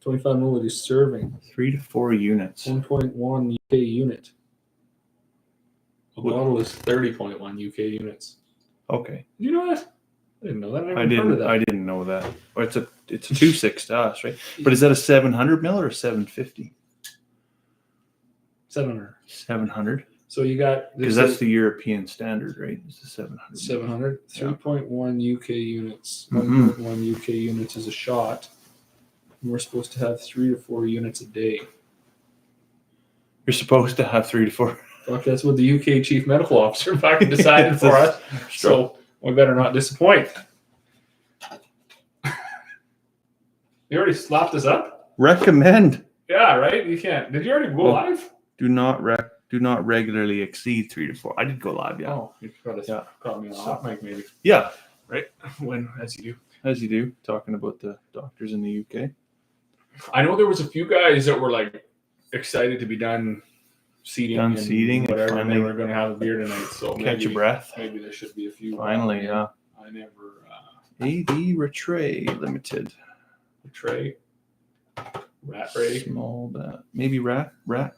25 milliliters serving. 3 to 4 units. 1.1 UK unit. A What- bottle is 30.1 UK units. Okay. Did you know that? I didn't know that. I didn't know that. Or it's a 2.6 to us, right? But is that a 700 mil or a 750? 700. 700. So you got Because that's the European standard, right? It's the 700. 700. 3.1 UK units. Mhm. 1.1 UK units is a shot. And we're supposed to have 3 to 4 units a day. You're supposed to have 3 to 4. Fuck, that's what the UK chief medical officer fucking decided for us. So we better not disappoint. You already slapped us up? Recommend. Yeah, right? You can't. Did you already go Well, live? Do not regularly exceed 3 to 4. I did go live, yeah. Oh, you could have caught me on a hot mic maybe. Yeah, Right? When, as you do. as you do, talking about the doctors in the UK. I know there was a few guys that were like excited to be done seating Done and seating and whatever, and they finally were going to have a beer tonight. So Catch your breath. Maybe there should be a few. Finally, yeah. I never AV Retray Limited. Trey, Rat Ray, Small bat. Maybe Rat Ray?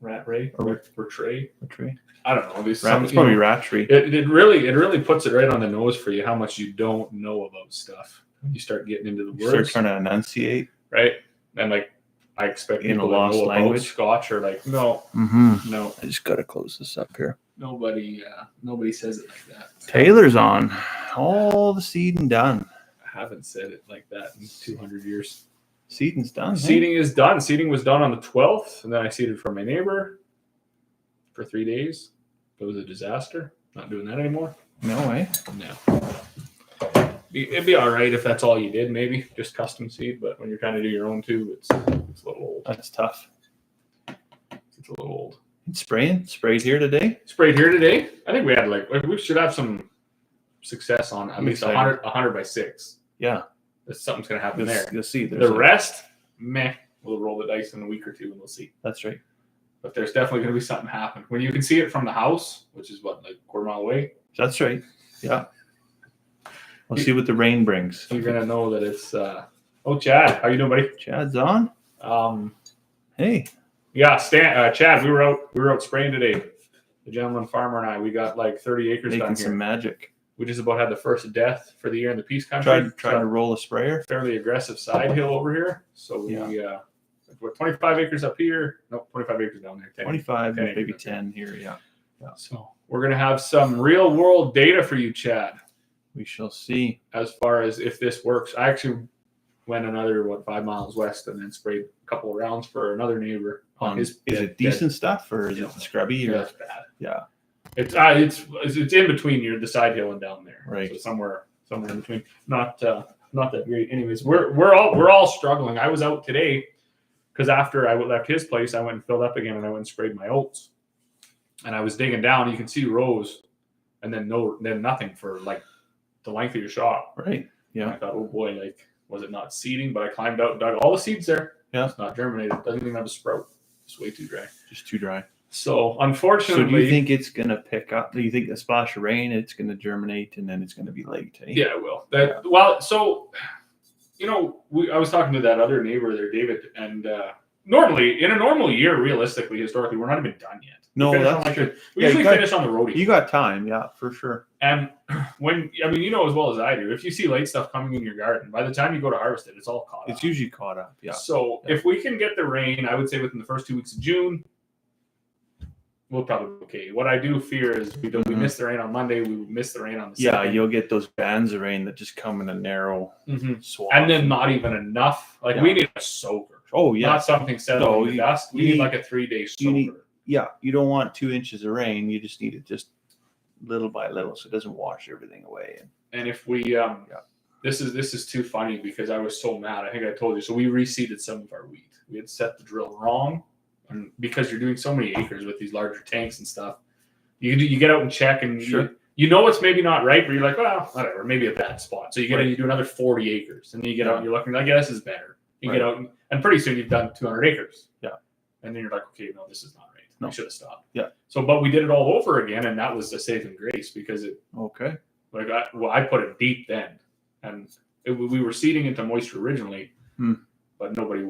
Rat Ray, or Trey. Retray. I don't know. These It's probably Ratry. It really puts it right on the nose for you how much you don't know about stuff when you start getting into the Start words, trying to enunciate. right? And like I expect In a people to lost know about language. Scotch or like no, Mm-hmm. no, I just got to close this up here. nobody says it like that. Taylor's on. All the seeding done. I haven't said it like that in 200 years. Seeding's done. hey? Seeding is done. Seeding was done on the 12th, and then I seeded for my neighbor for 3 days. It was a disaster. Not doing that anymore. No way. No. It'd be all right if that's all you did, maybe just custom seed. But when you're trying to do your own too, it's a little old. That's tough. It's a little old. It's sprayed here today. Sprayed here today. I think we had like we should have some success on at I'm least excited. 100 by 6. Yeah. Something's gonna happen there. You'll see. The rest, meh. We'll roll the dice in a week or two, and we'll see. That's right. But there's definitely going to be something happen. When you can see it from the house, which is what, like a quarter mile away, That's right. Yeah. We'll see what the rain brings. you're going to know that it's. Oh, Chad, how you doing, buddy? Chad's on. Hey. Yeah, Chad, we were out spraying today. The gentleman farmer and I, we got like 30 acres Making down some here. magic. We just about had the first death for the year in the Peace Country. Tried to roll a sprayer. Fairly aggressive side hill over here. So we, we're 25 acres up here. No, 25 acres down there. 10. 25, 10 maybe acres. 10 here. Yeah. So we're going to have some real world data for you, Chad, We shall see. as far as if this works. I actually went another 5 miles west and then sprayed a couple of rounds for another neighbor on his. Is it decent stuff or is it scrubby? Yeah, Or? it's bad. Yeah. It's in between the side hill and down there. Right. So somewhere in between. Not that great. Anyways, we're all struggling. I was out today because after I left his place, I went and filled up again and I went and sprayed my oats. And I was digging down. You can see rows, and then nothing for like the length of your shot. Right. Yeah. And I thought, oh boy, like was it not seeding? But I climbed out, dug all the seeds there. Yeah. It's not germinated. Doesn't even have a sprout. It's way too dry. Just too dry. So So unfortunately, do you think it's going to pick up? Do you think a splash of rain, it's going to germinate and then it's going to be late? Eh? yeah, it will. Well, so I was talking to that other neighbor there, David, and normally in a normal year, realistically, historically, we're not even done yet. No, We usually finish on the roadie. You got time, yeah, for sure. And as well as I do, if you see late stuff coming in your garden, by the time you go to harvest it, it's all caught up. It's usually caught up, yeah. So if we can get the rain, I would say within the first 2 weeks of June, we'll probably be okay. What I do fear is we miss the rain on Monday, we miss the rain on the Yeah, second. you'll get those bands of rain that just come in a narrow swath. And then not even enough. Like we need a soaker. Oh, yeah. Not something settling in the dust. We you need need- like a 3-day soaker. You don't want 2 inches of rain. You just need it just little by little so it doesn't wash everything away. And if we this is too funny because I was so mad. I think I told you. So we reseeded some of our wheat. We had set the drill wrong. And because you're doing so many acres with these larger tanks and stuff, you get out and check and Sure. you know it's maybe not right, but you're like, well, whatever, maybe a bad spot. So you get in, you do another 40 acres, and then you get out and you're looking like, yeah, this is better. You get out and pretty soon you've done 200 acres. Yeah. And then you're like, okay, no, this is not right. No. We should have stopped. Yeah. So, but we did it all over again, and that was a saving grace because it. Okay. I put it deep then, and we were seeding into moisture originally. but nobody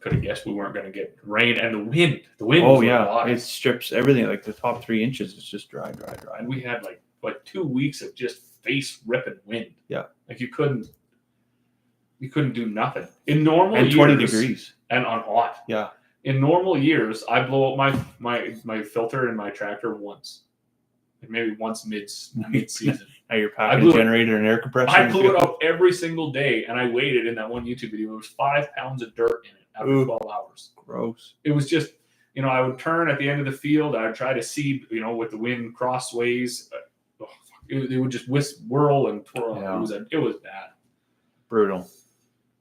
could have guessed we weren't going to get rain and the wind. The wind. Oh was what yeah, got it us. strips everything. Like the top 3 inches is just dry. And we had like 2 weeks of just face ripping wind. Yeah. Like you couldn't do nothing in normal And years. 20 degrees. And on hot. Yeah. In normal years, I blow up my filter in my tractor once, like maybe once mid season. Now you're I packing blew a generator and air compressor. I blew it up every single day, and I waited in that one YouTube video. There was 5 pounds of dirt in it after Ooh. 12 hours. Gross. It was just, I would turn at the end of the field. I would try to seed, with the wind crossways. It would just whirl and twirl. Yeah. It was bad. Brutal.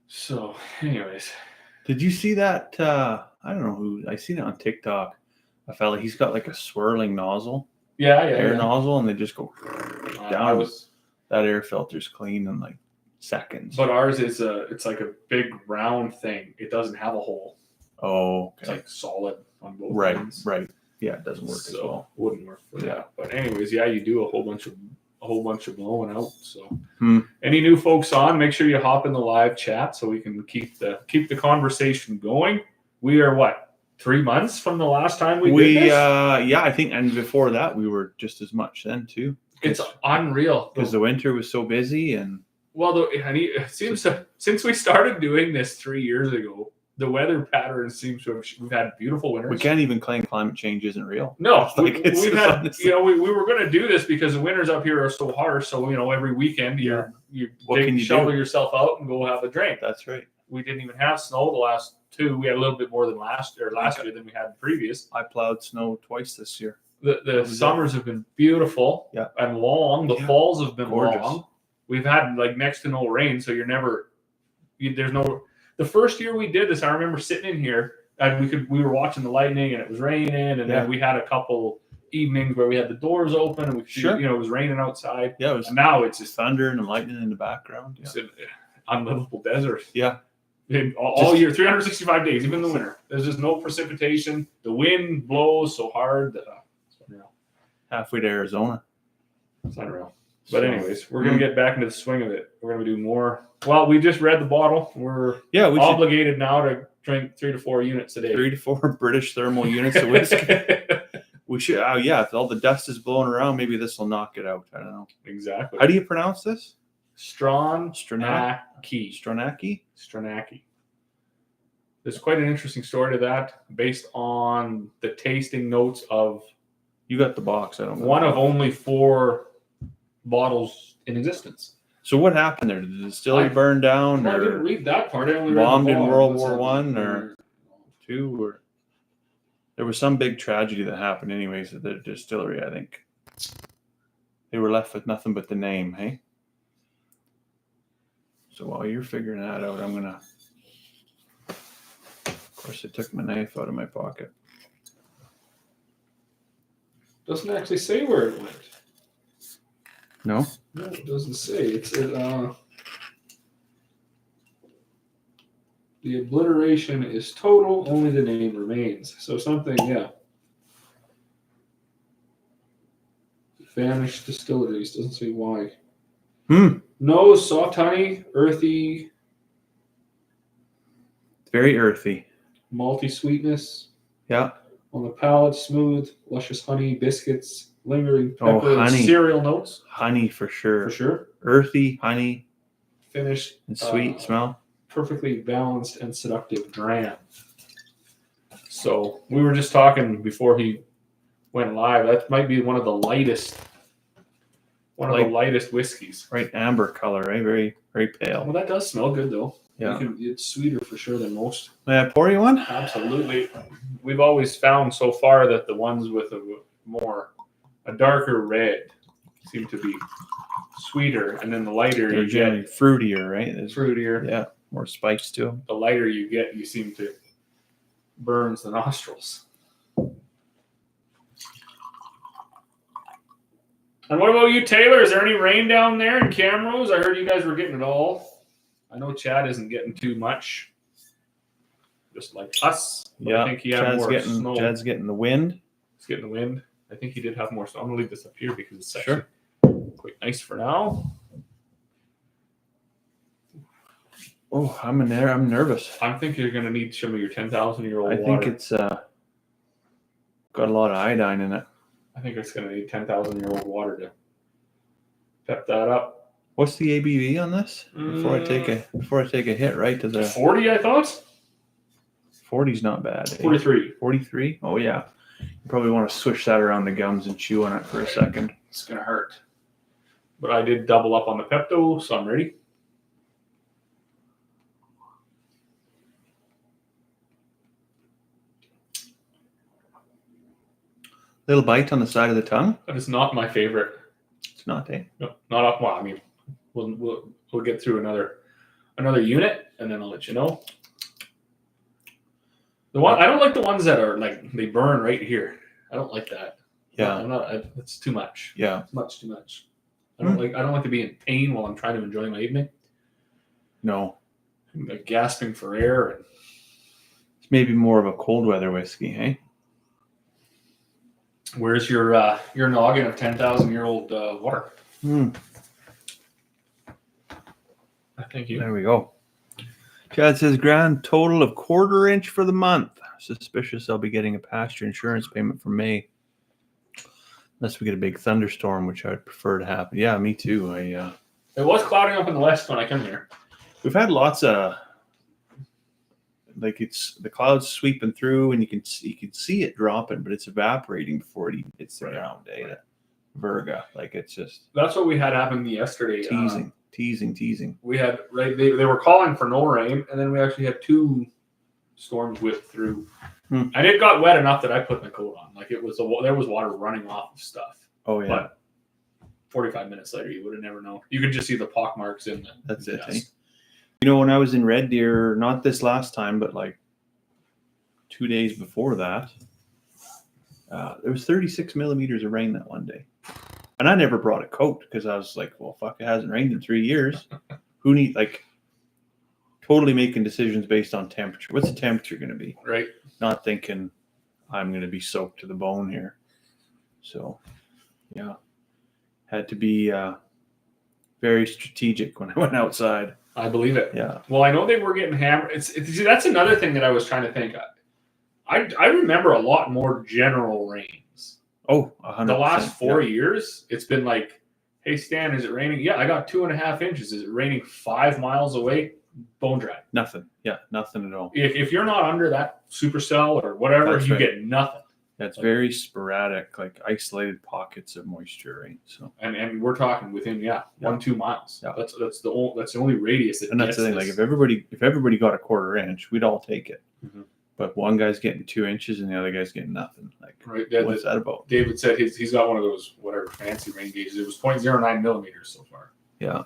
So, anyways. Did you see that? I don't know who. I seen it on TikTok. A fella, he's got like a swirling nozzle, air nozzle, and they just go down. That air filter's clean in like seconds. But ours is it's like a big round thing. It doesn't have a hole. Oh, okay. It's like solid on both ends. Right. Yeah, it doesn't work as well. Wouldn't work for that. But anyways, you do a whole bunch of blowing out. So any new folks on, make sure you hop in the live chat so we can keep the conversation going. We are 3 months from the last time we did this? Yeah, I think, and before that we were just as much then too. It's unreal because the winter was so busy, and it seems since we started doing this 3 years ago, the weather pattern seems to have. We've had beautiful winters. We can't even claim climate change isn't real. No, we've had. We were going to do this because the winters up here are so harsh. So every weekend you shovel yourself out and go have a drink. That's right. We didn't even have snow the last 2. We had a little bit more than last year than we had previous. I plowed snow twice this year. The summers have been beautiful and long. The falls have been gorgeous. Long. We've had next to no rain, so there's no. The first year we did this, I remember sitting in here and we were watching the lightning and it was raining, and then we had a couple evenings where we had the doors open and it was raining outside. Yeah, and now it's just thunder and lightning in the background. It's an unlivable desert. Yeah. All year, 365 days, even in the winter. There's just no precipitation. The wind blows so hard that it's unreal. Halfway to Arizona. It's unreal. But anyways, we're going to get back into the swing of it. We're going to do more. Well, we just read the bottle. We're obligated now to drink 3 to 4 units a day. 3 to 4 British thermal units of whiskey. We should. If all the dust is blowing around, maybe this will knock it out. I don't know. Exactly. How do you pronounce this? Stronachy. Stronachy. There's quite an interesting story to that, based on the tasting notes of. You got the box. I don't know. One of only 4 bottles in existence. So what happened there? Did the distillery burn down, I or didn't read that part. I only bombed read in World War One or 2, or there was some big tragedy that happened. Anyways, at the distillery, I think they were left with nothing but the name. Hey. So while you're figuring that out, I'm gonna. Of course, I took my knife out of my pocket. Doesn't actually say where it went. No? No, it doesn't say. It's the obliteration is total, only the name remains. So something, Vanished distilleries, doesn't say why. No, soft honey, earthy. Very earthy. Malty sweetness. Yeah. On the palate, smooth, luscious honey, biscuits. Lingering pepper, honey. Cereal notes. Honey for sure. For sure. Earthy, honey. Finish. And sweet smell. Perfectly balanced and seductive dram. So we were just talking before he went live. That might be one of the lightest whiskeys. Right, amber color, right? Very, very pale. Well, that does smell good though. Yeah. It's sweeter for sure than most. May I pour you one? Absolutely. We've always found so far that the ones with a darker red seem to be sweeter, and then the lighter They're you generally get, fruitier, right? fruitier. Yeah, more spice to them. The lighter you get, you seem to burns the nostrils. And what about you, Taylor? Is there any rain down there in Camrose? I heard you guys were getting it all. I know Chad isn't getting too much, just like us. Yeah, I think he had more snow. Chad's getting the wind. He's getting the wind. I think he did have more snow. I'm gonna leave this up here because it's Sure. quite nice for now. Oh, I'm in there. I'm nervous. I think you're going to need some of your 10,000-year-old water. I think it's got a lot of iodine in it. I think it's going to need 10,000-year-old water to pep that up. What's the ABV on this? Before I take a hit right to the 40, I thought. 40's not bad. 43. 43? Oh yeah. You probably want to swish that around the gums and chew on it for a second. It's going to hurt. But I did double up on the Pepto, so I'm ready. Little bite on the side of the tongue. That is not my favorite. It's not, eh? No, not up. Well, I mean, we'll get through another unit, and then I'll let you know. I don't like the ones that are like they burn right here. I don't like that. Yeah, it's too much. Yeah, it's much too much. I don't like to be in pain while I'm trying to enjoy my evening. No, I'm like gasping for air. And it's maybe more of a cold weather whiskey, hey? Where's your noggin of 10,000-year-old water? Thank you. There we go. Chad says grand total of 1/4 inch for the month. Suspicious I'll be getting a pasture insurance payment for May. Unless we get a big thunderstorm, which I'd prefer to happen. Yeah, me too. It was clouding up in the west when I come here. We've had lots of it's the clouds sweeping through, and you can see it dropping, but it's evaporating before it even hits the ground. Right. Virga, it's just that's what we had happen yesterday. Teasing. We had they were calling for no rain, and then we actually had 2 storms whip through, and it got wet enough that I put my coat on. There was water running off of stuff. Oh yeah. But 45 minutes later, you would have never known. You could just see the pock marks in the. That's it. Eh? When I was in Red Deer, not this last time, but 2 days before that, there was 36 millimeters of rain that one day. And I never brought a coat because I was like, well, fuck, it hasn't rained in 3 years. Who need, totally making decisions based on temperature. What's the temperature going to be? Right. Not thinking I'm going to be soaked to the bone here. So, yeah. Had to be very strategic when I went outside. I believe it. Yeah. Well, I know they were getting hammered. See, that's another thing that I was trying to think. I remember a lot more general rains. Oh, 100%. The last 4 years, it's been like, hey, Stan, is it raining? Yeah, I got 2.5 inches. Is it raining 5 miles away? Bone dry. Nothing. Yeah, nothing at all. If you're not under that supercell or whatever, you get nothing. That's very sporadic, isolated pockets of moisture, right? So, and we're talking within 1-2 miles. Yeah. That's the only radius. And that's the thing. If everybody got a 1/4 inch, we'd all take it. Mm-hmm. But one guy's getting 2 inches and the other guy's getting nothing. Right? What's that about? David said he's got one of those whatever fancy rain gauges. It was 0.09 millimeters so far. Yeah.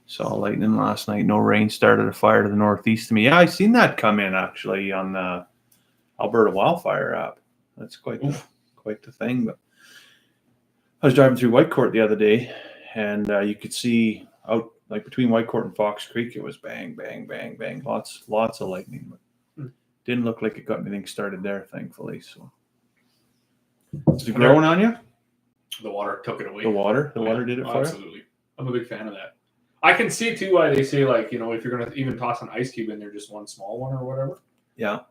Saw lightning last night. No rain. Started a fire to the northeast of me. Yeah, I seen that come in actually on the Alberta Wildfire app. That's quite the thing. But I was driving through Whitecourt the other day, and you could see out between Whitecourt and Fox Creek, it was bang, bang, bang, bang. Lots of lightning. But didn't look like it got anything started there, thankfully. So, is it growing on you? The water took it away. The water did it for you? Absolutely. I'm a big fan of that. I can see too why they say if you're going to even toss an ice cube in there, just one small one or whatever. Yeah.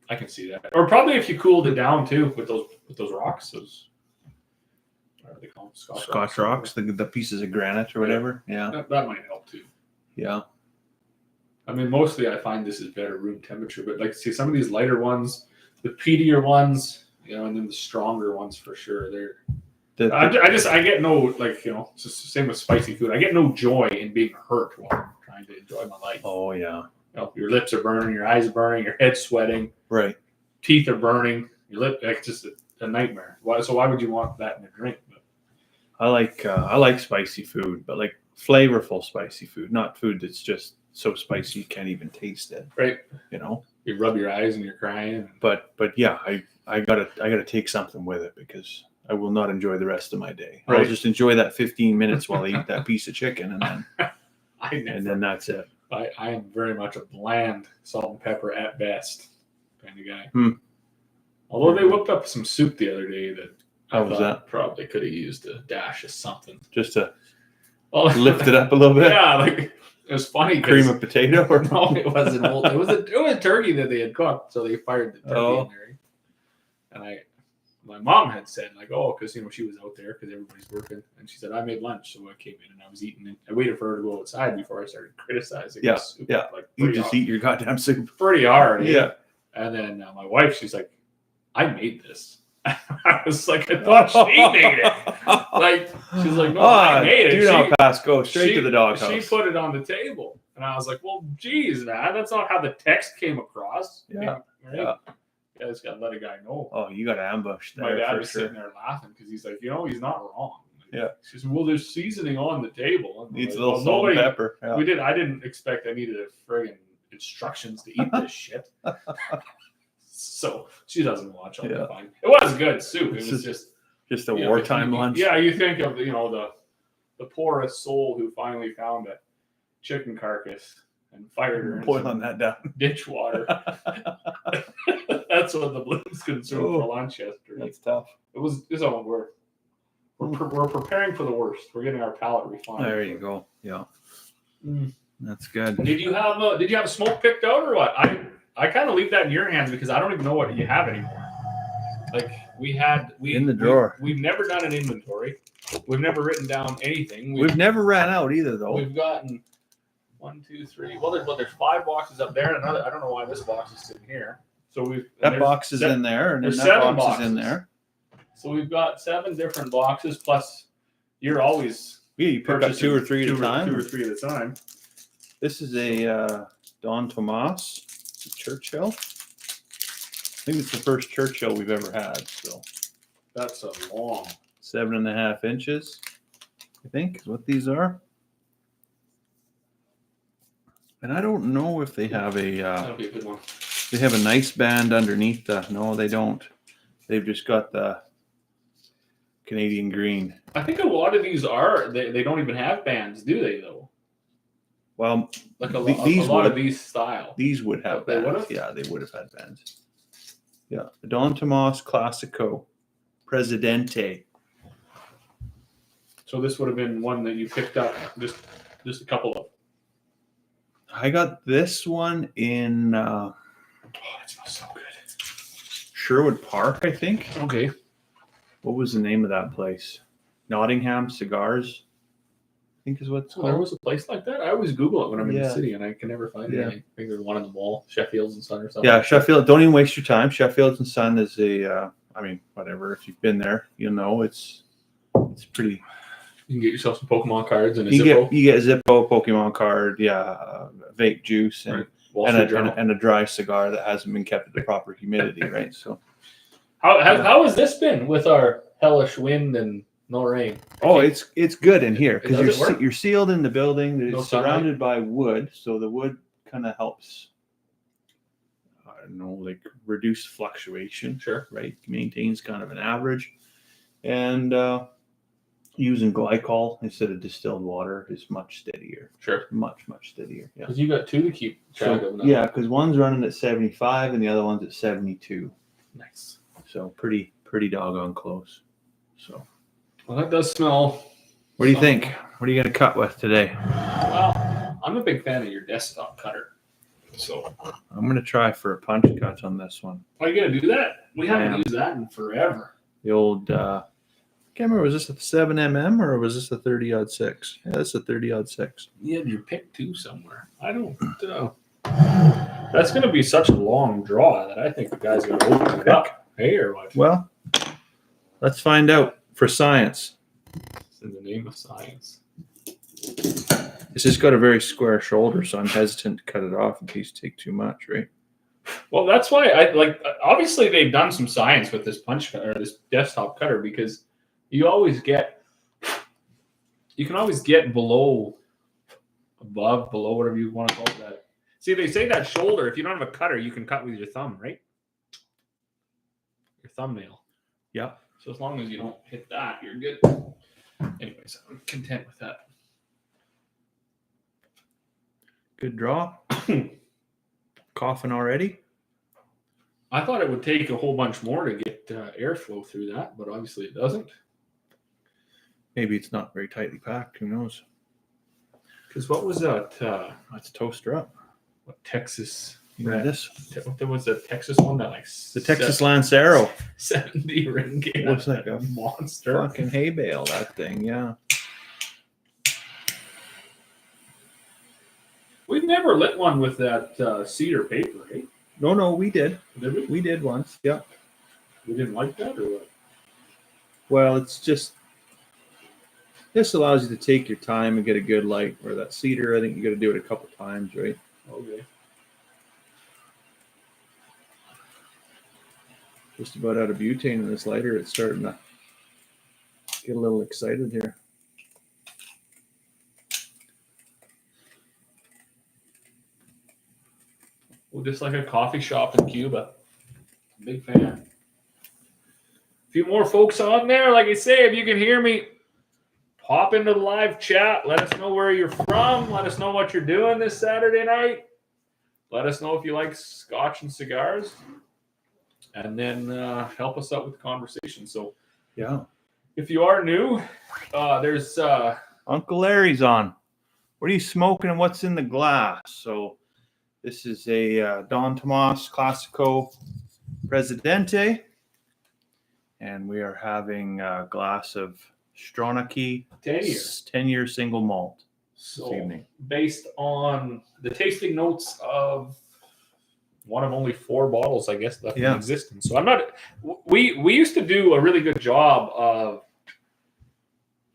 I can see that. Or probably if you cooled it down too with those rocks, what are they called? Scotch rocks, the pieces of granite or whatever. Yeah. That might help too. Yeah. I mean, mostly I find this is better room temperature, but see some of these lighter ones, the peatier ones, and then the stronger ones for sure. I get no it's just the same with spicy food. I get no joy in being hurt while I'm trying to enjoy my life. Oh yeah. Your lips are burning, your eyes are burning, your head's sweating. Right. Teeth are burning. Your lip, it's just a nightmare. So why would you want that in a drink? I like spicy food, but flavorful spicy food, not food that's just so spicy you can't even taste it. Right. You rub your eyes and you're crying. But yeah, I gotta take something with it because I will not enjoy the rest of my day. Right. I'll just enjoy that 15 minutes while I eat that piece of chicken, and then that's it. I am very much a bland salt and pepper at best kind of guy. Although they whipped up some soup the other day that How was that? Probably could have used a dash of something. Just to lift it up a little bit? Yeah, It was funny. Cream of potato or no? It wasn't old. It was a turkey that they had cooked, so they fired the turkey in there. And my mom had said like, oh, because she was out there because everybody's working, and she said I made lunch, so I came in and I was eating it. I waited for her to go outside before I started criticizing. Yeah, soup, yeah. like You just eat your goddamn soup pretty hard. Yeah. And then my wife, she's like, I made this. I was like, I thought she made it. Like, she's like, no, I made it. Do not pass. Go straight to the doghouse. She put it on the table. And I was like, well, geez, man, that's not how the text came across. Yeah. Right? Yeah. You just got to let a guy know. Oh, you got ambushed there. My dad was sitting there laughing because he's like, he's not wrong. Yeah. She said, well, there's seasoning on the table. Needs a little salt and pepper. Yeah. I didn't expect I needed a friggin' instructions to eat this shit. So she doesn't watch. I'll be fine. It was good soup. It was just a wartime lunch. Yeah, you think of the poorest soul who finally found a chicken carcass and fired her. Boiling that down. Ditch water. That's what the Blues consumed for lunch yesterday. That's tough. It's all we're preparing for the worst. We're getting our palate refined. There you go. Yeah. That's good. Did you have smoke picked out or what? I kind of leave that in your hands because I don't even know what you have anymore. Like in the drawer. We've never done an inventory. We've never written down anything. We've never ran out either, though. We've gotten 1, 2, 3. Well, there's 5 boxes up there, and another. I don't know why this box is sitting here. So that box is in there, and there's that 7 box boxes is in there. So we've got 7 different boxes. Plus, you're always you pick up 2 or 3 at a time. 2 or 3 at a time. This is a Don Tomas. It's a Churchill. I think it's the first Churchill we've ever had. So that's a long 7.5 inches. I think is what these are. And I don't know if they have that'll be a good one. They have a nice band underneath the. No, they don't. They've just got the Canadian green. I think a lot of these they don't even have bands, do they? Though. Well, like a lot of these style. These would have bands. Yeah, they would have had bands. Yeah, the Don Tomas Classico Presidente. So this would have been one that you picked up, just a couple of. I got this one in. Oh, it smells so good. Sherwood Park, I think. Okay. What was the name of that place? Nottingham Cigars, I think is what it's called. There was a place like that? I always Google it when I'm in the city, and I can never find it. I think there's one in the mall, Sheffield and Son or something. Yeah, Sheffield. Don't even waste your time. Sheffield and Son is whatever. If you've been there, it's pretty. You can get yourself some Pokemon cards and you get a Zippo Pokemon card, vape juice, and a dry cigar that hasn't been kept at the proper humidity, right? So, how has this been with our hellish wind and no rain? Oh, it's good in here because you're sealed in the building. It's surrounded by wood, so the wood kind of helps. I don't know, like reduce fluctuation. Sure, right? Maintains kind of an average, and using glycol instead of distilled water is much steadier. Sure, much steadier. Yeah, because you got 2 to keep track of now. Yeah, because one's running at 75 and the other one's at 72. Nice. So pretty doggone close. So. Well, that does smell. What do you think? What are you going to cut with today? Well, I'm a big fan of your desktop cutter. So I'm going to try for a punch cut on this one. Are you going to do that? We haven't used that in forever. The old, I can't remember, was this a 7mm or was this a 30-06? Yeah, this is a 30-06. You had your pick too somewhere. I don't know. That's going to be such a long draw that I think the guy's going to open it up. Hey, or what? Well, let's find out for science. It's in the name of science. It's just got a very square shoulder, so I'm hesitant to cut it off in case you take too much, right? Well, that's why I like. Obviously, they've done some science with this punch cutter, or this desktop cutter, because you can always get below, whatever you want to call that. See, they say that shoulder. If you don't have a cutter, you can cut with your thumb, right? Your thumbnail. Yeah. So as long as you don't hit that, you're good. Anyways, I'm content with that. Good draw. Coughing already? I thought it would take a whole bunch more to get airflow through that, but obviously it doesn't. Maybe it's not very tightly packed. Who knows? Because what was that? Let's toast her up. What Texas? This. There was a Texas one that like the Texas Lancero 70 ring gauge. Looks like a monster. Fucking hay bale, that thing. Yeah. We've never lit one with that cedar paper, eh? No, we did. Did we? We did once. Yeah. We didn't like that, or what? Well, it's just this allows you to take your time and get a good light. Where that cedar, I think you got to do it a couple times, right? Okay. Just about out of butane in this lighter. It's starting to get a little excited here. Well, just like a coffee shop in Cuba. Big fan. A few more folks on there. Like I say, if you can hear me, pop into the live chat. Let us know where you're from. Let us know what you're doing this Saturday night. Let us know if you like scotch and cigars. And then help us out with the conversation. So, yeah. If you are new, there's... Uncle Larry's on. What are you smoking and what's in the glass? So, this is a Don Tomas Classico Presidente. And we are having a glass of Stronach 10-year single malt this evening. Based on the tasting notes of one of only 4 bottles, I guess, left in existence. So I'm not. We used to do a really good job of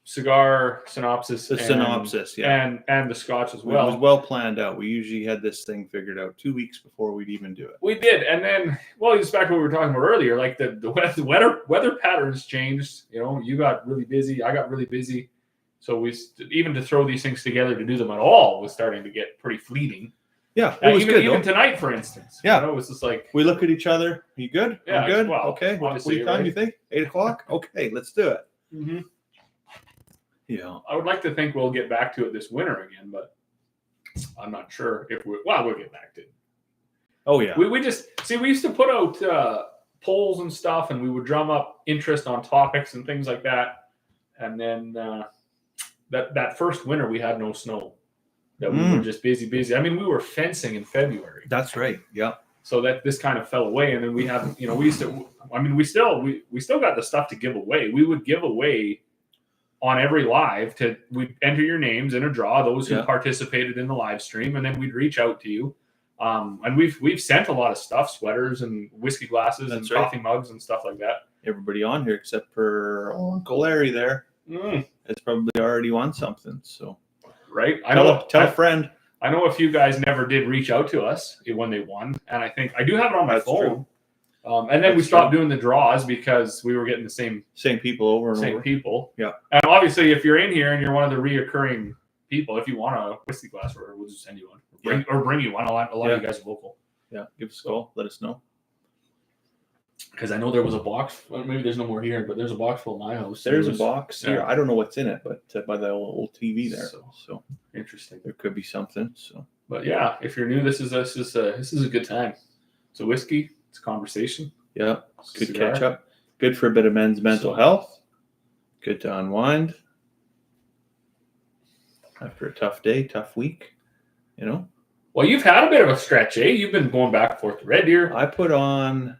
cigar synopsis. And the scotch as well. It was well planned out. We usually had this thing figured out 2 weeks before we'd even do it. We did, and then it's back to what we were talking about earlier. Like the weather patterns changed. You know, you got really busy. I got really busy. So even to throw these things together to do them at all was starting to get pretty fleeting. Yeah, it was good. Even tonight, for instance. Yeah, it was just like we look at each other. Are you good? Yeah, I'm good. Well, okay. What time do you think? 8:00. Okay, let's do it. Mm-hmm. Yeah, I would like to think we'll get back to it this winter again, but I'm not sure if we'll get back to it. Oh yeah. We used to put out polls and stuff, and we would drum up interest on topics and things like that. And then that first winter we had no snow. That we were just busy. I mean, we were fencing in February. That's right. Yeah. So that this kind of fell away, and then we have, we still got the stuff to give away. We would give away on every live we'd enter your names in a draw, those who participated in the live stream, and then we'd reach out to you. And we've sent a lot of stuff, sweaters and whiskey glasses and coffee mugs and stuff like that. Everybody on here except for Uncle Larry there has probably already won something. So right, tell a friend. I know a few guys never did reach out to us when they won, and I think I do have it on my phone. And then we stopped doing the draws because we were getting the same people over and over. Same people. Yeah. And obviously, if you're in here and you're one of the reoccurring people, if you want a whiskey glass, we'll just send you one. Or bring you one. A lot of you guys are local. Yeah. Give us a call. Let us know. Because I know there was a box. Well, maybe there's no more here, but there's a box full of my house. There's a box here. I don't know what's in it, but by the old TV there. So interesting. There could be something. So. But yeah, if you're new, this is a good time. It's a whiskey. It's a conversation. Yeah. Good catch up. Good for a bit of men's mental health. Good to unwind after a tough day, tough week. Well, you've had a bit of a stretch, eh? You've been going back and forth to Red Deer. I put on,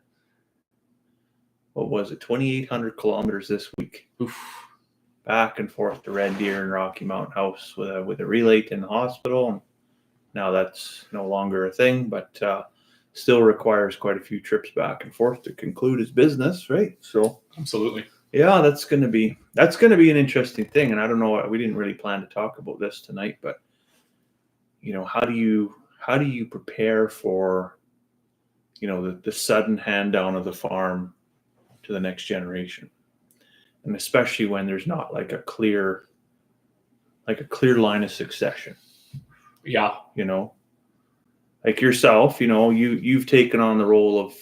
2,800 kilometers this week. Oof. Back and forth to Red Deer and Rocky Mountain House with a relate in the hospital. And now that's no longer a thing, but still requires quite a few trips back and forth to conclude his business, right? So absolutely. Yeah, that's gonna be an interesting thing. And I don't know, we didn't really plan to talk about this tonight, but how do you prepare for the sudden hand down of the farm to the next generation? And especially when there's not like a clear line of succession. Yeah. Like yourself, you've taken on the role of,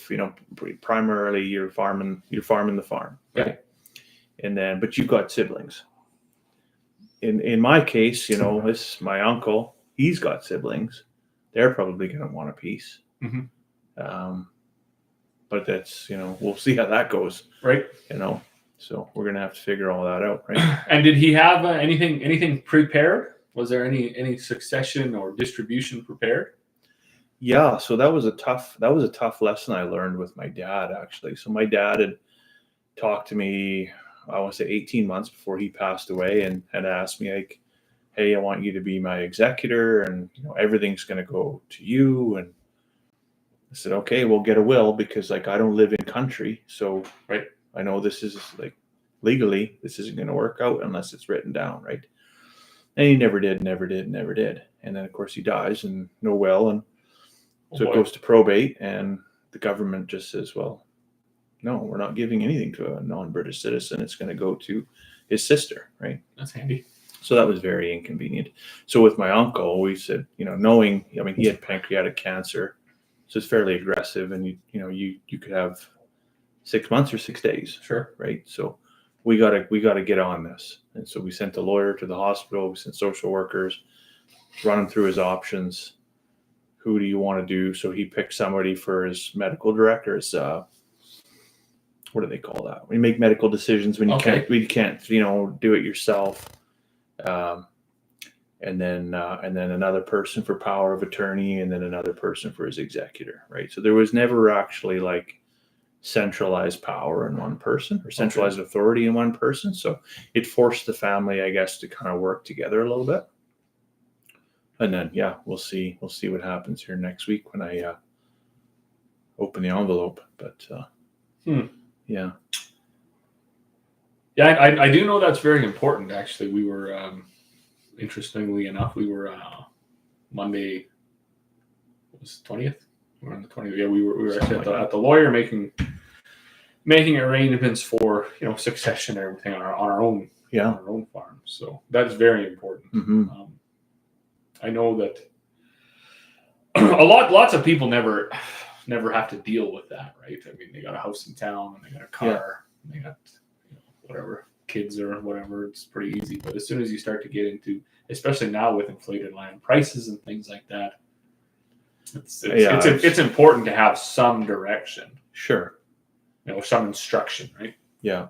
primarily you're farming the farm, right? And then, but you've got siblings. In my case, this my uncle, he's got siblings. They're probably going to want a piece. Mm-hmm. But that's, we'll see how that goes. Right. So we're going to have to figure all that out, right? And did he have anything prepared Was there any succession or distribution prepared? Yeah, so that was a tough lesson I learned with my dad, actually. So my dad had talked to me, I want to say 18 months before he passed away, and had asked me, like, hey, I want you to be my executor, and everything's going to go to you. And I said, okay, we'll get a will, because like I don't live in country, so right. I know this is like legally this isn't going to work out unless it's written down, right? And he never did. And then of course he dies and no will, and so it goes to probate, and the government just says, well, no, we're not giving anything to a non-British citizen. It's going to go to his sister, right? That's handy. So that was very inconvenient. So with my uncle, we said, knowing, he had pancreatic cancer, so it's fairly aggressive, and you could have 6 months or 6 days. Sure. Right. So we gotta get on this. And so we sent a lawyer to the hospital, we sent social workers, run him through his options. Who do you want to do? So he picked somebody for his medical director. What do they call that? We make medical decisions when you can't do it yourself. And then another person for power of attorney, and then another person for his executor, right? So there was never actually like centralized power in one person or centralized authority in one person. So it forced the family, I guess, to kind of work together a little bit. And then, we'll see what happens here next week when I open the envelope. But yeah. Yeah, I do know that's very important. Actually, we were, interestingly enough, we were Monday, what was the 20th? We were on the 20th. Yeah, we were actually at the lawyer making arrangements for succession and everything on our own on our own farm. So that's very important. Mm-hmm. I know that lots of people never have to deal with that, right? I mean, they got a house in town, and they got a car, and they got whatever, kids or whatever. It's pretty easy. But as soon as you start to get into, especially now with inflated land prices and things like that, it's important to have some direction. Sure. Some instruction, right? Yeah.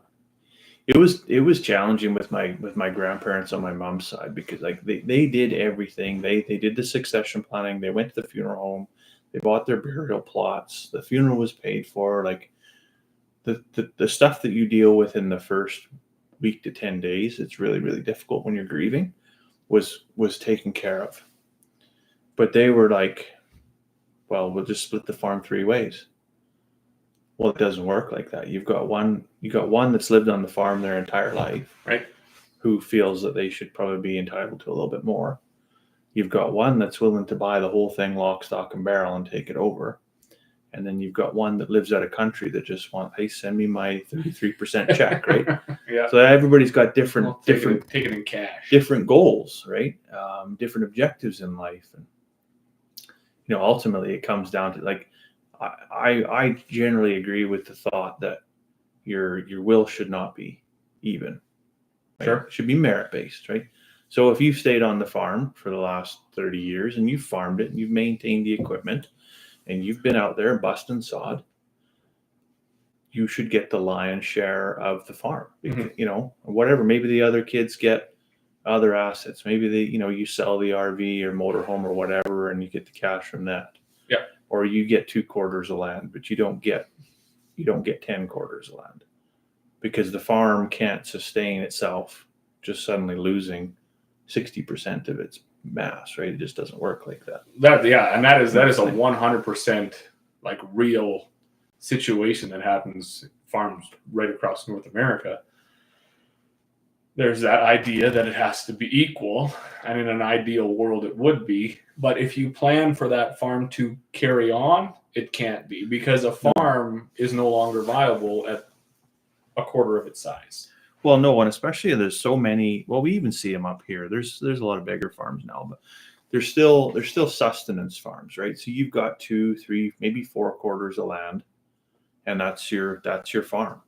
It was challenging with my grandparents on my mom's side, because like they did everything. They did the succession planning. They went to the funeral home. They bought their burial plots. The funeral was paid for. Like the stuff that you deal with in the first week to 10 days, it's really, really difficult when you're grieving, was taken care of. But they were like, well, we'll just split the farm 3 ways. Well, it doesn't work like that. You got one that's lived on the farm their entire life, right? Who feels that they should probably be entitled to a little bit more. You've got one that's willing to buy the whole thing lock, stock, and barrel and take it over. And then you've got one that lives out of country that just wants, hey, send me my 33% check, right? Yeah. So everybody's got take it in cash, different goals, right? Different objectives in life, and ultimately it comes down to, like, I generally agree with the thought that your will should not be even. Right? Sure. It should be merit based, right? So if you've stayed on the farm for the last 30 years and you've farmed it and you've maintained the equipment and you've been out there busting sod, you should get the lion's share of the farm. Mm-hmm. Whatever. Maybe the other kids get other assets. Maybe you sell the RV or motorhome or whatever, and you get the cash from that. Yeah. Or you get 2 quarters of land, but you don't get 10 quarters of land, because the farm can't sustain itself just suddenly losing 60% of its mass, right? It just doesn't work like that. And that is a 100% like real situation that happens farms right across North America. There's that idea that it has to be equal, and in an ideal world it would be. But if you plan for that farm to carry on, it can't be, because a farm is no longer viable at a quarter of its size. Well, no, and especially there's so many. Well, we even see them up here. There's a lot of bigger farms now, but there's still sustenance farms, right? So you've got 2, 3, maybe 4 quarters of land, and that's your farm.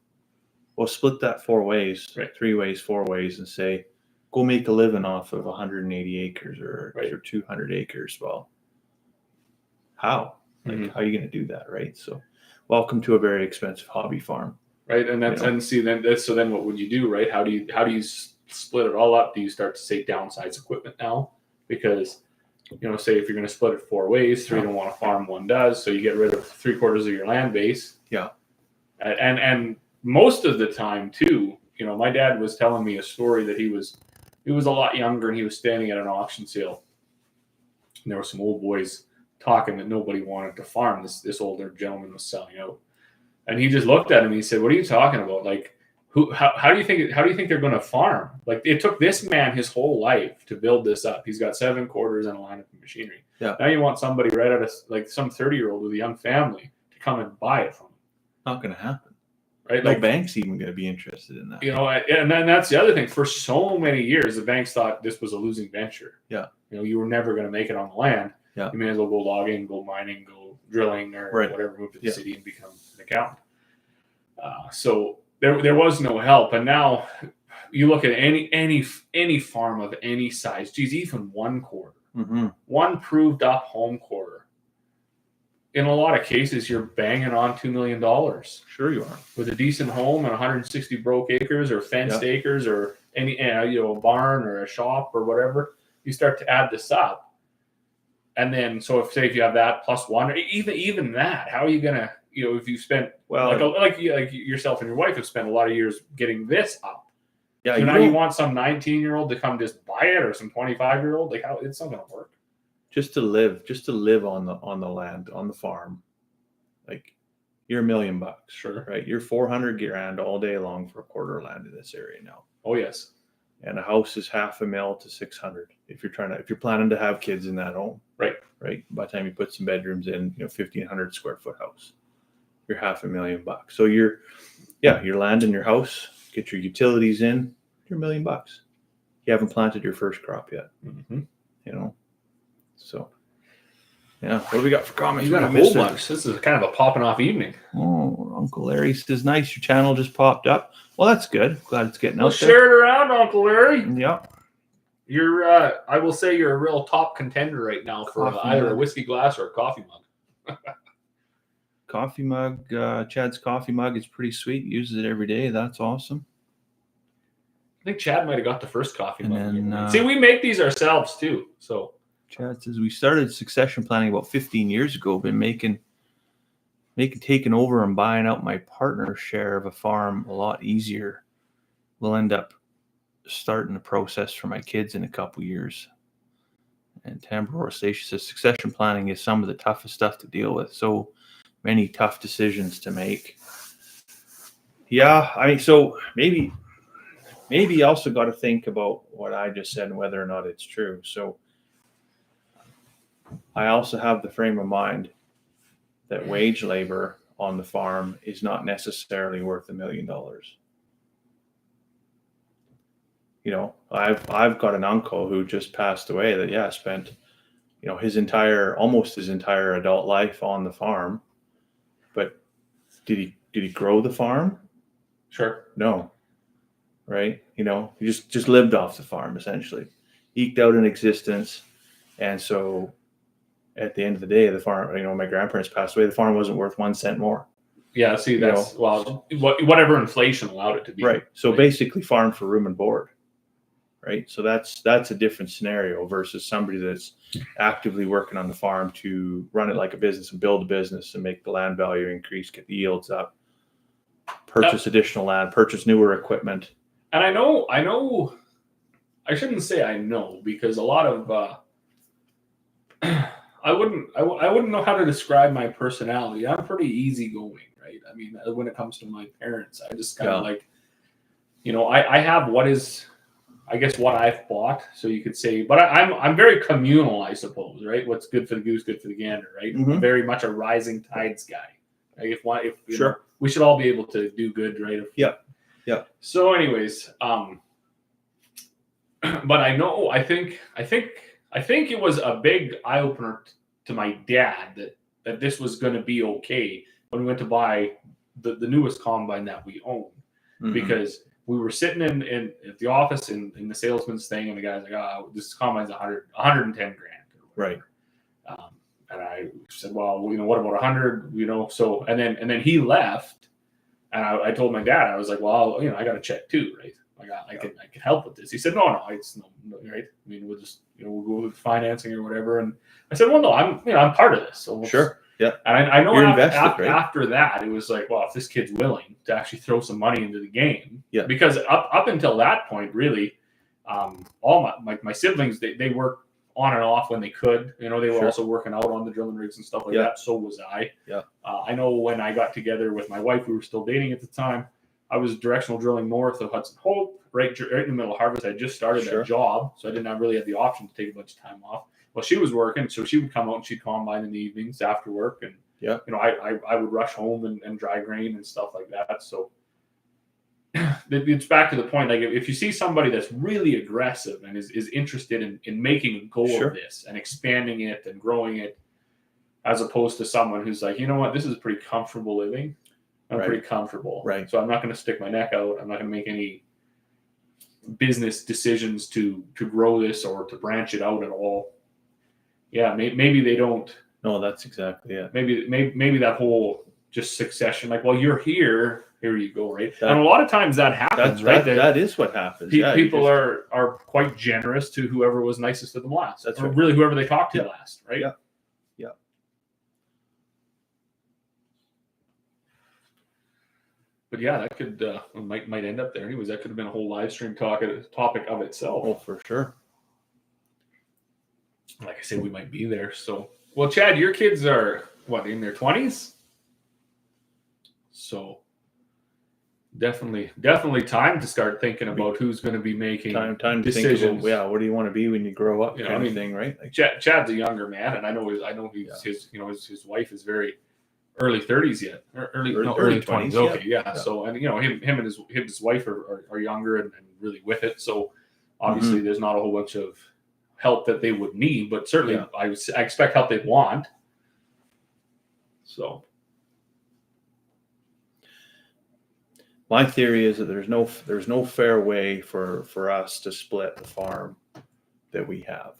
Well, split that 4 ways, right? 3 ways, 4 ways, and say, go make a living off of 180 acres or 200 acres. Well, how? Like, how are you going to do that, right? So, welcome to a very expensive hobby farm. Right, and then what would you do, right? How do you split it all up, do you start to say downsize equipment now? Because, say if you're going to split it 4 ways, 3 don't want to farm, 1 does, so you get rid of 3/4 of your land base. Yeah. And most of the time too, my dad was telling me a story that he was a lot younger and he was standing at an auction sale. And there were some old boys talking that nobody wanted to farm. This older gentleman was selling out. And he just looked at him and he said, "What are you talking about? Like, how do you think they're going to farm? Like, it took this man his whole life to build this up. He's got 7 quarters and a line of machinery. Yeah. Now you want somebody right out of like some 30-year-old with a young family to come and buy it from him. Not going to happen. Right? No like, bank's even going to be interested in that. And then that's the other thing. For so many years, the banks thought this was a losing venture. Yeah. You were never going to make it on the land. Yeah. You may as well go logging, go mining, go drilling, or whatever, move to the city and become an accountant. So there was no help. And now you look at any farm of any size, geez, even 1 quarter, one proved up home quarter. In a lot of cases, you're banging on $2 million. Sure you are. With a decent home and 160 broke acres or fenced acres or any, a barn or a shop or whatever. You start to add this up. And then, so if you have that plus 1, or even that, how are you going to, if you spent, like yourself and your wife have spent a lot of years getting this up. Yeah. So now you want some 19-year-old to come just buy it or some 25-year-old? Like, how it's not going to work. Just to live on the land, on the farm, like you're $1 million, sure, right? You're $400,000 all day long for a quarter of land in this area now. Oh yes, and a house is $500,000 to $600,000 if you're planning to have kids in that home, right? By the time you put some bedrooms in, 1,500 square foot house, you're $500,000. So your land and your house, get your utilities in, you're $1 million. You haven't planted your first crop yet, So, yeah. What do we got for comments? You got a whole bunch. This is kind of a popping off evening. Oh, Uncle Larry says, "Nice, your channel just popped up." Well, that's good. Glad it's getting out there. Share it around, Uncle Larry. Yeah. You're, I will say, you're a real top contender right now for either a whiskey glass or a coffee mug. Coffee mug. Chad's coffee mug is pretty sweet. Uses it every day. That's awesome. I think Chad might have got the first coffee mug. See, we make these ourselves too. So. Chad says, "We started succession planning about 15 years ago. Been taking over and buying out my partner's share of a farm a lot easier. We'll end up starting the process for my kids in a couple years." And Tamboror Station says, "Succession planning is some of the toughest stuff to deal with. So many tough decisions to make." Yeah, I mean, so maybe you also got to think about what I just said and whether or not it's true. So I also have the frame of mind that wage labor on the farm is not necessarily worth $1 million. I've got an uncle who just passed away that spent almost his entire adult life on the farm. But did he grow the farm? Sure. No. Right? He just lived off the farm, essentially. Eked out an existence. And so at the end of the day, the farm, my grandparents passed away, the farm wasn't worth 1 cent more. Yeah, see, that's, whatever inflation allowed it to be. Right. So basically farm for room and board. Right. So that's a different scenario versus somebody that's actively working on the farm to run it like a business and build a business and make the land value increase, get the yields up, purchase additional land, purchase newer equipment. And I know, I shouldn't say I know, because a lot of, I wouldn't know how to describe my personality. I'm pretty easygoing, right? I mean, when it comes to my parents, I just kind of like, I have what I've bought. So you could say, but I'm very communal, I suppose, right? What's good for the goose, good for the gander, right? Mm-hmm. I'm very much a rising tides guy. Like if sure, we should all be able to do good, right? Yeah. So, anyways, but I think it was a big eye opener to my dad that this was going to be okay when we went to buy the newest combine that we own, because we were sitting in at the office in the salesman's thing, and the guy's like, "Oh, this combine's $110,000." Right. And I said, "Well, what about 100?" So and then he left, and I told my dad, I was like, "Well, I got a check too, right?" Like I can help with this. He said, no, it's no, right. I mean, we'll just, we'll go with financing or whatever. And I said, well, no, I'm part of this. So sure. Yeah. And I know You're after that, it was like, well, if this kid's willing to actually throw some money into the game, because up until that point, really, all my siblings, they worked on and off when they could. They were also working out on the drilling rigs and stuff like that. So was I. Yeah. I know when I got together with my wife, we were still dating at the time. I was directional drilling north of Hudson Hope, right in the middle of harvest. I just started that job, so I didn't really have the option to take a bunch of time off. Well, she was working, so she would come out and she'd combine in the evenings after work, and I would rush home and dry grain and stuff like that. So it's back to the point. Like if you see somebody that's really aggressive and is interested in making a go of this and expanding it and growing it, as opposed to someone who's like, you know what, this is pretty comfortable living. I'm pretty comfortable. Right. So I'm not going to stick my neck out. I'm not going to make any business decisions to grow this or to branch it out at all. Yeah, maybe they don't. No, that's exactly it. Maybe that whole just succession, like, well, you're here you go, right? And a lot of times that happens, right? That is what happens. People are quite generous to whoever was nicest to them last. That's or right. Really whoever they talked to last, right? Yeah. But yeah, that could might end up there. Anyways, that could have been a whole live stream topic of itself. Oh, for sure. Like I said, we might be there. So, well, Chad, your kids are what, in their 20s? So definitely time to start thinking about who's going to be making time to decisions. Think about, what do you want to be when you grow up? Kind of thing, right? Like Chad's a younger man, and I know his wife is very early 30s yet, early 20s. Okay, yeah. So, and him and his wife are younger and really with it. So obviously, there's not a whole bunch of help that they would need, but certainly I expect help they'd want. So my theory is that there's no fair way for us to split the farm that we have.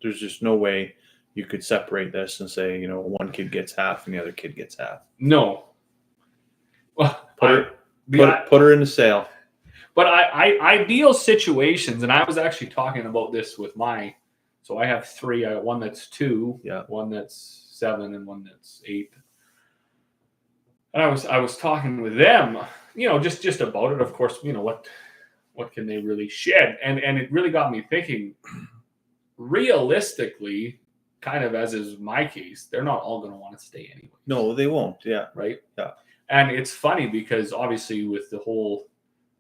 There's just no way you could separate this and say, one kid gets half and the other kid gets half. No. Well, put her in the sale. But ideal situations, and I was actually talking about this with so I have 3. I got one that's 2, one that's 7, and one that's 8. And I was talking with them, just about it. Of course, what can they really shed? And it really got me thinking. Realistically, kind of as is my case, they're not all going to want to stay anyway. No, they won't. Yeah. Right. Yeah. And it's funny because obviously with the whole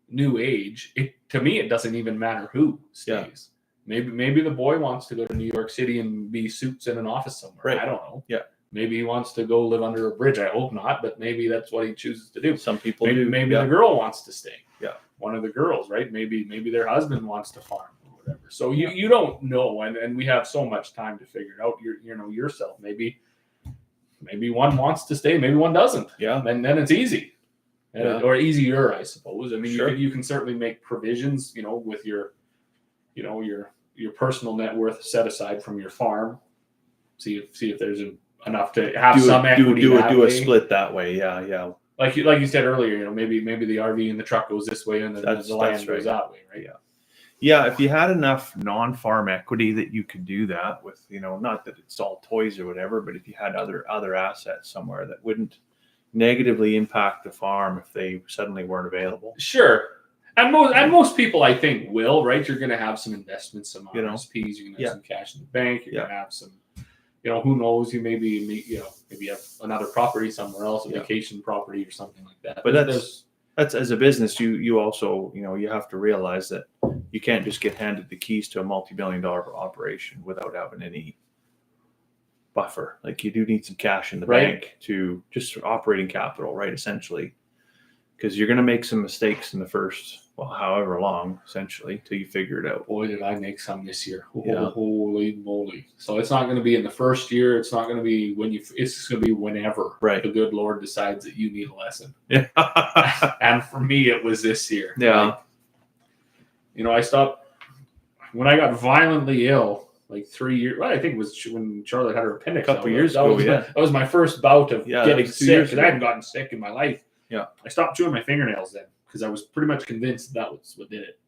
new age, to me it doesn't even matter who stays. Yeah. Maybe the boy wants to go to New York City and be suits in an office somewhere. Right. I don't know. Yeah. Maybe he wants to go live under a bridge. I hope not, but maybe that's what he chooses to do. Some people do. Maybe the girl wants to stay. Yeah. One of the girls, right? Maybe their husband wants to farm or whatever. So you don't know, and we have so much time to figure it out. Yourself. Maybe one wants to stay, maybe one doesn't. Yeah. And then it's easy. Yeah. Or easier, I suppose. I mean, sure. you can certainly make provisions, with your personal net worth set aside from your farm. See if there's enough to have some equity. Do a split that way. Yeah. Like you said earlier, maybe the RV and the truck goes this way and the land goes that way, right? Yeah. Yeah, if you had enough non-farm equity that you could do that with, not that it's all toys or whatever, but if you had other assets somewhere that wouldn't negatively impact the farm if they suddenly weren't available. Sure. And most people, I think, will, right? You're going to have some investments, some RSPs, you're going to have some cash in the bank, you're going to have some, who knows, you maybe have another property somewhere else, a vacation property or something like that. But that's as a business, you also, you have to realize that you can't just get handed the keys to a multi-billion-dollar operation without having any buffer. Like you do need some cash in the bank to just operating capital, right? Essentially, because you're going to make some mistakes in the first, however long, essentially, till you figure it out. Boy, did I make some this year! Holy moly! So it's not going to be in the first year. It's not going to be it's going to be whenever the good Lord decides that you need a lesson. Yeah. And for me, it was this year. Yeah. I stopped when I got violently ill. Like 3 years. Well, I think it was when Charlotte had her appendix. A couple years ago. That was my first bout of getting sick, because I hadn't gotten sick in my life. Yeah. I stopped chewing my fingernails then. because I was pretty much convinced that was what did it.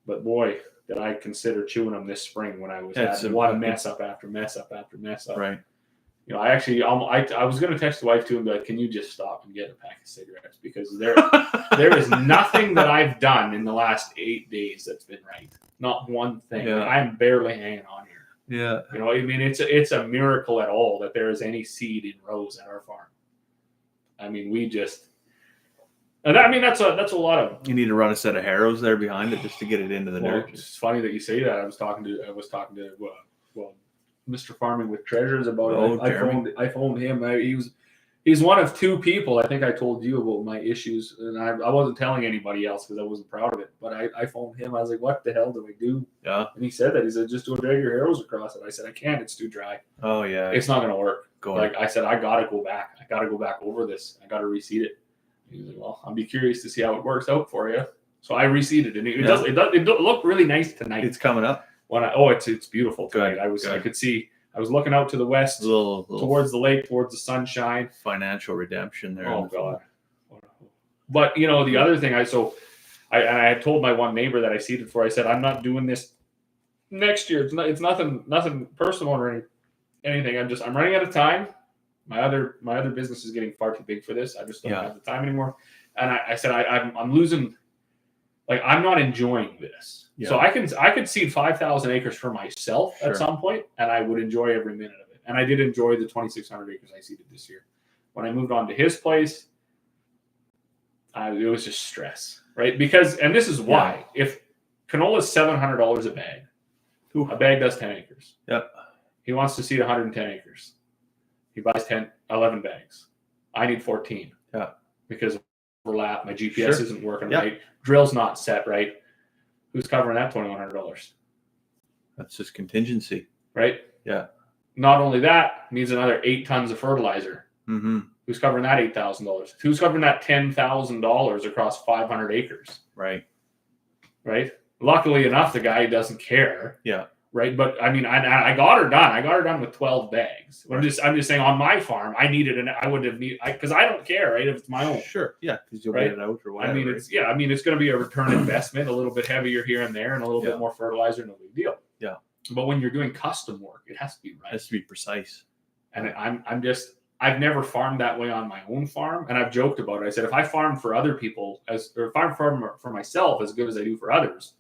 But boy, did I consider chewing them this spring when I was having one mess up after mess up after mess up. Right. You know, I actually, I was going to text the wife too and be like, can you just stop and get a pack of cigarettes? Because there is nothing that I've done in the last 8 days that's been right. Not one thing. Yeah. I'm barely hanging on here. Yeah. You know, I mean, it's a miracle at all that there is any seed in rows at our farm. I mean, we just, and I mean, that's a lot of. You need to run a set of harrows there behind it just to get it into the dirt. It's funny that you say that. I was talking to Mr. Farming with Treasures about it. I phoned him. He's one of two people. I think I told you about my issues, and I wasn't telling anybody else because I wasn't proud of it. But I phoned him. I was like, "What the hell do I do?" Yeah. And he said that. He said, "Just don't drag your arrows across it." I said, "I can't. It's too dry." Oh yeah. It's not going to work. Like I said, I got to go back. I got to go back over this. I got to reseed it. He was like, "Well, I'll be curious to see how it works out for you." So I reseeded, and it looked really nice tonight. It's coming up. It's beautiful tonight. I could see. I was looking out to the west, little towards the lake, towards the sunshine. Financial redemption there. Oh God! But you know the other thing, I had told my one neighbor that I seeded for. I said I'm not doing this next year. It's nothing personal or anything. I'm running out of time. My other business is getting far too big for this. I just don't have the time anymore. And I said I'm losing. Like I'm not enjoying this. Yeah. So I could seed 5,000 acres for myself at some point, and I would enjoy every minute of it. And I did enjoy the 2,600 acres I seeded this year. When I moved on to his place, it was just stress, right? Because, and this is why, if canola is $700 a bag, a bag does 10 acres. Yep. He wants to seed 110 acres. He buys 11 bags. I need 14. Yeah. Because overlap, my GPS isn't working right. Drill's not set right. Who's covering that $2,100? That's just contingency. Right? Yeah. Not only that, needs another 8 tons of fertilizer. Mm-hmm. Who's covering that $8,000? Who's covering that $10,000 across 500 acres? Right. Right? Luckily enough, the guy doesn't care. Yeah. Right. But I mean, I got her done. I got her done with 12 bags. I'm just saying on my farm, I needed I would have needed, because I don't care, right? If it's my own. Sure. Yeah. Because you'll get it out or whatever. I mean, it's going to be a return investment, a little bit heavier here and there and a little bit more fertilizer, no big deal. Yeah. But when you're doing custom work, it has to be right. It has to be precise. And I've never farmed that way on my own farm. And I've joked about it. I said, if I farm for other people or if I farm for myself as good as I do for others,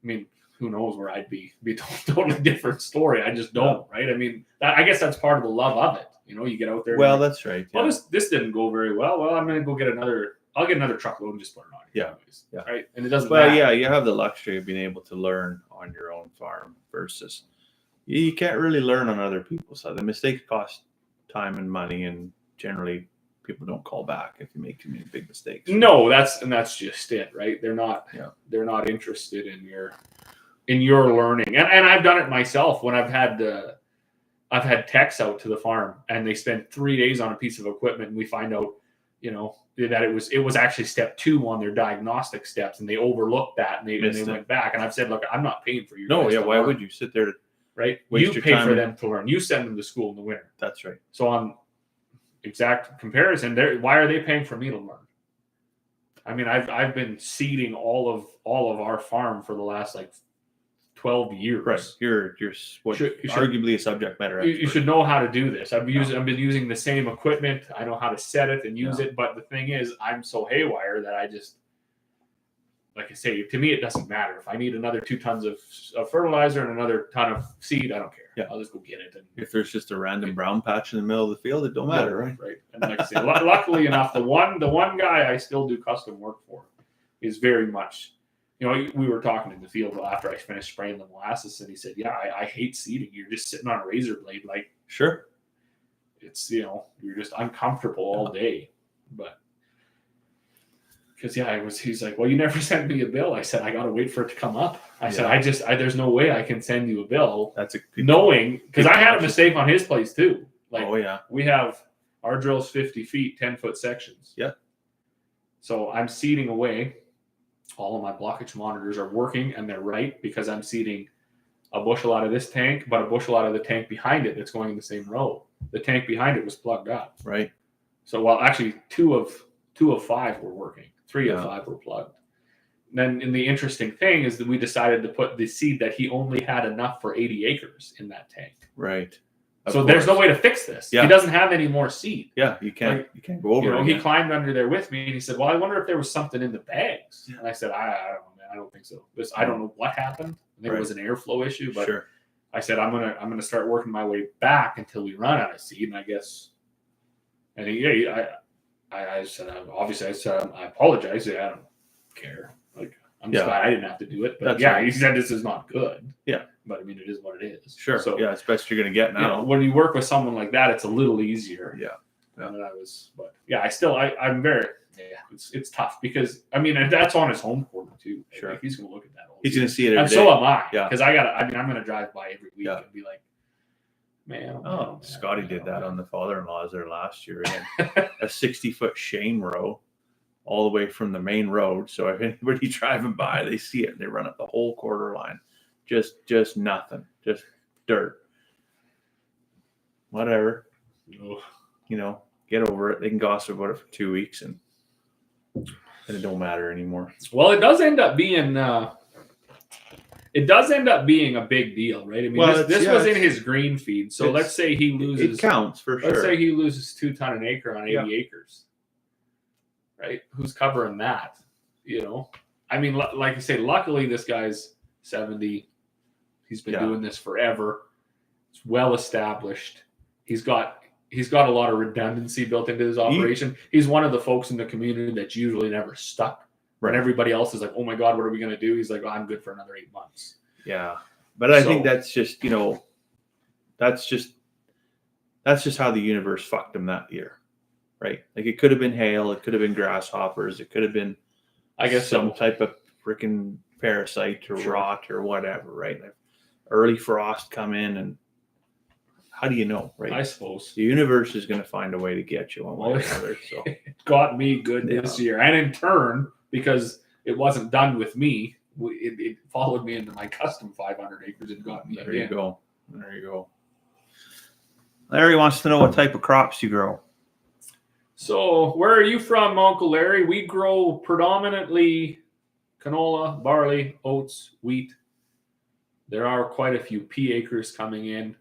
I mean, who knows where I'd be? It'd be a totally different story. I just don't, right? I mean, I guess that's part of the love of it. You know, you get out there. Well, that's right. Yeah. Well, this didn't go very well. Well, I'm going to go get I'll get another truckload and just put it on. Anyways, yeah. Right. And it doesn't matter. Well, yeah, you have the luxury of being able to learn on your own farm versus you can't really learn on other people's side. The mistakes cost time and money, and generally people don't call back if you make too many big mistakes. No, that's just it, right? They're not interested in your learning. And I've done it myself when I've had techs out to the farm and they spend 3 days on a piece of equipment and we find out, you know, that it was actually step 2 on their diagnostic steps and they overlooked that and they went back. And I've said, look, I'm not paying for you. No, yeah, why would you sit there right? You pay for them to learn. You send them to school in the winter. That's right. So on exact comparison, why are they paying for me to learn? I mean, I've been seeding all of our farm for the last 12 years. Right. You're arguably a subject matter expert. You should know how to do this. I've been using the same equipment. I know how to set it and use it. But the thing is, I'm so haywire that I just, like I say, to me, it doesn't matter. If I need another 2 tons of fertilizer and another ton of seed, I don't care. Yeah. I'll just go get it. And if there's just a random brown patch in the middle of the field, it don't matter, right? Right. And like I say, luckily enough, the one guy I still do custom work for is very much, you know, we were talking in the field after I finished spraying the molasses, and he said, "Yeah, I hate seeding. You're just sitting on a razor blade, like sure, it's you're just uncomfortable all day." But because he's like, "Well, you never sent me a bill." I said, "I got to wait for it to come up." I said, there's no way I can send you a bill." That's knowing because I had a mistake on his place too. We have our drills 50 feet, 10-foot sections. Yeah. So I'm seeding away. All of my blockage monitors are working and they're right because I'm seeding a bushel out of this tank, but a bushel out of the tank behind it that's going in the same row. The tank behind it was plugged up. Right. So actually two of 5 were working. 3 of 5 were plugged. Then, and the interesting thing is that we decided to put the seed that he only had enough for 80 acres in that tank. Right. So there's no way to fix this. He doesn't have any more seed. Yeah, you can't go over it. He climbed under there with me and he said, well, I wonder if there was something in the bags. And I said, I don't know, man. I don't think so. I don't know what happened. I think it was an airflow issue, but I said, I'm gonna start working my way back until we run out of seed. And I guess, and I said, obviously I said, I apologize. I don't care. Like, I'm just glad I didn't have to do it. But he said this is not good. Yeah. But I mean, it is what it is. Sure. So it's best you're going to get now. When you work with someone like that, it's a little easier. Yeah. And I'm very, it's tough because, I mean, that's on his home quarter too. Sure. Like, he's going to look at that. He's going to see it every day. So am I. Yeah. Because I'm going to drive by every week and be like, man. Scotty did that on the father-in-law's there last year. A 60-foot Shane row all the way from the main road. So if anybody driving by, they see it. They run up the whole quarter line. Just nothing. Just dirt. Whatever. Get over it. They can gossip about it for 2 weeks and it don't matter anymore. Well, it does end up being a big deal, right? I mean, this was in his green feed. So let's say he loses. It counts for sure. Let's say he loses 2 ton an acre on 80 acres. Right? Who's covering that? I mean, like you say, luckily this guy's 70. He's been doing this forever. It's well established. He's got a lot of redundancy built into his operation. He's one of the folks in the community that's usually never stuck. Right. And everybody else is like, oh my God, what are we going to do? He's like, oh, I'm good for another 8 months. Yeah. But I think that's just, that's just how the universe fucked him that year. Right. Like it could have been hail. It could have been grasshoppers. It could have been, I guess, some type of freaking parasite or rot or whatever. Right. Like early frost come in and how do you know? Right. I suppose the universe is going to find a way to get you one way or another. So it got me good this year. And in turn, because it wasn't done with me, it followed me into my custom 500 acres and got me. There you go. Larry wants to know what type of crops you grow. So where are you from, Uncle Larry? We grow predominantly canola, barley, oats, wheat. There are quite a few pea acres coming in.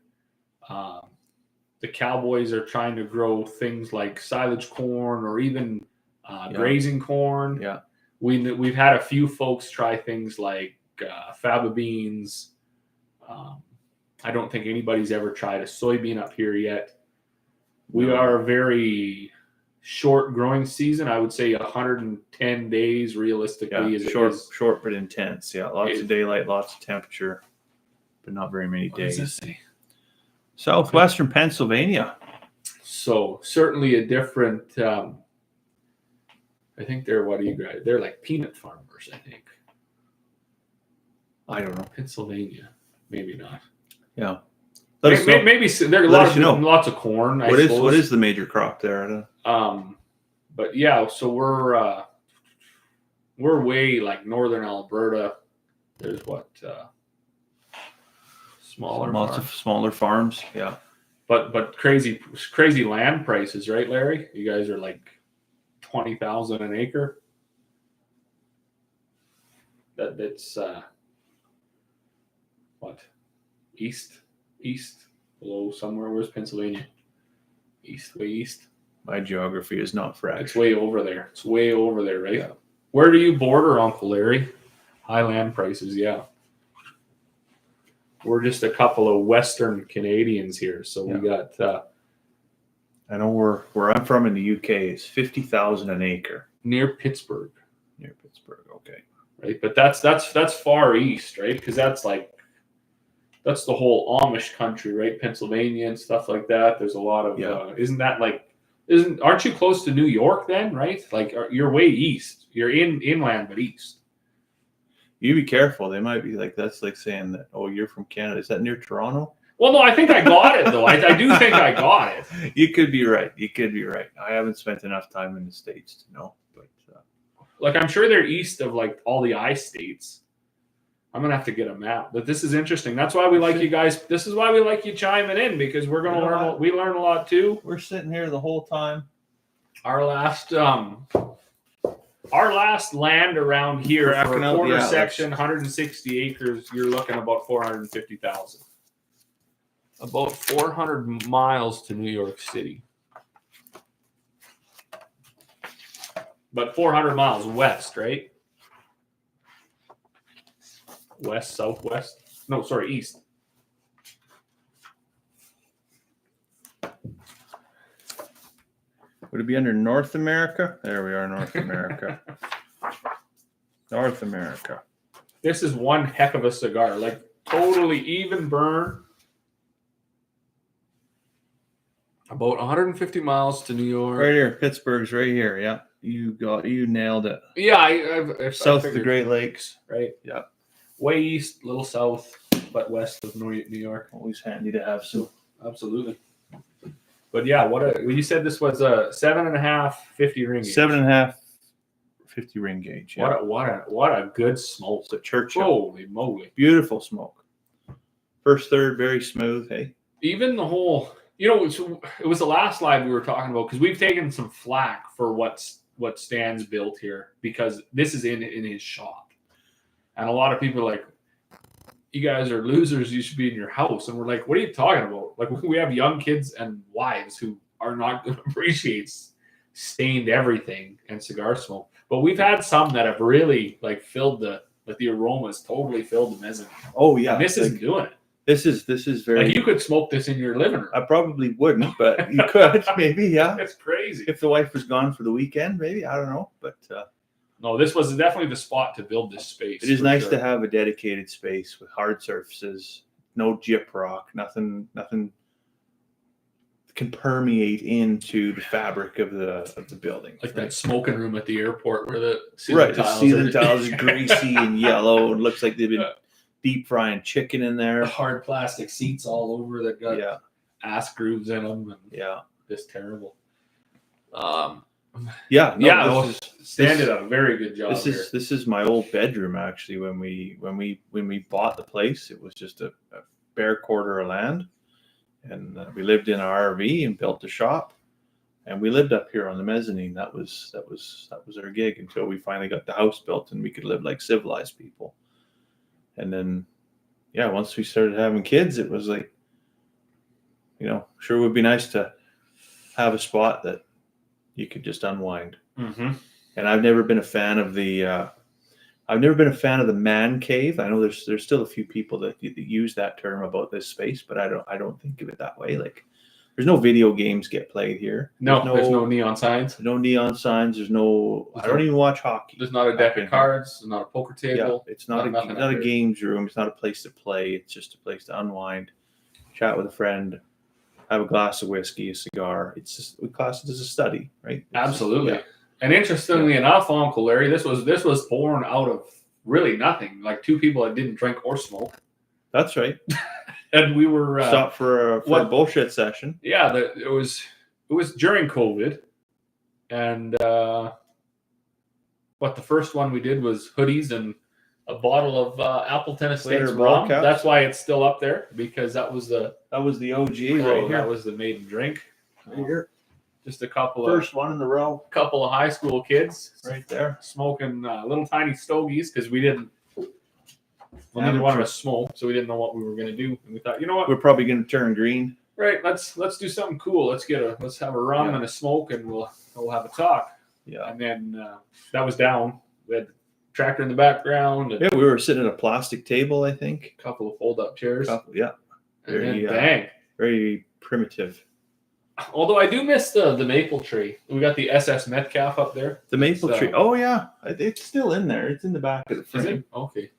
The cowboys are trying to grow things like silage corn or even grazing corn. Yeah. We've had a few folks try things like faba beans. I don't think anybody's ever tried a soybean up here yet. We are a very short growing season. I would say 110 days realistically. Short but intense. Yeah, lots of daylight, lots of temperature, but not very many days. What does this say? Southwestern Pennsylvania. So certainly a different. I think they're they're like peanut farmers. I think. I don't know. Pennsylvania, maybe not. Yeah. Maybe there are lots of corn. What is the major crop there? But yeah, so we're way like northern Alberta. There's smaller farms. Yeah. But crazy land prices, right, Larry? You guys are like $20,000 an acre. That's east below somewhere. Where's Pennsylvania? Way east. My geography is not fresh. It's way over there. Right? Yeah. Where do you border, Uncle Larry? High land prices, yeah. We're just a couple of Western Canadians here, so we got. I know where I'm from in the UK is $50,000 an acre near Pittsburgh. Okay. Right, but that's far east, right? Because that's the whole Amish country, right? Pennsylvania and stuff like that. There's a lot of. Aren't you close to New York then? Right, like you're way east. You're inland, but east. You be careful. They might be like, that's like saying that, oh, you're from Canada. Is that near Toronto? Well, no, I think I got it, though. I do think I got it. You could be right. I haven't spent enough time in the States to know. But like, I'm sure they're east of like all the I states. I'm going to have to get a map. But this is interesting. That's why we like you guys. This is why we like you chiming in, because we're going to learn. We learn a lot, too. We're sitting here the whole time. Our last Our last land around here, after a quarter yeah, section, 160 acres, you're looking about 450,000. About 400 miles to New York City. But 400 miles west, right? West, southwest. No, sorry, east. Would it be under North America? There we are, North America. North America. This is one heck of a cigar. Like, totally even burn. About 150 miles to New York. Right here, Pittsburgh's right here. Yeah, you nailed it. Yeah, I've South of the Great Lakes. Right. Yeah. Way east, little south, but west of New York. Always handy to have some. Absolutely. But yeah, you said this was a 7.5 50 ring gauge. 7.5 50 ring gauge. Yeah. What a good smoke. It's a Churchill. Holy moly. Beautiful smoke. First third, very smooth. Hey. Even the whole, it was the last live we were talking about, because we've taken some flack for what Stan's built here, because this is in his shop. And a lot of people are like, you guys are losers, you should be in your house. And we're like, what are you talking about? Like, we have young kids and wives who are not going to appreciate stained everything and cigar smoke. But we've had some that have really filled the aromas totally filled the mezzanine. Oh yeah. And this isn't doing it. This is very. Like, you could smoke this in your living room. I probably wouldn't, but you could maybe. Yeah. That's crazy. If the wife was gone for the weekend, maybe, I don't know, but. No, this was definitely the spot to build this space. It is nice to have a dedicated space with hard surfaces, no gyprock, nothing can permeate into the fabric of the building. Like that smoking room at the airport where the ceiling tiles are greasy and yellow. It looks like they've been deep frying chicken in there. The hard plastic seats all over that got ass grooves in them. And just terrible. Stan did a very good job. This is my old bedroom actually. When we bought the place, it was just a bare quarter of land, and we lived in our RV and built a shop, and we lived up here on the mezzanine. That was our gig until we finally got the house built and we could live like civilized people. And then, once we started having kids, it was like, sure would be nice to have a spot that you could just unwind. Mm-hmm. And I've never been a fan of the man cave. I know there's still a few people that use that term about this space, but I don't think of it that way. Like, there's no video games get played here. There's no neon signs. No neon signs. I don't even watch hockey. There's not a deck of cards. There's not a poker table. Yeah, it's not a games room. It's not a place to play. It's just a place to unwind, chat with a friend, have a glass of whiskey, a cigar. It's just, we class it as a study, right? Absolutely. And interestingly enough, Uncle Larry, this was born out of really nothing. Like, two people that didn't drink or smoke. That's right. And we were stopped for a bullshit session. Yeah, it was during COVID, and the first one we did was hoodies and a bottle of Appleton Estates rum. That's why it's still up there, because that was the OG right here. That was the maiden drink. Right here. Just a couple first one in the row. Couple of high school kids right there smoking little tiny stogies, because we didn't. Well, neither one of us smoked, so we didn't know what we were going to do, and we thought, you know what, we're probably going to turn green. Right, let's do something cool. Let's have a rum and a smoke, and we'll have a talk. Yeah, and then that was down. We had the tractor in the background. And we were sitting at a plastic table, I think. A couple of fold-up chairs. Very primitive. Although I do miss the maple tree. We got the SS Metcalf up there. The maple tree. Oh yeah, it's still in there. It's in the back of the frame. Is it? Okay.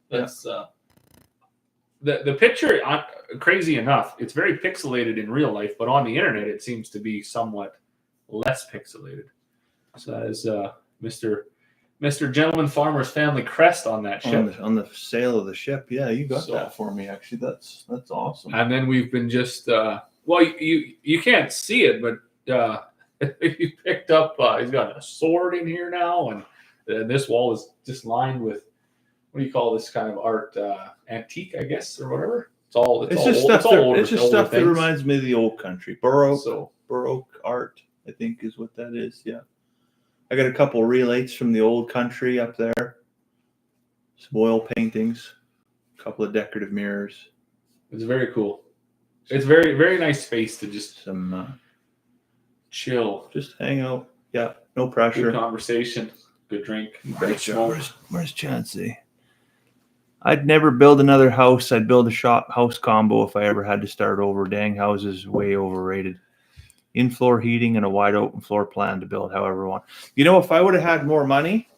That's the picture. Crazy enough, it's very pixelated in real life, but on the internet, it seems to be somewhat less pixelated. So that is Mr. Gentleman Farmer's family crest on that ship. On the sail of the ship. Yeah, you got that for me. Actually, that's awesome. And then we've been just you can't see it, but he picked up. He's got a sword in here now, and this wall is just lined with. What do you call this kind of art? Antique, I guess, or whatever. It's just stuff that reminds me of the old country. Baroque art, I think, is what that is. Yeah. I got a couple relays from the old country up there. Some oil paintings, a couple of decorative mirrors. It's very cool. It's very, very nice space to just some chill, just hang out. Yeah, no pressure. Good conversation, good drink. Where's Chancey? I'd never build another house. I'd build a shop house combo if I ever had to start over. Dang, houses way overrated. In-floor heating and a wide open floor plan to build however I want. You know, if I would have had more money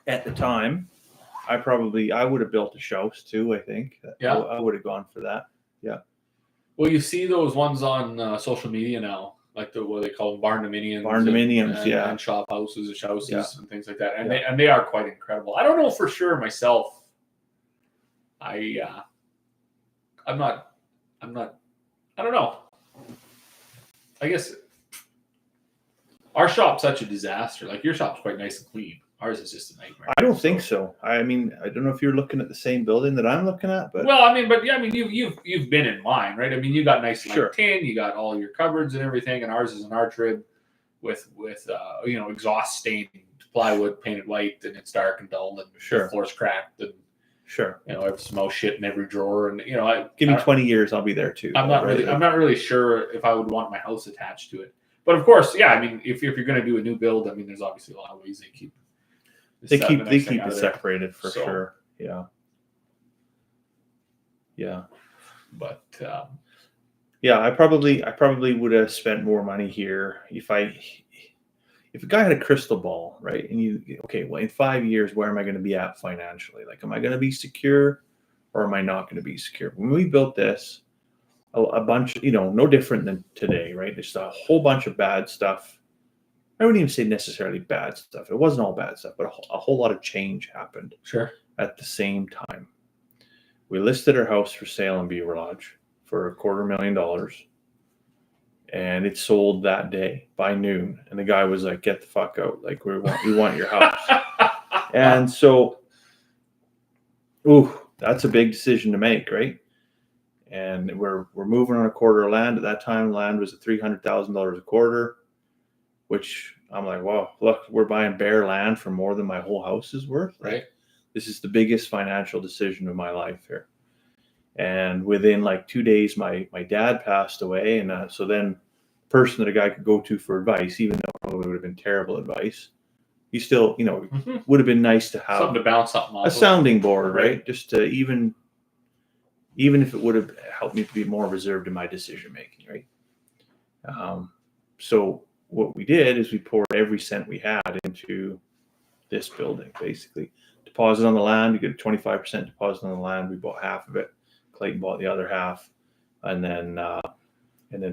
at the time, I would have built a house too. I think. Yeah, I would have gone for that. Yeah. Well, you see those ones on social media now, like what they call them, barndominiums. Barndominiums, yeah, and shop houses, and things like that, and they are quite incredible. I don't know for sure myself. I'm not. I don't know. I guess our shop's such a disaster. Like your shop's quite nice and clean. Ours is just a nightmare. I don't think so. I mean, I don't know if you're looking at the same building that I'm looking at, but you've been in mine, right? I mean, you got nice sure. tin, you got all your cupboards and everything, and ours is an arch rib with exhaust stained plywood painted white, and it's dark and dull, and the floor's cracked, and sure, I smell shit in every drawer, and give me 20 years, I'll be there too. I'm not really sure if I would want my house attached to it, but of course, yeah. I mean, if you're going to do a new build, I mean, there's obviously a lot of ways they keep it separated for sure. Yeah. But I probably would have spent more money here if a guy had a crystal ball, right? And well, in 5 years, where am I going to be at financially? Like, am I going to be secure or am I not going to be secure? When we built this, a bunch, no different than today, right? There's a whole bunch of bad stuff. I wouldn't even say necessarily bad stuff. It wasn't all bad stuff, but a whole lot of change happened. Sure. At the same time. We listed our house for sale in Beaver Lodge for $250,000. And it sold that day by noon. And the guy was like, get the fuck out. Like, we want your house. And so, that's a big decision to make, right? And we're moving on a quarter of land. At that time, land was at $300,000 a quarter, which I'm like, wow, look, we're buying bare land for more than my whole house is worth. Right. This is the biggest financial decision of my life here. And within like 2 days, my dad passed away. And so then the person that a guy could go to for advice, even though it probably would have been terrible advice, he still, would have been nice to have something to bounce something off a sounding board, right? Just to even if it would have helped me to be more reserved in my decision making, right? So what we did is we poured every cent we had into this building, basically. Deposit on the land, you get a 25% deposit on the land. We bought half of it. Clayton bought the other half, and then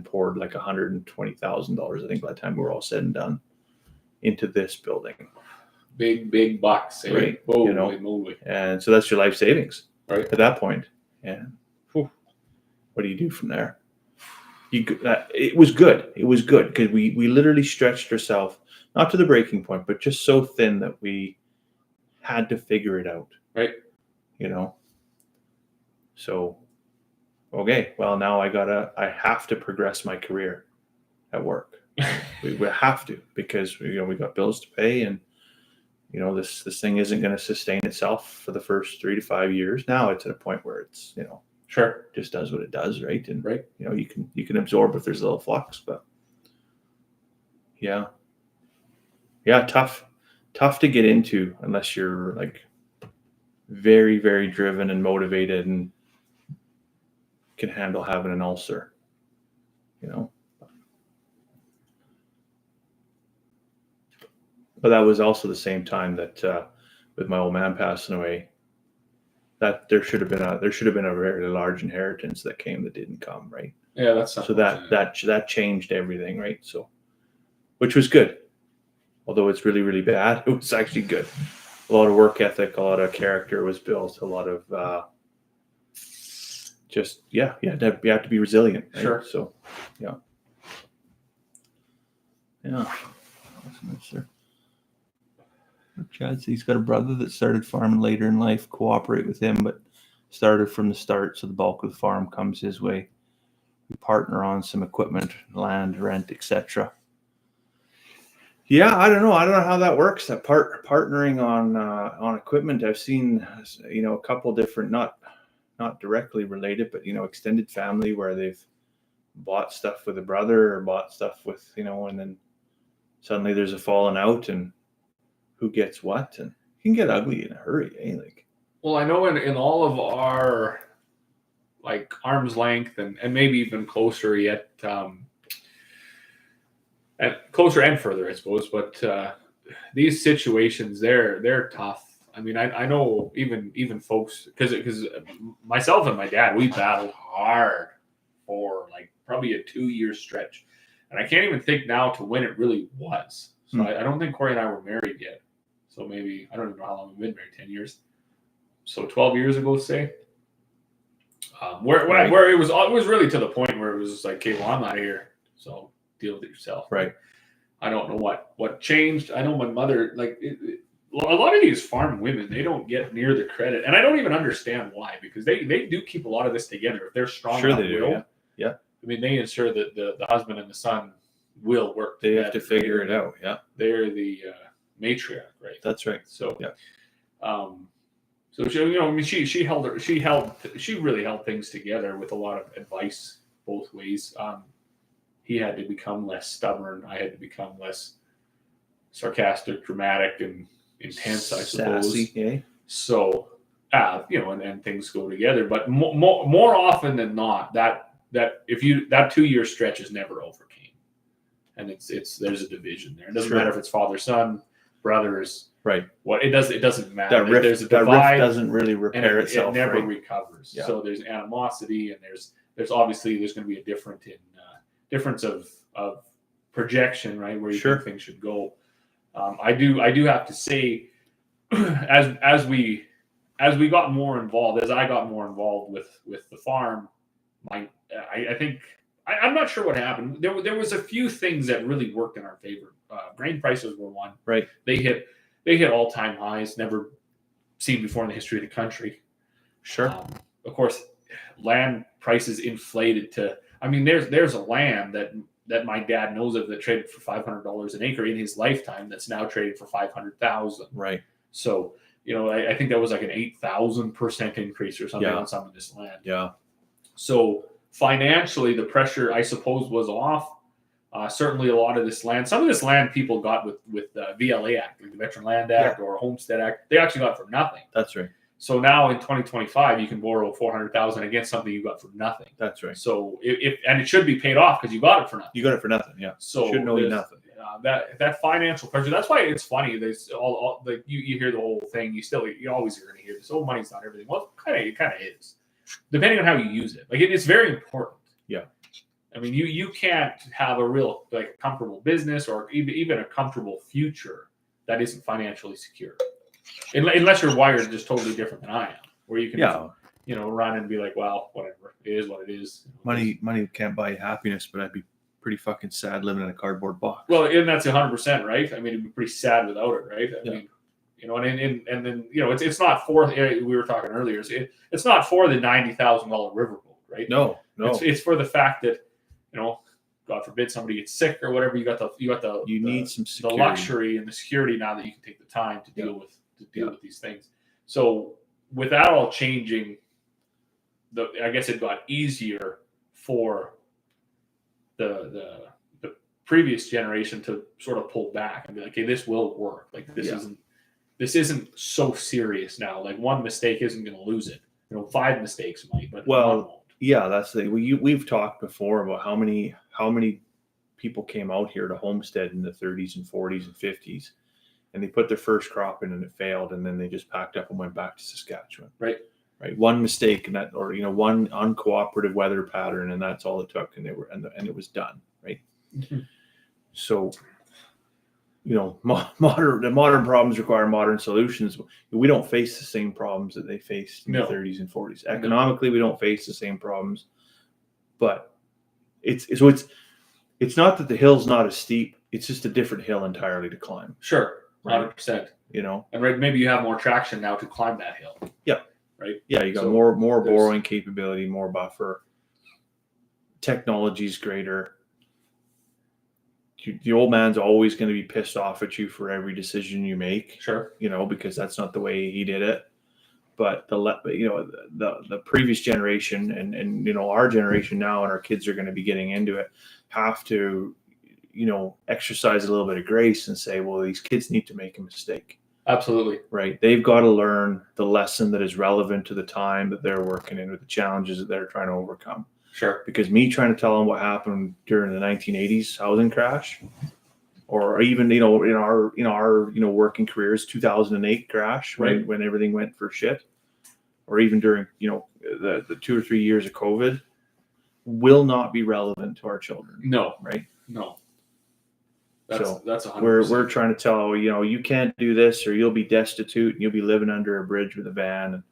poured like $120,000, I think, by the time we were all said and done, into this building. Big bucks, eh? Right? Holy. And so that's your life savings, right, at that point. And what do you do from there? It was good. It was good because we literally stretched ourselves, not to the breaking point, but just so thin that we had to figure it out. Right. So, okay, well, now I have to progress my career at work. we have to, because we got bills to pay, and this thing isn't going to sustain itself for the first 3 to 5 years. Now it's at a point where it's sure, just does what it does, right? And right, you can absorb if there's a little flux, but yeah, tough to get into unless you're like very, very driven and motivated and can handle having an ulcer, But that was also the same time that with my old man passing away, that there should have been a very large inheritance that came that didn't come, right? Yeah, that's so that changed everything, right? So, which was good, although it's really, really bad. It was actually good. A lot of work ethic, a lot of character was built, a lot of you have to be resilient. Right? Sure. So, yeah. He's got a brother that started farming later in life, cooperate with him, but started from the start, so the bulk of the farm comes his way. We partner on some equipment, land, rent, etc. Yeah, I don't know. I don't know how that works. That partnering on equipment. I've seen, a couple different, not directly related, but extended family where they've bought stuff with a brother or bought stuff with, and then suddenly there's a falling out and who gets what, and it can get ugly in a hurry, eh? Like, well, I know in all of our like arm's length and maybe even closer yet, and closer and further, I suppose. But these situations, they're tough. I mean, I know even folks, because myself and my dad, we battled hard for like probably a 2-year stretch, and I can't even think now to when it really was. So I don't think Corey and I were married yet. So maybe I don't even know how long we've been married. 10 years. So 12 years ago, say. Where it was really to the point where it was just like, okay, well, I'm out of here. So deal with it yourself. Right. I don't know what changed. I know my mother, a lot of these farm women, they don't get near the credit, and I don't even understand why, because they do keep a lot of this together. If they're strong, sure they do. Yeah. I mean, they ensure that the husband and the son will work. They have to figure it out. Yeah. They're the matriarch, right? That's right. So yeah. So she, I mean, she really held things together with a lot of advice both ways. He had to become less stubborn. I had to become less sarcastic, dramatic, and intense, I suppose. Sassy, eh? So, and things go together. But more often than not, that 2-year stretch is never overcame, and there's a division there. It doesn't matter if it's father, son, brothers. Right. It doesn't matter. There's a divide, rift doesn't really repair itself. It never recovers. Yeah. So there's animosity, and there's obviously going to be a difference of projection, right? Where you think things should go. I do have to say, as we got more involved, as I got more involved with the farm, I think I'm not sure what happened. There was a few things that really worked in our favor. Grain prices were one. Right. They hit all-time highs, never seen before in the history of the country. Sure. Of course, land prices inflated to. I mean, there's a land that my dad knows of that traded for $500 an acre in his lifetime. That's now traded for $500,000. Right. So I think that was like an 8,000% increase or something on some of this land. Yeah. So financially, the pressure, I suppose, was off. Certainly, a lot of this land, some of this land people got with the VLA Act, like the Veteran Land Act or Homestead Act, they actually got for nothing. That's right. So now in 2025, you can borrow $400,000 against something you got for nothing. That's right. So and it should be paid off because you got it for nothing. You got it for nothing. Yeah. So shouldn't owe you nothing. That financial pressure. That's why it's funny. There's all like you hear the whole thing. You always are going to hear this. Oh, money's not everything. Well, it kind of is, depending on how you use it. Like it's very important. Yeah. I mean, you can't have a real comfortable business or even a comfortable future that isn't financially secure, unless you're wired just totally different than I am, where you can run and be like, well, whatever, it is what it is. Money can't buy you happiness, but I'd be pretty fucking sad living in a cardboard box. Well, and that's 100% right. I mean, it'd be pretty sad without it, right? I mean, and then it's not for. We were talking earlier. It's not for the $90,000 riverboat, right? No. It's for the fact that. God forbid somebody gets sick or whatever. You need some security. The luxury and the security now that you can take the time to deal with these things. So with that all changing, I guess it got easier for the previous generation to sort of pull back and be like, okay, this will work. Like this isn't so serious now. Like one mistake isn't going to lose it. 5 mistakes might, but one won't. Yeah, that's the we've talked before about how many people came out here to homestead in the 30s and 40s and 50s, and they put their first crop in and it failed, and then they just packed up and went back to Saskatchewan. Right. One mistake and one uncooperative weather pattern, and that's all it took, and it was done. Right. Mm-hmm. So, the modern problems require modern solutions. We don't face the same problems that they faced in the 30s and 40s. Economically, we don't face the same problems, but it's not that the hill's not as steep. It's just a different hill entirely to climb. Sure, 100%. And maybe you have more traction now to climb that hill. Yeah. Right. Yeah, you got more borrowing capability, more buffer. Technology's greater. the old man's always going to be pissed off at you for every decision you make. Sure. Because that's not the way he did it. But the previous generation and our generation now, and our kids are going to be getting into it, have to exercise a little bit of grace and say, well, these kids need to make a mistake. Absolutely. Right. They've got to learn the lesson that is relevant to the time that they're working in, with the challenges that they're trying to overcome. Sure. Because me trying to tell them what happened during the 1980s housing crash, or even in our working careers, 2008 crash, right, when everything went for shit, or even during the 2 or 3 years of COVID, will not be relevant to our children. No. Right. No. That's 100%. We're trying to tell you can't do this, or you'll be destitute and you'll be living under a bridge with a van. And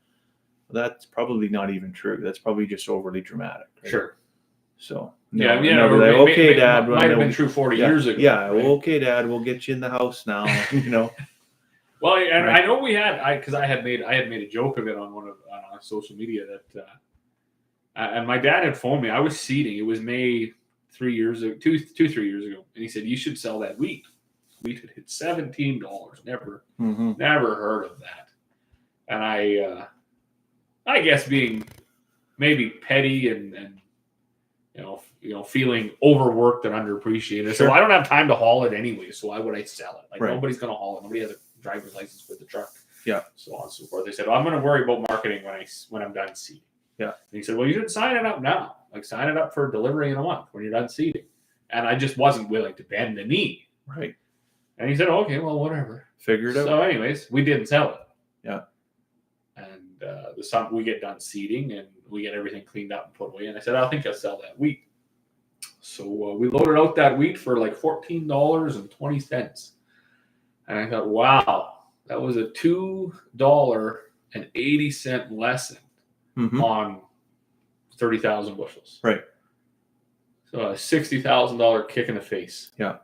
that's probably not even true. That's probably just overly dramatic. Right? Sure. So okay, Dad. Might have been true 40 years ago. Yeah. Right? Well, okay, Dad. We'll get you in the house now. Well, and right. I know we had because I had made a joke of it on social media that, and my dad had phoned me. I was seeding. It was May 3 years ago, 3 years ago, and he said you should sell that wheat. Wheat had hit $17. Never heard of that. And I guess being maybe petty and feeling overworked and underappreciated. Sure. So I don't have time to haul it anyway. So why would I sell it? Like right. Nobody's going to haul it. Nobody has a driver's license for the truck. Yeah. So on and so forth. They said, I'm going to worry about marketing when I'm done seeding. Yeah. And he said, well, you should sign it up now. Like sign it up for delivery in a month when you're done seeding. And I just wasn't willing to bend the knee. Right. And he said, okay, well, whatever. Figure it out. So anyways, we didn't sell it. Yeah. And the summer we get done seeding and we get everything cleaned up and put away. And I said, I think I'll sell that wheat. So we loaded out that wheat for like $14.20. And I thought, wow, that was a $2.80 lesson on 30,000 bushels. Right. So a $60,000 kick in the face. Yeah.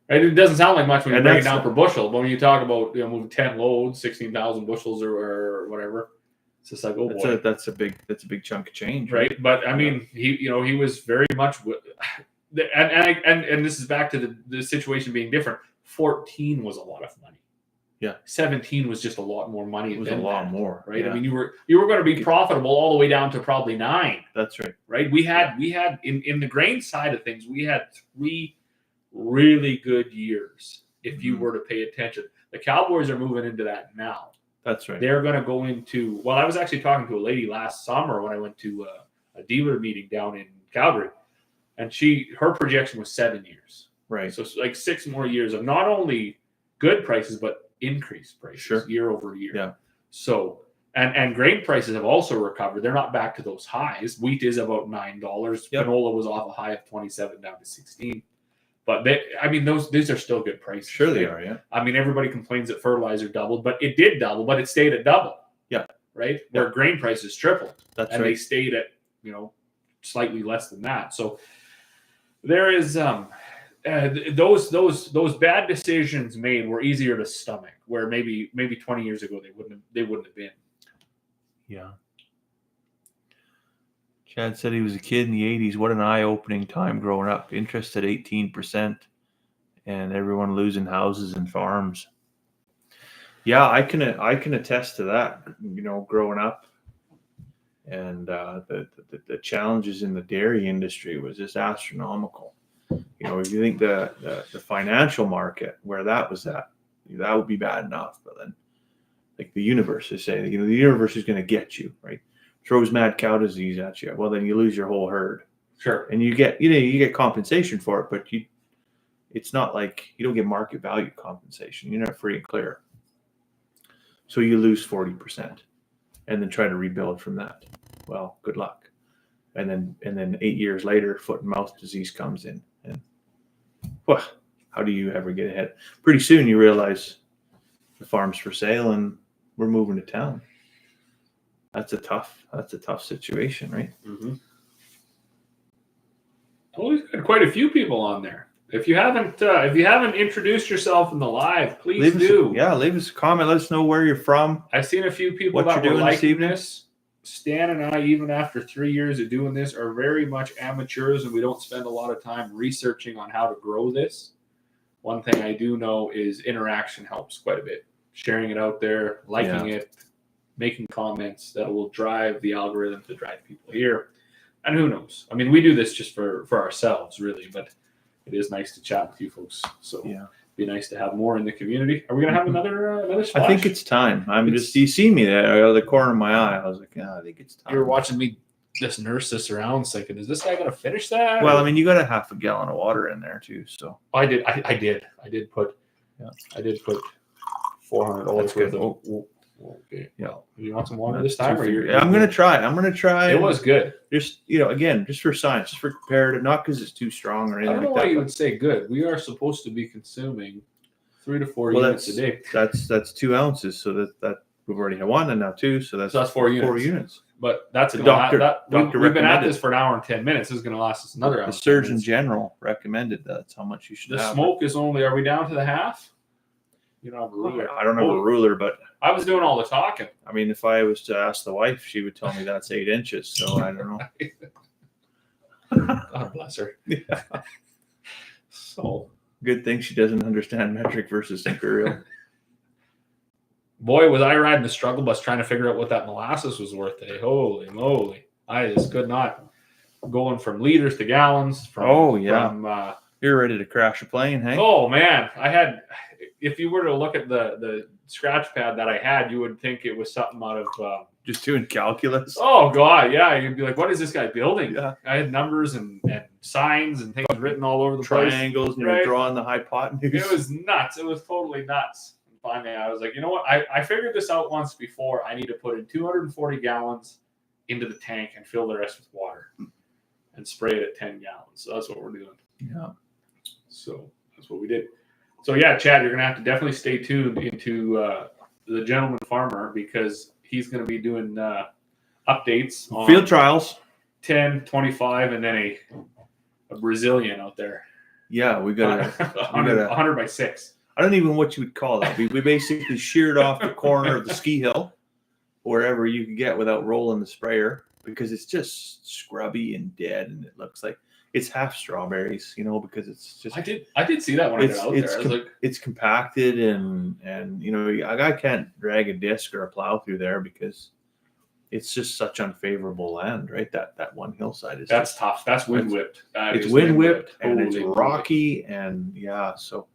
Right? It doesn't sound like much when you break it down per bushel, but when you talk about moving 10 loads, 16,000 bushels or whatever, it's just like, oh boy, that's a big chunk of change, right? But I mean, he was very much, and this is back to the situation being different. 14 was a lot of money. Yeah. 17 was just a lot more money. It was a lot more, right? Yeah. I mean, you were going to be profitable all the way down to probably 9. That's right. Right. We had in the grain side of things, we had 3 really good years. If you were to pay attention, the Cowboys are moving into that now. That's right. They're going to go into. Well, I was actually talking to a lady last summer when I went to a dealer meeting down in Calgary, and her projection was 7 years. Right. So it's like 6 more years of not only good prices but increased prices year over year. Yeah. So and grain prices have also recovered. They're not back to those highs. Wheat is about $9. Yep. Canola was off a high of 27 down to 16. But these are still good prices. Sure, they are. Yeah. I mean, everybody complains that fertilizer doubled, but it did double, but it stayed at double. Yeah. Right. Where grain prices tripled. That's and right. they stayed at slightly less than that. So there is those bad decisions made were easier to stomach. Where maybe 20 years ago they wouldn't have been. Yeah. Chad said he was a kid in the 80s. What an eye-opening time growing up. Interest at 18% and everyone losing houses and farms. Yeah, I can attest to that, growing up. And the challenges in the dairy industry was just astronomical. If you think the financial market, where that was at, that would be bad enough. But then, like the universe is saying, the universe is going to get you, right? Throws mad cow disease at you. Well, then you lose your whole herd. Sure. And you get compensation for it, but it's not like you don't get market value compensation. You're not free and clear. So you lose 40% and then try to rebuild from that. Well, good luck. And then 8 years later, foot and mouth disease comes in, and how do you ever get ahead? Pretty soon you realize the farm's for sale and we're moving to town. That's a tough situation, right? Mm-hmm. Well, we've got quite a few people on there. If you haven't introduced yourself in the live, please do. Leave us a comment. Let us know where you're from. I've seen a few people that were liking this. Stan and I, even after 3 years of doing this, are very much amateurs, and we don't spend a lot of time researching on how to grow this. one thing I do know is interaction helps quite a bit. Sharing it out there, liking it, making comments, that will drive the algorithm to drive people here. And who knows? I mean, we do this just for ourselves, really, but it is nice to chat with you folks. So it'd be nice to have more in the community. Are we going to have another splash? I think it's time. You see me there out of the corner of my eye. I was like, I think it's time. You were watching me just nurse this around thinking, is this guy going to finish that? Well, I mean, you got a half a gallon of water in there too. So I did put 400 dollars worth of. Okay. Yeah. You want some water this time? I'm going to try. It was good. Just, again, just for science, just for comparative, not because it's too strong or anything. I don't know why you would say good. We are supposed to be consuming 3 to 4 units a day. That's 2 ounces. So that we've already had 1 and now 2. So that's 4 units. 4 units. But that's a doctor. We've been at this for an hour and 10 minutes. This is going to last us another hour. The Surgeon General recommended that's how much you should have. The smoke is only. Are we down to the half? You don't have a ruler. I don't have a ruler, but I was doing all the talking. I mean, if I was to ask the wife, she would tell me that's 8 inches. So I don't know. God bless her. Yeah. So good thing she doesn't understand metric versus imperial. Boy, was I riding the struggle bus trying to figure out what that molasses was worth today. Holy moly. I just could not. Going from liters to gallons. You're ready to crash a plane, hey? Oh, man. If you were to look at the scratch pad that I had, you would think it was something out of... just doing calculus? Oh, God, yeah. You'd be like, what is this guy building? Yeah. I had numbers and signs and things written all over the triangles, place. And you're drawing the hypotenuse. It was nuts. It was totally nuts. Finally, I was like, you know what? I figured this out once before. I need to put in 240 gallons into the tank and fill the rest with water and spray it at 10 gallons. So that's what we're doing. Yeah. So that's what we did. So yeah, Chad, you're going to have to definitely stay tuned into the Gentleman Farmer because he's going to be doing updates on field trials, 10, 25, and then a Brazilian out there. Yeah, we got 100 by 6. I don't even know what you would call that. We basically sheared off the corner of the ski hill, wherever you could get without rolling the sprayer, because it's just scrubby and dead, and it looks like it's half strawberries, because it's just. I did see that when I got out there. I was like, it's compacted and I can't drag a disc or a plow through there because it's just such unfavorable land, right? That one hillside is. That's tough. That's wind whipped. It's wind whipped and it's rocky and so.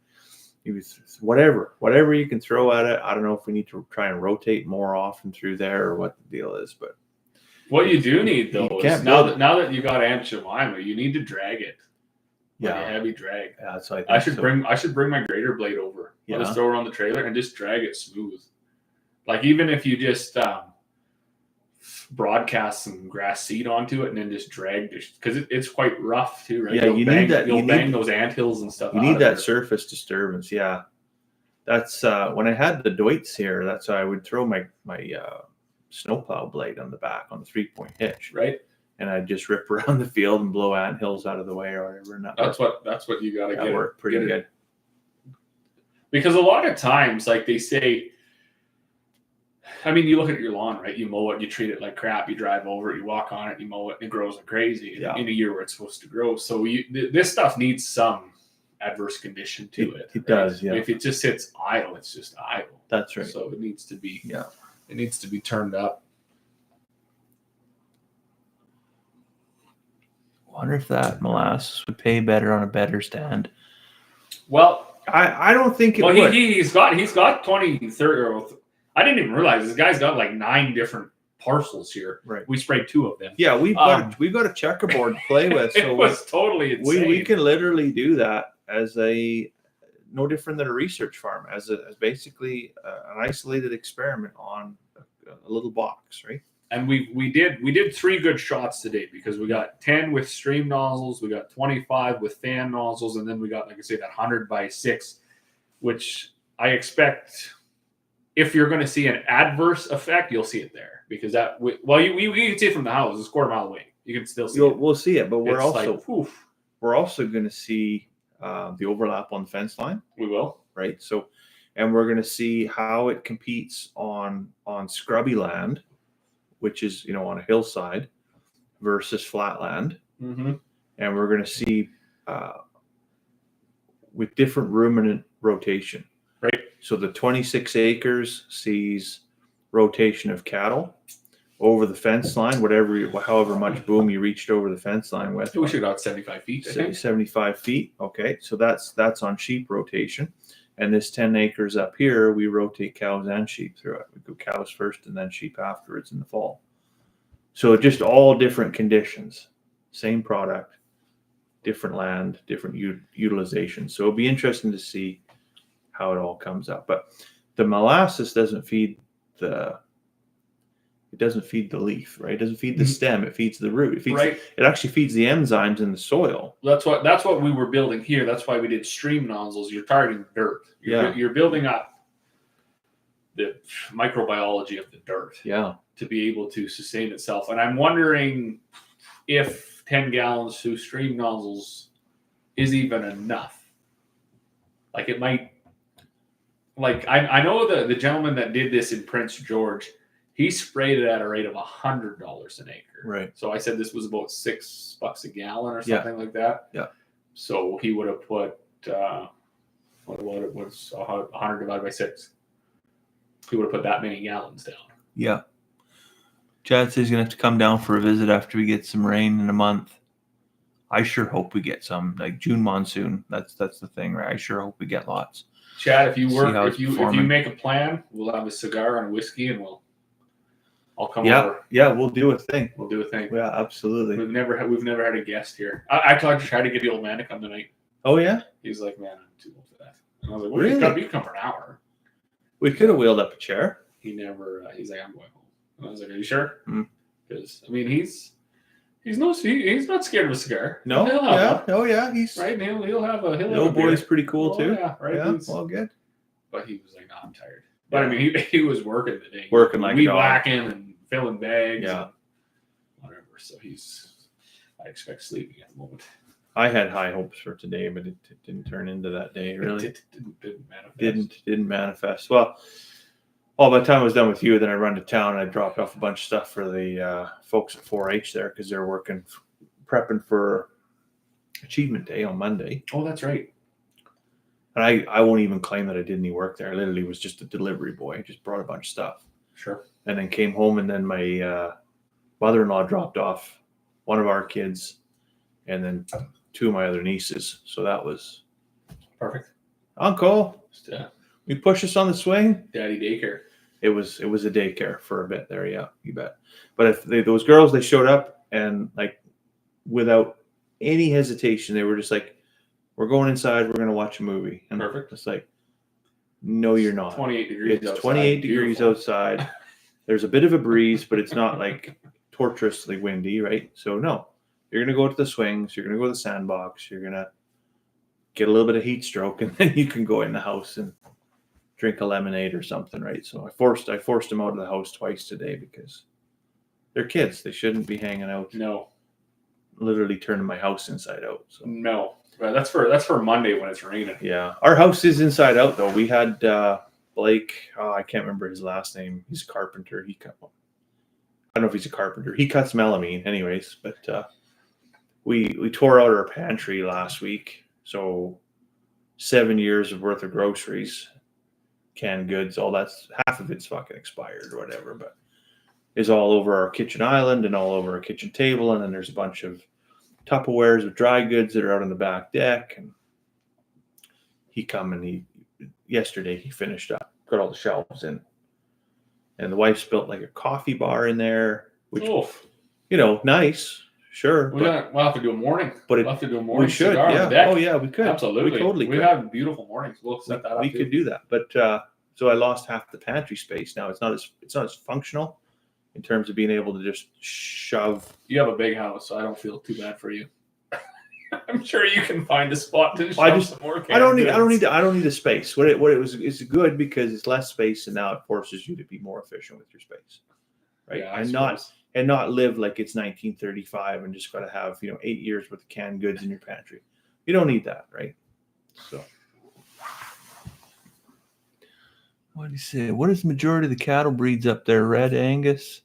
Whatever you can throw at it. I don't know if we need to try and rotate more often through there or what the deal is, but what you do need though is now that you got Aunt Jemima, you need to drag it. Yeah, like a heavy drag. Yeah, that's what I should bring my grater blade over. Yeah. I'll just throw her on the trailer and just drag it smooth. Like even if you just broadcast some grass seed onto it and then just drag because it's quite rough too, right? Yeah, you'll bang those anthills and stuff. You need that surface disturbance. Yeah, that's when I had the Deutz here. That's why I would throw my snowplow blade on the back on the 3-point hitch, right? And I'd just rip around the field and blow anthills out of the way or whatever. And that's what you got to get. Worked pretty good. Because a lot of times, like they say. I mean, you look at your lawn, right? You mow it, you treat it like crap. You drive over it, you walk on it, you mow it, and it grows like crazy in a year where it's supposed to grow. So this stuff needs some adverse condition to it. It does, yeah. If it just sits idle, it's just idle. That's right. So it needs to be, it needs to be turned up. Wonder if that molasses would pay better on a better stand. Well, I don't think it would. He's got 20, 30. I didn't even realize this guy's got like 9 different parcels here. Right. We sprayed 2 of them. Yeah, we've got a checkerboard to play with. So it was totally insane. We can literally do that as no different than a research farm, as basically an isolated experiment on a little box, right? And we did 3 good shots today because we got 10 with stream nozzles, we got 25 with fan nozzles, and then we got, like I say, that 100 by 6, which I expect. If you're going to see an adverse effect, you'll see it there because you can see it from the house. It's a quarter mile away. You can still see it. We'll see it, but we're also going to see the overlap on the fence line. We will, right? So, and we're going to see how it competes on scrubby land, which is on a hillside, versus flat land, mm-hmm. and we're going to see with different ruminant rotation. Right. So the 26 acres sees rotation of cattle over the fence line, however much boom you reached over the fence line with. We should have got 75 feet. 75 feet. Okay, so that's on sheep rotation. And this 10 acres up here, we rotate cows and sheep through it. We go cows first and then sheep afterwards in the fall. So just all different conditions, same product, different land, different utilization. So it'll be interesting to see how it all comes up. But the molasses doesn't feed the leaf, right? It doesn't feed the stem. It feeds the root. It actually feeds the enzymes in the soil. That's what we were building here. That's why we did stream nozzles. You're targeting dirt. You're building up the microbiology of the dirt. Yeah. To be able to sustain itself. And I'm wondering if 10 gallons through stream nozzles is even enough. Like it might. Like I know the gentleman that did this in Prince George. He sprayed it at a rate of $100 an acre. Right. So I said this was about $6 a gallon or something like that. Yeah. So he would have put what it was 100 divided by 6. He would have put that many gallons down. Yeah. Chad says he's gonna have to come down for a visit after we get some rain in a month. I sure hope we get some, like June monsoon. That's the thing, right? I sure hope we get lots. Chad, if you make a plan, we'll have a cigar and a whiskey, and I'll come over. Yeah, we'll do a thing. Yeah, absolutely. We've never had a guest here. I tried to get the old man to come tonight. Oh yeah. He's like, man, I'm too old for that. And I was like, well, really? You come for an hour. We could have wheeled up a chair. He never. He's like, I'm going home. And I was like, are you sure? Mm. Because I mean, he's not scared of a cigar. No. Yeah. Oh yeah. He's right. He'll have a. The old boy's pretty cool too. Yeah. Right. Yeah. Well, good. But he was like, no, I'm tired. But I mean, he was working the day. Working like weed whacking and filling bags. Yeah. And whatever. So I expect sleeping at the moment. I had high hopes for today, but it didn't turn into that day. Really, it didn't manifest. Didn't manifest. Well, by the time I was done with you, then I run to town and I dropped off a bunch of stuff for the folks at 4-H there because they're prepping for Achievement Day on Monday. Oh, that's right. And I won't even claim that I did any work there. I literally was just a delivery boy. I just brought a bunch of stuff. Sure. And then came home, and then my mother-in-law dropped off one of our kids, and then 2 of my other nieces. So that was perfect. Uncle, we push us on the swing. Daddy daycare. It was a daycare for a bit there. Yeah, you bet. But if those girls, they showed up and like without any hesitation, they were just like, "We're going inside. We're going to watch a movie." And perfect. It's like, no, you're not. 28 degrees. It's 28 degrees outside. There's a bit of a breeze, but it's not like torturously windy, right? So no, you're going to go to the swings. You're going to go to the sandbox. You're going to get a little bit of heat stroke, and then you can go in the house and drink a lemonade or something, right? So I forced them out of the house twice today because they're kids. They shouldn't be hanging out. No. Literally turning my house inside out. So. No. Well, that's for Monday when it's raining. Yeah. Our house is inside out though. We had Blake, I can't remember his last name. He's a carpenter. I don't know if he's a carpenter. He cuts melamine anyways, but we tore out our pantry last week. So 7 years worth of groceries, canned goods, all that's half of it's fucking expired or whatever, but is all over our kitchen island and all over our kitchen table. And then there's a bunch of Tupperwares with dry goods that are out on the back deck. And yesterday he finished up, got all the shelves in. And the wife's built like a coffee bar in there, which, nice. Sure. We'll have to do a morning. But we'll have to do a morning. We should. Yeah. Oh, yeah, we could. Absolutely. We totally could. We have beautiful mornings. We'll set that up. We could do that. But so I lost half the pantry space. Now it's not as functional in terms of being able to just shove. You have a big house, so I don't feel too bad for you. I'm sure you can find a spot to shove some more. I don't need the space. It's good because it's less space, and now it forces you to be more efficient with your space, right? Yeah, and not live like it's 1935 and just got to have 8 years worth of canned goods in your pantry. You don't need that, right? So, what do you say? What is the majority of the cattle breeds up there? Red Angus.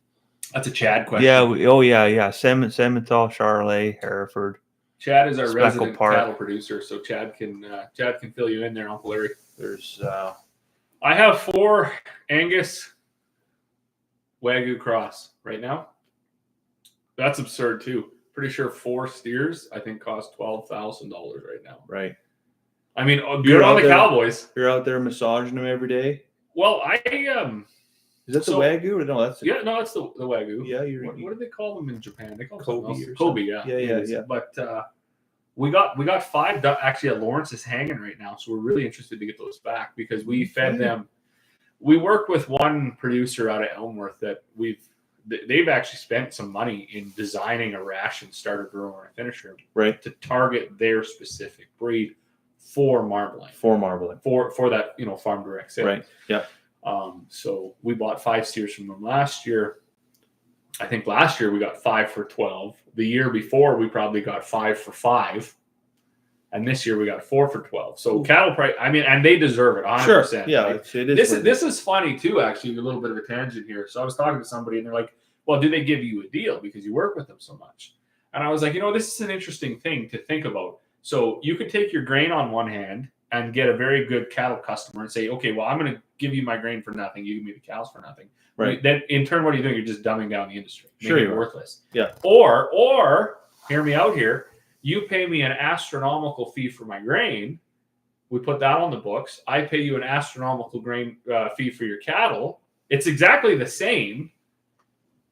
That's a Chad question. Yeah. Yeah. Simmental, Charolais, Hereford. Chad is our resident cattle producer, so Chad can fill you in there, Uncle Larry. There's I have 4 Angus Wagyu cross right now. That's absurd too. Pretty sure 4 steers I think cost $12,000 right now. Right. I mean, good on the Cowboys. You're out there massaging them every day. Well, Is that the Wagyu or no? That's that's the Wagyu. Yeah, what do they call them in Japan? They call them Kobe. Kobe, yeah. Yeah. But we got 5 actually at Lawrence is hanging right now, so we're really interested to get those back because we fed them. We work with one producer out of Elmworth that they've actually spent some money in designing a ration starter, grower, and finisher, right, to target their specific breed for marbling. For that farm direct sale. Right. Yeah. So we bought 5 steers from them last year. I think last year we got 5 for $12. The year before we probably got 5 for $5. And this year we got 4 for $12. So cattle price, I mean, and they deserve it 100%. Sure. Yeah, right? it is. This is funny too, actually, a little bit of a tangent here. So I was talking to somebody and they're like, well, do they give you a deal because you work with them so much? And I was like, this is an interesting thing to think about. So you could take your grain on one hand and get a very good cattle customer and say, okay, well, I'm going to give you my grain for nothing. You give me the cows for nothing. Right. Then in turn, what are you doing? You're just dumbing down the industry. Sure, you're worthless. Yeah. Or hear me out here. You pay me an astronomical fee for my grain. We put that on the books. I pay you an astronomical grain fee for your cattle. It's exactly the same.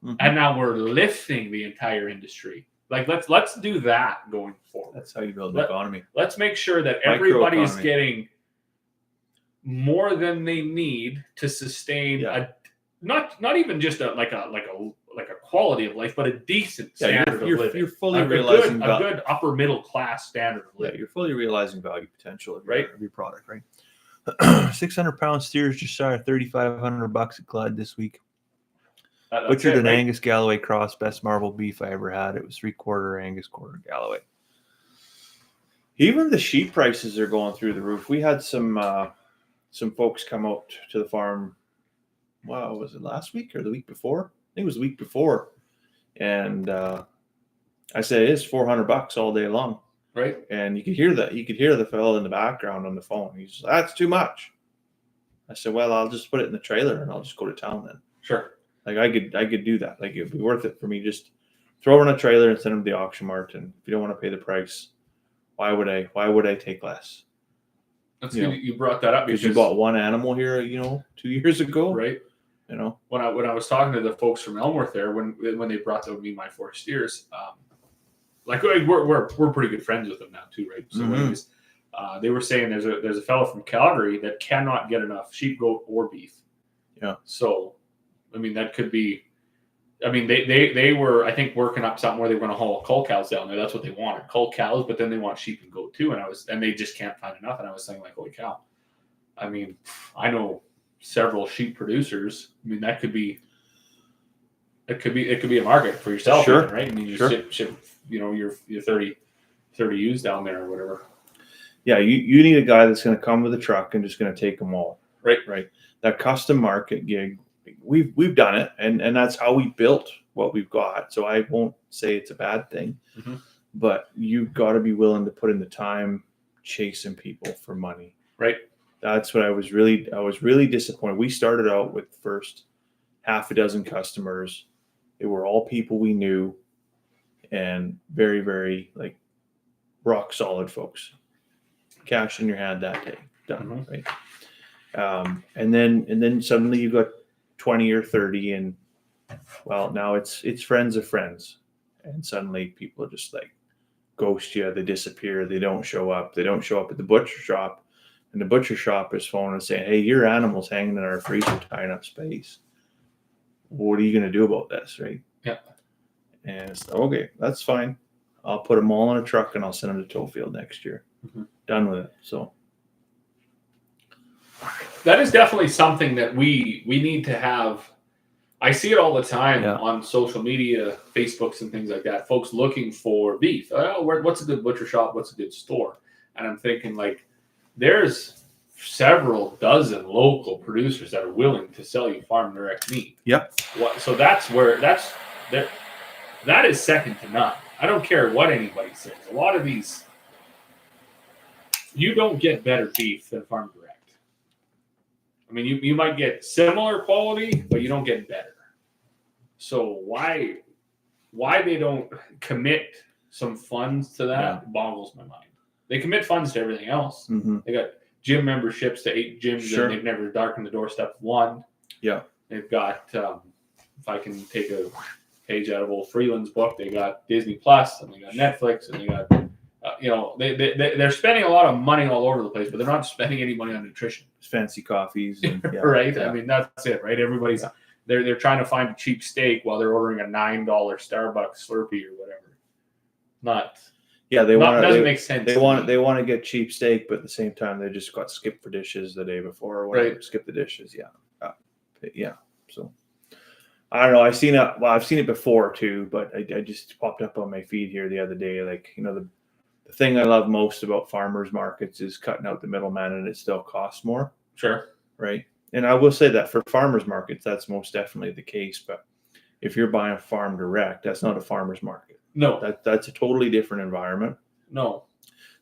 Mm-hmm. And now we're lifting the entire industry. Like let's do that going forward. That's how you build the economy. Let's make sure that everybody is getting more than they need to sustain a not even just a quality of life, but a decent standard of living. You're fully realizing a good upper middle class standard of living. Yeah, you're fully realizing value potential of your product, right? 600 pound steers just shy of $3,500 at Clyde this week. Butchered an Angus Galloway cross, best marble beef I ever had. It was 3/4 Angus, 1/4 Galloway. Even the sheep prices are going through the roof. We had some folks come out to the farm. Wow, was it last week or the week before? I think it was the week before. And I said, it's $400 all day long. Right. And you could hear that. You could hear the fellow in the background on the phone. He's like, that's too much. I said, well, I'll just put it in the trailer and I'll just go to town then. Sure. Like I could do that. Like it'd be worth it for me. Just throw it in a trailer and send them to the auction mart. And if you don't want to pay the price, why would I take less? That's good you brought that up because you bought one animal here, 2 years ago. Right. When I was talking to the folks from Elmworth there, when they brought me my 4 steers, we're pretty good friends with them now too, right? So anyways, they were saying there's a fellow from Calgary that cannot get enough sheep, goat, or beef. Yeah. So, I mean, that could be. I mean, they were, I think, working up something where they were going to haul cull cows down there. That's what they wanted, cull cows, but then they want sheep and goat too. And they just can't find enough. And I was saying, like, holy cow! I mean, I know several sheep producers. I mean, it could be a market for yourself, sure. Even, right? I mean, you ship, your 30 ewes down there or whatever. Yeah, you need a guy that's going to come with a truck and just going to take them all. Right. That custom market gig. We've done it, and that's how we built what we've got. So I won't say it's a bad thing, but you've got to be willing to put in the time chasing people for money. Right. That's what I was really disappointed. We started out with the first half a dozen customers. They were all people we knew and very, very like rock solid folks. Cash in your hand that day. Done. Right. And then suddenly you got 20 or 30 and well, now it's friends of friends. And suddenly people are just like ghost you. They disappear. They don't show up. They don't show up at the butcher shop. And the butcher shop is phoning and saying, hey, your animal's hanging in our freezer tying up space. What are you going to do about this? Right. Yeah. And it's okay, that's fine. I'll put them all in a truck and I'll send them to Toefield next year. Done with it. So that is definitely something that we need to have. I see it all the time on social media, Facebooks and things like that. Folks looking for beef. What's a good butcher shop? What's a good store? And I'm thinking like there's several dozen local producers that are willing to sell you farm direct meat. Yep. So that's where that is second to none. I don't care what anybody says. A lot of these, you don't get better beef than Farm Direct. I mean, you might get similar quality, but you don't get better. So why they don't commit some funds to that boggles my mind. They commit funds to everything else. Mm-hmm. They got gym memberships to 8 gyms, and they've never darkened the doorstep of one. Yeah. They've got, if I can take a page out of old Freeland's book, they got Disney Plus, and they got Netflix, and they got, they're spending a lot of money all over the place, but they're not spending any money on nutrition. Fancy coffees. And, right? Yeah. I mean, that's it, right? Everybody's, they're trying to find a cheap steak while they're ordering a $9 Starbucks Slurpee or whatever. Doesn't make sense. They want to get cheap steak, but at the same time, they just got skipped for dishes the day before or whatever. Right. Skip the dishes. Yeah. So I don't know. I've seen it before too, but I just popped up on my feed here the other day. Like, the thing I love most about farmers markets is cutting out the middleman, and it still costs more. Sure. Right. And I will say that for farmers markets, that's most definitely the case. But if you're buying Farm Direct, that's not a farmers market. No, that's a totally different environment. No,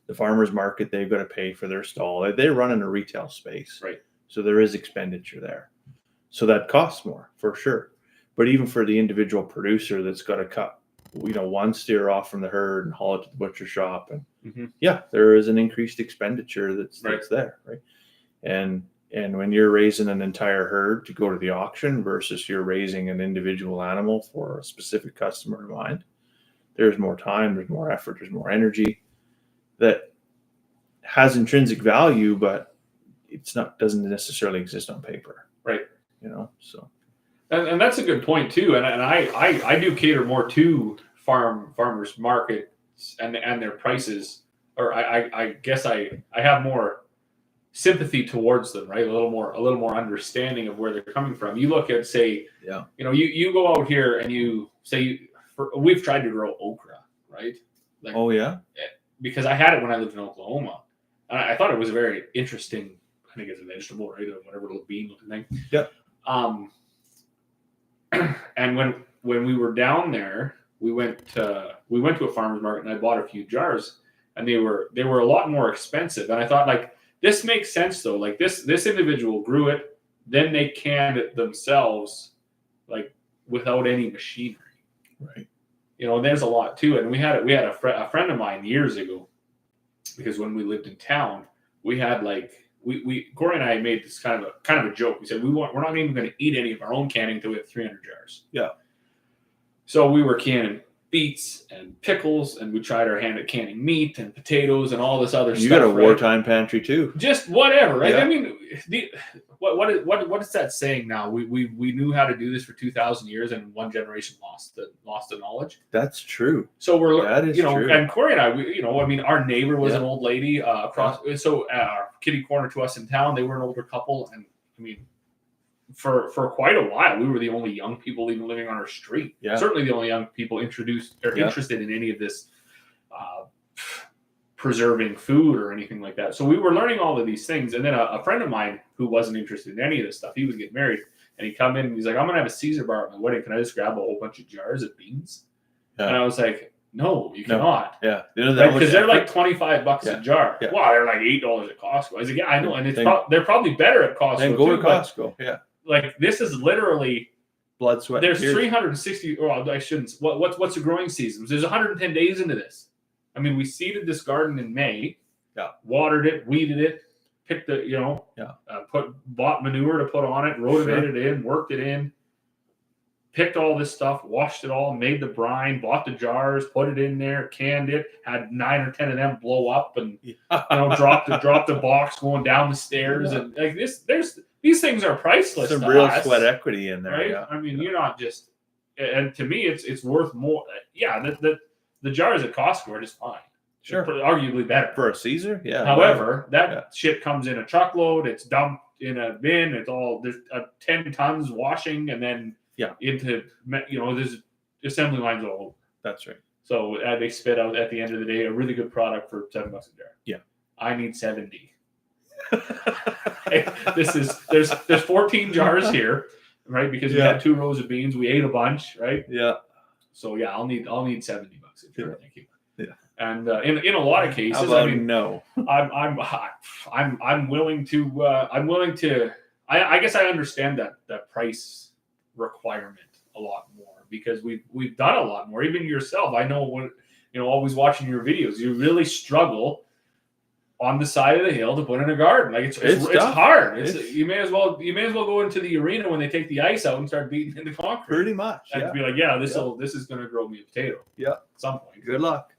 the farmers market, they've got to pay for their stall. They run in a retail space, right? So there is expenditure there. So that costs more for sure. But even for the individual producer that's got to cut, one steer off from the herd and haul it to the butcher shop, and there is an increased expenditure that's there, right? And when you're raising an entire herd to go to the auction versus you're raising an individual animal for a specific customer in mind, there's more time, there's more effort, there's more energy that has intrinsic value, but doesn't necessarily exist on paper. Right. So. And that's a good point too. And I do cater more to farmers markets and their prices, or I guess I have more sympathy towards them, right? A little more understanding of where they're coming from. You look at, say, you go out here and you say, we've tried to grow okra, right? Like, oh yeah, because I had it when I lived in Oklahoma, and I thought it was a very interesting. I think it's a vegetable, right, or whatever little bean looking thing. Yeah. And when we were down there, we went to a farmer's market, and I bought a few jars, and they were a lot more expensive. And I thought, like, this makes sense though. Like this individual grew it, then they canned it themselves, like without any machinery. Right. There's a lot to it. And we had a friend of mine years ago, because when we lived in town, we had Corey and I made this kind of a joke. We said we're not even going to eat any of our own canning until we have 300 jars. Yeah. So we were canning beets and pickles, and we tried our hand at canning meat and potatoes and all this other stuff. You got a wartime pantry too. Just whatever, right? Yeah. I mean, what is that saying now? We knew how to do this for 2,000 years, and one generation lost the knowledge. That's true. So that is true. And Corey and I, our neighbor was an old lady across. So kitty corner to us in town, they were an older couple, and I mean, for quite a while, we were the only young people even living on our street. Yeah. Certainly the only young people interested in any of this preserving food or anything like that. So we were learning all of these things. And then a friend of mine who wasn't interested in any of this stuff, he was getting married, and he'd come in and he's like, I'm going to have a Caesar bar at my wedding. Can I just grab a whole bunch of jars of beans? Yeah. And I was like, no, you cannot. Yeah. Because they're like $25 a jar. Yeah. Wow, they're like $8 at Costco. I was like, yeah, I know. And they're probably better at Costco. Then go to Costco. Yeah. Like, this is literally blood, sweat. There's 360. Well, I shouldn't. What's the growing season? There's 110 days into this. I mean, we seeded this garden in May. Yeah. Watered it, weeded it, picked the, bought manure to put on it, rotated it in, worked it in, picked all this stuff, washed it all, made the brine, bought the jars, put it in there, canned it, had 9 or 10 of them blow up, and dropped the box going down the stairs, and like this. These things are priceless. Some real sweat equity in there, right? Yeah. I mean, you're not just, and to me, it's worth more. Yeah, the jars at Costco are just fine. Sure, arguably better for a Caesar. Yeah. However, shit comes in a truckload. It's dumped in a bin. It's all there's 10 tons washing, and then into there's assembly lines all over. That's right. So they spit out at the end of the day a really good product for $7 a jar. Yeah, I need 70. There's 14 jars here, right? Because we had 2 rows of beans. We ate a bunch, right? Yeah. So I'll need $70. message. Yeah. Thank you. Yeah. And in a lot of cases, I mean, no, I'm willing to. I guess I understand that price requirement a lot more because we've done a lot more. Even yourself, I know when always watching your videos, you really struggle on the side of the hill to put in a garden. Like it's hard. You may as well go into the arena when they take the ice out and start beating into concrete. Pretty much. And be like, this is going to grow me a potato. Yeah. At some point. Good luck.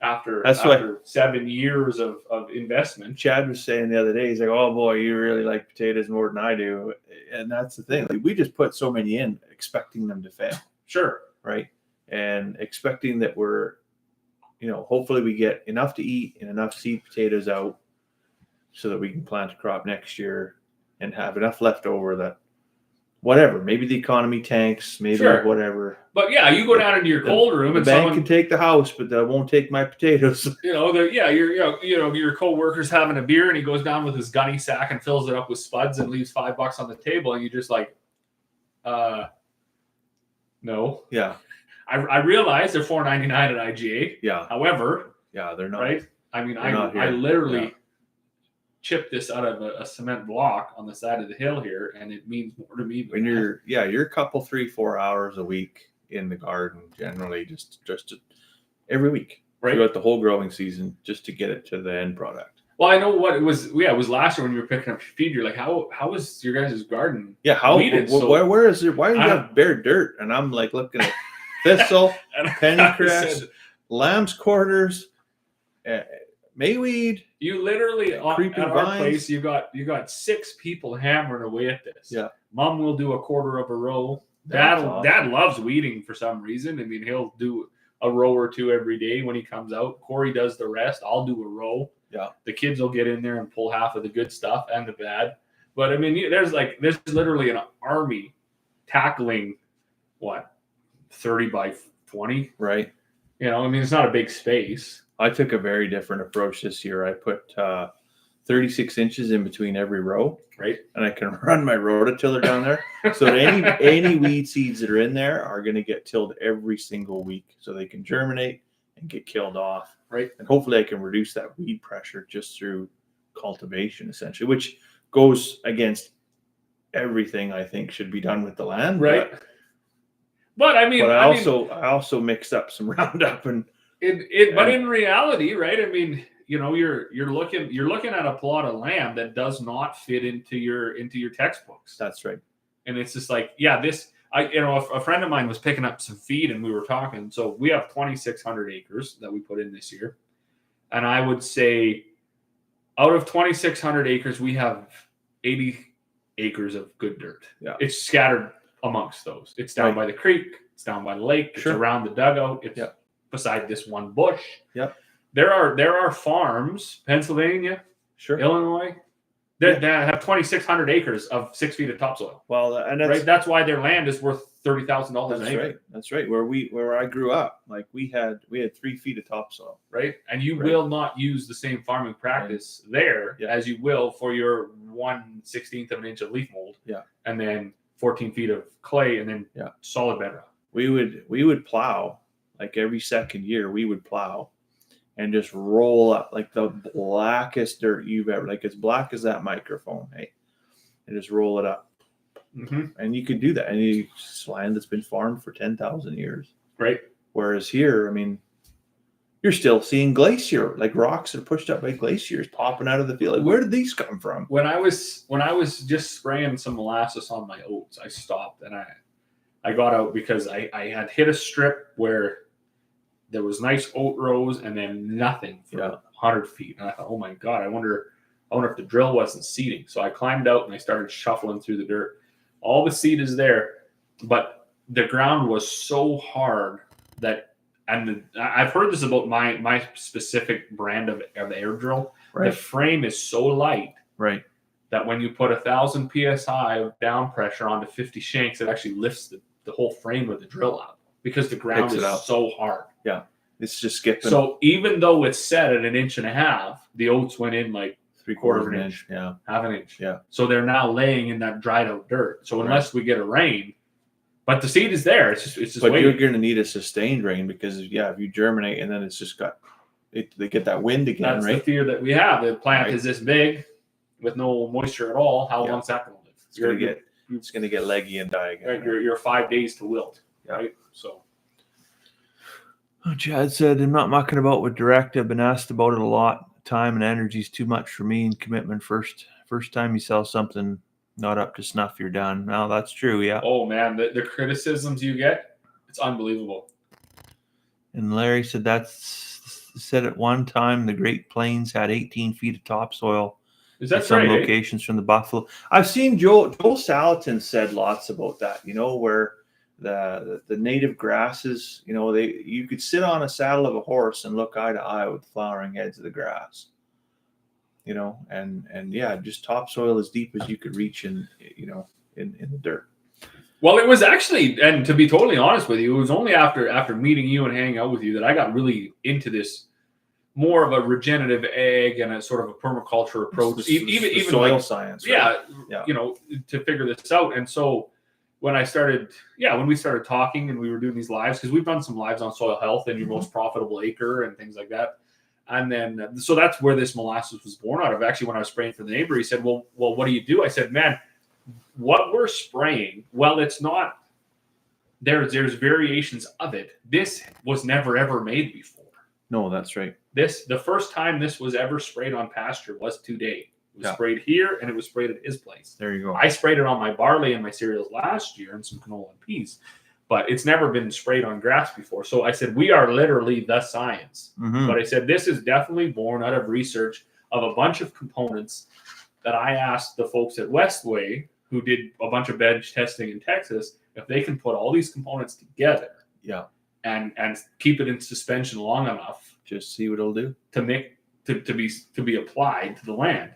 After 7 years of investment. Chad was saying the other day, he's like, "Oh boy, you really like potatoes more than I do," and that's the thing. Like, we just put so many in, expecting them to fail. Sure. Right. And expecting that we're, hopefully we get enough to eat and enough seed potatoes out, so that we can plant a crop next year and have enough left over that. Whatever, maybe the economy tanks, maybe whatever. But yeah, you go down into your cold room and bank can take the house, but they won't take my potatoes. Your co-worker's having a beer and he goes down with his gunny sack and fills it up with spuds and leaves $5 on the table, and you just like, no. Yeah. I realize they're $4.99 at IGA. Yeah. However, they're not. Right. I mean, I literally chip this out of a cement block on the side of the hill here, and it means more to me when you're a couple 3-4 hours a week in the garden, generally just every week, right, throughout the whole growing season, just to get it to the end product. Well, I know what it was. Yeah, it was last year when you were picking up your feed. You're like, how is your guys' garden? Yeah, where is it? Why do you have bare dirt? And I'm like looking at thistle, pennycress, lamb's quarters, mayweed. You literally at our place, you got 6 people hammering away at this. Yeah, Mom will do a quarter of a row. Dad loves weeding for some reason. I mean, he'll do a row or 2 every day when he comes out. Corey does the rest. I'll do a row. Yeah, the kids will get in there and pull half of the good stuff and the bad. But I mean, there's literally an army tackling 30 by 20, right? I mean, it's not a big space. I took a very different approach this year. I put 36 inches in between every row, right? And I can run my rototiller down there, so that any weed seeds that are in there are going to get tilled every single week, so they can germinate and get killed off, right? And hopefully, I can reduce that weed pressure just through cultivation, essentially, which goes against everything I think should be done with the land, right? But I mean, I also mixed up some Roundup and. But in reality, right? I mean, you're looking at a plot of land that does not fit into your textbooks. That's right. And it's just like, a friend of mine was picking up some feed and we were talking. So we have 2,600 acres that we put in this year, and I would say, out of 2,600 acres, we have 80 acres of good dirt. Yeah, it's scattered amongst those. It's down by the creek. It's down by the lake. It's around the dugout. It's beside this one bush. Yep. There are farms, Pennsylvania, Illinois, that have 2,600 acres of 6 feet of topsoil. Well, and that's why their land is worth $30,000 an acre. Right. That's right. Where I grew up, like we had 3 feet of topsoil. Right. And you will not use the same farming practice there as you will for your 1/16 of an inch of leaf mold. Yeah. And then 14 feet of clay and then solid bedrock. We would plow. Like every second year, we would plow and just roll up like the blackest dirt you've ever, like as black as that microphone, hey, and just roll it up. Mm-hmm. And you could do that. And it's land that's been farmed for 10,000 years. Right. Whereas here, I mean, you're still seeing glacier, like rocks that are pushed up by glaciers popping out of the field. Like, where did these come from? When I was just spraying some molasses on my oats, I stopped and I got out because I had hit a strip where there was nice oat rows and then nothing for 100 feet. And I thought, oh my God, I wonder if the drill wasn't seeding. So I climbed out and I started shuffling through the dirt. All the seed is there, but the ground was so hard that, and I've heard this about my specific brand of air drill. Right. The frame is so light, right, that when you put 1,000 PSI of down pressure onto 50 shanks, it actually lifts the whole frame of the drill up because the ground is so hard. Yeah, it's just skipping. So even though it's set at 1.5 inches, the oats went in like 3/4 of an inch, half an inch. Yeah. So they're now laying in that dried out dirt. So unless we get a rain, But the seed is there. It's just but waiting. you're going to need a sustained rain because if you germinate and then it's just they get that wind again, That's right? the fear that we have. The plant Right. is this big with no moisture at all. How long is that going to live? It's going to get leggy and die again. Right? You're 5 days to wilt. Yeah. Right. So. Oh, Chad said, I'm not mucking about with direct. I've been asked about it a lot. Time and energy is too much for me, and commitment first time you sell something not up to snuff, you're done. Now that's true. Yeah. Oh man, the criticisms you get, it's unbelievable. And Larry said said at one time the Great Plains had 18 feet of topsoil. Is that some right, locations from the Buffalo? I've seen Joel Salatin said lots about that. Where the native grasses, you could sit on a saddle of a horse and look eye to eye with the flowering heads of the grass. And yeah, just topsoil as deep as you could reach in the dirt. Well, it was actually, and to be totally honest with you, it was only after meeting you and hanging out with you that I got really into this more of a regenerative ag and a sort of a permaculture approach, even soil science. Right? Yeah, to figure this out. And so when we started talking and we were doing these lives, because we've done some lives on soil health and your most profitable acre and things like that. And then, so that's where this molasses was born out of. Actually, when I was spraying for the neighbor, he said, well, what do you do? I said, man, what we're spraying, well, it's not, there's variations of it. This was never, ever made before. No, that's right. The first time this was ever sprayed on pasture was today. It was sprayed here and it was sprayed at his place. There you go. I sprayed it on my barley and my cereals last year and some canola and peas. But it's never been sprayed on grass before. So I said, we are literally the science. Mm-hmm. But I said, this is definitely born out of research of a bunch of components that I asked the folks at Westway, who did a bunch of bench testing in Texas, if they can put all these components together and keep it in suspension long enough. Just see what it'll do. To be applied to the land.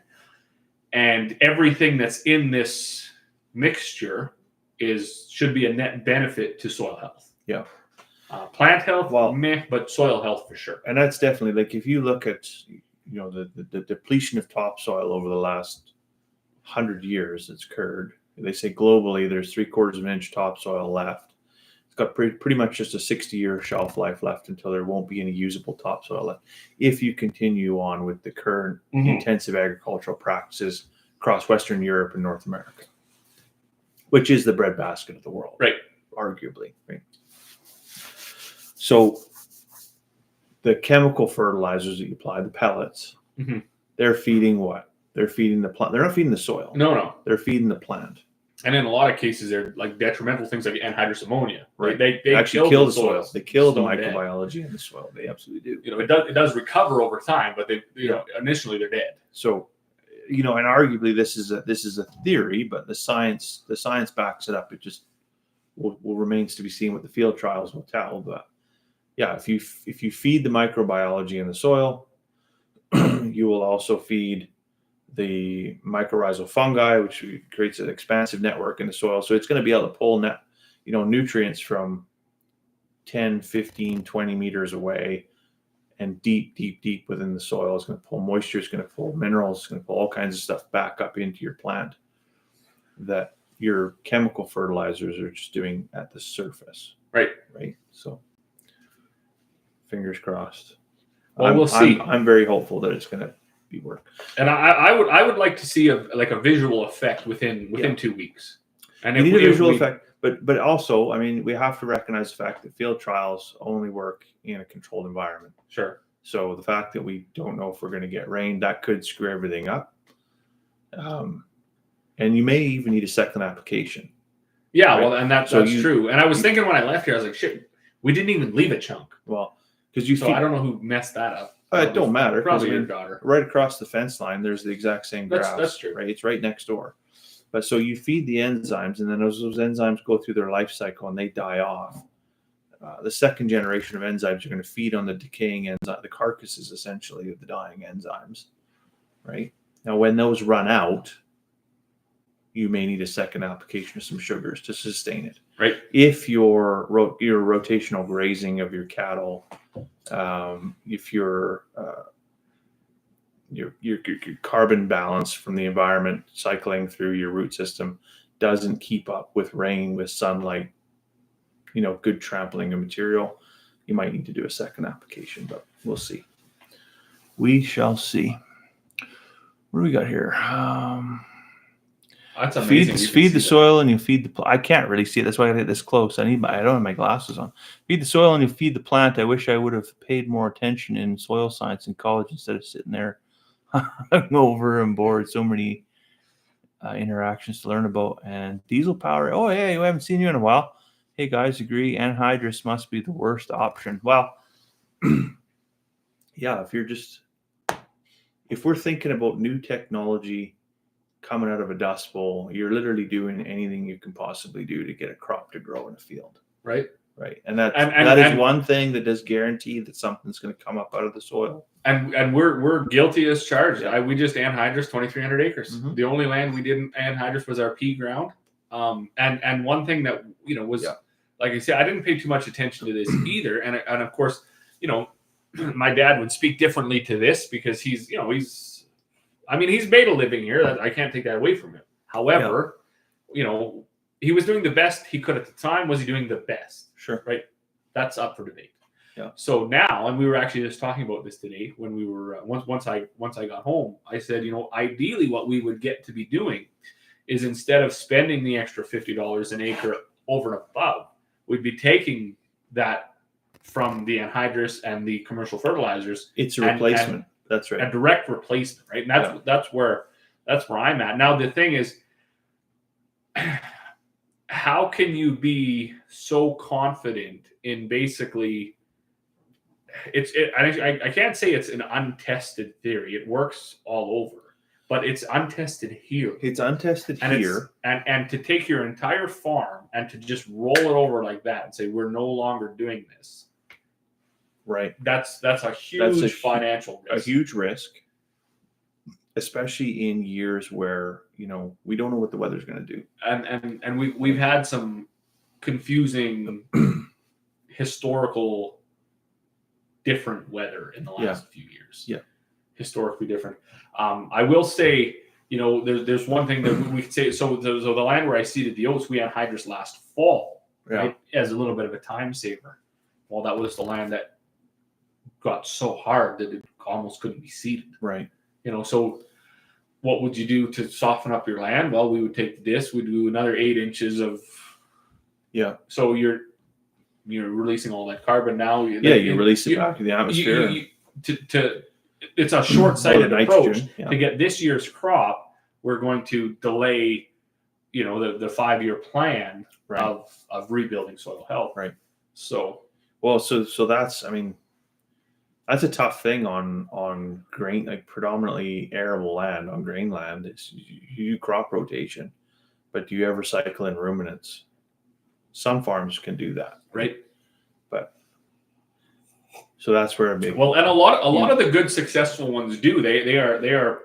And everything that's in this mixture should be a net benefit to soil health. Yeah. Plant health, but soil health for sure. And that's definitely, like, if you look at, the depletion of topsoil over the last 100 years that's occurred, they say globally there's 3/4 of an inch topsoil left. It's got pretty much just a 60-year shelf life left until there won't be any usable topsoil left. If you continue on with the current intensive agricultural practices across Western Europe and North America, which is the breadbasket of the world, right? Arguably, right? So the chemical fertilizers that you apply, the pellets, they're feeding what? They're feeding the plant. They're not feeding the soil. No. They're feeding the plant. And in a lot of cases, they're like detrimental things like anhydrous ammonia. Right. They actually kill the soil. They kill the microbiology in the soil. They absolutely do. It does recover over time, but initially they're dead. So, and arguably this is a theory, but the science backs it up. It just will remains to be seen what the field trials will tell. But yeah, if you feed the microbiology in the soil, you will also feed the mycorrhizal fungi, which creates an expansive network in the soil. So it's going to be able to pull nutrients from 10, 15, 20 meters away and deep within the soil. It's going to pull moisture, it's going to pull minerals, it's going to pull all kinds of stuff back up into your plant that your chemical fertilizers are just doing at the surface. Right. So fingers crossed. Well, we'll see. I'm very hopeful that it's going to be work. And I would like to see a visual effect within 2 weeks. And you need a visual effect, but also, I mean, we have to recognize the fact that field trials only work in a controlled environment. Sure. So the fact that we don't know if we're going to get rain, that could screw everything up. And you may even need a second application. Yeah, right? Well, and that's true. And I was thinking when I left here, I was like, shit, we didn't even leave a chunk. Well, because I don't know who messed that up. It don't matter. Probably your daughter. Right across the fence line, there's the exact same grass. That's true. Right? It's right next door. But so you feed the enzymes, and then those enzymes go through their life cycle and they die off. The second generation of enzymes are going to feed on the decaying enzyme, the carcasses essentially of the dying enzymes. Right? Now, when those run out, you may need a second application of some sugars to sustain it. Right. If your rotational grazing of your cattle, if your carbon balance from the environment cycling through your root system doesn't keep up with rain, with sunlight, good trampling of material, you might need to do a second application, but we'll see. We shall see. What do we got here? That's amazing. Feed the soil and you feed the. I can't really see it. That's why I get this close. I don't have my glasses on. Feed the soil and you feed the plant. I wish I would have paid more attention in soil science in college instead of sitting there over and bored. So many interactions to learn about. And diesel power. Oh, hey, we haven't seen you in a while. Hey guys, agree. Anhydrous must be the worst option. Well, yeah. If we're thinking about new technology coming out of a dust bowl, you're literally doing anything you can possibly do to get a crop to grow in a field. Right. And that is one thing that does guarantee that something's going to come up out of the soil. And we're guilty as charged. We just anhydrous 2,300 acres. Mm-hmm. The only land we didn't anhydrous was our pea ground. And one thing that was like I said, I didn't pay too much attention to this either. And of course, my dad would speak differently to this because he's made a living here. I can't take that away from him. However, he was doing the best he could at the time. Was he doing the best? Sure. Right. That's up for debate. Yeah. So now, and we were actually just talking about this today when we were once I got home, I said, ideally what we would get to be doing is instead of spending the extra $50 an acre over and above, we'd be taking that from the anhydrous and the commercial fertilizers. It's a replacement. That's right. A direct replacement, right? And that's where I'm at. Now the thing is, how can you be so confident in basically I can't say it's an untested theory. It works all over, but it's untested here. It's untested here. And to take your entire farm and to just roll it over like that and say, we're no longer doing this. Right. That's a huge financial risk. A huge risk, especially in years where, we don't know what the weather's going to do. And we've had some confusing historical different weather in the last few years. Yeah. Historically different. I will say, there's one thing that we could say. So the land where I seeded the oats, we had anhydrous last fall, right? As a little bit of a time saver. Well, that was the land that got so hard that it almost couldn't be seeded. Right. So what would you do to soften up your land? Well, we would take this, we'd do another 8 inches of. Yeah. So you're releasing all that carbon now. You release it back to the atmosphere. It's a short-sighted approach. To get this year's crop, we're going to delay, the 5-year plan of rebuilding soil health. Right. So. Well, so that's, that's a tough thing on grain, like predominantly arable land, on grain land. Is you do crop rotation, but do you ever cycle in ruminants? Some farms can do that, right? But so that's where and a lot of the good successful ones do. They're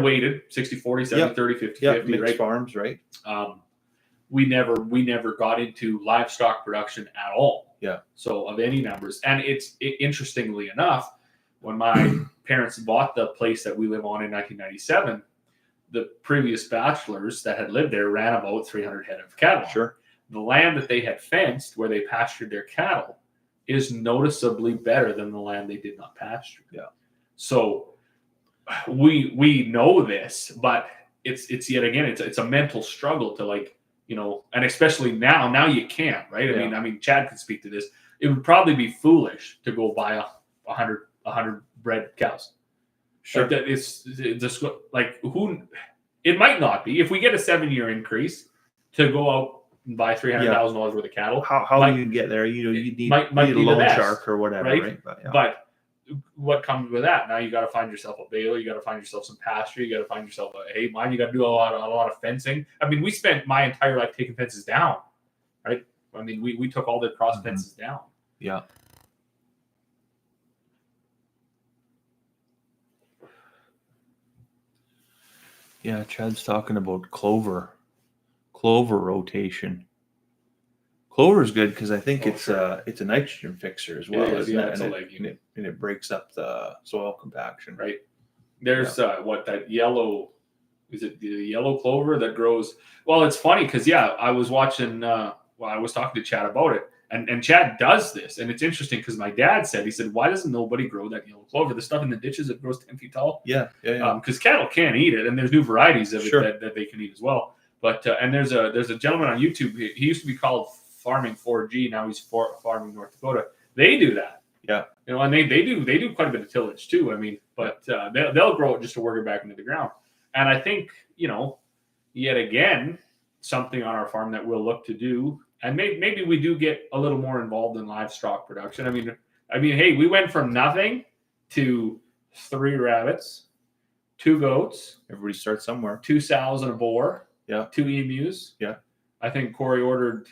weighted 60-40, 70-30, 50-50, mixed right? farms, right? We never got into livestock production at all. Yeah. So of any numbers, and interestingly enough, when my parents bought the place that we live on in 1997, the previous bachelors that had lived there ran about 300 head of cattle. Sure. The land that they had fenced, where they pastured their cattle, is noticeably better than the land they did not pasture. Yeah. So we know this, but it's yet again it's a mental struggle to and especially now you can't, right? I mean Chad could speak to this. It would probably be foolish to go buy 100 bred cows. Sure. Like it's just who. It might not be if we get a 7-year increase to go out and buy $300,000 worth of cattle. How you get there? You need a loan shark or whatever, right? But what comes with that? Now you got to find yourself a baler. You got to find yourself some pasture. You got to find yourself a hay mine. You got to do a lot of fencing. I mean, we spent my entire life taking fences down, right? I mean, we took all the cross fences down. Yeah. Yeah, Chad's talking about clover rotation. Clover is good because I think it's a nitrogen fixer as well, isn't it? And it breaks up the soil compaction. Right. There's that yellow, is it the yellow clover that grows? Well, it's funny because I was watching I was talking to Chad about it, and Chad does this, and it's interesting because my dad said, he said, why doesn't nobody grow that yellow clover? The stuff in the ditches that grows 10 feet tall. Yeah. Because cattle can eat it, and there's new varieties of Sure. it that they can eat as well. But and there's a gentleman on YouTube. He used to be called Farming 4G. Now he's Farming North Dakota. They do that. Yeah. You know, and they do quite a bit of tillage too. I mean, but they'll grow it just to work it back into the ground. And I think, you know, yet again, something on our farm that we'll look to do, and maybe we do get a little more involved in livestock production. I mean, hey, we went from nothing to 3 rabbits, 2 goats. Everybody starts somewhere. 2 sows and a boar. Yeah. 2 emus. Yeah. I think Corey ordered.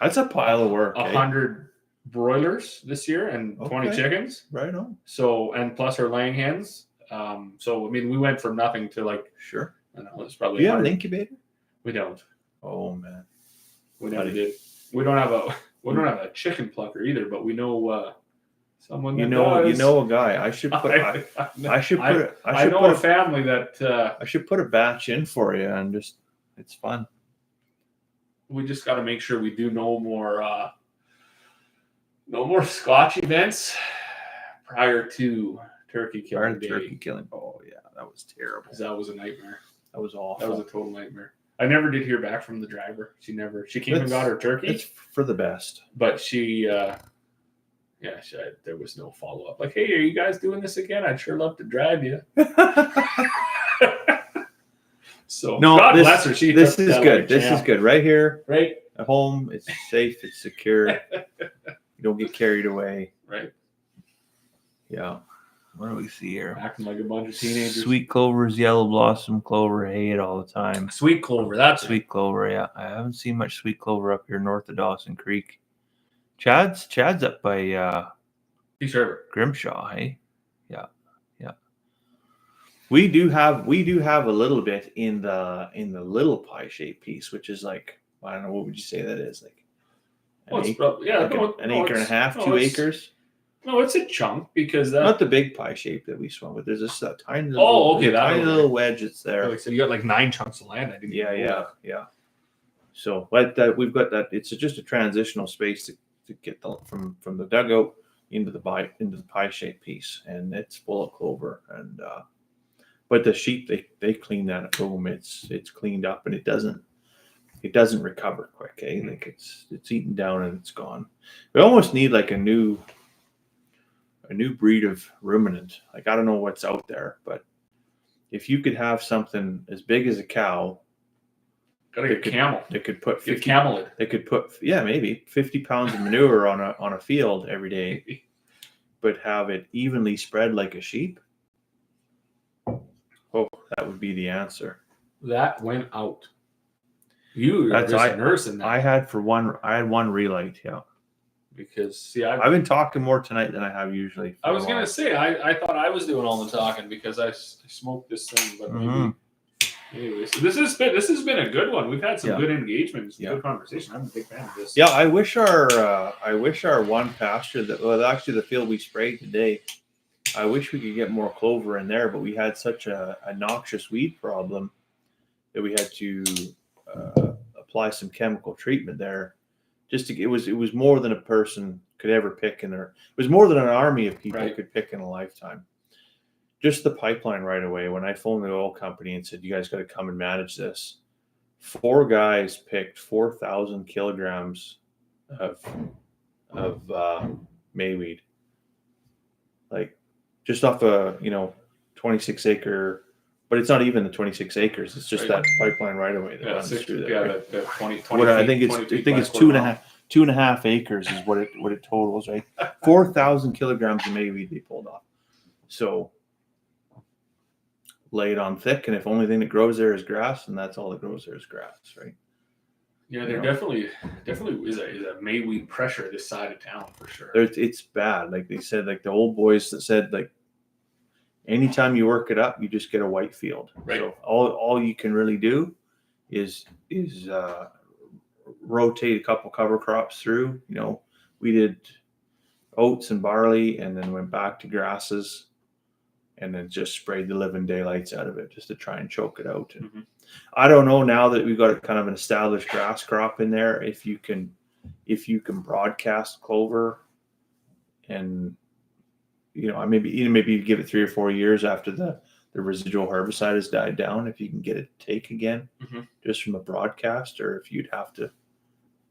That's a pile of work. 100 broilers this year and 20 chickens. Right on. So, and plus her laying hens. So I mean, we went from nothing to like. Sure. I don't know. It's probably. Do you have an incubator? We don't. Oh man. We never did. We don't have a chicken plucker either, but we know someone. You know a guy. I should put. I know a family that. I should put a batch in for you, and just it's fun. We just got to make sure we do no more Scotch events prior to turkey killing day. Turkey killing. Oh yeah, that was terrible. That was a nightmare. That was awful. That was a total nightmare. I never did hear back from the driver. She came and got her turkey. It's for the best. But she, there was no follow up. Like, hey, are you guys doing this again? I'd sure love to drive you. So no, God bless her. This is good. This is good. Right here, right at home. It's safe. It's secure. You don't get carried away. Right. Yeah. What do we see here? Acting like a bunch of teenagers. Sweet clovers, yellow blossom clover, hate all the time. Sweet clover, that's sweet clover. Yeah, I haven't seen much sweet clover up here north of Dawson Creek. Chad's up by Peace River, Grimshaw. Hey, yeah. We do have a little bit in the little pie shaped piece, which is like, I don't know, what would you say that is, like an acre and a half, 2 acres. No, it's a chunk because not the big pie shape that we swung with. There's just a tiny little, tiny little wedge that's there. So you got like 9 chunks of land. I didn't. Yeah. So, but we've got that. It's just a transitional space to get from the dugout into the pie shaped piece, and it's full of clover. And but the sheep they clean that at home. It's cleaned up, and it doesn't recover quick. Like it's eaten down and it's gone. We almost need like a new breed of ruminant. Like, I don't know what's out there, but if you could have something as big as a cow, gotta get camel. They could put 50, camelid. They could put maybe 50 pounds of manure on a field every day, but have it evenly spread like a sheep. Oh, that would be the answer. That went out. That's a nurse in that. I had one relight. Yeah. Because I've been talking more tonight than I have usually. I was gonna say I thought I was doing all the talking because I smoked this thing, but maybe. Anyway, so this has been a good one. We've had some good engagement, good conversation. I'm a big fan of this. Yeah, I wish our one pasture actually the field we sprayed today. I wish we could get more clover in there, but we had such a noxious weed problem that we had to apply some chemical treatment there. It was more than a person could ever pick it was more than an army of people could pick in a lifetime. Just the pipeline right away. When I phoned the oil company and said, you guys got to come and manage this, 4 guys picked 4,000 kilograms of mayweed, like just off a 26 acre, but it's not even the 26 acres. It's just that pipeline right away that runs through there. Yeah, that 20 I think it's 2.5 acres is what it totals, right? 4,000 kilograms of mayweed they pulled off. So lay it on thick, and if only thing that grows there is grass, and that's all that grows there is grass, right? Yeah, there definitely is a mayweed pressure this side of town for sure. It's bad. Like they said, like the old boys that said, like anytime you work it up, you just get a white field. Right. So all you can really do is rotate a couple cover crops through. We did oats and barley, and then went back to grasses. and then just sprayed the living daylights out of it just to try and choke it out. And I don't know, now that we've got kind of an established grass crop in there, if you can broadcast clover, and maybe you give it 3 or 4 years after the residual herbicide has died down, if you can get it to take again, just from a broadcast, or if you'd have to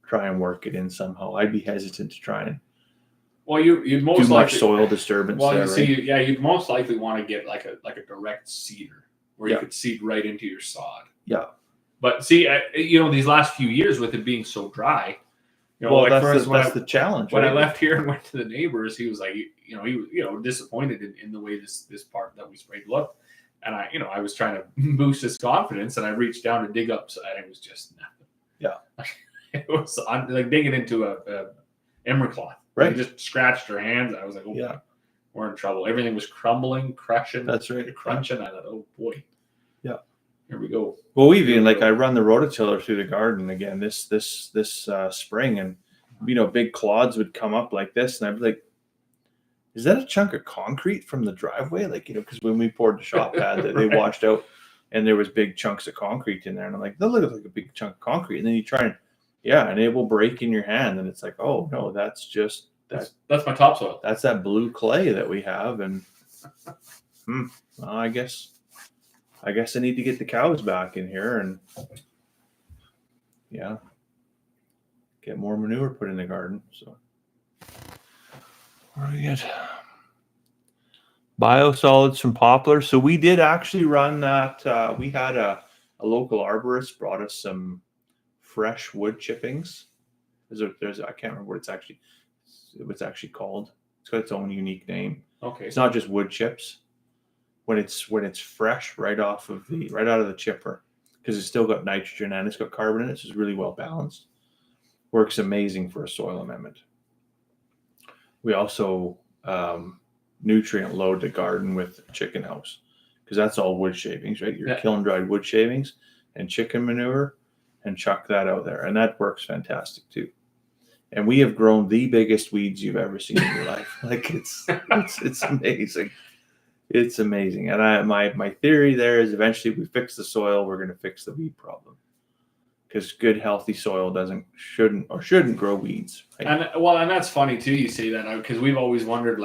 try and work it in somehow. I'd be hesitant to try and you'd most too much likely, soil disturbance. Well, there, you'd most likely want to get like a direct seeder where you could seed right into your sod. Yeah. But see, these last few years with it being so dry, that's the challenge. When I left here and went to the neighbors, he was like, he was disappointed in the way this part that we sprayed looked, and I was trying to boost his confidence, and I reached down to dig up, and it was just nothing. Yeah. It was like digging into a emery cloth. Right. We just scratched our hands. I was like, oh, yeah, we're in trouble. Everything was crumbling, crushing. That's right. Crunching. I thought, oh boy. Yeah. Here we go. Well, we've even I run the rototiller through the garden again this spring, and big clods would come up like this, and I'd be like, is that a chunk of concrete from the driveway? Because when we poured the shop pad, they washed out, and there was big chunks of concrete in there, and I'm like, that looks like a big chunk of concrete, and then you try and and it will break in your hand, and it's like, oh no, that's just that's my topsoil. That's that blue clay that we have, and well, I guess I need to get the cows back in here and get more manure put in the garden. So where do we get biosolids from poplar? So we did actually run that. We had a local arborist brought us some fresh wood chippings. There's I can't remember what it's actually called. It's got its own unique name. Okay. It's not just wood chips. When it's fresh right out of the chipper, because it's still got nitrogen and it's got carbon in it, so it's really well balanced. Works amazing for a soil amendment. We also nutrient load the garden with chicken house, because that's all wood shavings, right? Your kiln dried wood shavings and chicken manure, and chuck that out there, and that works fantastic too. And we have grown the biggest weeds you've ever seen in your life. It's amazing. It's amazing. And my theory there is eventually we fix the soil, we're going to fix the weed problem. Because good, healthy soil shouldn't grow weeds. Right? And that's funny too. You say that because we've always wondered,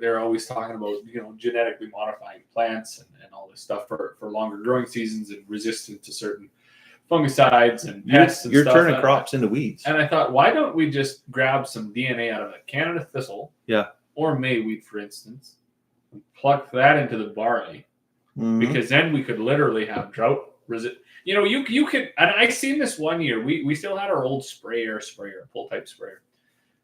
they're always talking about genetically modifying plants and all this stuff for longer growing seasons and resistant to certain fungicides and pests. You're turning crops into weeds. And I thought, why don't we just grab some DNA out of a Canada thistle, or mayweed, for instance, and pluck that into the barley, because then we could literally have drought resistant. You could, and I seen this one year. We still had our old sprayer, pull type sprayer,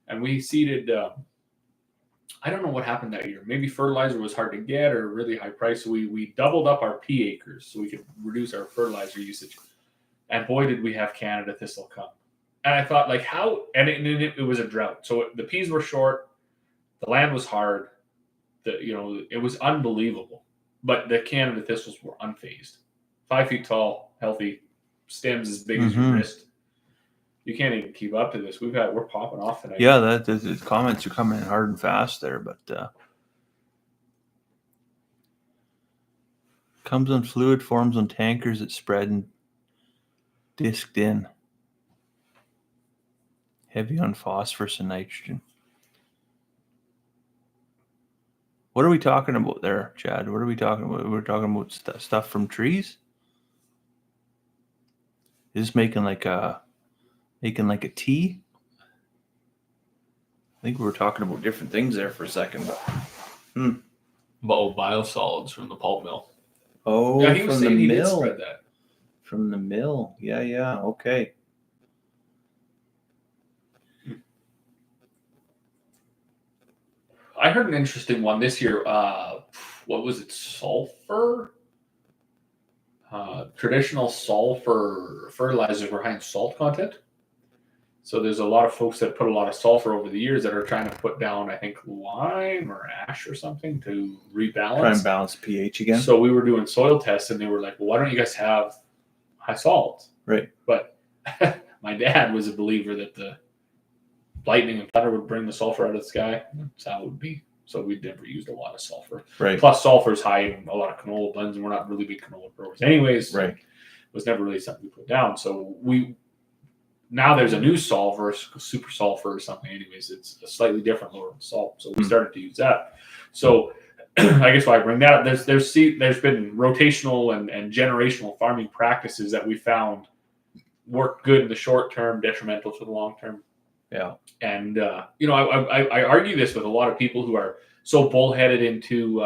and we seeded. I don't know what happened that year. Maybe fertilizer was hard to get or really high price. So we doubled up our pea acres so we could reduce our fertilizer usage. And boy, did we have Canada thistle come. And I thought, how? And it was a drought. So the peas were short, the land was hard, it was unbelievable. But the Canada thistles were unfazed, 5 feet tall, healthy, stems as big as your wrist. You can't even keep up to this. We're popping off tonight. Yeah, the comments are coming in hard and fast there, but comes on fluid, forms on tankers that spread and disked in. Heavy on phosphorus and nitrogen. What are we talking about there, Chad? What are we talking about? We're talking about stuff from trees? Is this making like a tea? I think we were talking about different things there for a second. Biosolids from the pulp mill. Oh, yeah, he was saying he did spread that. From the mill. Yeah, okay. I heard an interesting one this year. What was it? Sulfur? Traditional sulfur fertilizers were high in salt content. So there's a lot of folks that put a lot of sulfur over the years that are trying to put down, I think, lime or ash or something to rebalance. Try and balance pH again. So we were doing soil tests, and they were like, well, why don't you guys have high salt? Right. But my dad was a believer that the lightning and thunder would bring the sulfur out of the sky. That's how it would be. So we never used a lot of sulfur. Right. Plus, sulfur is high in a lot of canola blends, and we're not really big canola growers, anyways. Right. It was never really something we put down. So now there's a new sulfur, super sulfur or something. Anyways, it's a slightly different lower salt. So we started to use that. So I guess why I bring that up, there's been rotational and generational farming practices that we found work good in the short term, detrimental to the long term. Yeah. And, I argue this with a lot of people who are so bullheaded into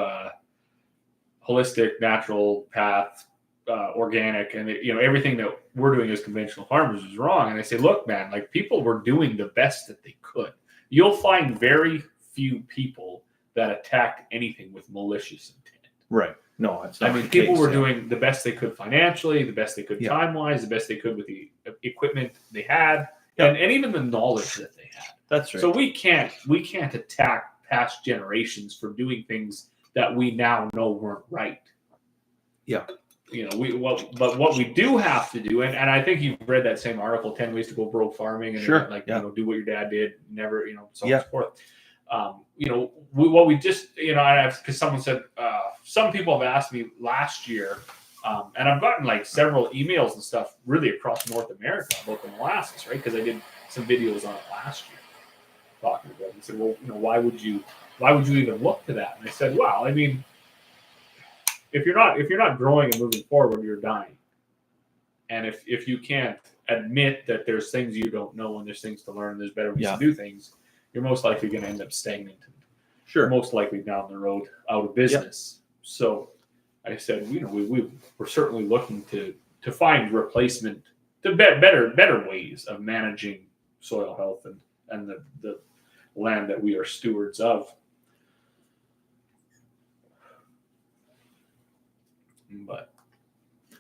holistic, natural path, organic, and everything that we're doing as conventional farmers is wrong. And I say, look, man, like people were doing the best that they could. You'll find very few people that attacked anything with malicious intent. Right. No, it's not. I mean, people were doing the best they could financially, the best they could time-wise, the best they could with the equipment they had. And even the knowledge that they had. That's right. So we can't attack past generations for doing things that we now know weren't right. Yeah. But what we do have to do, and I think you've read that same article, 10 Ways to Go Broke Farming, and do what your dad did, never, so on and so forth. What we just, because someone said, some people have asked me last year, and I've gotten like several emails and stuff really across North America about the molasses, right? Because I did some videos on it last year talking about it. And said, well, why would you even look to that? And I said, well, I mean, if you're not growing and moving forward, you're dying. And if you can't admit that there's things you don't know and there's things to learn, there's better ways to do things, you're most likely going to end up stagnant. Sure. Most likely down the road out of business. Yep. So I said, we're certainly looking to find replacement, to better ways of managing soil health and the land that we are stewards of.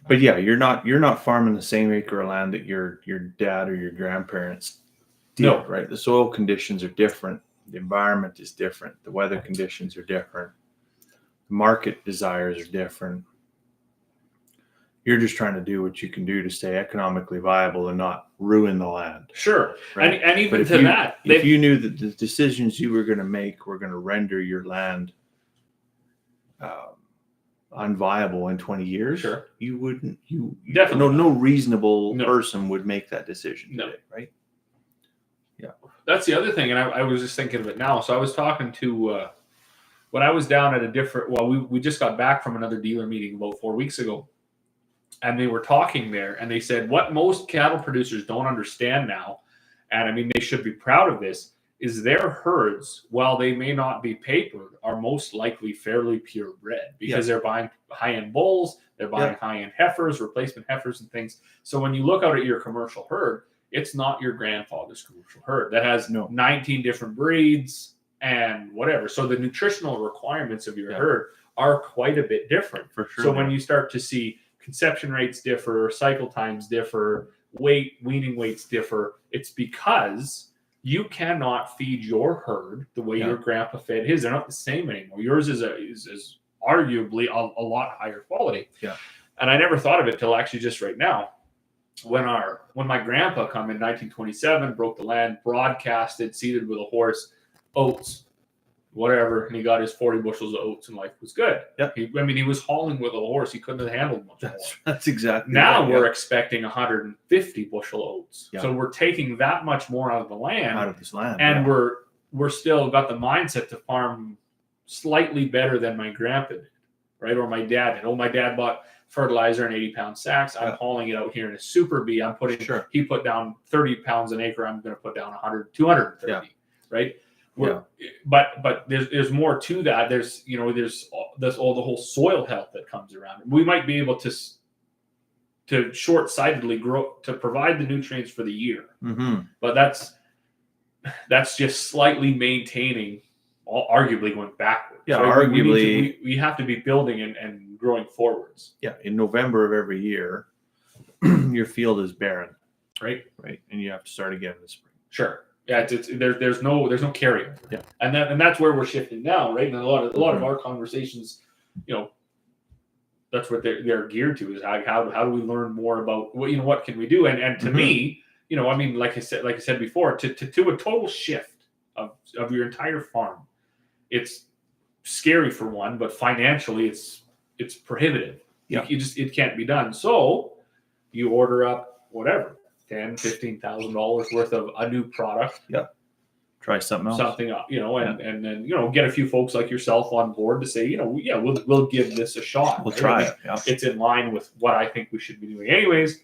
But yeah, you're not farming the same acre of land that your dad or your grandparents did, right? The soil conditions are different. The environment is different. The weather conditions are different. The market desires are different. You're just trying to do what you can do to stay economically viable and not ruin the land. Sure. Right? And even if you knew that the decisions you were going to make were going to render your land unviable in 20 years, sure, you wouldn't. You definitely no reasonable person would make that decision today, right? Yeah. That's the other thing, and I was just thinking of it now. So I was talking to when I was down at a different. Well, we just got back from another dealer meeting about 4 weeks ago, and they were talking there, and they said what most cattle producers don't understand now, and I mean they should be proud of this, is their herds, while they may not be papered, are most likely fairly purebred because they're buying high-end bulls, they're buying high-end heifers, replacement heifers and things. So when you look out at your commercial herd, it's not your grandfather's commercial herd that has 19 different breeds and whatever. So the nutritional requirements of your herd are quite a bit different. For sure. So when you start to see conception rates differ, cycle times differ, weaning weights differ, it's because you cannot feed your herd the way your grandpa fed his. They're not the same anymore. Yours is arguably a lot higher quality. Yeah. And I never thought of it till actually just right now. When my grandpa come in 1927, broke the land, broadcasted, seeded with a horse, oats, whatever, and he got his 40 bushels of oats and life was good. Yep. He was hauling with a horse. He couldn't have handled much more. That's exactly now right. We're expecting 150 bushel oats. Yep. So we're taking that much more out of the land. Out of this land. And we're still got the mindset to farm slightly better than my grandpa did, right? Or my dad did. My dad bought fertilizer in 80-pound sacks. I'm hauling it out here in a Super B. I'm putting, he put down 30 pounds an acre. I'm going to put down 230, right? But there's more to that. There's the whole soil health that comes around. We might be able to short-sightedly grow to provide the nutrients for the year, but that's just slightly maintaining, arguably going backwards. Yeah, right? arguably we have to be building and growing forwards. Yeah, in November of every year, your field is barren, right, and you have to start again in the spring. Sure. Yeah, there's no carryover. Yeah, and that's where we're shifting now, right? And a lot of our conversations, that's what they're geared to is how do we learn more about what can we do? And to me, I mean, like I said before, to a total shift of your entire farm, it's scary for one, but financially it's prohibitive. Yeah. It can't be done. So you order up whatever, $10,000-$15,000 worth of a new product. Yeah. Try something else. Something up, and then get a few folks like yourself on board to say, we'll give this a shot. We'll try it. Yeah. It's in line with what I think we should be doing, anyways.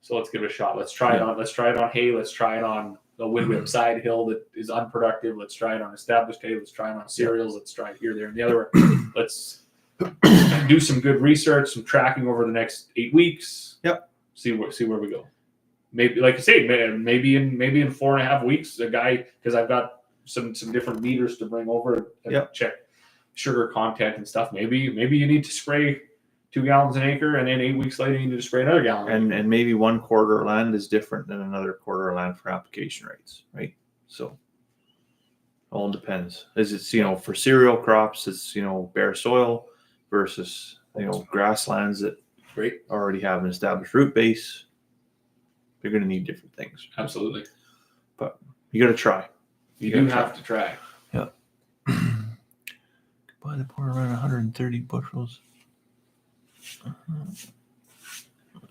So let's give it a shot. Let's try it on. Let's try it on hay. Let's try it on the Whip side hill that is unproductive. Let's try it on established hay. Let's try it on cereals. Let's try it here, there, and the other. Let's do some good research, some tracking over the next 8 weeks. Yep. See where we go. Maybe, like I say, maybe in 4.5 weeks, a guy, because I've got some different meters to bring over and check sugar content and stuff. Maybe you need to spray 2 gallons an acre, and then 8 weeks later you need to spray another gallon. And maybe one quarter of land is different than another quarter of land for application rates, right? So all depends. Is it for cereal crops, it's bare soil versus grasslands that already have an established root base. They're going to need different things. Absolutely. But you got to try. You do have to try. Yeah. Buy the corn around 130 bushels.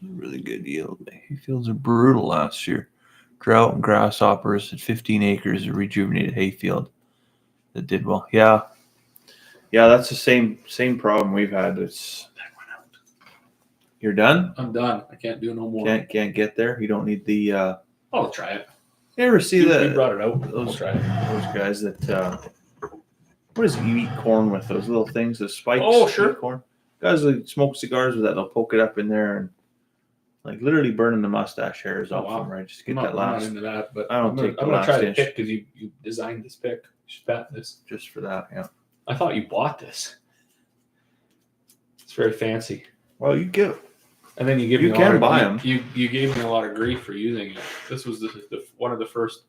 Really good yield. Hayfields are brutal last year. Drought and grasshoppers at 15 acres of rejuvenated hayfield that did well. Yeah, that's the same problem we've had. You're done? I'm done. I can't do no more. Can't get there. You don't need the. I'll try it. You ever see You brought it out. Those guys that. What is it you eat corn with? Those little things, the spikes. Oh, sure. Corn. Guys like smoke cigars with that. They'll poke it up in there and like literally burning the mustache hairs off them, right? Just get that last. I'm not into that, but I'm gonna try to pick because you designed this pick. You should bet this. Just for that, yeah. I thought you bought this. It's very fancy. Well, you give. And then you can buy them. You gave me a lot of grief for using it. This was the one of the first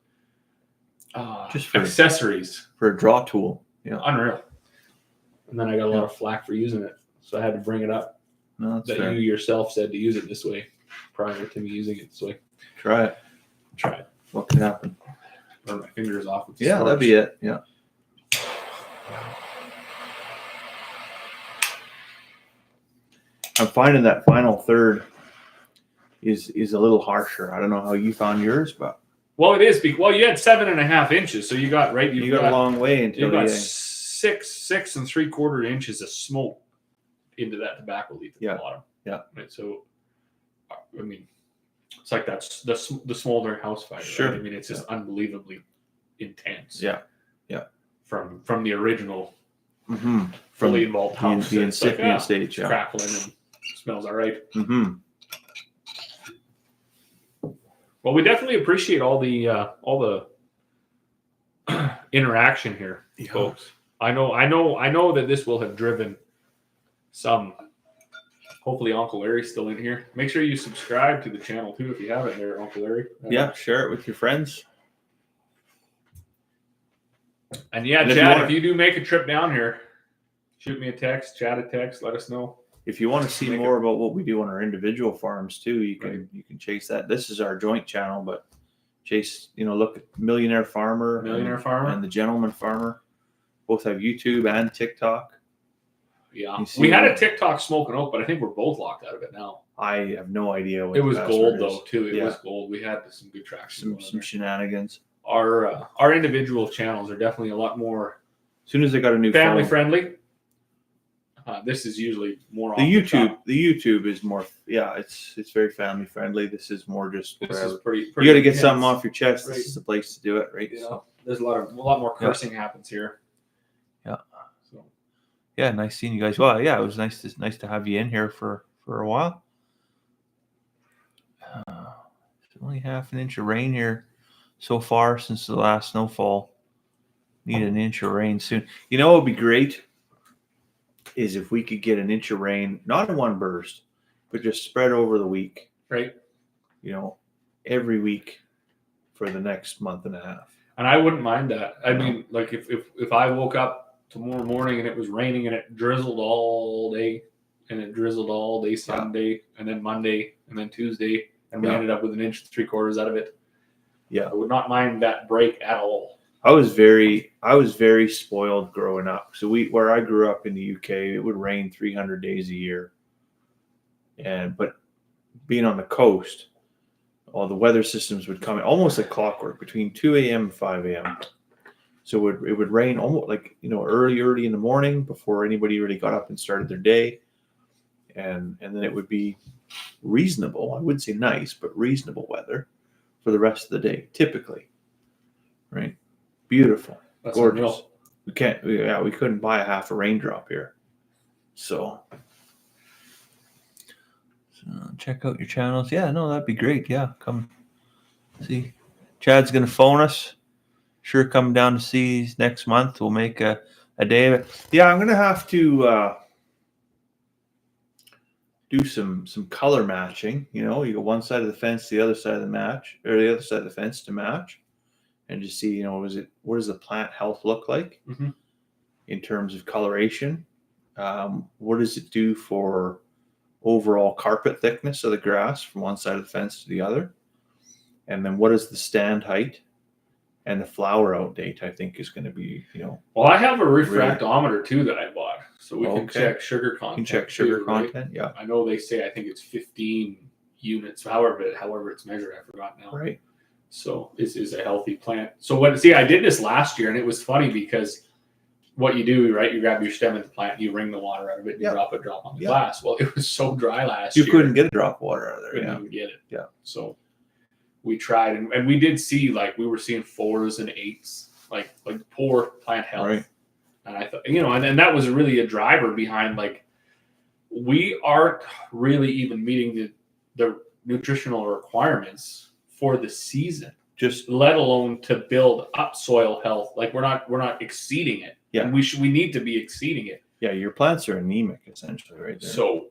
just for accessories for a draw tool. Yeah, unreal. And then I got a lot of flack for using it, so I had to bring it up. No, that's that fair. You yourself said to use it this way prior to me using it this way. Try it. What can happen? Burn my fingers off. Yeah, that'd be it. Yeah. I'm finding that final third is a little harsher. I don't know how you found yours, but it is. Well, you had 7.5 inches, so you got You got a long way until you got 6 3/4 inches of smoke into that tobacco leaf at the bottom. Yeah. Right. So, I mean, it's like that's the smoldering house fire. Sure. Right? I mean, it's just unbelievably intense. Yeah. From the original, from fully involved house, the incipient stage, crackling and smells all right. Mm-hmm. Well, we definitely appreciate all the interaction here, folks. I know that this will have driven some. Hopefully, Uncle Larry's still in here. Make sure you subscribe to the channel too if you haven't there, Uncle Larry. Yeah, share it with your friends. And Chad, if you do make a trip down here, shoot me a text, chat a text, let us know. If you want to see more about what we do on our individual farms too, you can chase that. This is our joint channel, but chase, look at Millionaire Farmer and the Gentleman Farmer. Both have YouTube and TikTok. Yeah. We had a TikTok smoking oak, but I think we're both locked out of it now. I have no idea what it was gold though, too. It was gold. We had some good traction. Some shenanigans. Our individual channels are definitely a lot more as soon as they got a new family phone. Friendly. This is usually more the YouTube is more it's very family friendly. This is more just this is pretty you got to get something off your chest. Right. This is the place to do it, right? So there's a lot more cursing happens here. Yeah. So yeah, nice seeing you guys. Well, yeah, it was nice to have you in here for a while. It's only half an inch of rain here so far since the last snowfall. Need an inch of rain soon. What would be great is if we could get an inch of rain, not in one burst, but just spread over the week. Right. Every week for the next month and a half. And I wouldn't mind that. I mean, like if I woke up tomorrow morning and it was raining and it drizzled all day and it drizzled all day Sunday and then Monday and then Tuesday and we ended up with an inch 3/4 out of it. Yeah. I would not mind that break at all. I was very spoiled growing up. So where I grew up in the UK, it would rain 300 days a year. But being on the coast, all the weather systems would come in almost like clockwork between 2 a.m. and 5 a.m. So it would rain almost like, early in the morning before anybody really got up and started their day. And then it would be reasonable. I wouldn't say nice, but reasonable weather for the rest of the day, typically. Right? Beautiful. That's gorgeous. Unreal. We couldn't buy a half a raindrop here. So check out your channels. Yeah, no, that'd be great. Yeah, come see. Chad's gonna phone us. Sure, come down to see next month. We'll make a day of it. Yeah, I'm gonna have to do some color matching. You go one side of the fence, the other side of the match, or the other side of the fence to match, and just see, what does the plant health look like in terms of coloration? What does it do for overall carpet thickness of the grass from one side of the fence to the other? And then what is the stand height and the flower out date, I think, is going to be, Well, I have a refractometer too that I bought. So we can check sugar content. You can check sugar content, right? Yeah. I know they say, I think it's 15 units, however it's measured, I forgot now. Right. So is a healthy plant. So I did this last year, and it was funny because what you do, right? You grab your stem of the plant, you wring the water out of it, and you drop a drop on the glass. Well, it was so dry last year. You couldn't get a drop of water out of there. Couldn't even get it. Yeah. So we tried, and we did see, we were seeing 4s and 8s, like poor plant health. Right. And I thought, and that was really a driver behind, we aren't really even meeting the nutritional requirements for the season, just let alone to build up soil health. We're not exceeding it. Yeah. And we need to be exceeding it. Yeah. Your plants are anemic essentially, right there. So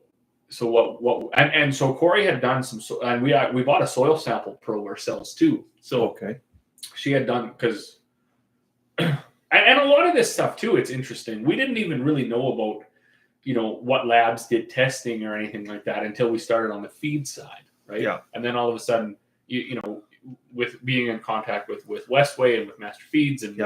Corey had done and we bought a soil sample probe ourselves too. So okay. She had done, because and a lot of this stuff too, it's interesting. We didn't even really know about, what labs did testing or anything like that until we started on the feed side, right? Yeah. And then all of a sudden, with being in contact with Westway and with Master Feeds and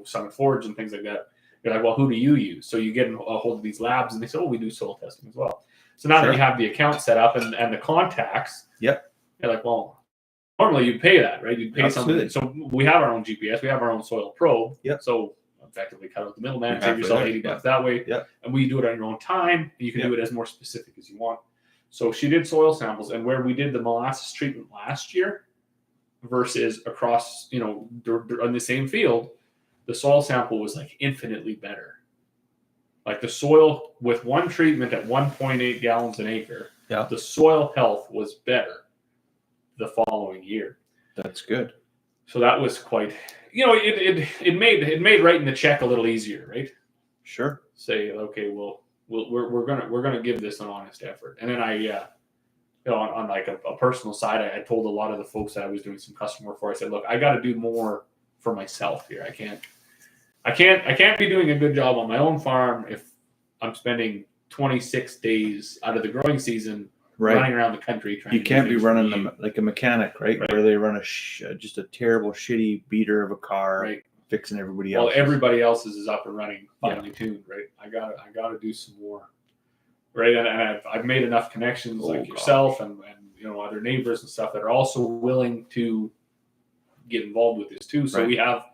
Summit Forge and things like that, you're like, well, who do you use? So you get a hold of these labs, and they say, oh, we do soil testing as well. So now that you have the account set up and the contacts, you're like, well, normally you'd pay that, right? You'd pay something. So we have our own GPS, we have our own soil probe. Yep. So effectively cut out the middleman, save yourself $80 that way. Yep. And we do it on your own time, and you can do it as more specific as you want. So she did soil samples, and where we did the molasses treatment last year versus across, on the same field, the soil sample was infinitely better. The soil with one treatment at 1.8 gallons an acre, the soil health was better the following year. That's good. So that was quite, it made writing the check a little easier, right? Sure. Say, okay, well, we're gonna give this an honest effort. And then I, on a personal side, I had told a lot of the folks that I was doing some custom work for. I said, look, I got to do more for myself here. I can't be doing a good job on my own farm if I'm spending 26 days out of the growing season running around the country trying. You can't be running them like a mechanic, right? Where they run just a terrible, shitty beater of a car, fixing everybody else. Well, everybody else's is up and running, finely tuned, right? I gotta do some more, right? And I've made enough connections yourself and other neighbors and stuff that are also willing to get involved with this too. So we have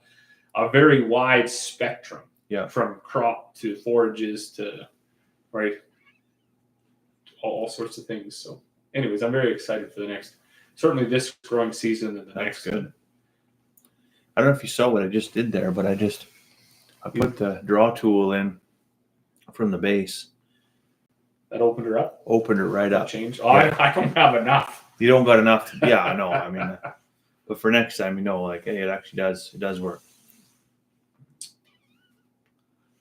a very wide spectrum, from crop to forages to all sorts of things. So anyways, I'm very excited for certainly this growing season and the next. Good. I don't know if you saw what I just did there, but I put the draw tool in from the base. That opened her up? Opened her right up. Changed. Oh, I don't have enough. You don't got enough. I know. I mean, but for next time, hey, it actually does work.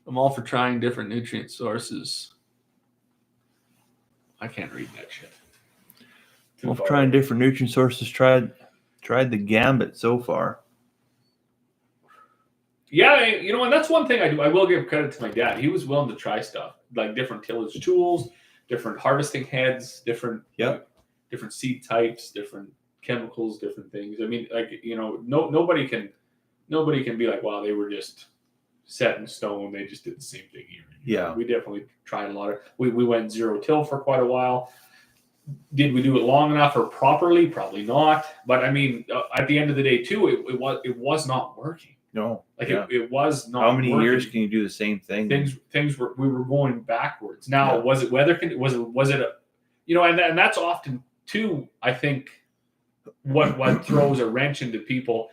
I'm all for trying different nutrient sources. I can't read that shit. Well, trying different nutrient sources. Tried the gambit so far. Yeah, and that's one thing I do. I will give credit to my dad. He was willing to try stuff like different tillage tools, different harvesting heads, different seed types, different chemicals, different things. I mean, nobody can nobody can be like, wow, they were just set in stone. They just did the same thing here. Yeah. We definitely tried a lot of, we went zero till for quite a while. Did we do it long enough or properly? Probably not. But I mean, at the end of the day too, it was not working. No. Like it was not. How many working. years can you do the same thing? Things we were going backwards. Now, was it weather? Was it a, and that's often too, I think, what throws a wrench into people.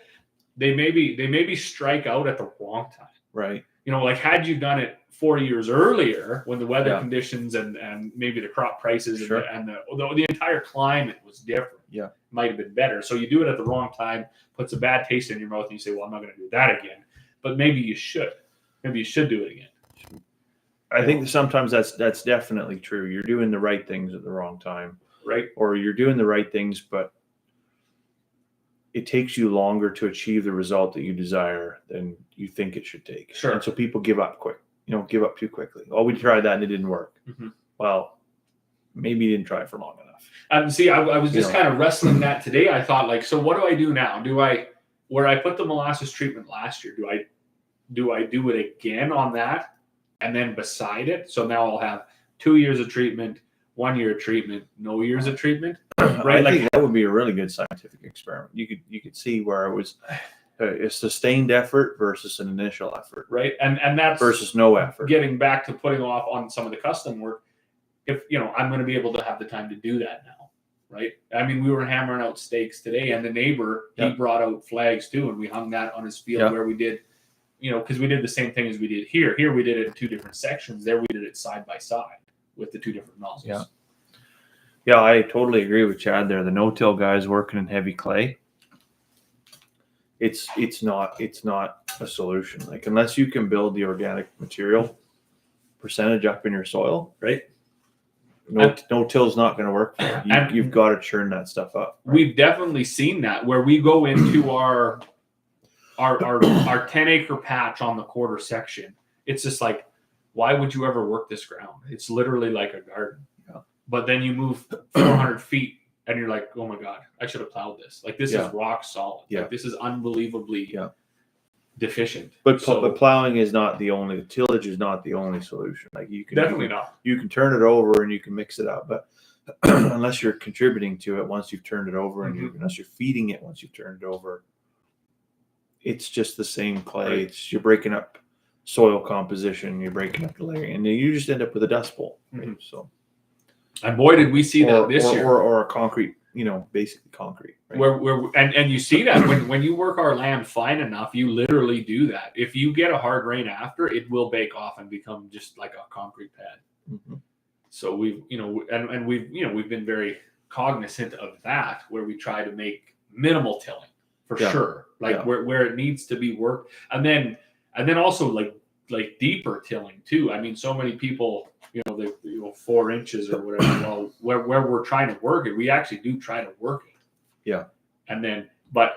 They maybe strike out at the wrong time. Right. Like had you done it 4 years earlier when the weather conditions and maybe the crop prices and the entire climate was different. Yeah. Might have been better. So you do it at the wrong time, puts a bad taste in your mouth, and you say, well, I'm not going to do that again. But maybe you should. Maybe you should do it again. I think sometimes that's definitely true. You're doing the right things at the wrong time. Right. Or you're doing the right things, but it takes you longer to achieve the result that you desire than you think it should take. Sure. And so people give up quick. Give up too quickly. Oh, we tried that and it didn't work. Mm-hmm. Well, maybe you didn't try for long enough. See, I was just kind of wrestling that today. I thought, like, so what do I do now? Where I put the molasses treatment last year, do I do it again on that and then beside it? So now I'll have 2 years of treatment, 1 year of treatment, no years of treatment. Right? I think that would be a really good scientific experiment. You could see where it was a sustained effort versus an initial effort. Right. And that's versus no effort. Getting back to putting off on some of the custom work. If, I'm going to be able to have the time to do that now. Right. I mean, we were hammering out stakes today, and the neighbor, he brought out flags too. And we hung that on his field where we did, because we did the same thing as we did here. Here we did it in 2 different sections. There we did it side by side with the 2 different nozzles. Yeah. Yeah, I totally agree with Chad there. The no-till guys working in heavy clay, it's not a solution. Like, unless you can build the organic material percentage up in your soil, right? No till's not going to work for you. You've got to churn that stuff up. Right? We've definitely seen that where we go into our 10-acre patch on the quarter section. It's just like, why would you ever work this ground? It's literally like a garden. Yeah. But then you move 400 feet and you're like, oh my God, I should have plowed this. Like, this is rock solid. Yeah. Like, this is unbelievably deficient. But plowing is not the only, tillage is not the only solution. Like, you can not. You can turn it over and you can mix it up, but unless you're contributing to it once you've turned it over, and unless you're feeding it once you've turned it over, it's just the same clay. Right. It's, you're breaking up soil composition, you're breaking up the layering, and then you just end up with a dust bowl. Right? So, and boy, did we see that this year, or a concrete, basically concrete. Right? Where and you see that when you work our land fine enough, you literally do that. If you get a hard rain after, it will bake off and become just like a concrete pad. Mm-hmm. So we've we've been very cognizant of that, where we try to make minimal tilling for sure, like where it needs to be worked, and then also like deeper tilling too. I mean, so many people, 4 inches or whatever. Well, where we're trying to work it, we actually do try to work it. Yeah. And then, but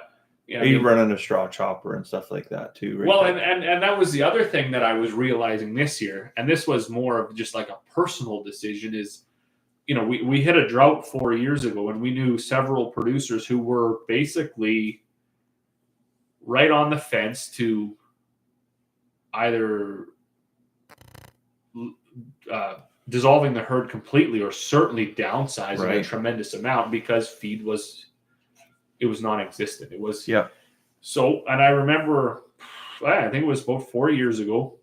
you run on a straw chopper and stuff like that too. Right? Well, and that was the other thing that I was realizing this year, and this was more of just like a personal decision is, we hit a drought 4 years ago, and we knew several producers who were basically right on the fence to either dissolving the herd completely or certainly downsizing a tremendous amount because feed was non-existent. It was So, and I remember, I think it was about 4 years ago,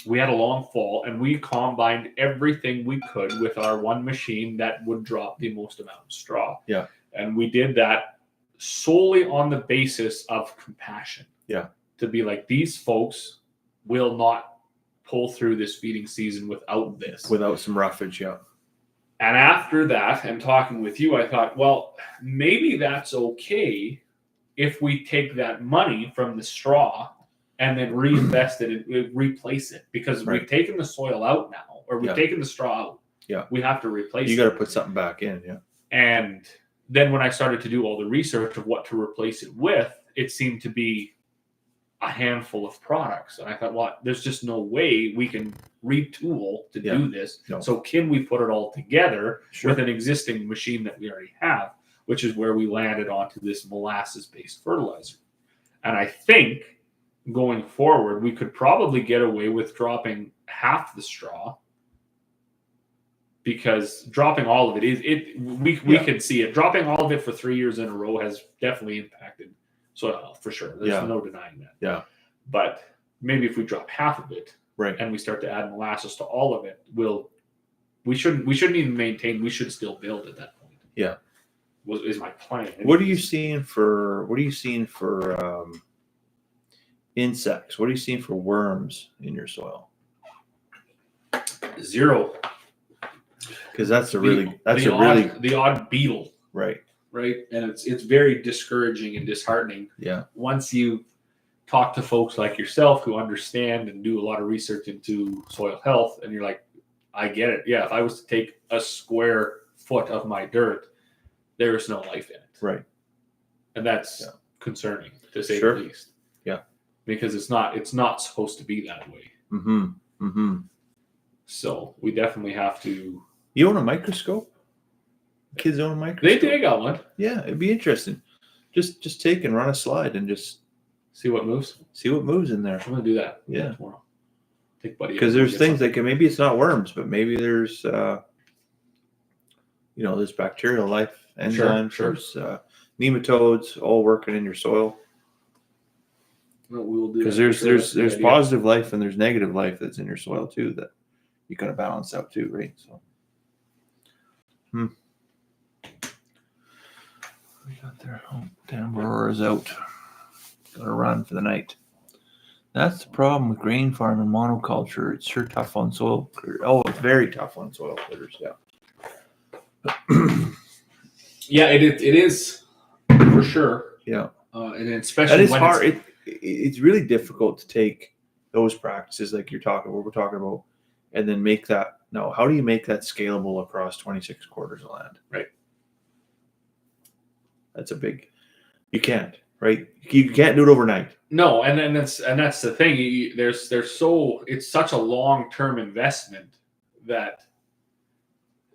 we had a long fall and we combined everything we could with our one machine that would drop the most amount of straw. Yeah. And we did that solely on the basis of compassion. Yeah. To be like, these folks will not pull through this feeding season without this. Without some roughage, yeah. And after that, and talking with you, I thought, well, maybe that's okay if we take that money from the straw and then reinvest it and replace it, because we've taken the soil out now, or we've taken the straw out. Yeah. We have to replace it. You got to put something back in, yeah. And then when I started to do all the research of what to replace it with, it seemed to be a handful of products. And I thought, well, there's just no way we can retool to do this. No. So can we put it all together with an existing machine that we already have, which is where we landed onto this molasses-based fertilizer. And I think going forward, we could probably get away with dropping half the straw, because dropping all of it we could see it. Dropping all of it for 3 years in a row has definitely impacted soil health for sure. There's no denying that. Yeah. But maybe if we drop half of it, right, and we start to add molasses to all of it, we shouldn't even maintain. We should still build at that point. Yeah. Is my plan. What are you seeing for insects? What are you seeing for worms in your soil? 0. Because that's the odd beetle. Right. And it's very discouraging and disheartening. Yeah. Once you talk to folks like yourself who understand and do a lot of research into soil health, and you're like, I get it. Yeah, if I was to take a square foot of my dirt, there is no life in it. Right. And that's concerning, to say the least. Yeah. Because it's not supposed to be that way. Mm-hmm. Mm-hmm. So we definitely have to. You own a microscope? Kids own a microscope? They got one. Yeah, it'd be interesting. Just take and run a slide and just see what moves. See what moves in there. I'm gonna do that. Yeah. Tomorrow. Take Buddy. Because there's things that maybe it's not worms, but maybe there's there's bacterial life, enzymes, there's nematodes all working in your soil. No, we will do. Because there's positive life and there's negative life that's in your soil too that you gotta balance out too, right? So. We got there. Oh, damn, Aurora's out. Gotta run for the night. That's the problem with grain farm and monoculture. It's sure tough on soil. Oh, it's very tough on soil critters. Yeah. Yeah, it is for sure. Yeah. And especially that is hard. It's really difficult to take those practices like we're talking about, and then make that. No, how do you make that scalable across 26 quarters of land? Right. That's a big. You can't, right? You can't do it overnight. No, and that's the thing. It's such a long-term investment that.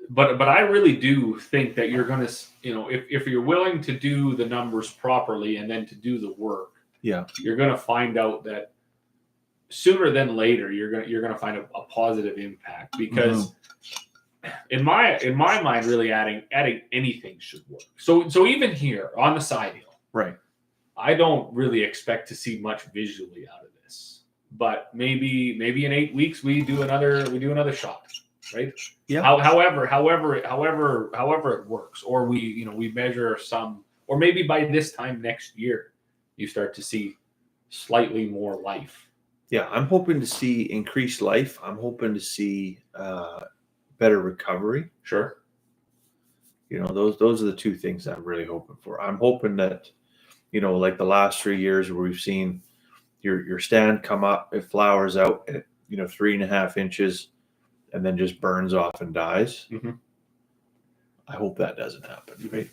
But I really do think that you're going to, if you're willing to do the numbers properly and then to do the work, you're going to find out that sooner than later you're going to find a positive impact, because in my mind, really adding anything should work. So even here on the side hill, right? I don't really expect to see much visually out of this, but maybe in 8 weeks we do another shot. Right. Yeah. However it works, or we measure some, or maybe by this time next year, you start to see slightly more life. Yeah, I'm hoping to see increased life. I'm hoping to see better recovery. Sure. Those are the two things I'm really hoping for. I'm hoping that, like the last 3 years where we've seen your stand come up, it flowers out at 3.5 inches. And then just burns off and dies. Mm-hmm. I hope that doesn't happen. Right?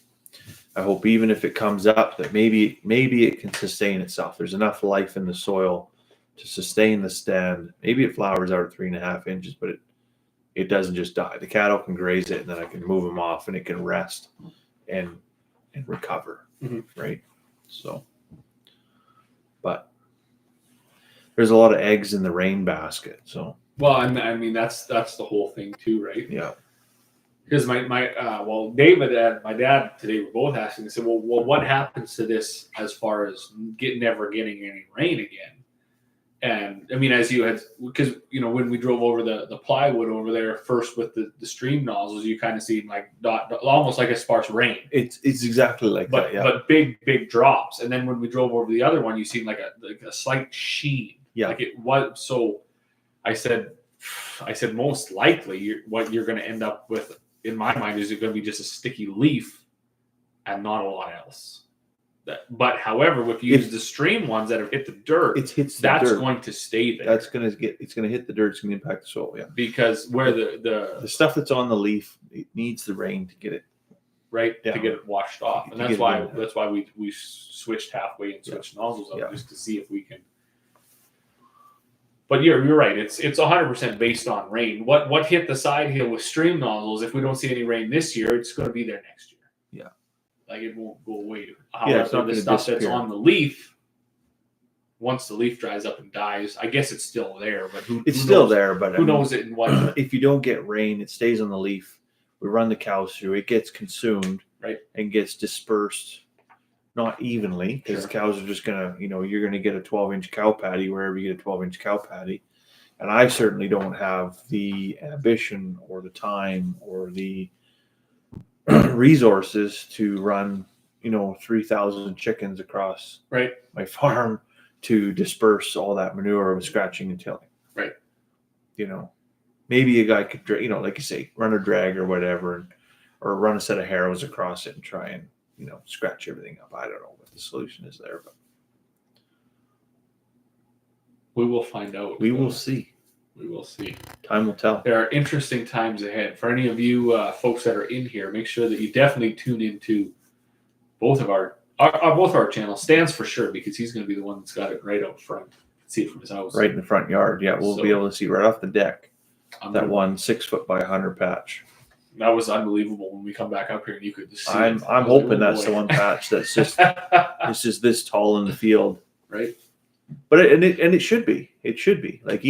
I hope even if it comes up, that maybe it can sustain itself. There's enough life in the soil to sustain the stand. Maybe it flowers out at 3.5 inches, but it doesn't just die. The cattle can graze it, and then I can move them off, and it can rest and recover. Mm-hmm. Right. So, but there's a lot of eggs in the rain basket. So. Well, I mean that's the whole thing too, right? Yeah. Because David and my dad today were both asking. They said, "Well, what happens to this as far as never getting any rain again?" And I mean, as you had, because when we drove over the plywood over there first with the stream nozzles, you kind of see like almost like a sparse rain. It's exactly like that, yeah. But big drops, and then when we drove over the other one, you see like a slight sheen. Yeah. Like it was so. I said, most likely what you're going to end up with, in my mind, is it going to be just a sticky leaf and not a lot else. But however, if you use the stream ones that have hit the dirt, that's going to stay there. It's going to hit the dirt. It's going to impact the soil. Yeah. Because where the stuff that's on the leaf, it needs the rain to get it to get it washed off, and that's why we switched halfway and switched nozzles up just to see if we can. But you're right. It's 100% based on rain. What hit the side hill with stream nozzles? If we don't see any rain this year, it's going to be there next year. Yeah, like it won't go away. However, the stuff that's on the leaf, once the leaf dries up and dies, I guess it's still there. But it's still there. But who knows it and what? If you don't get rain, it stays on the leaf. We run the cows through. It gets consumed, right, and gets dispersed, not evenly, because the cows are just gonna, you're gonna get a 12-inch cow patty wherever you get a 12-inch cow patty. And I certainly don't have the ambition or the time or the resources to run, 3,000 chickens across my farm to disperse all that manure with scratching and tilling. Right. Maybe a guy could, like you say, run a drag or whatever, or run a set of harrows across it and try and, scratch everything up. I don't know what the solution is there, but we will find out. We will see. We will see. Time will tell. There are interesting times ahead. For any of you folks that are in here, make sure that you definitely tune into both of our channels. Stan's for sure, because he's going to be the one that's got it right out front. See it from his house. Right in the front yard. Yeah, we'll be able to see right off the deck that one 6 foot by 100 patch. That was unbelievable when we come back up here and you could just see I'm hoping that's the one patch that's just it's just this tall in the field. Right. But it should be. It should be. Like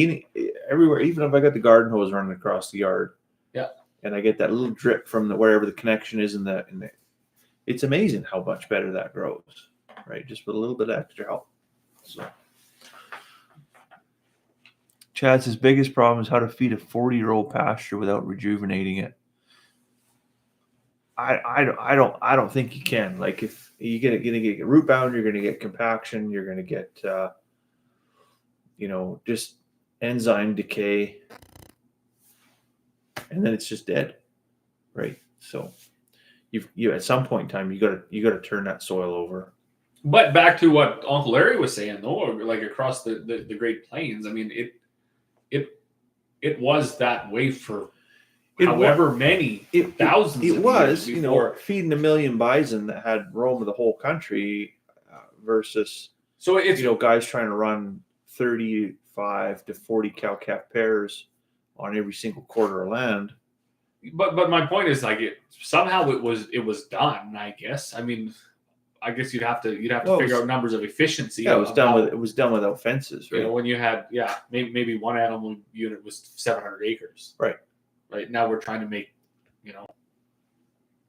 everywhere, even if I got the garden hose running across the yard. Yeah. And I get that little drip from wherever the connection is in the it's amazing how much better that grows. Right? Just with a little bit of extra help. So Chad says biggest problem is how to feed a 40-year-old pasture without rejuvenating it. I don't think you can. Like if you're gonna get root bound, you're gonna get compaction, you're gonna get just enzyme decay, and then it's just dead, right? So you at some point in time you gotta turn that soil over. But back to what Uncle Larry was saying, though, like across the Great Plains, I mean it was that way for many thousands. It was, feeding 1 million bison that had roam of the whole country versus it's guys trying to run 35 to 40 cow-calf pairs on every single quarter of land. But my point is, like, somehow it was done. I guess. I mean, I guess you'd have to figure out numbers of efficiency. Yeah, it was done without fences, right? When you had maybe one animal unit was 700 acres. Right. Right now we're trying to make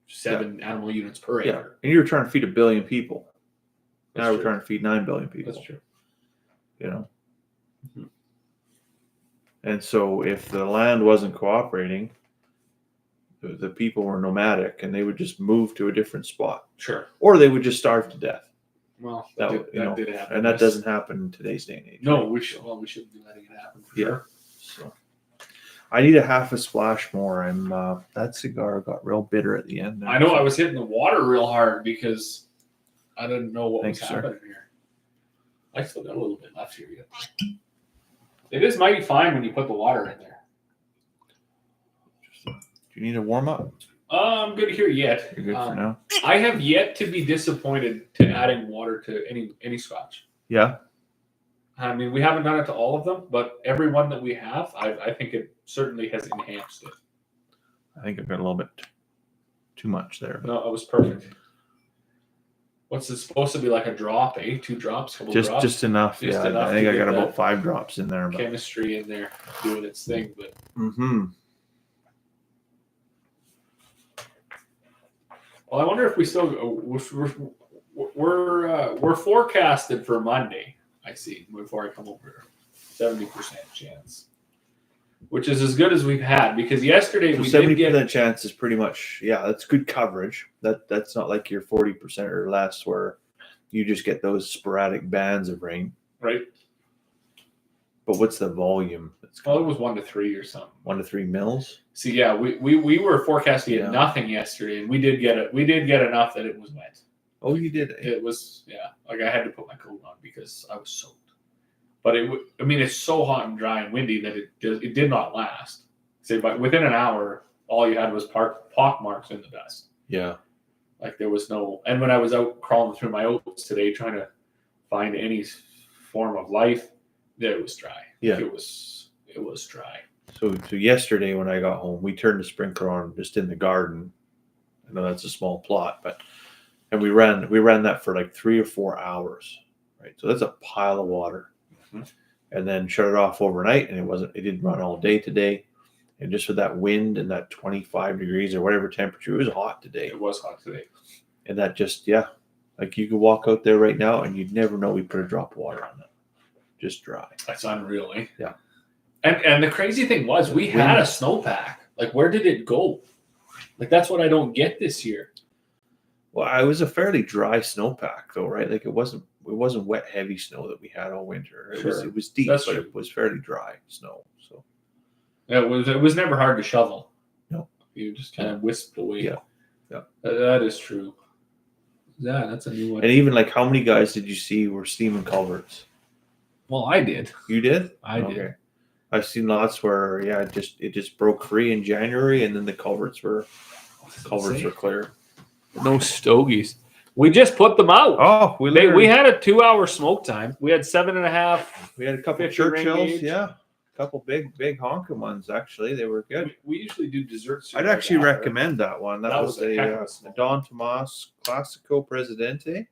7 animal units per acre. Yeah, and you were trying to feed 1 billion people. That's now true. We're trying to feed 9 billion people. That's true. Mm-hmm. And so if the land wasn't cooperating, the people were nomadic and they would just move to a different spot. Sure. Or they would just starve to death. Well, that did happen. And that doesn't happen in today's day and age. No, we shouldn't be letting it happen. For sure. So I need a half a splash more. That cigar got real bitter at the end. I know. I was hitting the water real hard because I didn't know what was happening here. I still got a little bit left here yet. It is mighty fine when you put the water in there. Do you need a warm up? I'm good here yet. You're good for now. I have yet to be disappointed to adding water to any scotch. Yeah. I mean, we haven't done it to all of them, but every one that we have, I think it certainly has enhanced it. I think I've got a little bit too much there. No, it was perfect. What's it supposed to be, like a drop, 2 drops, couple drops? Just enough. Just enough. I think I got about 5 drops in there. Chemistry in there doing its thing, but. Mm-hmm. Well, I wonder if we still we're forecasted for Monday. I see before I come over, 70% chance, which is as good as we've had because yesterday we 70% chance is pretty much that's good coverage. That's not like your 40% or less where you just get those sporadic bands of rain, right? But what's the volume? Well, it was 1 to 3 or something. 1 to 3 mils. See, yeah, we were forecasting at nothing yesterday, and we did get it. We did get enough that it was wet. Oh, you did. It was like I had to put my coat on because I was soaked. But it's so hot and dry and windy that it did not last. Say, but within an hour, all you had was pock marks in the dust. Yeah. Like there was no. And when I was out crawling through my oats today, trying to find any form of life, it was dry. Yeah. It was dry. So yesterday when I got home, we turned the sprinkler on just in the garden. I know that's a small plot, and we ran that for like 3 or 4 hours. right? So that's a pile of water. Mm-hmm. And then shut it off overnight, and it didn't run all day today. And just with that wind and that 25 degrees or whatever temperature, it was hot today. It was hot today. And that just, like you could walk out there right now and you'd never know we put a drop of water on it. Just dry. That's unreal, eh? Yeah. And the crazy thing was we had a snowpack. Like, where did it go? Like, that's what I don't get this year. Well, it was a fairly dry snowpack though, right? Like it wasn't wet, heavy snow that we had all winter. It was deep, but it was fairly dry snow. So it was never hard to shovel. No. You just kind of wisped away. Yeah. That is true. Yeah, that's a new one. And even like how many guys did you see were steaming culverts? Well, I did. You did? I did. I've seen lots where it just broke free in January, and then the culverts were clear. No stogies. We just put them out. Oh, we had a 2-hour smoke time. We had 7.5. We had a couple of Churchills, a couple big honking ones. Actually, they were good. We usually do desserts. I'd actually recommend that one. That was a Don Tomas Classico Presidente.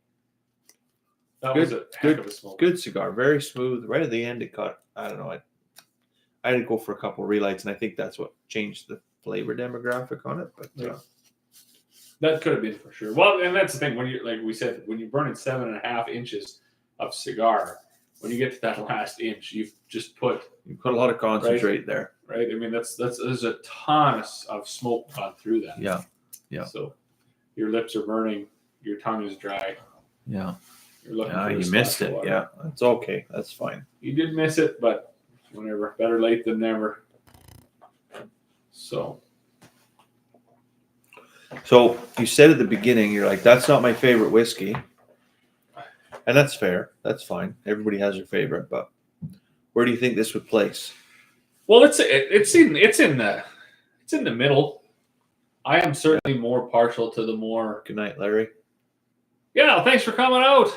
That was a heck of a smoke. Good cigar, very smooth. Right at the end, it cut. I don't know. I had to go for a couple of relights, and I think that's what changed the flavor demographic on it. But that could have been for sure. Well, and that's the thing when you, like we said, when you're burning 7.5 inches of cigar, when you get to that last inch, you put a lot of concentrate there, right? I mean, there's a ton of smoke gone through that. Yeah. So your lips are burning, your tongue is dry. Yeah. You're looking for you missed it. Water. Yeah, that's okay. That's fine. You did miss it, but whatever. Better late than never. So you said at the beginning, you're like, that's not my favorite whiskey. And that's fair. That's fine. Everybody has their favorite, but where do you think this would place? Well, it's in the middle. I am certainly more partial to the more. Good night, Larry. Yeah, thanks for coming out.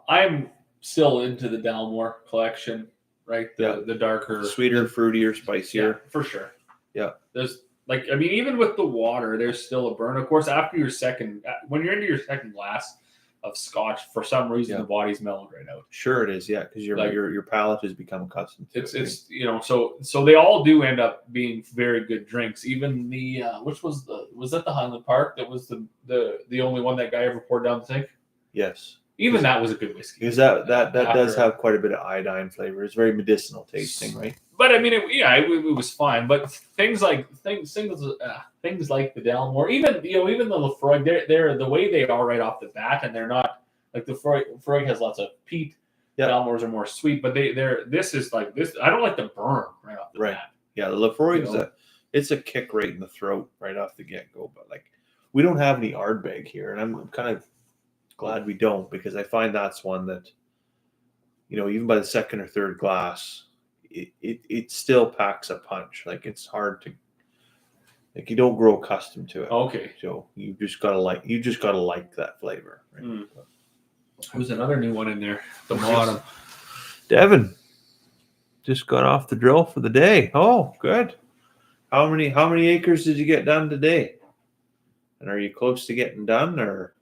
I'm still into the Dalmore collection, right? The darker, sweeter, fruitier, spicier, for sure. Yeah, there's even with the water, there's still a burn. Of course, when you're into your second glass of scotch, for some reason the body's mellowed right out. Sure, it is. Yeah, because your palate has become accustomed to it. It's so they all do end up being very good drinks. Even the was that the Highland Park that was the only one that guy ever poured down the sink? Yes. Even that was a good whiskey. Because that does have quite a bit of iodine flavor. It's very medicinal tasting, right? But I mean, it was fine. But things like the Dalmore, even the Lefroy, they're the way they are right off the bat, and they're not like the Lefroy has lots of peat. Yeah. Dalmores are more sweet, but this is like this. I don't like the burn right off the bat. Yeah, the Lefroy it's a kick right in the throat right off the get go. But like we don't have any Ardbeg here, and I'm kind of glad we don't, because I find that's one that, even by the second or third glass, it still packs a punch. Like it's hard to, like you don't grow accustomed to it. Okay. So you just gotta like that flavor. Right? There's another new one in there at the bottom. Devin just got off the drill for the day. Oh, good. How many acres did you get done today? And are you close to getting done, or?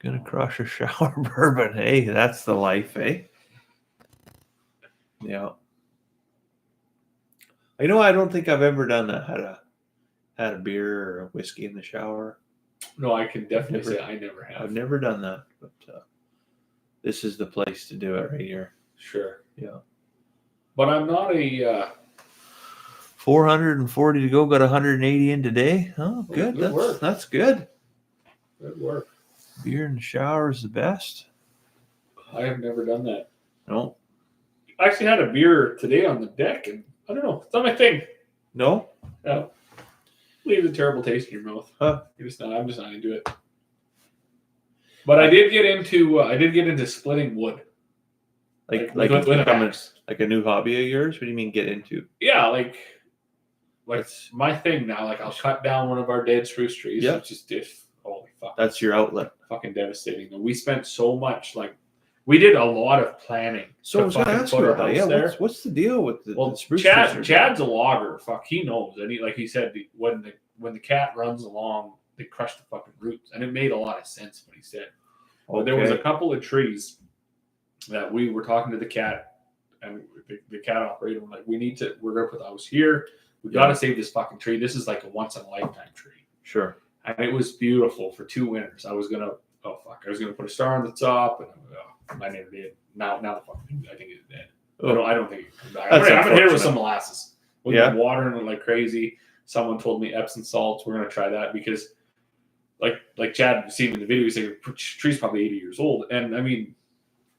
Gonna crush a shower bourbon. Hey, that's the life, eh? Yeah. I don't think I've ever done that. Had a beer or a whiskey in the shower. No, I can definitely say I never have. I've never done that, but this is the place to do it right here. Sure. Yeah. But I'm not a 440 to go, got 180 in today. Oh, good. Good work. That's good. Good work. Beer in the shower is the best. I have never done that. No. I actually had a beer today on the deck, and I don't know. It's not my thing. No? No. Leaves a terrible taste in your mouth. Huh. I'm just not into it. But I did get into splitting wood. Like a new hobby of yours? What do you mean get into? Yeah, like my thing now. Like I'll cut down one of our dead spruce trees. Yeah. Which is holy fuck. That's your outlet. Fucking devastating. And we spent so much, we did a lot of planning. So I was going to ask you about that. What's the deal with the spruce trees? Chad's a logger. Fuck, he knows. And he said, when the cat runs along they crushed the fucking roots, and it made a lot of sense what he said. Okay. But there was a couple of trees that we were talking to the cat, and the cat operator was like, we're gonna put the house here. We got to save this fucking tree. This is like a once in a lifetime tree. Sure. And it was beautiful for 2 winters. I was gonna put a star on the top, and I never did. Now the fucking thing, I think it's dead. Oh. I don't think it comes back. I'm gonna hit it with some molasses. We've been watering it like crazy. Someone told me Epsom salts. We're gonna try that because, like Chad seen in the video, he said the tree's probably 80 years old, and I mean,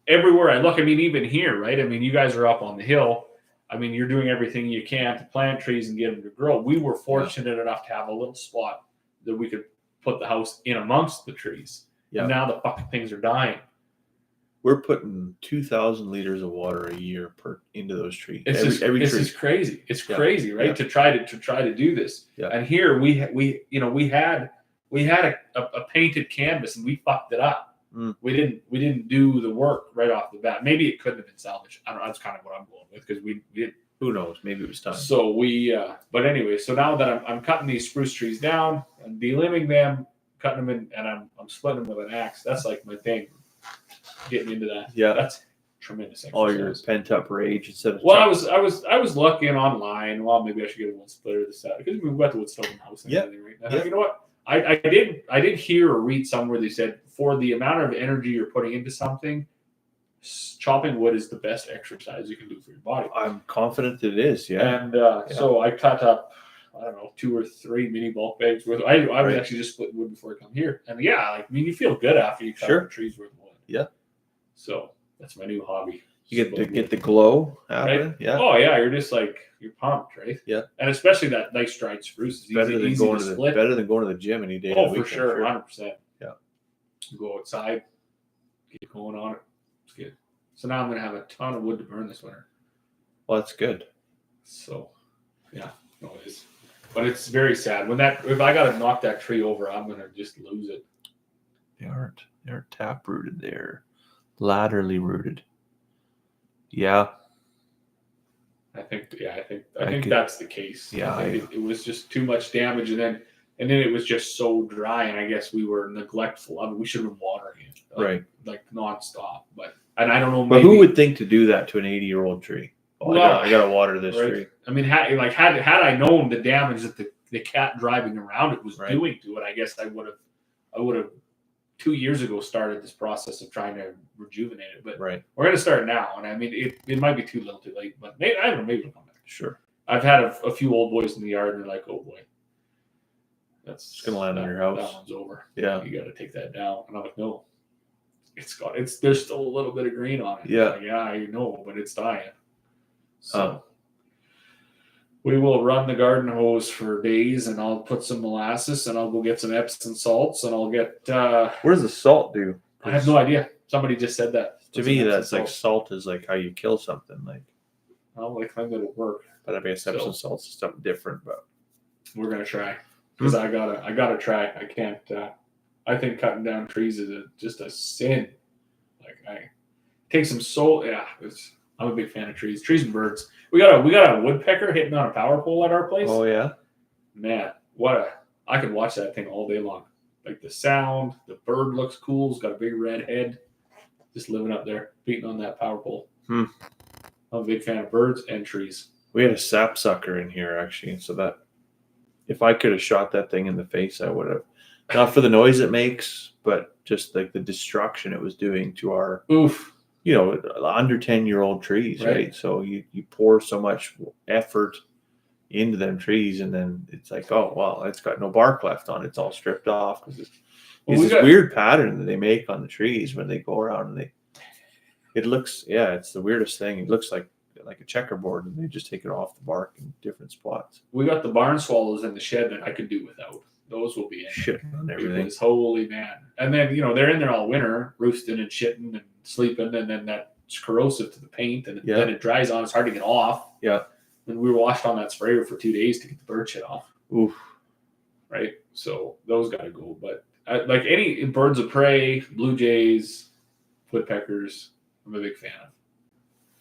everywhere I look, I mean, even here, right? I mean, you guys are up on the hill. I mean, you're doing everything you can to plant trees and get them to grow. We were fortunate enough to have a little spot that we could put the house in amongst the trees. Yeah. And now the fucking things are dying. We're putting 2,000 liters of water a year into those trees. It's every tree. Is crazy. It's crazy, right? Yeah. To try to do this. Yeah. And here we had a painted canvas and we fucked it up. Mm. We didn't do the work right off the bat. Maybe it couldn't have been salvaged. I don't know. That's kind of what I'm going with because we did. Who knows? Maybe it was time. So but anyway. So now that I'm cutting these spruce trees down, I'm delimbing them, cutting them in, and I'm splitting them with an axe. That's like my thing. Getting into that. Yeah, that's tremendous exercise. All your pent up rage instead of. Well, I was looking online. Well, maybe I should get a wood splitter this out because we've got the wood stove in the house. And everything right now. Yeah. You know what? I did hear or read somewhere they said for the amount of energy you're putting into something, chopping wood is the best exercise you can do for your body. I'm confident that it is. Yeah. And so I cut up, I don't know, 2 or 3 mini bulk bags worth. I was actually just splitting wood before I come here. And you feel good after you cut a tree's worth of wood. Yeah. So that's my new hobby. You get the glow out of it. Yeah. Oh yeah, you're pumped, right? Yeah. And especially that nice dried spruce is better than going to the gym any day. Oh, for sure, 100%. Yeah. Go outside, get going on it. It's good. So now I'm gonna have a ton of wood to burn this winter. Well, that's good. So, yeah, no, it is. But it's very sad if I gotta knock that tree over, I'm gonna just lose it. They're tap rooted. They're laterally rooted. Yeah. I think that's the case. Yeah. I think it was just too much damage, and then it was just so dry, and I guess we were neglectful of it. We should have been watering it, like nonstop. And I don't know. But who would think to do that to an 80-year-old tree? I gotta water this tree. I mean, had I known the damage that the cat driving around it was doing to it, I guess I would have 2 years ago started this process of trying to rejuvenate it. But we're going to start now. And I mean, it might be too little too late, but maybe, I don't know, maybe it'll come back. Sure. I've had a few old boys in the yard and they're like, oh boy, it's going to land on your house. That one's over. Yeah. You got to take that down. And I'm like, no, there's still a little bit of green on it. Yeah. Like, yeah, I know, but it's dying. So we will run the garden hose for days, and I'll put some molasses, and I'll go get some Epsom salts, and I'll get. What does the salt do? I have no idea. Somebody just said that. To me, that's like salt is like how you kill something. Like, I think it'll work. But I guess Epsom salts is something different. But we're gonna try because I gotta try. I can't. I think cutting down trees is just a sin. Like I take some soul. Yeah, I'm a big fan of trees and birds. We got a woodpecker hitting on a power pole at our place. Oh yeah, man, I could watch that thing all day long. Like the sound, the bird looks cool. It's got a big red head, just living up there, beating on that power pole. I'm a big fan of birds and trees. We had a sapsucker in here actually, so that if I could have shot that thing in the face, I would have. Not for the noise it makes, but just like the destruction it was doing to our under 10-year-old trees, right? So you pour so much effort into them trees, and then it's like, oh well, it's got no bark left on it. It's all stripped off because it's this weird pattern that they make on the trees when they go around, and it looks, it's the weirdest thing. It looks like a checkerboard, and they just take it off the bark in different spots. We got the barn swallows in the shed that I could do without. Those will be in shit on everything. Because, holy man. And then, they're in there all winter, roosting and shitting and sleeping, and then that's corrosive to the paint, and then it dries on. It's hard to get off. Yeah. And we were washed on that sprayer for 2 days to get the bird shit off. Oof. Right? So those got to go. But like any birds of prey, blue jays, woodpeckers, I'm a big fan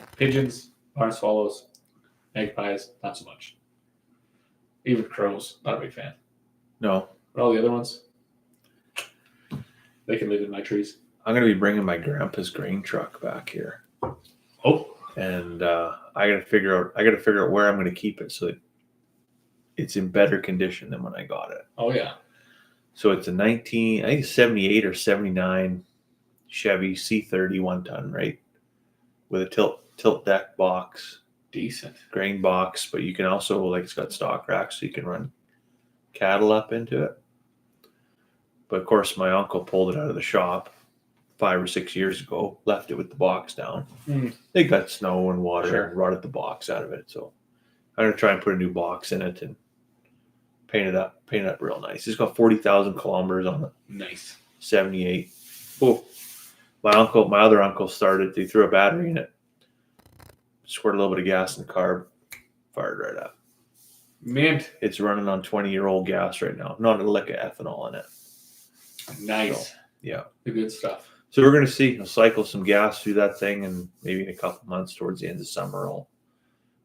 of. Pigeons, barn swallows, magpies, not so much. Even crows, not a big fan. No. But all the other ones, They can live in my trees. I'm gonna be bringing my grandpa's grain truck back here. Oh. And I gotta figure out where I'm gonna keep it so that it's in better condition than when I got it. Oh yeah. So it's a 78 or 79 Chevy C30 1-ton, right? With a tilt deck box. Decent. Grain box, but you can also, like, it's got stock racks so you can run cattle up into it. But of course my uncle pulled it out of the shop 5 or 6 years ago, left it with the box down. They got snow and water and rotted the box out of it. So I'm gonna try and put a new box in it and paint it up real nice. It's got 40,000 kilometers on it. Nice. 78. Oh, my other uncle started. They threw a battery in it, squirted a little bit of gas in the carb, fired right up. Mint. It's running on 20-year-old gas right now. Not a lick of ethanol in it. Nice. So, yeah. The good stuff. So we're gonna see. I'll cycle some gas through that thing, and maybe in a couple months, towards the end of summer, I'll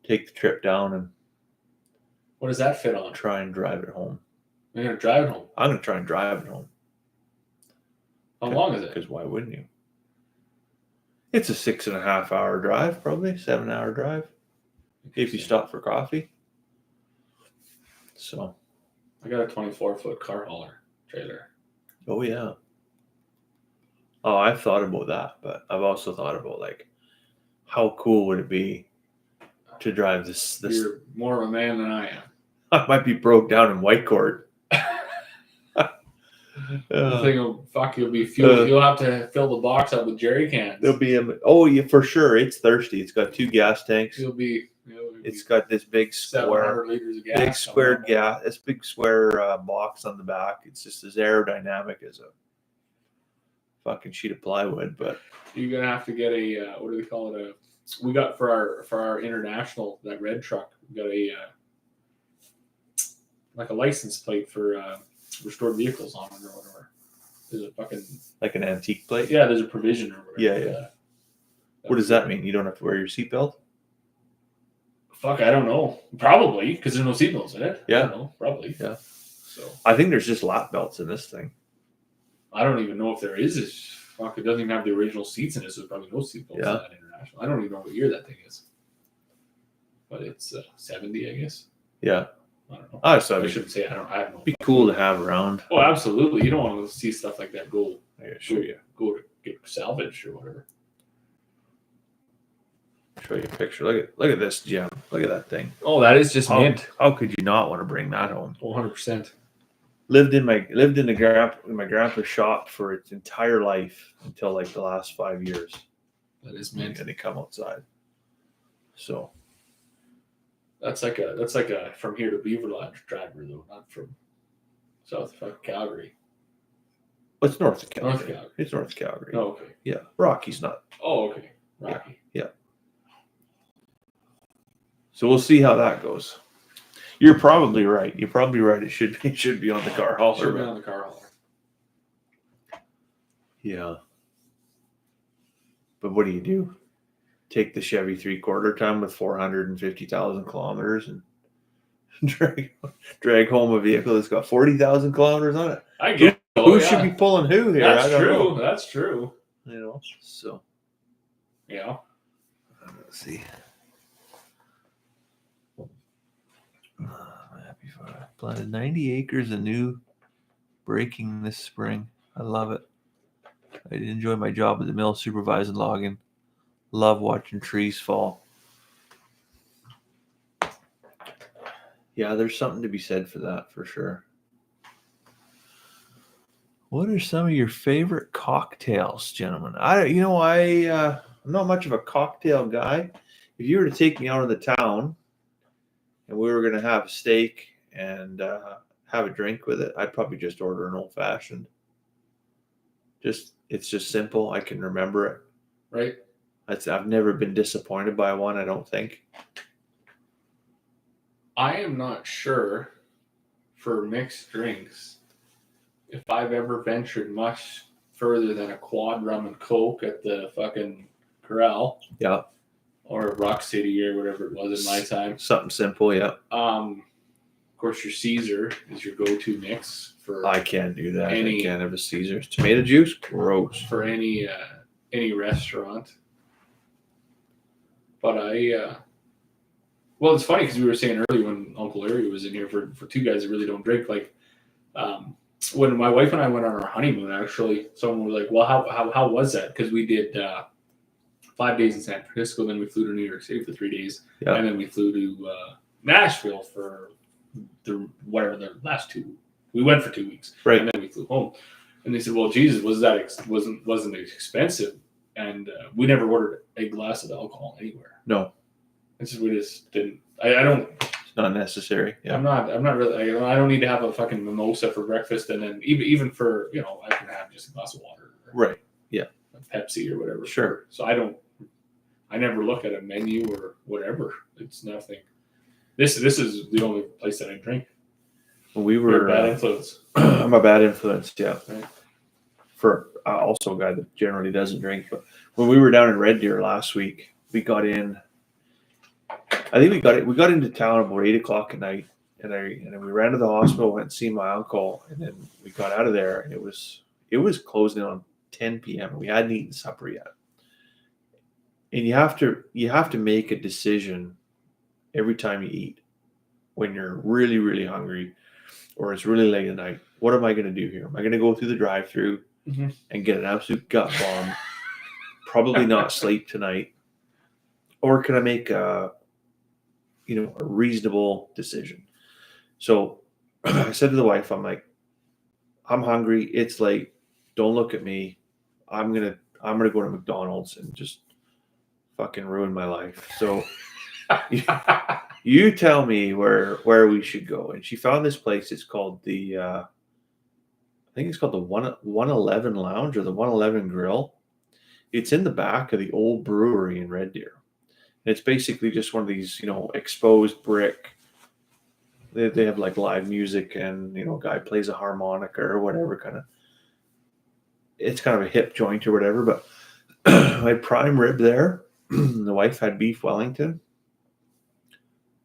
take the trip down and what does that fit on? try and drive it home. You're gonna drive it home. I'm gonna try and drive it home. How long is it? Because why wouldn't you? It's a 6.5 hour drive, probably 7 hour drive, if you stop for coffee. So I got a 24-foot car hauler trailer. Oh yeah. Oh, I've thought about that, but I've also thought about, like, how cool would it be to drive this? You're more of a man than I am. I might be broke down in Whitecourt. The thing will you'll be fueled. You'll have to fill the box up with jerry cans. There'll be yeah, for sure. It's thirsty. It's got 2 gas tanks. It's got this big square, liters of gas. big square gas. This big square box on the back. It's just as aerodynamic as a fucking sheet of plywood. But you're gonna have to get a what do they call it? We got for our international, that red truck. We got a like a license plate for restored vehicles on it or whatever. There's a fucking like an antique plate. Yeah, there's a provision or whatever. Yeah. What does that mean? You don't have to wear your seatbelt? Fuck, I don't know. Probably, because there's no seatbelts in it. Yeah. I don't know. Probably. Yeah. So I think there's just lap belts in this thing. I don't even know if there is. Fuck, it doesn't even have the original seats in it, so there's probably no seatbelts in that international. I don't even know what year that thing is. But it's 70, I guess. Yeah. I don't know. I shouldn't say I don't. I have no. Be cool to have around. Oh, absolutely. You don't want to see stuff like that go. I show you. Go to get salvaged or whatever. Show you a picture. Look at this gem. Look at that thing. Oh, that is just mint. How could you not want to bring that home? 100%. Lived in my grandpa's shop for its entire life until like the last 5 years. That is mint. And they come outside. So that's like a from here to Beaver Lodge driver though, not from south of Calgary. Well, it's north of Calgary. North of Calgary. It's north of Calgary. Oh, okay. Yeah. Rocky's not. Oh, okay. Rocky. Yeah. So we'll see how that goes. You're probably right. You're probably right. It should be on the car hauler. Should be on the car hauler. Yeah. But what do? Take the Chevy 3/4 ton with 450,000 kilometers and drag home a vehicle that's got 40,000 kilometers on it? I get who should be pulling who here? That's true. That's true. You know, so yeah. Let's see. I'm happy for it. Planted 90 acres of new breaking this spring. I love it. I did enjoy my job at the mill supervising logging. Love watching trees fall. Yeah, there's something to be said for that, for sure. What are some of your favorite cocktails, gentlemen? I'm not much of a cocktail guy. If you were to take me out of the town and we were going to have a steak and have a drink with it, I'd probably just order an old fashioned. It's just simple. I can remember it. Right. I've never been disappointed by one, I don't think. I am not sure for mixed drinks if I've ever ventured much further than a quad rum and coke at the fucking Corral. Yeah. Or Rock City or whatever it was in my time. Something simple, yeah. course, your Caesar is your go-to mix for. I can't do that. I can't have a Caesar's tomato juice. Gross. For any restaurant. But well, it's funny because we were saying earlier when Uncle Larry was in here for two guys that really don't drink. Like, when my wife and I went on our honeymoon, actually, someone was like, "Well, how was that?" Because we did 5 days in San Francisco, then we flew to New York City for 3 days, and then we flew to Nashville for the last 2. We went for 2 weeks, right? And then we flew home. And they said, "Well, Jesus, wasn't it expensive?" And we never ordered a glass of alcohol anywhere. No. We just didn't. I don't. It's not necessary. Yeah. I'm not really. I don't need to have a fucking mimosa for breakfast, and then even for I can have just a glass of water. Right. Yeah. A Pepsi or whatever. Sure. So I never look at a menu or whatever. It's nothing. This is the only place that I drink. We were You're a bad influence. I'm a bad influence. Yeah. Right. For also a guy that generally doesn't drink, but when we were down in Red Deer last week, we got in. I think we got into town about 8:00 at night, and then we ran to the hospital, went and see my uncle, and then we got out of there, and it was closing on 10 p.m. We hadn't eaten supper yet, and you have to make a decision every time you eat when you're really, really hungry, or it's really late at night. What am I going to do here? Am I going to go through the drive-through and get an absolute gut bomb? Probably not sleep tonight, or can I make a reasonable decision? So I said to the wife, I'm like, I'm hungry. It's late. Don't look at me. I'm gonna go to McDonald's and just fucking ruin my life. So you tell me where we should go. And she found this place. It's called I think it's called the 111 Lounge or the 111 Grill. It's in the back of the old brewery in Red Deer. It's basically just one of these, exposed brick. They have like live music, and a guy plays a harmonica or whatever kind of. It's kind of a hip joint or whatever. But I had prime rib there. The wife had beef Wellington.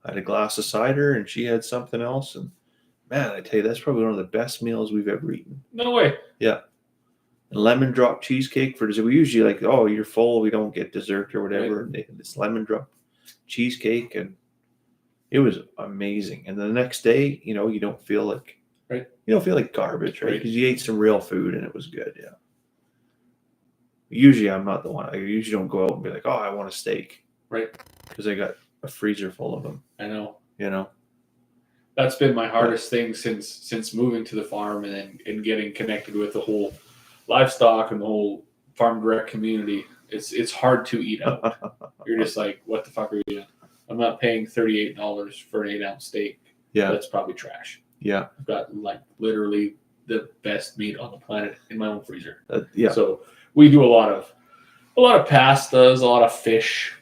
I had a glass of cider, and she had something else. And man, I tell you, that's probably one of the best meals we've ever eaten. No way. Yeah. And lemon drop cheesecake for dessert. We usually you're full, we don't get dessert or whatever. Right. And they had this lemon drop cheesecake, and it was amazing. And the next day, you don't feel like garbage, right? Because you ate some real food and it was good. Yeah. Usually I'm not the one. I usually don't go out and be like, oh, I want a steak. Right. Because I got a freezer full of them. I know. That's been my hardest thing since moving to the farm and getting connected with the whole livestock and the whole farm direct community. It's hard to eat out. You're just like, what the fuck are you doing? I'm not paying $38 for an 8-ounce steak. Yeah. That's probably trash. Yeah. I've got literally the best meat on the planet in my own freezer. Yeah. So we do a lot of pastas, a lot of fish,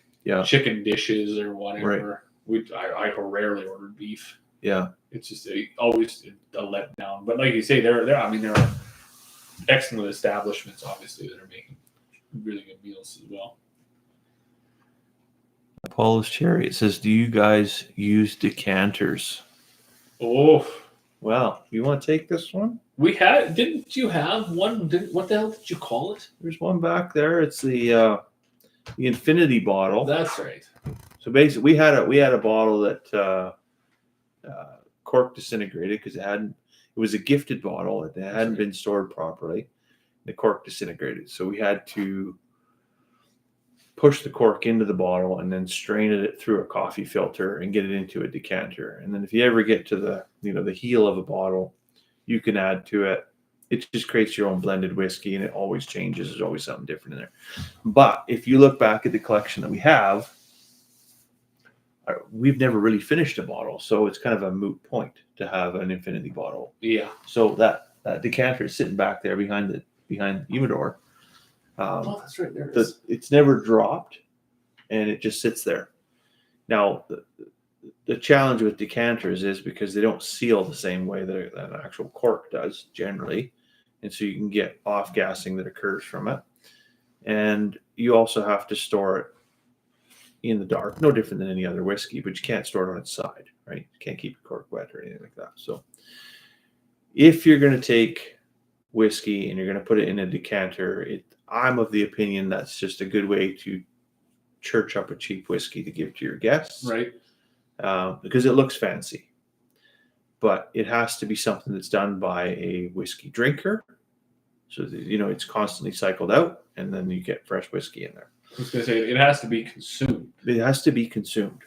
chicken dishes or whatever. Right. I rarely order beef. Yeah. It's just always a letdown. But like you say, there are excellent establishments, obviously, that are making really good meals as well. Paul's Cherry. It says, do you guys use decanters? Oh. Well, you want to take this one? Didn't you have one? What the hell did you call it? There's one back there. It's the infinity bottle. That's right. So basically, we had a bottle that cork disintegrated because it was a gifted bottle. It hadn't been stored properly. The cork disintegrated. So we had to push the cork into the bottle and then strain it through a coffee filter and get it into a decanter. And then if you ever get to the heel of a bottle, you can add to it. It just creates your own blended whiskey, and it always changes. There's always something different in there. But if you look back at the collection that we have, we've never really finished a bottle, so it's kind of a moot point to have an infinity bottle. Yeah. So that decanter is sitting back there behind Humidor. That's right. There it is. It's never dropped, and it just sits there. Now, the challenge with decanters is because they don't seal the same way that an actual cork does generally, and so you can get off-gassing that occurs from it. And you also have to store it in the dark, no different than any other whiskey, but you can't store it on its side, right? You can't keep your cork wet or anything like that. So if you're going to take whiskey and you're going to put it in a decanter, I'm of the opinion that's just a good way to church up a cheap whiskey to give to your guests, right? Because it looks fancy, but it has to be something that's done by a whiskey drinker, so that, it's constantly cycled out, and then you get fresh whiskey in there. I was going to say it has to be consumed. It has to be consumed,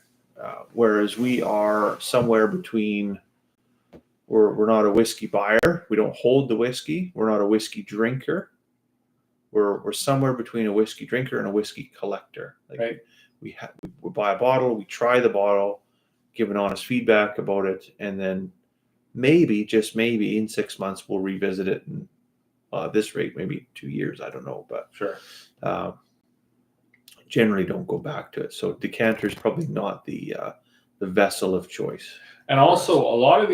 whereas we are somewhere between. We're not a whiskey buyer. We don't hold the whiskey. We're not a whiskey drinker. We're somewhere between a whiskey drinker and a whiskey collector. Like, right. We buy a bottle, we try the bottle, give an honest feedback about it, and then maybe, just maybe, in 6 months we'll revisit it. And at this rate, maybe 2 years. I don't know, but sure. Generally don't go back to it. So decanter is probably not the vessel of choice. And also, a lot of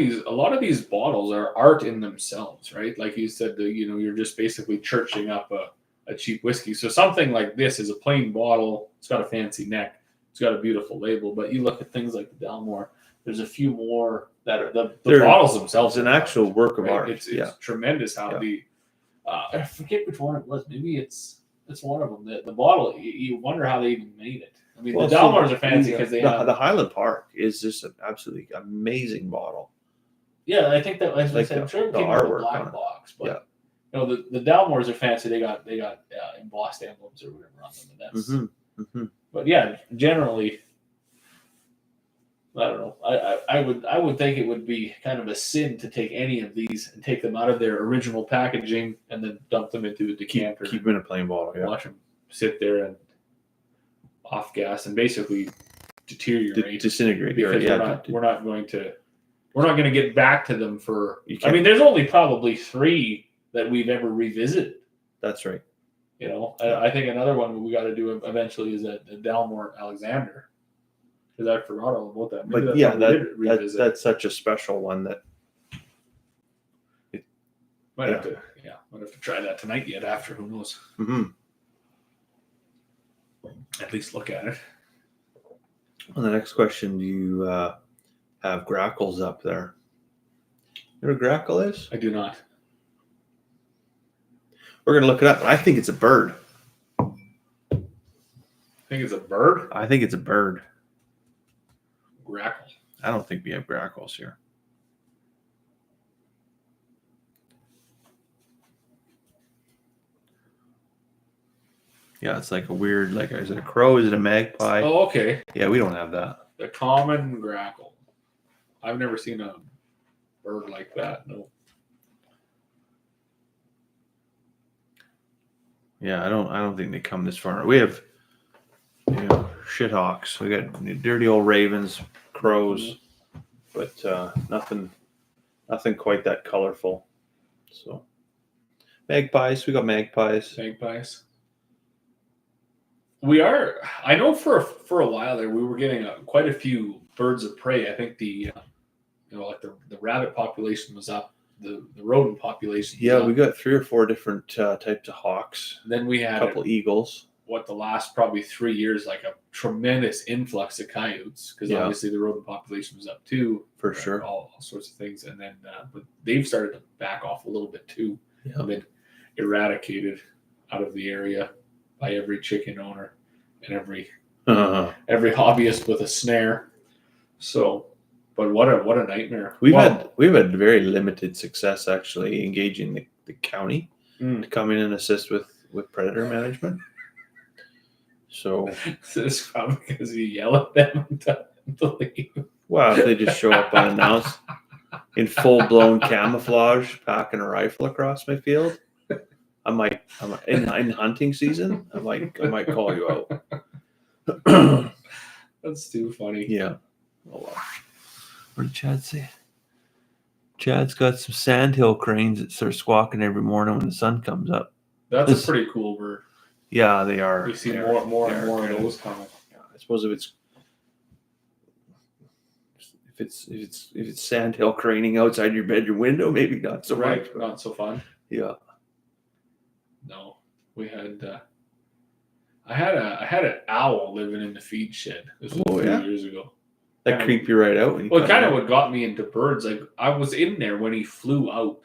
these bottles are art in themselves, right? Like you said, you're just basically churching up a cheap whiskey. So something like this is a plain bottle. It's got a fancy neck. It's got a beautiful label. But you look at things like the Dalmore. There's a few more that are the bottles themselves. It's an actual work of art. It's tremendous how I forget which one it was. Maybe it's one of them. The bottle. You wonder how they even made it. I mean, the Dalmores are fancy because the Highland Park is just an absolutely amazing bottle. Yeah, I think that, as I said, I'm sure it came out of a black box, but the Dalmores are fancy. They got embossed emblems or whatever on them, and that's. But yeah, generally, I don't know. I would think it would be kind of a sin to take any of these and take them out of their original packaging and then dump them into a decanter. Keep them in a plain bottle. Yeah. Watch them sit there and off gas and basically deteriorate, disintegrate. Because we're not going to get back to them for. I mean, there's only probably 3 that we've ever revisited. That's right. I think another one we got to do eventually is a Dalmore Alexander, because I forgot all about that. Maybe that's such a special one that might have to try that tonight yet. After, who knows? Mm-hmm. At least look at it. Well, the next question: do you have grackles up there? You know what a grackle is? I do not. We're gonna look it up. I think it's a bird. Think it's a bird? I think it's a bird. Grackle. I don't think we have grackles here. Yeah, it's like a weird, is it a crow? Is it a magpie? Oh, okay. Yeah, we don't have that. The common grackle. I've never seen a bird like that. No. Yeah, I don't think they come this far. We have shithawks. We got dirty old ravens, crows, but nothing quite that colorful. So magpies, we got magpies. I know for a while there we were getting quite a few birds of prey. I think the rabbit population was up, the rodent population. Yeah, we got 3 or 4 different types of hawks. Then we had a couple eagles. The last probably 3 years, like a tremendous influx of coyotes, because obviously the rodent population was up too. For sure. All sorts of things. And then but they've started to back off a little bit too. Yeah. They've been eradicated out of the area by every chicken owner and every hobbyist with a snare. So, but what a nightmare. We've had very limited success actually engaging the county to come in and assist with predator management. So it's probably because you yell at them to leave. Well, if they just show up unannounced in full-blown camouflage, packing a rifle across my field, I might in hunting season, I might call you out. That's too funny. Yeah. Oh, well. What did Chad say? Chad's got some sandhill cranes that start squawking every morning when the sun comes up. That's a pretty cool bird. Yeah, they are. We see more and more of those coming. Yeah, I suppose if it's sandhill craning outside your bedroom window, maybe not so much. Not so fun. Yeah. No, we had I had an owl living in the feed shed. This was a few years ago. That creeped you right out. Well, kind of what got me into birds. Like I was in there when he flew out.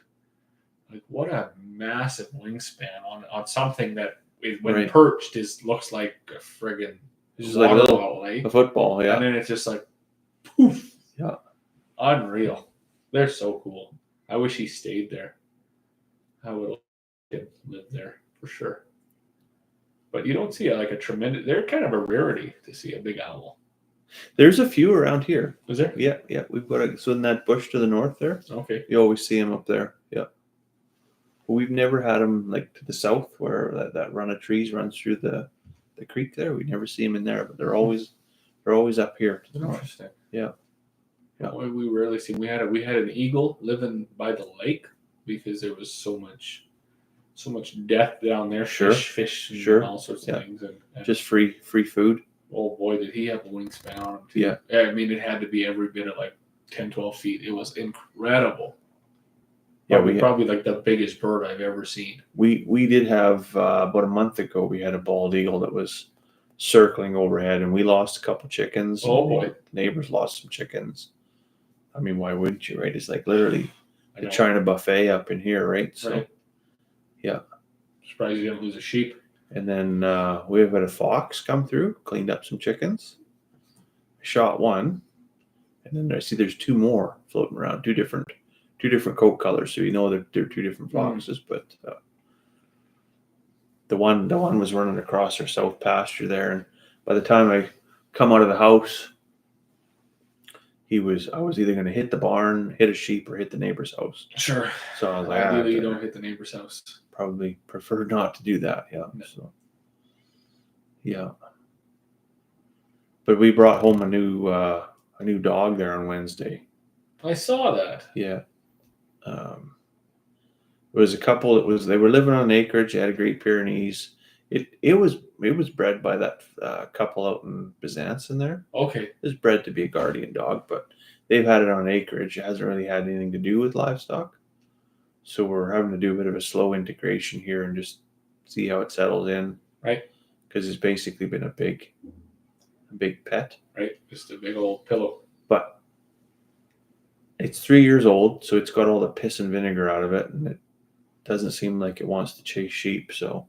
Like what a massive wingspan on something that when perched looks like a friggin' it's just like a football, yeah. And then it's just like poof. Yeah. Unreal. They're so cool. I wish he stayed there. I would have lived there for sure. But you don't see like a tremendous. They're kind of a rarity to see a big owl. There's a few around here. Is there? Yeah. We've got so in that bush to the north there. Okay. You always see them up there. Yeah. But we've never had them like to the south where that run of trees runs through the creek there. We never see them in there, but they're always up here to the north. Interesting. Yeah. Yeah. We rarely see. We had an eagle living by the lake because there was so much death down there. Sure. Fish, and all sorts of things, and just free food. Oh boy, did he have a wingspan on him too. Yeah. I mean, it had to be every bit of like 10, 12 feet. It was incredible. Yeah, probably like the biggest bird I've ever seen. We did have about a month ago. We had a bald eagle that was circling overhead, and we lost a couple chickens. Oh boy, neighbors lost some chickens. I mean, why wouldn't you? Right? It's like literally the China buffet up in here, right? So, right. Yeah. Surprised you didn't lose a sheep. And then we've had a fox come through, cleaned up some chickens, shot one, and then I see there's two more floating around, two different coat colors, so you know they're two different foxes. But the one was running across our south pasture there, and by the time I come out of the house, I was either going to hit the barn, hit a sheep, or hit the neighbor's house. Sure. So I was like, ideally you don't hit the neighbor's house. Probably prefer not to do that. Yeah. No. So, yeah. But we brought home a new dog there on Wednesday. I saw that. Yeah. It was a couple they were living on an acreage. They had a Great Pyrenees. It was bred by that couple out in Byzance in there. Okay. It was bred to be a guardian dog, but they've had it on acreage. It hasn't really had anything to do with livestock. So we're having to do a bit of a slow integration here and just see how it settles in. Right. Because it's basically been a big pet. Right. Just a big old pillow. But it's 3 years old, so it's got all the piss and vinegar out of it, and it doesn't seem like it wants to chase sheep. So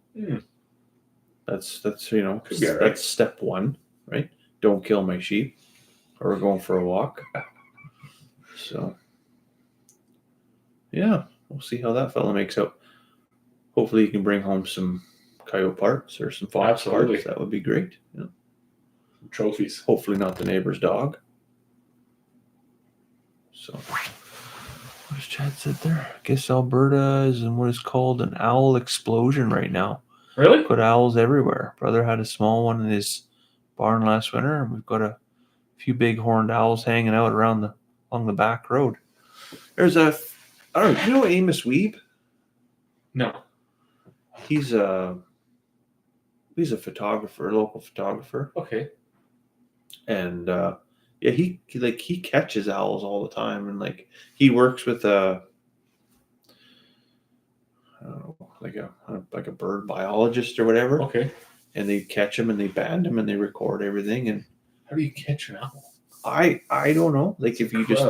that's that's step one, right? Don't kill my sheep, or we're going for a walk. So yeah, we'll see how that fella makes out. Hopefully, he can bring home some coyote parts or some fox parts. That would be great. Yeah. Trophies. Hopefully, not the neighbor's dog. So, what does Chad said there? I guess Alberta is in what is called an owl explosion right now. Really? Got owls everywhere. Brother had a small one in his barn last winter, and we've got a few big horned owls hanging out along the back road. There's do you know Amos Weeb? No. He's a photographer, a local photographer. Okay. And yeah, he catches owls all the time, and like he works with I don't know, like a bird biologist or whatever. Okay. And they catch them and they band them and they record everything. And how do you catch an owl? I don't know. Like if you just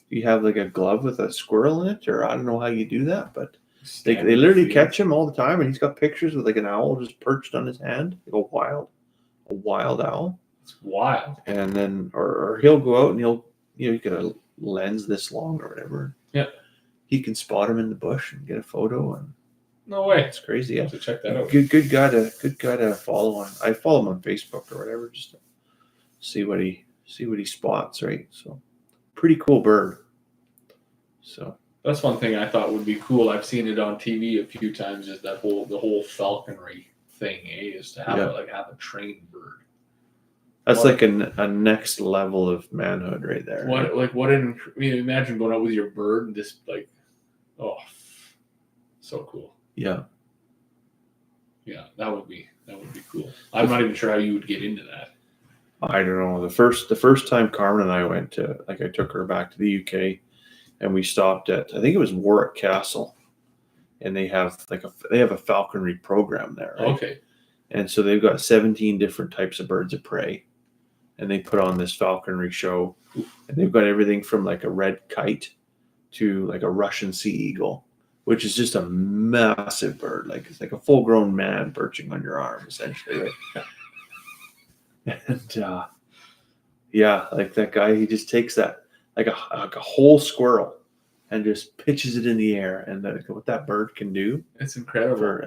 you have like a glove with a squirrel in it, or I don't know how you do that, but they literally catch him all the time. And he's got pictures with like an owl just perched on his hand, like a wild owl. It's wild. And then, or he'll go out and you get a lens this long or whatever. Yeah. He can spot him in the bush and get a photo. And no way. It's crazy. Yeah. To check that out. Good guy to follow on. I follow him on Facebook or whatever, just to see what he spots. Right. So pretty cool bird. So that's one thing I thought would be cool. I've seen it on TV a few times. Is the whole falconry thing? Is to have a trained bird. That's like a next level of manhood right there. Imagine going out with your bird and just so cool. Yeah. Yeah, that would be cool. I'm not even sure how you would get into that. I don't know. The first time Carmen and I went to, I took her back to the UK, and we stopped at, I think it was Warwick Castle, and they have a falconry program there. Right? Okay. And so they've got 17 different types of birds of prey. And they put on this falconry show. And they've got everything from like a red kite to like a Russian sea eagle, which is just a massive bird. Like it's like a full-grown man perching on your arm, essentially. Right? And yeah, like that guy, he just takes that like a whole squirrel and just pitches it in the air. And what that bird can do, it's incredible. For,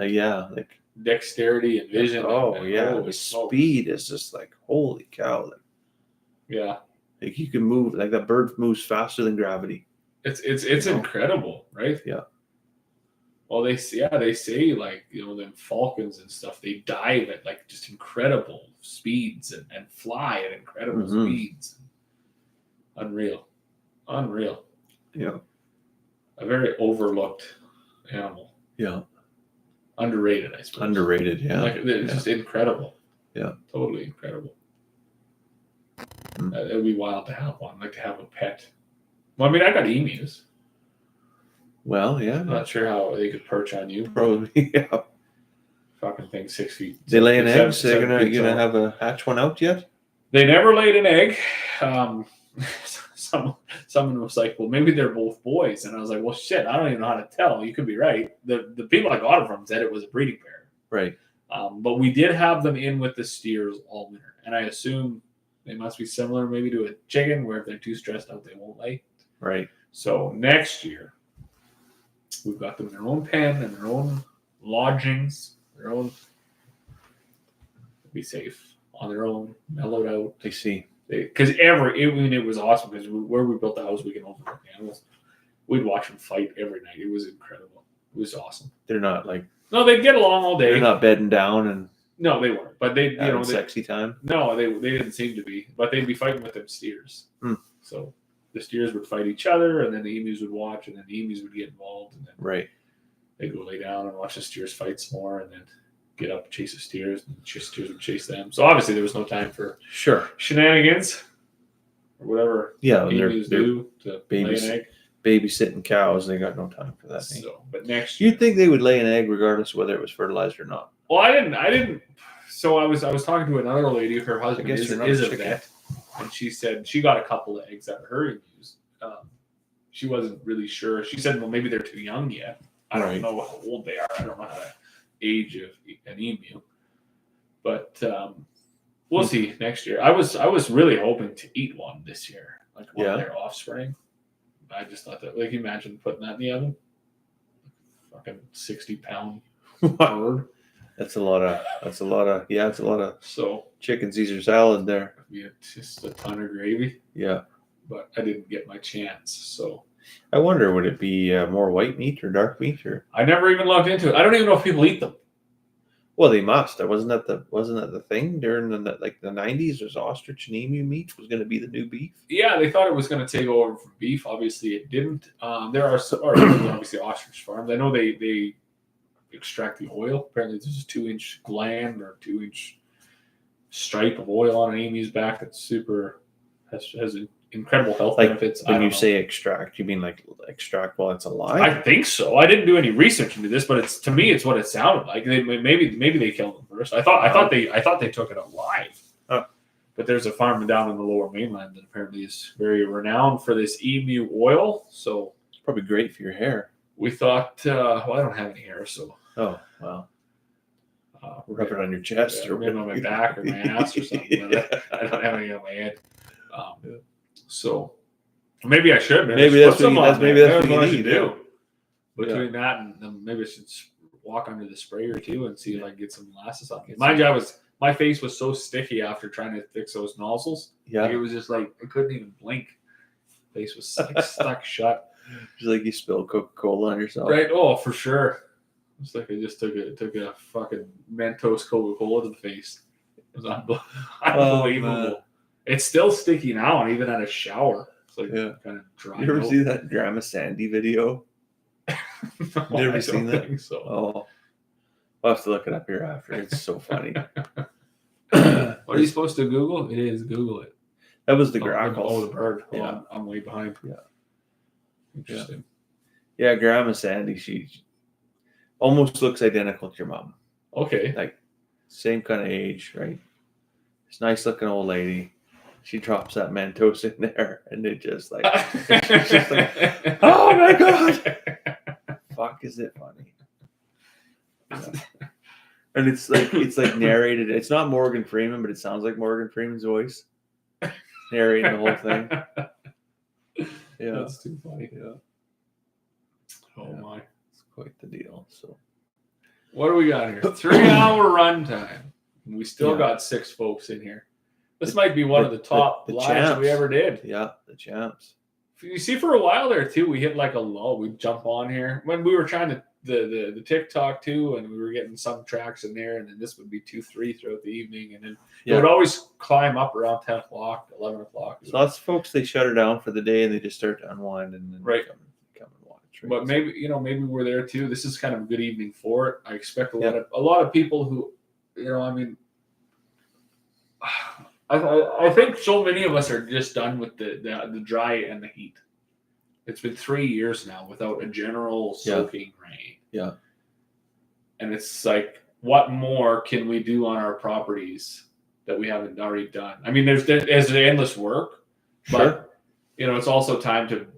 like dexterity and vision. Oh yeah, the speed is just like holy cow. Like, yeah, like you can move like that bird moves faster than gravity. It's incredible, right? Yeah. Well, they say like, you know, them falcons and stuff, they dive at like just incredible speeds and fly at incredible speeds. Unreal. Yeah. A very overlooked animal. Yeah. Underrated, I suppose. Underrated, yeah. Like it's just incredible. Yeah. Totally incredible. It would be wild to have one, like to have a pet. Well, I mean, I got emus. Well, yeah. I'm not sure how they could perch on you. Probably, yeah. Fucking thing 6 feet. They lay an egg, so they're gonna have a hatch one out yet? They never laid an egg. Someone was like, well, maybe they're both boys. And I was like, well, shit, I don't even know how to tell. You could be right. The people I got it from said it was a breeding pair. Right. But we did have them in with the steers all winter. And I assume they must be similar maybe to a chicken where if they're too stressed out, they won't lay. Right. So next year, we've got them in their own pen and their own lodgings, their own, be safe, on their own, mellowed out. I see. Because it was awesome because where we built the house, we can overlook the animals. We'd watch them fight every night. It was incredible. It was awesome. They're not like... No, they'd get along all day. They're not bedding down and... No, they weren't. But they, sexy time? No, they didn't seem to be. But they'd be fighting with them steers. So the steers would fight each other, and then the emus would watch, and then the emus would get involved, and then they'd go lay down and watch the steers fight some more, and then get up, chase the steers, and the steers would chase them. So obviously there was no time for shenanigans or whatever emus do to lay an egg. Babysitting cows, they got no time for that. So, but next year, you'd think they would lay an egg regardless of whether it was fertilized or not. Well, I didn't. So I was talking to another lady. Her husband is a vet, and she said she got a couple of eggs out of her emus. She wasn't really sure. She said, well, maybe they're too young yet. I don't know how old they are. I don't know how to age of an emu. But we'll see next year. I was really hoping to eat one this year, like one of their offspring. I just thought that, like, imagine putting that in the oven. Fucking 60-pound bird. That's a lot of it's a lot of so chicken Caesar salad there. Yeah, just a ton of gravy. Yeah. But I didn't get my chance, so I wonder, would it be more white meat or dark meat, or I never even looked into it. I don't even know if people eat them. Well, they must. Wasn't that the thing during the 90s? Was ostrich and emu meat was going to be the new beef? Yeah, they thought it was going to take over from beef. Obviously, it didn't. There are obviously ostrich farms. I know they extract the oil. Apparently, there's a 2-inch gland or 2-inch stripe of oil on an emu's back that's super has incredible health benefits. When you say extract, you mean like extract while it's alive? I think so. I didn't do any research into this, but to me, it's what it sounded like. Maybe they killed them first. I thought they took it alive. But there's a farm down in the Lower Mainland that apparently is very renowned for this emu oil. So it's probably great for your hair. We thought, well, I don't have any hair, so. Oh, well. Rub it on your chest or maybe on my back or my ass or something. I don't have any on my head. So maybe I should. Maybe that's what you need to do. Between that and then maybe I should walk under the sprayer too and see if I can get some molasses on it. Mind you, my face was so sticky after trying to fix those nozzles. Yeah. Like, it was just like I couldn't even blink. Face was like stuck shut. Just like you spilled Coca-Cola on yourself. Right. Oh, for sure. It's like I just took a fucking Mentos Coca-Cola to the face. It was unbelievable. It's still sticky now, and even at a shower, it's like kind of dry. You ever see that Grandma Sandy video? No, you ever seen that? Think so. Oh, I'll have to look it up here after. It's so funny. What are you supposed to Google? It is Google it. That was the grackle. Oh, the bird. Yeah, I'm way behind. Yeah, interesting. Yeah, Grandma Sandy. She almost looks identical to your mom. Okay, like same kind of age, right? This nice looking old lady. She drops that Mentos in there, and it just like, she's just like, oh my god, fuck, is it funny? Yeah. And it's like narrated. It's not Morgan Freeman, but it sounds like Morgan Freeman's voice narrating the whole thing. Yeah, that's too funny. Yeah. Oh my, it's quite the deal. So, what do we got here? 3-hour runtime. We still got 6 folks in here. This might be one of the top lives we ever did. Yeah, the champs. You see, for a while there too, we hit like a lull. We'd jump on here when we were trying to the TikTok too, and we were getting some tracks in there, and then this would be 2-3 throughout the evening, and then it would always climb up around 10 o'clock, 11 o'clock. So lots of folks, they shut her down for the day and they just start to unwind and then come and watch. Right? But maybe we're there too. This is kind of a good evening for it. I expect a lot of people who, I mean, I think so many of us are just done with the dry and the heat. It's been 3 years now without a general soaking rain. Yeah. And it's like, what more can we do on our properties that we haven't already done? I mean, there's endless work, but it's also time to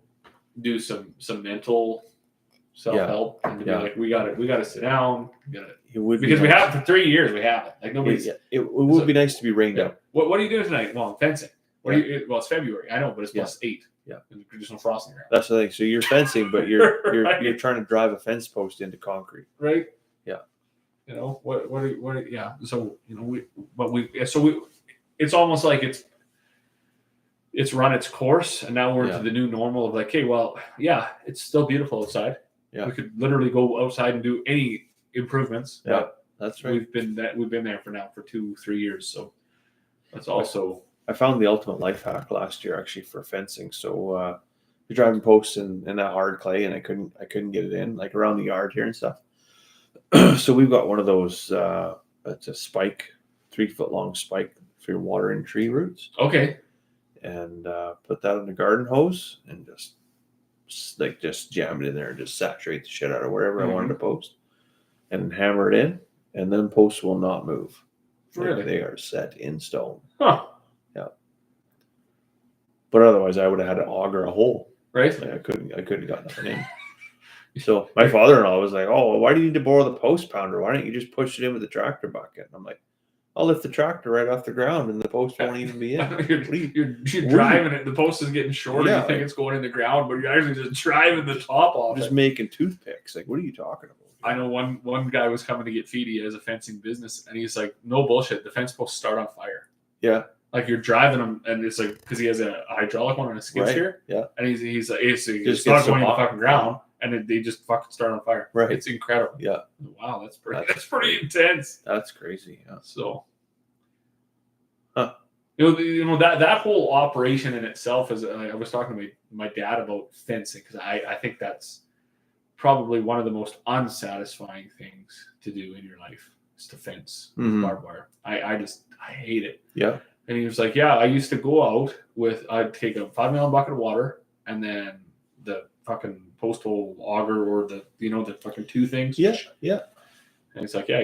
do some mental self-help and to be like, we got to sit down. Because we have for 3 years, we haven't. Like nobody's. It would be nice to be rained out. What are you doing tonight? Well, I'm fencing. Well, it's February. I know, but it's +8. Yeah, there's no frost in the ground. That's the thing. So you're fencing, but you're trying to drive a fence post into concrete. Right. Yeah. What? Yeah. So it's almost like it's run its course, and now we're into the new normal of like, hey, well, yeah, it's still beautiful outside. Yeah. We could literally go outside and do any improvements. Yeah, that's right. We've been there for 2-3 years, so that's also. I found the ultimate life hack last year actually for fencing. So you're driving posts in that hard clay, and I couldn't get it in like around the yard here and stuff. So we've got one of those. It's a spike, 3-foot long spike for your watering tree roots. Okay. And put that in the garden hose and just jam it in there and just saturate the shit out of wherever I wanted to post, and hammer it in, and then posts will not move. Really? They are set in stone. Huh. Yeah. But otherwise, I would have had to auger a hole. Right. Like I couldn't got nothing in. So my father-in-law was like, "Oh, well, why do you need to borrow the post pounder? Why don't you just push it in with the tractor bucket?" And I'm like, "I'll lift the tractor right off the ground, and the post won't even be in." You're driving it. The post is getting shorter. You think it's going in the ground, but you're actually just driving the top off. Just making toothpicks. Like, what are you talking about? I know one guy was coming to get feed. He has a fencing business, and he's like, "No bullshit. The fence posts start on fire." Yeah. Like you're driving them, and it's like because he has a hydraulic one on a skid steer. Yeah. And he's just not going in the fucking ground, and they just fucking start on fire. Right. It's incredible. Yeah. Wow, that's pretty intense. That's crazy. Yeah. So. That whole operation in itself is. I was talking to my dad about fencing because I think that's probably one of the most unsatisfying things to do in your life is to fence with barbed wire. I hate it. Yeah. And he was like, "Yeah, I used to go out I'd take a 5-gallon bucket of water and then the fucking post hole auger or the fucking 2 things." Yeah. Yeah. And he's like, "Yeah,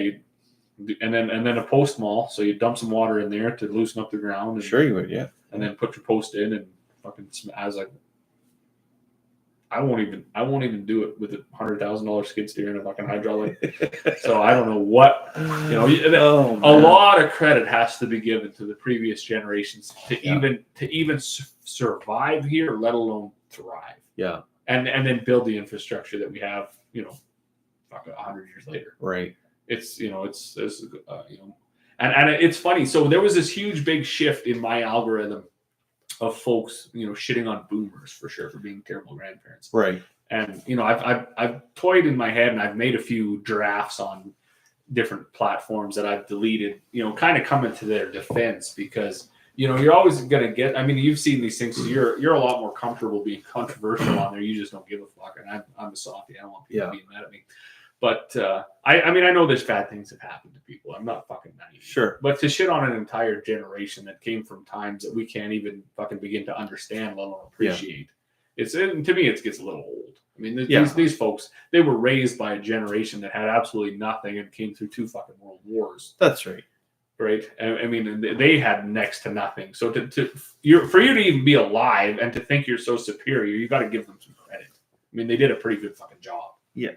and then a post mall, so you dump some water in there to loosen up the ground. And, sure you would, yeah. And then put your post in and fucking. I was like, I won't even do it with a $100,000 skid steer and a fucking hydraulic. So I don't know what a lot of credit has to be given to the previous generations to even survive here, let alone thrive. Yeah, and then build the infrastructure that we have. 100 years later, right? It's and it's funny. So there was this huge big shift in my algorithm of folks, shitting on boomers for sure for being terrible grandparents. Right. And I've toyed in my head and I've made a few drafts on different platforms that I've deleted, kind of coming to their defense because you're always gonna get. I mean, you've seen these things. So you're a lot more comfortable being controversial on there. You just don't give a fuck. And I'm a softie. I don't want people being mad at me. But I mean, I know there's bad things that happen to people. I'm not fucking naive. Sure. But to shit on an entire generation that came from times that we can't even fucking begin to understand, let alone appreciate, to me, it gets a little old. I mean, these folks, they were raised by a generation that had absolutely nothing and came through 2 fucking world wars. That's right. Right. I mean, they had next to nothing. So for you to even be alive and to think you're so superior, you got to give them some credit. I mean, they did a pretty good fucking job. Yeah.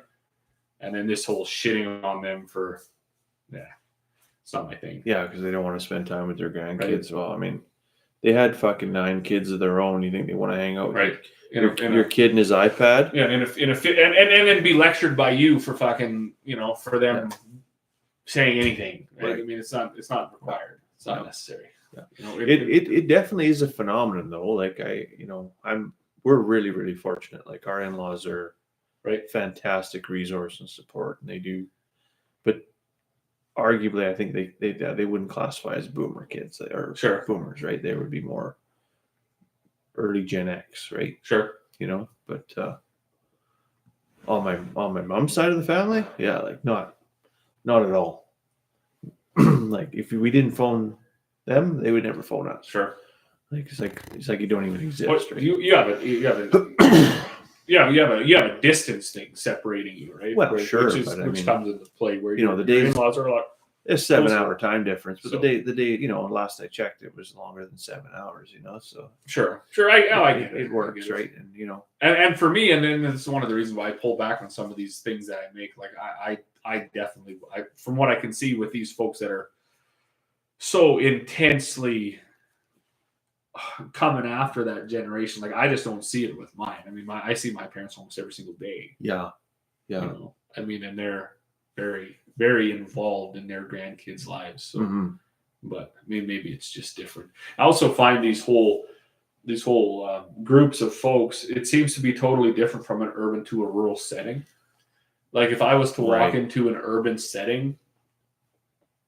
And then this whole shitting on them for, it's not my thing. Yeah, because they don't want to spend time with their grandkids. Right. Well, I mean, they had fucking 9 kids of their own. You think they want to hang out with your kid and his iPad? Yeah, and then be lectured by you for fucking, for them saying anything. Right? I mean, it's not required. It's not necessary. Yeah. It definitely is a phenomenon though. Like we're really, really fortunate. Like our in-laws are fantastic resource and support, and they do. But arguably, I think they wouldn't classify as boomer kids or boomers, right? They would be more early Gen X, right? Sure. But on my mom's side of the family, like not at all. Like if we didn't phone them, they would never phone us. Sure. Like it's like you don't even exist. Right? You have a distance thing separating you, right? Well, sure, which comes into play where the days in-laws are like it's 7-hour time difference, but the day last I checked, it was longer than 7 hours. So sure, I get it. It works, right? And and for me, and then this is one of the reasons why I pull back on some of these things that I make. Like I definitely, from what I can see with these folks that are so intensely coming after that generation, like I just don't see it with mine. I mean, I see my parents almost every single day. Yeah. I mean, and they're very, very involved in their grandkids' lives. So, but maybe it's just different. I also find these whole groups of folks, it seems to be totally different from an urban to a rural setting. Like if I was to walk into an urban setting,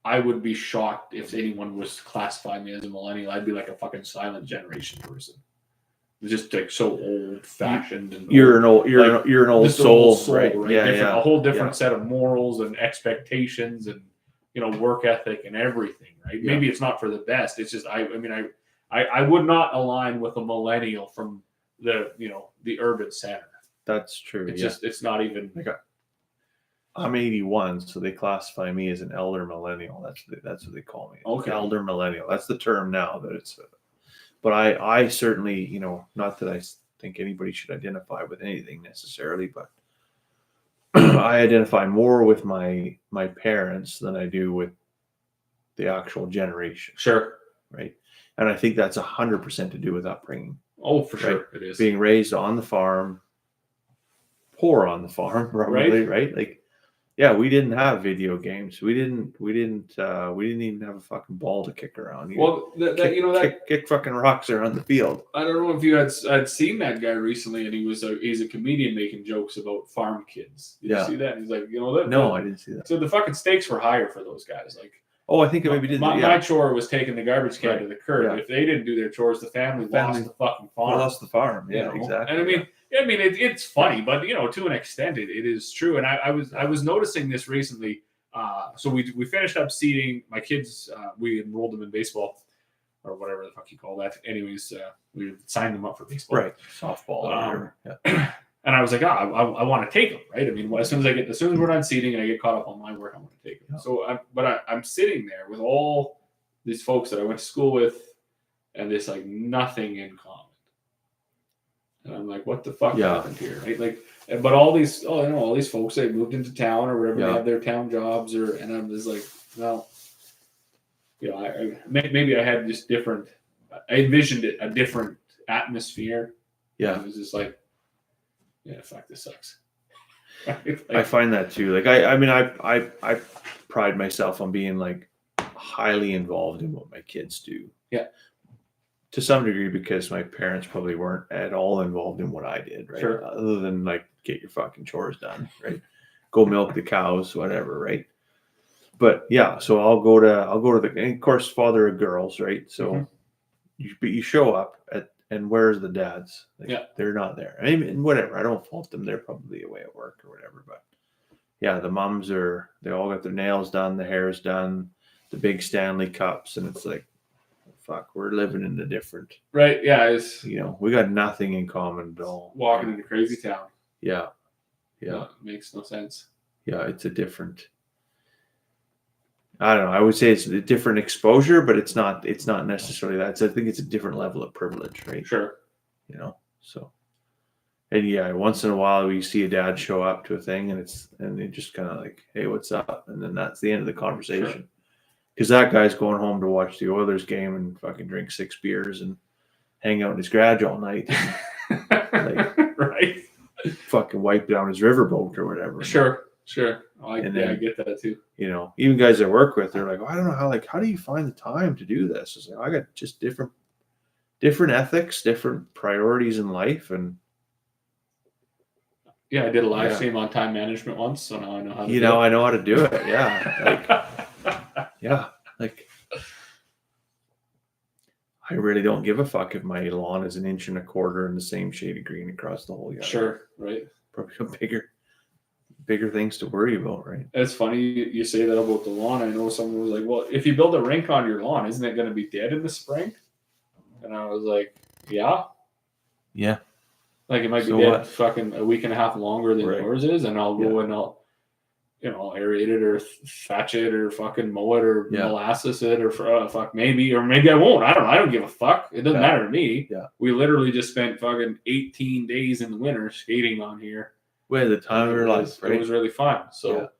I would be shocked if anyone was classifying me as a millennial. I'd be like a fucking silent generation person. Just like so old fashioned, and you're an old soul, right? A whole different set of morals and expectations, and work ethic and everything, right? Yeah. Maybe it's not for the best. It's just I would not align with a millennial from the urban center. That's true. It's not even. I'm 81, so they classify me as an elder millennial. That's what they call me. Okay. Elder millennial. That's the term now that it's. But I certainly, not that I think anybody should identify with anything necessarily, but I identify more with my parents than I do with the actual generation. Sure. Right. And I think that's 100% to do with upbringing. Oh, for sure. It is. Being raised on the farm, poor on the farm, probably, right? Like, yeah, we didn't have video games. We didn't even have a fucking ball to kick around. Kick fucking rocks around the field. I don't know if you had seen that guy recently, and he's a comedian making jokes about farm kids. Did you see that? And he's like, no, I didn't see that. So the fucking stakes were higher for those guys. Like, oh, I think it maybe did. My chore was taking the garbage can to the curb. Yeah. If they didn't do their chores, the family lost the fucking farm. Lost the farm. Yeah, exactly. And it's funny, but to an extent, it is true. And I was noticing this recently. So we finished up seeding my kids. We enrolled them in baseball, or whatever the fuck you call that. Anyways, we signed them up for baseball, right? Softball. Yeah. And I was like, I want to take them, right? I mean, as soon as we're done seeding and I get caught up on my work, I want to take them. Yeah. So, I'm sitting there with all these folks that I went to school with, and there's like nothing in common. And I'm like, what the fuck happened here, right? Like, but all these folks, they moved into town or wherever they have their town jobs, and I'm just like, well, maybe I had just different. I envisioned it a different atmosphere. Yeah, it was just like, yeah, fuck, this sucks. I find that too. Like, I pride myself on being like highly involved in what my kids do. Yeah. To some degree, because my parents probably weren't at all involved in what I did, right? Sure. Other than like get your fucking chores done, right? Go milk the cows, whatever, right? But yeah, so I'll go to the, and of course, father of girls, right? So you show up and where's the dads? Like, they're not there. I mean, whatever. I don't fault them. They're probably away at work or whatever. But yeah, the moms they all got their nails done, the hair's done, the big Stanley cups, and it's like, fuck, we're living in a different. Right. Yeah. We got nothing in common at all. Walking into crazy town. Yeah. That makes no sense. Yeah, it's a different. I don't know. I would say it's a different exposure, but it's not necessarily that. I think it's a different level of privilege, right? Sure. So. And yeah, once in a while we see a dad show up to a thing, and they just kind of like, hey, what's up? And then that's the end of the conversation. Because that guy's going home to watch the Oilers game and fucking drink 6 beers and hang out in his garage all night. And, right. Fucking wipe down his riverboat or whatever. Sure. I get that too. Even guys I work with, they're like, I don't know how do you find the time to do this? It's like, I got just different ethics, different priorities in life, and yeah, I did a live stream on time management once, so now I know how to do it. I know how to do it. Yeah. Like I really don't give a fuck if my lawn is 1.25 inches in the same shade of green across the whole yard. Sure, right. Probably bigger things to worry about, right? It's funny you say that about the lawn. I know someone was like, well, if you build a rink on your lawn, isn't it going to be dead in the spring? And I was like, yeah. Yeah. Like it might be dead fucking a week and a half longer than yours is, and I'll go and I'll aerate it or thatch it or fucking mow it or molasses it or maybe I won't. I don't know. I don't give a fuck. It doesn't matter to me. Yeah. We literally just spent fucking 18 days in the winter skating on here. We had the time of our life, right? It was really fun. So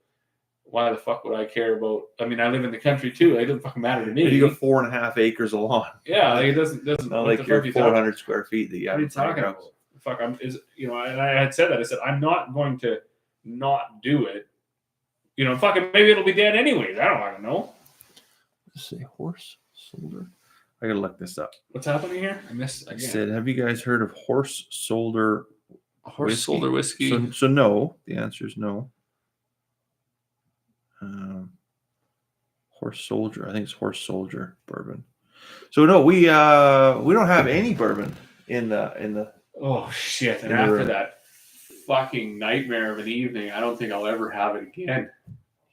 why the fuck would I care about? I mean, I live in the country too. It doesn't fucking matter to me. You got 4.5 acres of lawn. Yeah, like it doesn't not like you're 400 square feet that you have. What are you talking about? Fuck, and I had said that. I said I'm not going to not do it. Fucking maybe it'll be dead anyways. I don't know. Let's say horse soldier. I gotta look this up. What's happening here? I missed again. I said, have you guys heard of horse soldier? Horse soldier whiskey. So no. The answer is no. Horse soldier. I think it's horse soldier bourbon. So no, we don't have any bourbon in the. Oh shit! And after that fucking nightmare of an evening, I don't think I'll ever have it again.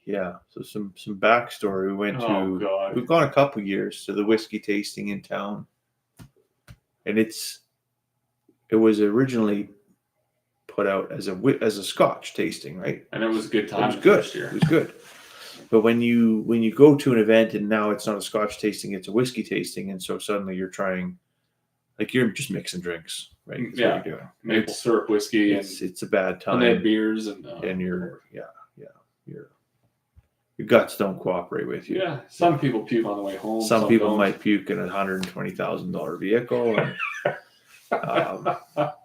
Yeah. So some backstory. We've gone a couple years to the whiskey tasting in town, and it was originally put out as a Scotch tasting, right? And it was a good time. It was good. It was good. But when you go to an event and now it's not a Scotch tasting, it's a whiskey tasting, and so suddenly you're trying, like you're just mixing drinks, right? That's what you're doing. Maple syrup whiskey, it's a bad time. And they have beers and your guts don't cooperate with you. Yeah, some people puke on the way home. Some people might puke in a $120,000 vehicle.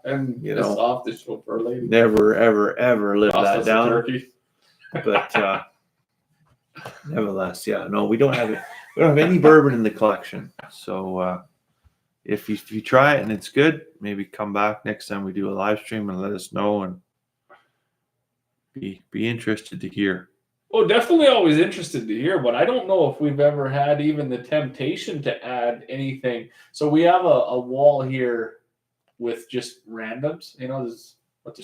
And off the chauffeur lady. Never, ever live that down. Turkey. But nevertheless, we don't have any bourbon in the collection. So if you try it and it's good, maybe come back next time we do a live stream and let us know and be interested to hear. Oh, definitely always interested to hear, but I don't know if we've ever had even the temptation to add anything. So we have a wall here with just randoms. There's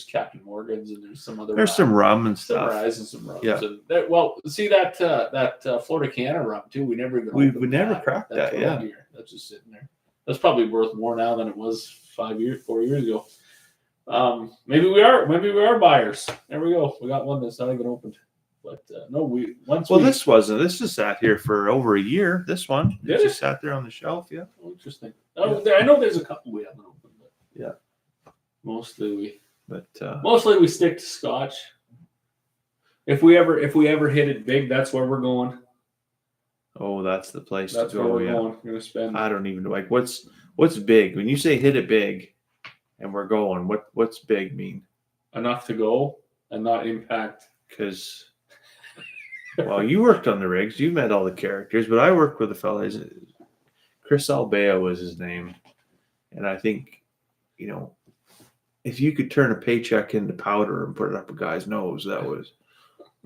Captain Morgan's and there's some other. There's some rum and stuff. Some ryes and some rums. Yeah. And see that Florida Canna rum too. We never even. We never cracked that. Yeah. Year. That's just sitting there. That's probably worth more now than it was 4 years ago. Maybe we are buyers. There we go. We got one that's not even opened. But this just sat here for over a year. This one just sat there on the shelf. Yeah. Oh, interesting. I know there's a couple we haven't opened, but yeah. Mostly we stick to Scotch. If we ever hit it big, that's where we're going. Oh, that's the place to go. That's where we're going. We're gonna spend. I don't even know. Like, what's big? When you say hit it big, and we're going, what's big mean? Enough to go and not impact. Because. Well, you worked on the rigs. You met all the characters, but I worked with a fella. Chris Albea was his name. And I think, if you could turn a paycheck into powder and put it up a guy's nose, that was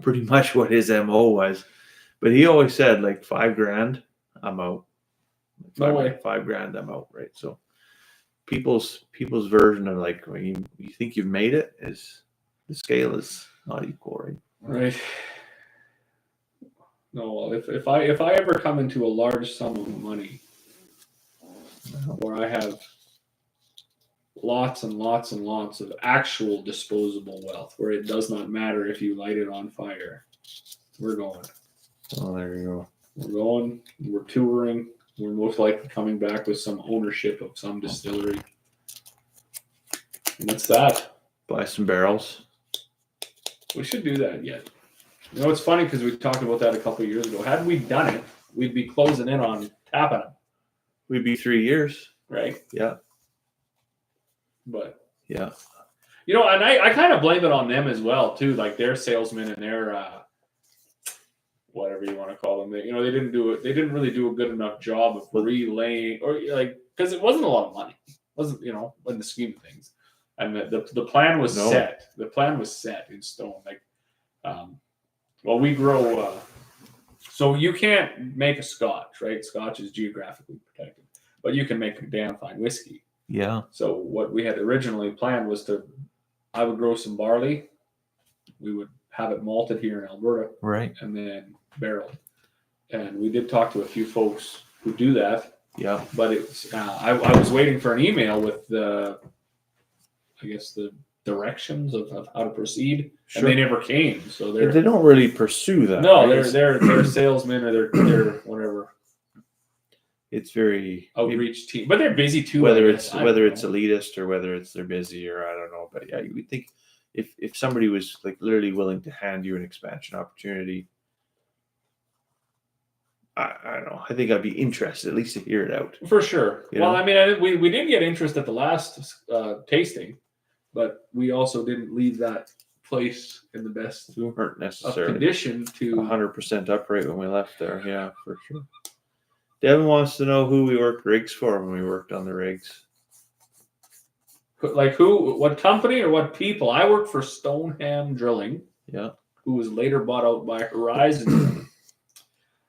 pretty much what his MO was. But he always said, like, $5,000, I'm out. $5,000, I'm out, right? So people's version of, like, when you think you've made it is the scale is not equal, right? Right. No, well, if I ever come into a large sum of money where I have lots and lots and lots of actual disposable wealth where it does not matter if you light it on fire. We're going. Oh, there you go. We're going. We're touring. We're most likely coming back with some ownership of some distillery. And that's that. Buy some barrels. We should do that yet. You know, it's funny because we talked about that a couple of years ago. Had we done it, we'd be closing in on tapping them. We'd be 3 years. Right? Yeah. But yeah. You know, and I kind of blame it on them as well, too. Like their salesmen and their whatever you want to call them. They didn't do it. They didn't really do a good enough job of relaying, or like, because it wasn't a lot of money. It wasn't, you know, in the scheme of things. And the plan was set. The plan was set in stone. Like, well, we grow. So you can't make a Scotch, right? Scotch is geographically protected, but you can make a damn fine whiskey. Yeah. So what we had originally planned was I would grow some barley. We would have it malted here in Alberta. Right. And then barreled. And we did talk to a few folks who do that. Yeah. But it's I was waiting for an email with the directions of how to proceed. Sure. And they never came. So they don't really pursue that. No, they're salesmen or they're whatever. It's very outreach team, but they're busy too. Whether it's elitist or whether it's they're busy or I don't know, but yeah, you would think if somebody was like literally willing to hand you an expansion opportunity, I don't know. I think I'd be interested at least to hear it out for sure. Well, I mean, we did get interest at the last tasting, but we also didn't leave that place in the best we weren't necessarily condition to 100% upright when we left there. Yeah, for sure. Devin wants to know who we worked rigs for when we worked on the rigs. Like who, what company or what people? I worked for Stoneham Drilling. Yeah. Who was later bought out by Horizon Drilling.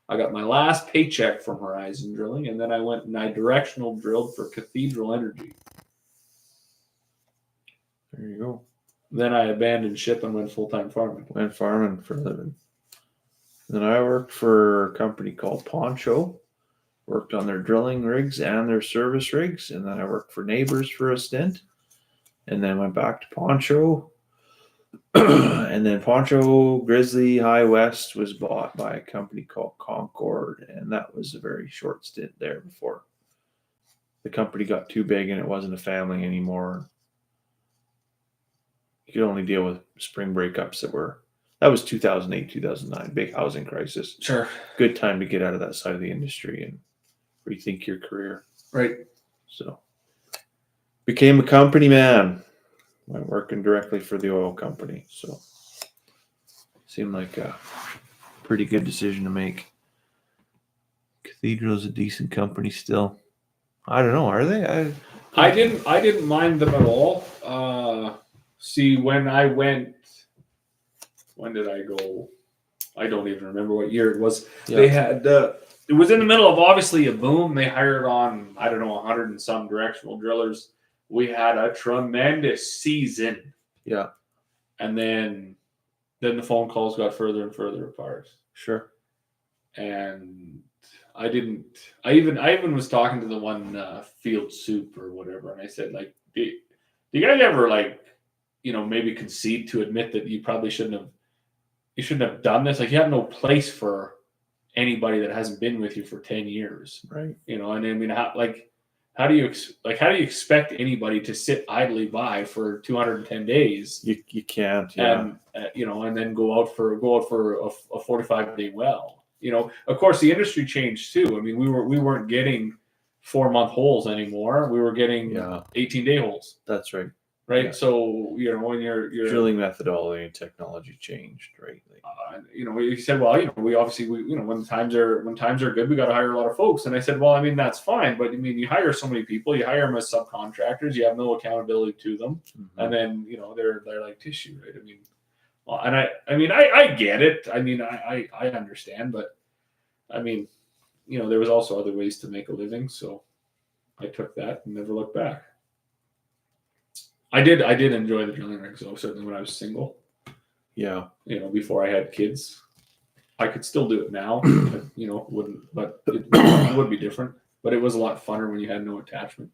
I got my last paycheck from Horizon Drilling, and then I went and I directional drilled for Cathedral Energy. There you go. Then I abandoned ship and went full-time farming. Went farming for a living. Then I worked for a company called Poncho. Worked on their drilling rigs and their service rigs. And then I worked for Neighbors for a stint. And then went back to Poncho. And then Poncho Grizzly High West was bought by a company called Concord. And that was a very short stint there before the company got too big and it wasn't a family anymore. You could only deal with spring breakups that was 2008, 2009, big housing crisis. Sure. Good time to get out of that side of the industry and rethink your career. Right. So became a company man. Went working directly for the oil company. So seemed like a pretty good decision to make. Cathedral is a decent company still. I don't know. Are they? I didn't mind them at all. See, when I went, when did I go? I don't even remember what year it was. Yeah. They had, it was in the middle of obviously a boom. They hired on, 100 and some directional drillers. We had a tremendous season. Yeah. And then the phone calls got further and further apart. Sure. And I even was talking to the one Field Soup or whatever. And I said, like, do you guys ever maybe concede to admit that you probably shouldn't have done this? Like, you have no place for anybody that hasn't been with you for 10 years. Right. And I mean, how do you expect anybody to sit idly by for 210 days? You can't. Yeah. And then go out for a 45-day well. Of course the industry changed too. I mean, we weren't getting 4-month holes anymore. We were getting 18-day holes. That's right. Right. Yeah. So, when your drilling methodology and technology changed, right? You said, well, we obviously, when times are good, we got to hire a lot of folks. And I said, well, I mean, that's fine. But I mean, you hire so many people, you hire them as subcontractors, you have no accountability to them. Mm-hmm. And then, they're like tissue, right? I mean, well, and I get it. I mean, I understand, but I mean, there was also other ways to make a living. So I took that and never looked back. I did enjoy the drilling rigs, though, certainly when I was single. Yeah. Before I had kids. I could still do it now, but it would be different. but it was a lot funner when you had no attachment.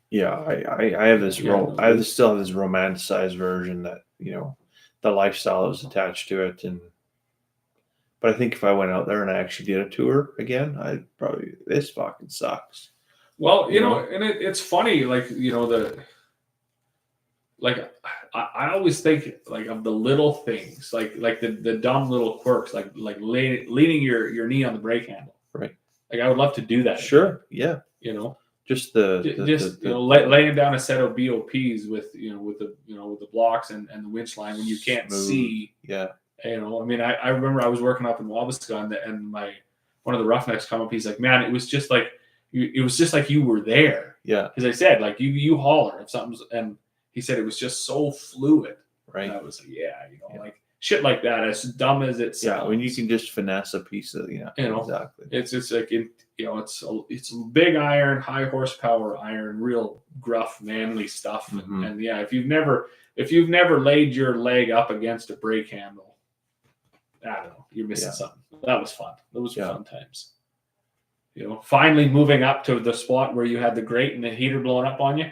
Yeah, I have this still have this romanticized version that, you know, the lifestyle that was attached to it, but I think if I went out there and I actually did a tour again, I'd probably, this fucking sucks. Well, you know, and it's funny, like, you know, I always think like of the little things, like the dumb little quirks, like leaning your knee on the brake handle. Right. Like I would love to do that. Sure. Again, yeah. You know, just laying down a set of BOPs with the blocks and the winch line when you can't see. Yeah. You know, I mean, I remember I was working up in Wabasca and one of the Roughnecks come up. He's like, man, it was just like you were there. Yeah. Because I said, like, you holler if something's, and he said it was just so fluid. Right. And I was like, like shit like that, as dumb as it sounds. Yeah, when you can just finesse a piece of, exactly. It's just like it's big iron, high horsepower iron, real gruff, manly stuff. Mm-hmm. And yeah, if you've never laid your leg up against a brake handle, I don't know, you're missing something. That was fun. Those were fun times. You know, finally moving up to the spot where you had the grate and the heater blowing up on you,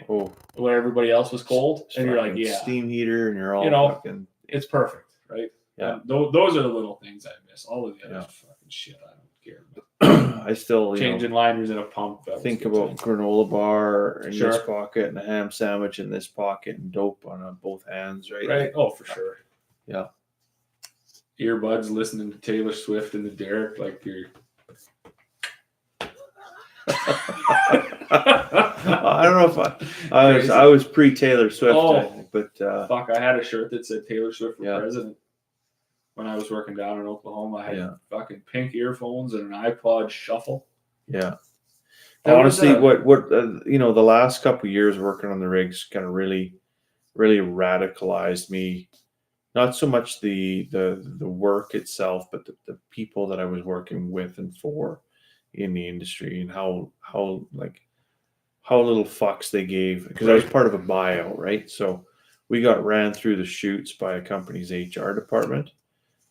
where everybody else was cold, and you're like, steam heater, and you're all fucking. It's perfect, right? Yeah. Those are the little things I miss. All of the other fucking shit, I don't care about. I still changing liners in a pump. Think about granola bar in this pocket and a ham sandwich in this pocket and dope on both hands, right? Right. Oh, for sure. Yeah. Earbuds, listening to Taylor Swift and the Derek, like you're. I don't know if I was pre Taylor Swift, I think, but fuck, I had a shirt that said Taylor Swift for president when I was working down in Oklahoma. I had fucking pink earphones and an iPod Shuffle. Yeah. Honestly, what the last couple of years working on the rigs kind of really radicalized me. Not so much the work itself, but the people that I was working with and for in the industry, and how little fucks they gave, because I was part of a buyout, right? So we got ran through the chutes by a company's HR department,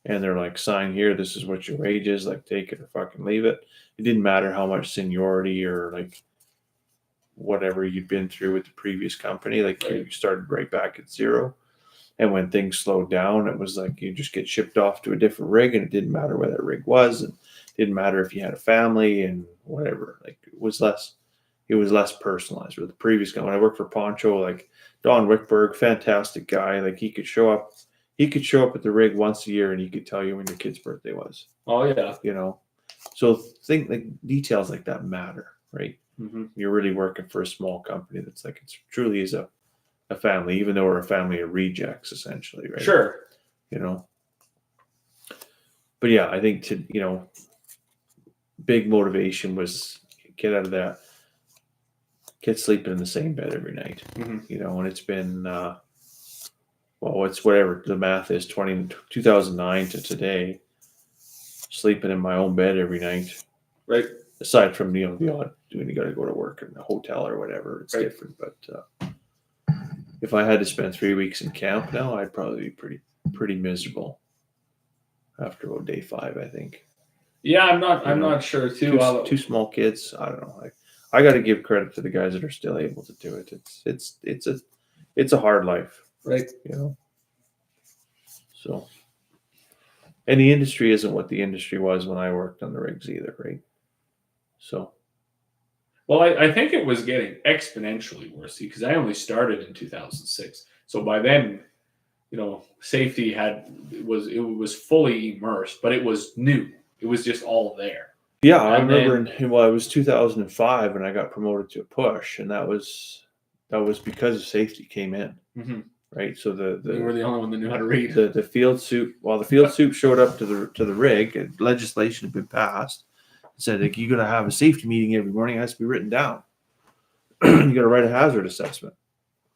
and they're like, sign here, this is what your wage is, like take it or fucking leave it. It didn't matter how much seniority or like whatever you'd been through with the previous company, like you started right back at zero. And when things slowed down, it was like you just get shipped off to a different rig, and it didn't matter where that rig was, and it didn't matter if you had a family and whatever. Like it was less personalized. With the previous guy, when I worked for Poncho, like Don Wickberg, fantastic guy. Like he could show up at the rig once a year, and he could tell you when your kid's birthday was. Oh yeah, So think like details like that matter, right? Mm-hmm. You're really working for a small company that's like it truly is a family, even though we're a family of rejects, essentially, right? Sure. But yeah, I think big motivation was get out of that, get sleeping in the same bed every night, and it's been, it's whatever the math is, 2009 to today, sleeping in my own bed every night. Right. Aside from, the odd, when you got to go to work in a hotel or whatever, it's different. But, if I had to spend 3 weeks in camp now, I'd probably be pretty miserable after about day 5, I think. Yeah, I'm not sure too. Two small kids. I don't know. I got to give credit to the guys that are still able to do it. It's a hard life, right? So, and the industry isn't what the industry was when I worked on the rigs either, right? So. Well, I think it was getting exponentially worse because I only started in 2006. So by then, safety was fully immersed, but it was new. It was just all there. Yeah, I remember. It was 2005 when I got promoted to a push, and that was because Safety came in, right? So we were the only one that knew how to read the field soup. While the field soup showed up to the rig, legislation had been passed. Said like you got to have a safety meeting every morning. It has to be written down. You got to write a hazard assessment,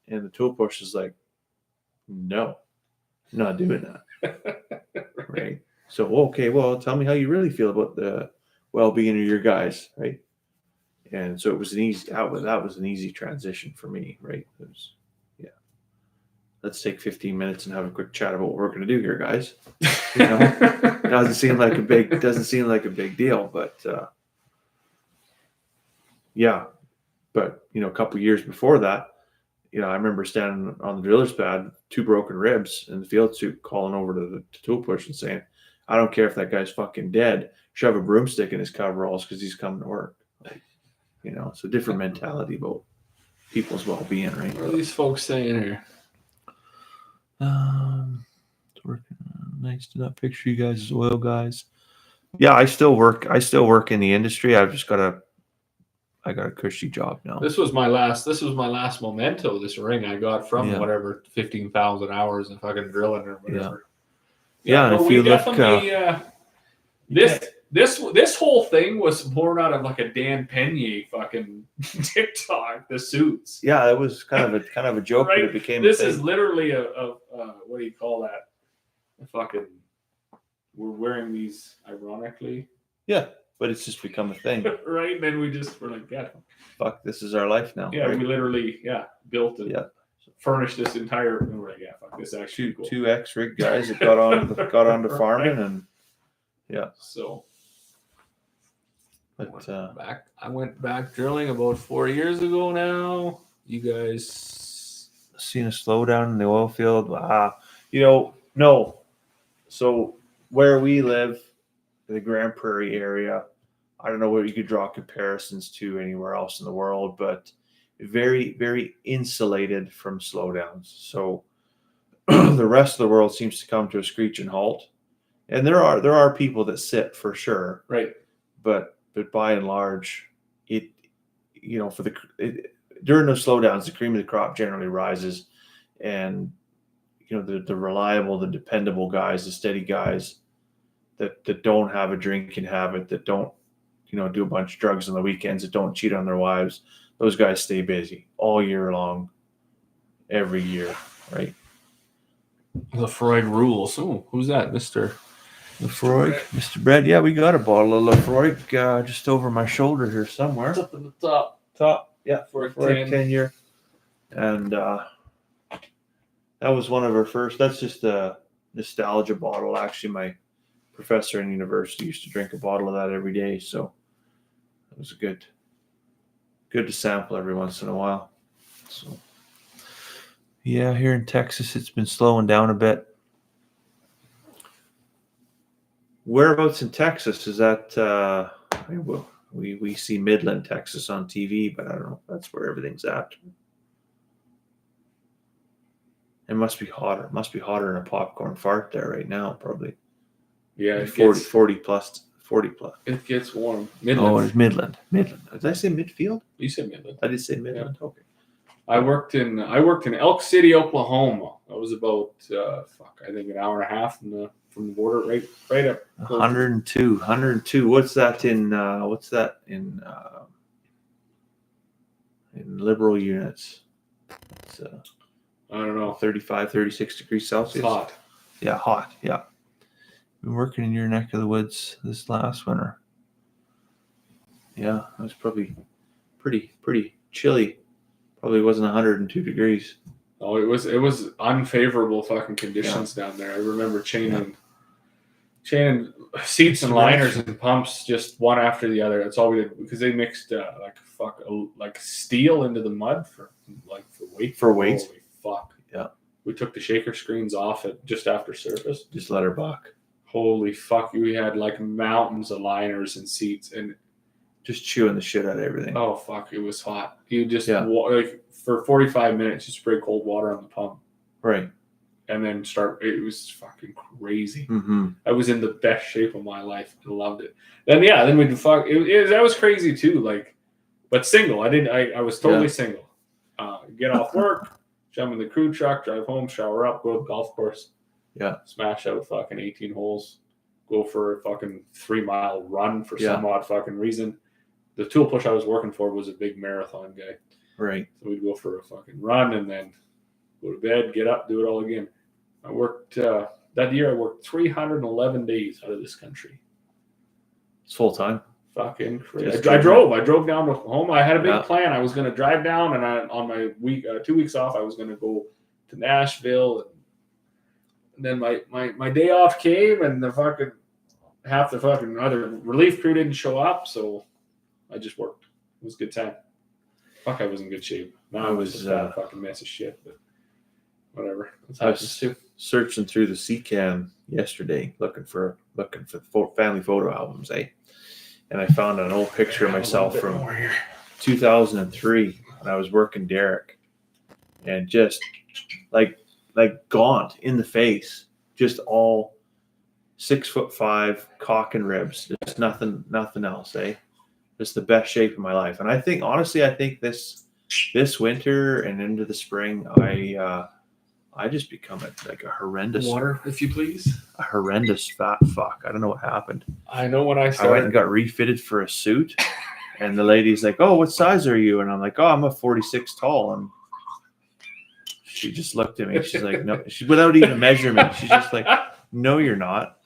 and the tool push is like, no, I'm not doing that. Right. So okay, well, tell me how you really feel about the well-being of your guys, right? And so it was that was an easy transition for me, right? It was, let's take 15 minutes and have a quick chat about what we're going to do here, guys. Doesn't seem like a big deal, but Yeah, but a couple of years before that, I remember standing on the driller's pad, 2 broken ribs in the field suit, calling over to the tool push and saying, "I don't care if that guy's fucking dead. Shove a broomstick in his coveralls because he's coming to work." Like, it's a different mentality about people's well-being, right? What are these folks saying here? It's working. Nice to not picture you guys as oil guys. Yeah, I still work in the industry. I got a cushy job now. This was my last memento, this ring I got from whatever 15,000 hours of fucking drilling or whatever. Yeah, and if you look this whole thing was born out of like a Dan Peña fucking TikTok, the suits. Yeah, it was kind of a joke, right? But it became this is literally a what do you call that? A fucking we're wearing these ironically. Yeah, but it's just become a thing. Right? And then we're like, yeah. Fuck, this is our life now. Yeah, right? we literally built and furnished this entire we're like, yeah, fuck, this is actually cool. 2 ex-rig guys that got on to farming and so but I went back drilling about 4 years ago now. You guys seen a slowdown in the oil field? No. So where we live, the Grand Prairie area, I don't know what you could draw comparisons to anywhere else in the world, but very, very insulated from slowdowns. So the rest of the world seems to come to a screeching halt. And there are people that sit for sure. Right. But by and large, during those slowdowns, the cream of the crop generally rises, and the reliable, the dependable guys, the steady guys that don't have a drinking habit, that don't do a bunch of drugs on the weekends, that don't cheat on their wives, those guys stay busy all year long, every year, right? Lefroy rules. Oh, who's that, Mr. Lefroy? Mr. Brad? Yeah, we got a bottle of Lefroy just over my shoulder here somewhere. It's up in the top. Yeah, for a 10-year. And that was one of our first. That's just a nostalgia bottle. Actually, my professor in university used to drink a bottle of that every day, so it was good to sample every once in a while. So yeah, here in Texas, it's been slowing down a bit. Whereabouts in Texas is that? We see Midland, Texas on TV, but I don't know if that's where everything's at. It must be hotter. It must be hotter than a popcorn fart there right now, probably. Yeah, 40 plus. It gets warm. Midland. Oh, it's Midland. Did I say Midfield? You said Midland. I did say Midland. Yeah. Okay. I worked in Elk City, Oklahoma. That was about I think an hour and a half from the border, right up. 102. What's that in liberal units? It's I don't know, 35, 36 degrees Celsius. It's hot. Yeah, hot. Yeah. Been working in your neck of the woods this last winter. Yeah, it was probably pretty chilly. Probably wasn't 102 degrees. Oh, it was unfavorable fucking conditions down there. I remember chaining seats and liners and pumps just one after the other. That's all we did, because they mixed like steel into the mud for weight. For weights. Holy fuck. Yeah. We took the shaker screens off it just after surface. Just let her buck. Holy fuck. We had like mountains of liners and seats and just chewing the shit out of everything. Oh fuck, it was hot. You just for 45 minutes you spray cold water on the pump. Right. And then it was fucking crazy. Mm-hmm. I was in the best shape of my life. I loved it. Then we'd fuck. That was crazy too. But single. I was totally single. Get off work, jump in the crew truck, drive home, shower up, go to the golf course. Yeah. Smash out fucking 18 holes. Go for a fucking 3-mile run for some odd fucking reason. The tool push I was working for was a big marathon guy. Right. So we'd go for a fucking run and then go to bed, get up, do it all again. I worked that year. I worked 311 days out of this country. It's full time. Fucking crazy. I drove down to Oklahoma. I had a big plan. I was going to drive down, and on my 2 weeks off, I was going to go to Nashville. And then my day off came, and half the fucking other relief crew didn't show up, so I just worked. It was a good time. Fuck, I was in good shape. Now I was a fucking mess of shit, but whatever. I was searching through the CCAN yesterday, looking for family photo albums, and I found an old picture of myself from 2003 when I was working Derek, and just like gaunt in the face, just all 6'5", cock and ribs, just nothing else, Just the best shape of my life. And I think, honestly, this winter and into the spring, I just become a horrendous water, if you please. A horrendous fat fuck. I don't know what happened. I know when I started. I went and got refitted for a suit, and the lady's like, "Oh, what size are you?" And I'm like, "Oh, I'm a 46 tall." And she just looked at me. She's like, "No," without even measuring me. She's just like, "No, you're not."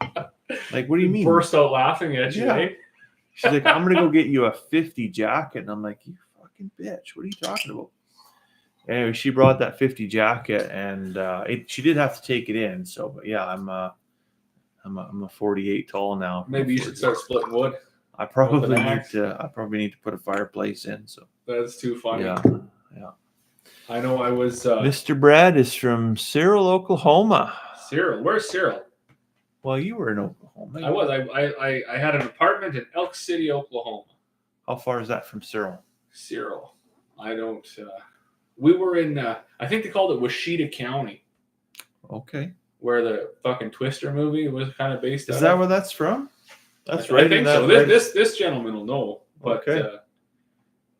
Like, what do you mean? Burst out laughing at you. Yeah. She's like, "I'm gonna go get you a 50 jacket," and I'm like, "You fucking bitch! What are you talking about?" Anyway, she brought that 50 jacket, and she did have to take it in. So, but yeah, I'm a 48 tall now. Maybe you should start splitting wood. I probably need to put a fireplace in. So that's too funny. Yeah. I know I was. Mr. Brad is from Cyril, Oklahoma. Cyril, where's Cyril? Well, you were in Oklahoma. I was. I had an apartment in Elk City, Oklahoma. How far is that from Cyril? Cyril, I don't. We were in, I think they called it Washita County. Okay. Where the fucking Twister movie was kind of based on. Is that where that's from? That's right. I think so. This gentleman will know. But, okay.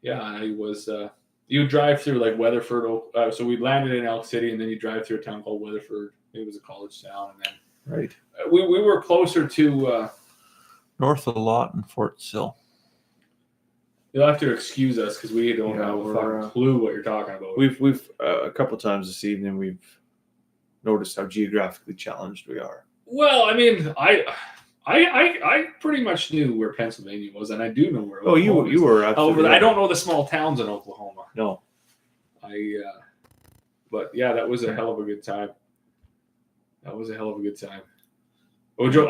Yeah, I was, you drive through like Weatherford. So we landed in Elk City, and then you drive through a town called Weatherford. It was a college town. And then right. We were closer to. North of Lawton, Fort Sill. You'll have to excuse us because we don't have a fucking clue what you're talking about. We've a couple times this evening we've noticed how geographically challenged we are. Well, I mean, I pretty much knew where Pennsylvania was, and I do know where. Oh, you were absolutely. However, I don't know the small towns in Oklahoma. No. But yeah, that was a hell of a good time. I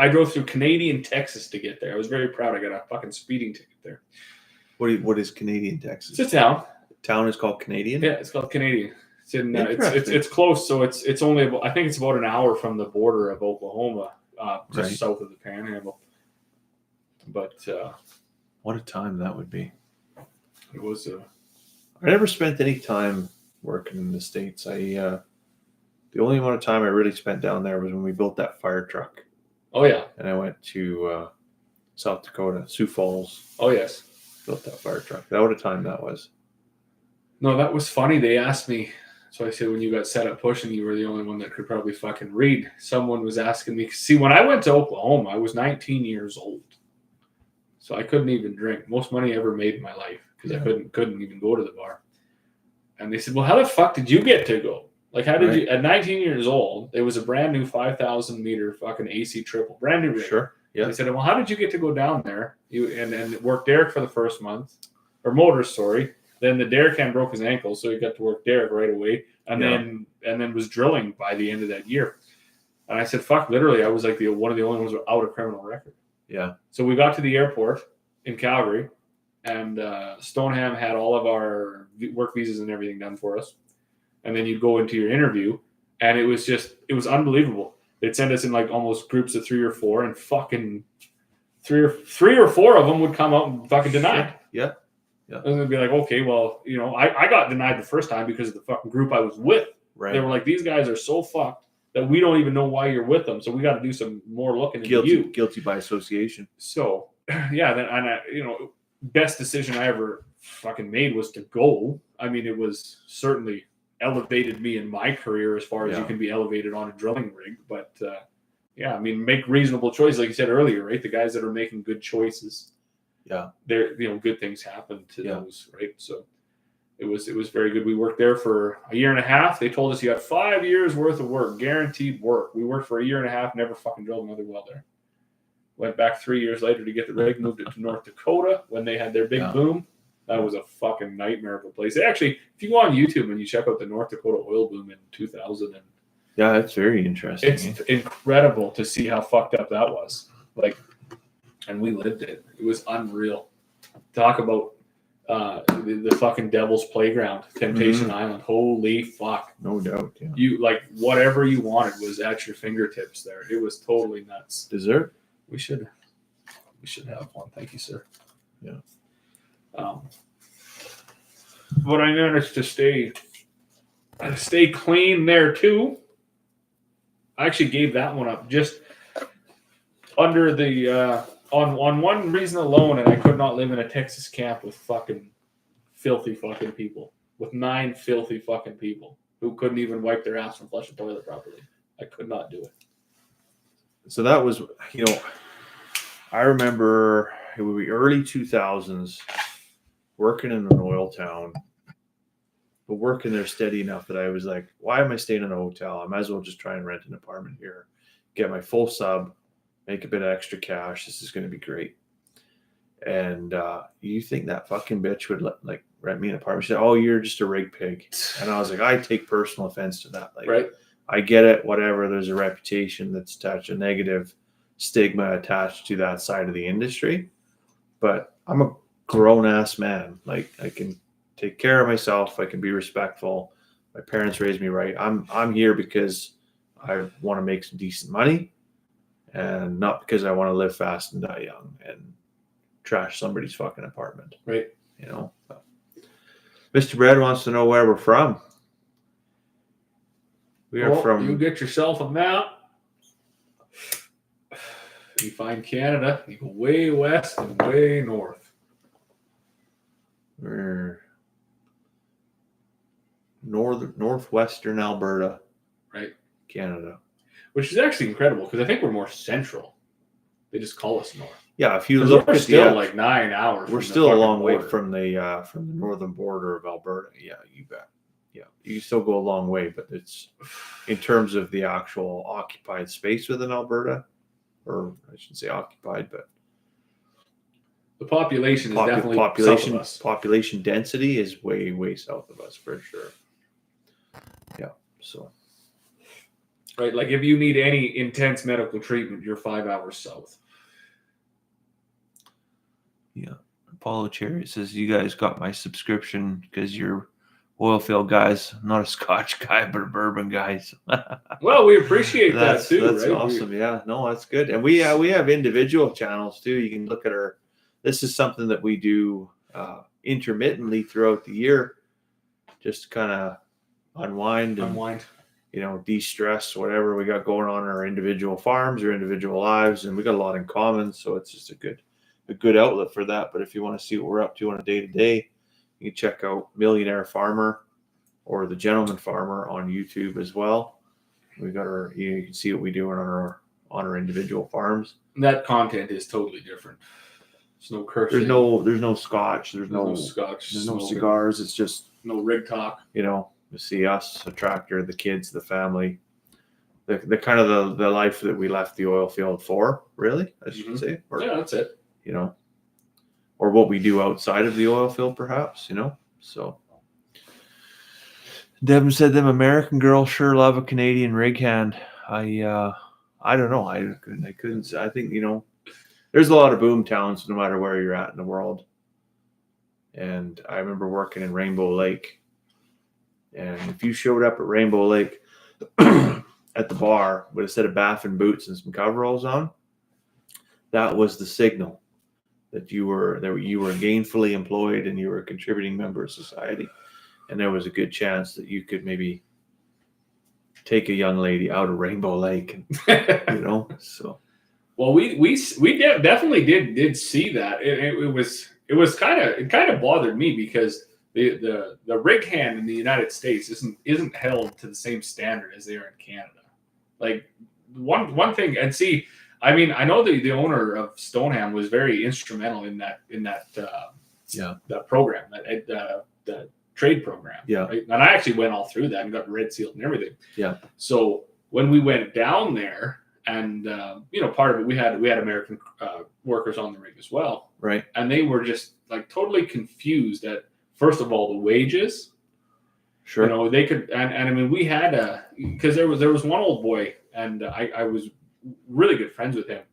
drove through Canadian Texas to get there. I was very proud. I got a fucking speeding ticket there. What is Canadian Texas? It's a town. The town is called Canadian? Yeah, it's called Canadian. It's in it's close, so it's only I think it's about an hour from the border of Oklahoma, just south of the Panhandle. But what a time that would be. It was. I never spent any time working in the States. The only amount of time I really spent down there was when we built that fire truck. Oh yeah. And I went to South Dakota, Sioux Falls. Oh yes. Built that fire truck. What a time that was. No, that was funny. They asked me, so I said, when you got set up pushing, you were the only one that could probably fucking read. Someone was asking me, see, when I went to Oklahoma, I was 19 years old. So I couldn't even drink. Most money I ever made in my life because I couldn't even go to the bar. And they said, well, how the fuck did you get to go? Like, how did you, at 19 years old, it was a brand new 5,000 meter fucking AC triple, brand new rig. Sure. Yeah. They said, well, how did you get to go down there? And work Derek for the first month, or Motors, sorry. Then the Derek hand broke his ankle, so he got to work Derek right away, and then was drilling by the end of that year. And I said, fuck, literally, I was like one of the only ones without a criminal record. Yeah. So we got to the airport in Calgary, and Stoneham had all of our work visas and everything done for us. And then you'd go into your interview, and it was unbelievable. They'd send us in like almost groups of 3 or 4, and fucking three or four of them would come out and fucking deny it. Yeah. And they'd be like, okay, well, I got denied the first time because of the fucking group I was with. Right. They were like, these guys are so fucked that we don't even know why you're with them. So we got to do some more looking into you. Guilty by association. So, yeah, best decision I ever fucking made was to go. I mean, it was certainly elevated me in my career as far as you can be elevated on a drilling rig. But, make reasonable choices. Like you said earlier, right? The guys that are making good choices. Yeah. Good things happen to those, right? So it was very good. We worked there for a year and a half. They told us you had 5 years worth of work, guaranteed work. We worked for a year and a half, never fucking drilled another well there. Went back 3 years later to get the rig, moved it to North Dakota when they had their big boom. That was a fucking nightmare of a place. Actually, if you go on YouTube and you check out the North Dakota oil boom in 2000, yeah, it's very interesting. It's incredible to see how fucked up that was. Like, and we lived it. It was unreal. Talk about the fucking Devil's Playground, Temptation Island. Holy fuck! No doubt. Yeah. You like whatever you wanted was at your fingertips there. It was totally nuts. Dessert? We should have one. Thank you, sir. Yeah. But I managed to stay clean there too. I actually gave that one up just under the on one reason alone, and I could not live in a Texas camp with fucking filthy fucking people, with 9 filthy fucking people who couldn't even wipe their ass and flush a toilet properly. I could not do it. So that was, I remember it would be early 2000s, working in an oil town, but working there steady enough that I was like, why am I staying in a hotel? I might as well just try and rent an apartment here, get my full sub, make a bit of extra cash. This is going to be great. And you think that fucking bitch would rent me an apartment? She said, "Oh, you're just a rig pig." And I was like, I take personal offense to that. Like, right. I get it. Whatever. There's a reputation that's attached, a negative stigma attached to that side of the industry. But I'm a grown ass man. Like, I can take care of myself. I can be respectful. My parents raised me right. I'm here because I want to make some decent money, and not because I want to live fast and die young and trash somebody's fucking apartment. Right. Mr. Brad wants to know where we're from. We are from. You get yourself a map. You find Canada. You go way west and way north. We're northwestern Alberta. Right. Canada. Which is actually incredible because I think we're more central. They just call us north. Yeah, if you look at still like 9 hours. We're still a long way from the northern border of Alberta. Yeah, you bet. Yeah, you still go a long way, but it's in terms of the actual occupied space within Alberta, or I shouldn't say occupied, but the population is definitely south of us. Population density is way south of us for sure. Yeah, so. Right, like if you need any intense medical treatment, you're 5 hours south. Yeah. Apollo Cherry says, you guys got my subscription because you're oil field guys. I'm not a Scotch guy, but a bourbon guy. So. Well, we appreciate that too. That's right? Awesome. Yeah, no, that's good. And we have individual channels too. You can look at this is something that we do intermittently throughout the year, just to kind of unwind. De-stress whatever we got going on in our individual farms or individual lives, and we got a lot in common, so it's just a good outlet for that. But if you want to see what we're up to on a day-to-day, you can check out Millionaire Farmer or The Gentleman Farmer on YouTube as well. We got you can see what we do on our individual farms. That content is totally different. There's no cursing. There's no scotch. There's no scotch. There's no cigars. It's just no rig talk. To see us, a tractor, the kids, the family, the kind of the life that we left the oil field for, really, I should say. Yeah, that's it. Or what we do outside of the oil field, perhaps, So Devin said them American girls sure love a Canadian rig hand. I don't know. I couldn't say. I think, there's a lot of boom towns no matter where you're at in the world. And I remember working in Rainbow Lake. And if you showed up at Rainbow Lake at the bar with a set of baffin boots and some coveralls on, that was the signal that you were gainfully employed and you were a contributing member of society. And there was a good chance that you could maybe take a young lady out of Rainbow Lake, So, well, we definitely did see that. It kind of bothered me because the rig hand in the United States isn't held to the same standard as they are in Canada. Like one thing, and see, I mean, I know the owner of Stoneham was very instrumental in that that program, the trade program. Yeah. Right? And I actually went all through that and got red sealed and everything. Yeah. So when we went down there, and part of it, we had American workers on the rig as well. Right. And they were just like totally confused at, first of all, the wages. Sure. They could, and I mean, we had because there was one old boy, and I was really good friends with him.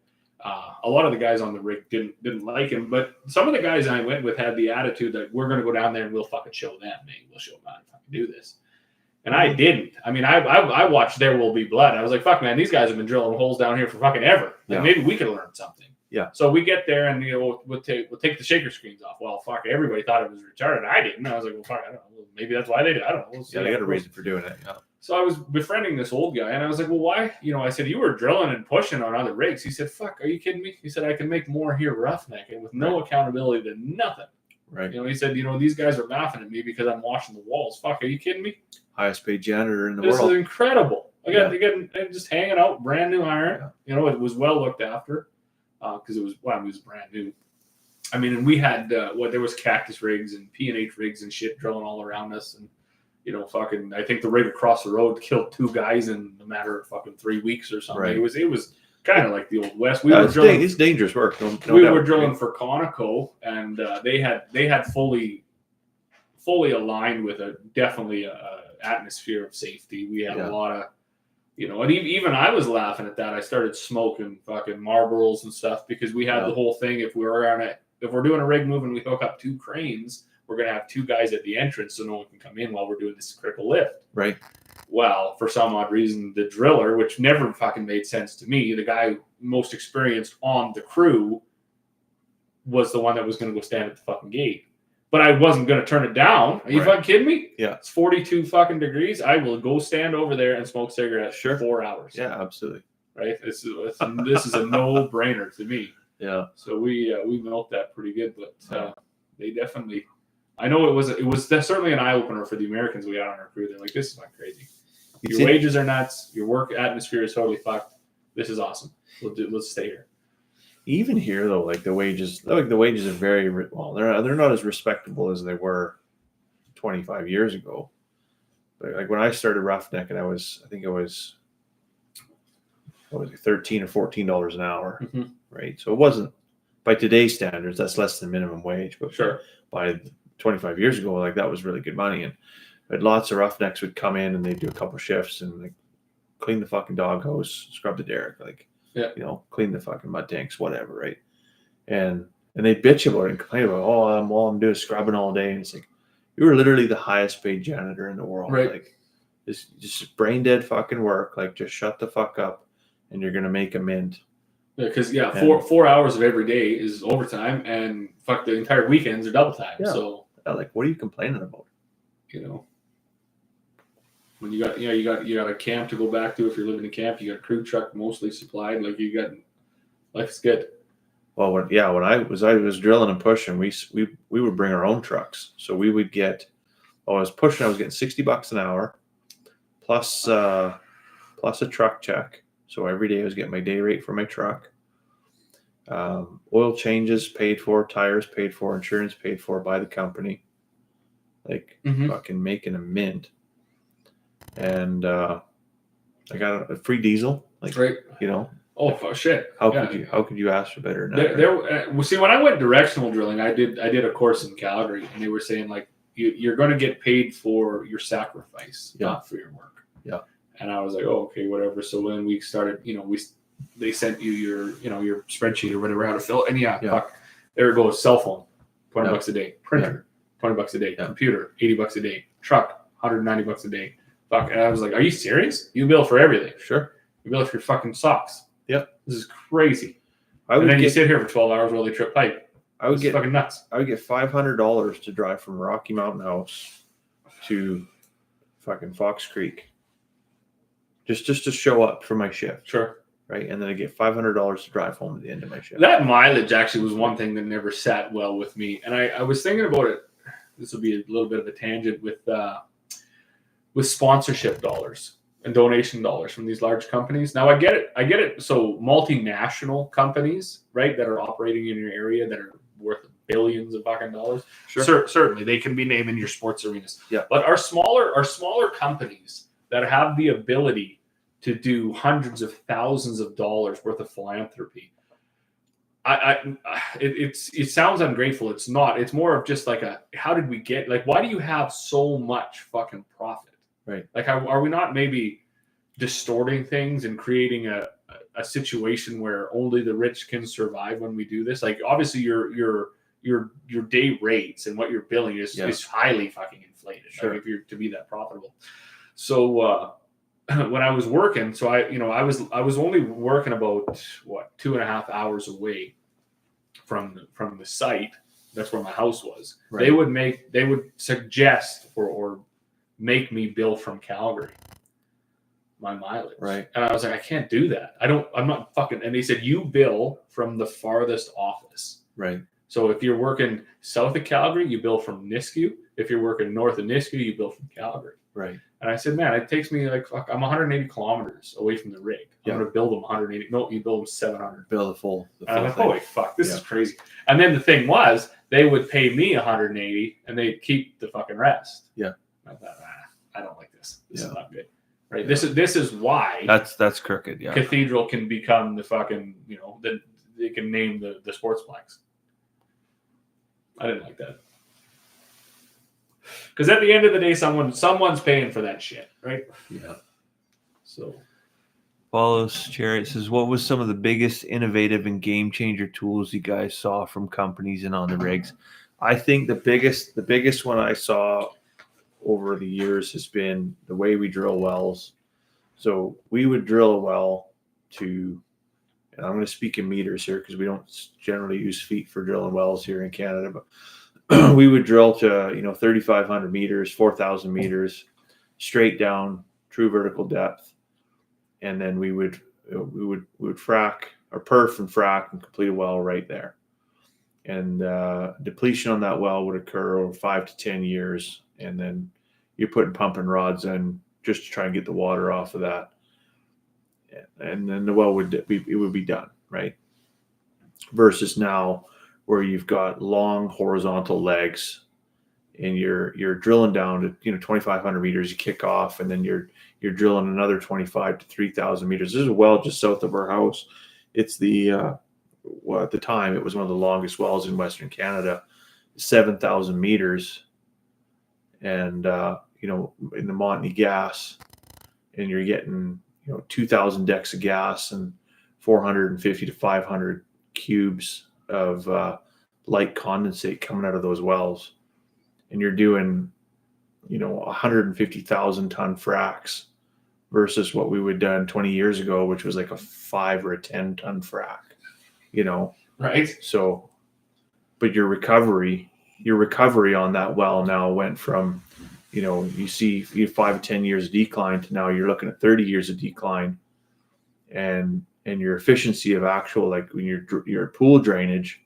A lot of the guys on the rig didn't like him, but some of the guys I went with had the attitude that we're going to go down there and we'll fucking show them, man. We'll show them how to fucking do this. And I didn't. I mean, I watched There Will Be Blood. I was like, fuck, man, these guys have been drilling holes down here for fucking ever. Like, maybe we could learn something. Yeah. So we get there and we'll take the shaker screens off. Well, fuck, everybody thought it was retarded. I didn't. I was like, well, fuck, I don't know. Maybe that's why they did. I don't know. They got a reason for doing it. Yeah. So I was befriending this old guy, and I was like, well, why? I said, you were drilling and pushing on other rigs. He said, fuck, are you kidding me? He said, I can make more here roughnecking with no accountability to nothing. Right. He said, these guys are laughing at me because I'm washing the walls. Fuck, are you kidding me? Highest paid janitor in the world. This is incredible. Again, just hanging out, brand new iron. Yeah. It was well looked after because it was brand new. I mean, and we had there was cactus rigs and P&H rigs and shit drilling all around us, and fucking, I think the rig across the road killed 2 guys in a matter of fucking 3 weeks or something. Right. It was kind of like the Old West. It's dangerous work. We were drilling for Conoco, and they had fully aligned with definitely a atmosphere of safety. We had a lot of, and even I was laughing at that. I started smoking fucking Marlboros and stuff because we had the whole thing. If we're doing a rig move and we hook up 2 cranes, we're going to have 2 guys at the entrance so no one can come in while we're doing this critical lift. Right. Well, for some odd reason, the driller, which never fucking made sense to me, the guy most experienced on the crew was the one that was going to go stand at the fucking gate. But I wasn't going to turn it down. Are you fucking kidding me? Yeah. It's 42 fucking degrees. I will go stand over there and smoke cigarettes for 4 hours. Yeah, absolutely. Right? This is a no-brainer to me. Yeah. So we milked that pretty good, but they definitely. I know it was certainly an eye opener for the Americans we got on our crew. They're like, this is not crazy. Your wages are nuts. Your work atmosphere is totally fucked. This is awesome. Let's stay here. Even here though, the wages are very well. They're not as respectable as they were 25 years ago. But like when I started roughnecking, I think it was $13 or $14 an hour, right? So it wasn't, by today's standards, that's less than minimum wage. But sure, by 25 years ago, like that was really good money. And but lots of roughnecks would come in and they'd do a couple shifts and like clean the fucking dog hose, scrub the derrick, clean the fucking mud tanks, whatever, right? And they bitch about it and complain about, all I'm doing is scrubbing all day. And it's like, you were literally the highest paid janitor in the world. Right. Like, just brain dead fucking work. Like, just shut the fuck up and you're going to make a mint. Yeah, because, 4 hours of every day is overtime and fuck, the entire weekends are double time. Yeah. So, like, what are you complaining about? When you got a camp to go back to, if you're living in camp, you got a crew truck mostly supplied. Like life's good. Well, when I was drilling and pushing, we would bring our own trucks. So we would get, I was getting $60 an hour, plus a truck check. So every day I was getting my day rate for my truck. Oil changes paid for, tires paid for, insurance paid for by the company. Like fucking making a mint. And I got a free diesel. Like, right. Oh shit! How could you ask for better than that? See, when I went directional drilling, I did a course in Calgary, and they were saying like you're going to get paid for your sacrifice, not for your work. Yeah. And I was like, oh, okay, whatever. So when we started, they sent you your spreadsheet or whatever how to fill it, and fuck, there it goes. Cell phone, $20 a day. Printer, $20 a day. Yeah. Computer, $80 a day. Truck, $190 a day. Fuck, and I was like, are you serious? You bill for everything. Sure. You bill for your fucking socks. Yep. This is crazy. You sit here for 12 hours while they trip pipe. Fucking nuts. I would get $500 to drive from Rocky Mountain House to fucking Fox Creek. Just to show up for my shift. Sure. Right. And then I get $500 to drive home at the end of my shift. That mileage actually was one thing that never sat well with me. And I was thinking about it. This will be a little bit of a tangent with sponsorship dollars and donation dollars from these large companies. Now I get it. So multinational companies, right, that are operating in your area that are worth billions of fucking dollars. Sure. Certainly they can be named in your sports arenas. Yeah. But our smaller companies that have the ability to do hundreds of thousands of dollars worth of philanthropy. It sounds ungrateful. It's not. It's more of just like how did we get, like, why do you have so much fucking profit? Right. Like, are we not maybe distorting things and creating a situation where only the rich can survive when we do this. Like obviously your day rates and what you're billing is highly fucking inflated. Sure. Like if you're to be that profitable. So when I was working, so I was only working about 2.5 hours away from the site. That's where my house was. Right. They would suggest or make me bill from Calgary my mileage. Right. And I was like, I can't do that. I'm not fucking. And they said, you bill from the farthest office. Right. So if you're working south of Calgary, you bill from Nisku. If you're working north of Nisku, you bill from Calgary. Right. And I said, man, it takes me I'm 180 kilometers away from the rig. I'm going to build them 180. No, you build them 700. Build the full and I'm like, holy fuck, this is crazy. And then the thing was, they would pay me 180 and they'd keep the fucking rest. Yeah. I thought, I don't like this. This is not good. Right. Yeah. This is why that's crooked. Yeah. Cathedral can become the fucking, they can name the sportsplex. I didn't like that. Because at the end of the day, someone's paying for that shit, right? Yeah. So, Follows Chariot says, "What was some of the biggest innovative and game changer tools you guys saw from companies and on the rigs?" I think the biggest one I saw over the years has been the way we drill wells. So we would drill a well to, and I'm going to speak in meters here because we don't generally use feet for drilling wells here in Canada, but we would drill to 3,500 meters, 4,000 meters, straight down, true vertical depth, and then we would frack or perf and frack and complete a well right there. And depletion on that well would occur over 5 to 10 years, and then you're putting pumping rods in just to try and get the water off of that, and then the well would be done, right? Versus now, where you've got long horizontal legs and you're drilling down to 2,500 meters, you kick off, and then you're drilling another 25 to 3,000 meters. This is a well just south of our house. It's the at the time it was one of the longest wells in Western Canada, 7,000 meters, and in the Montney gas, and you're getting 2,000 decks of gas and 450 to 500 cubes of light condensate coming out of those wells, and you're doing 150,000 ton fracks versus what we would done 20 years ago, which was like a 5 or a 10 ton frack, right? So, but your recovery on that well now went from you see 5 to 10 years of decline to now you're looking at 30 years of decline, and your efficiency of actual, like when your pool drainage,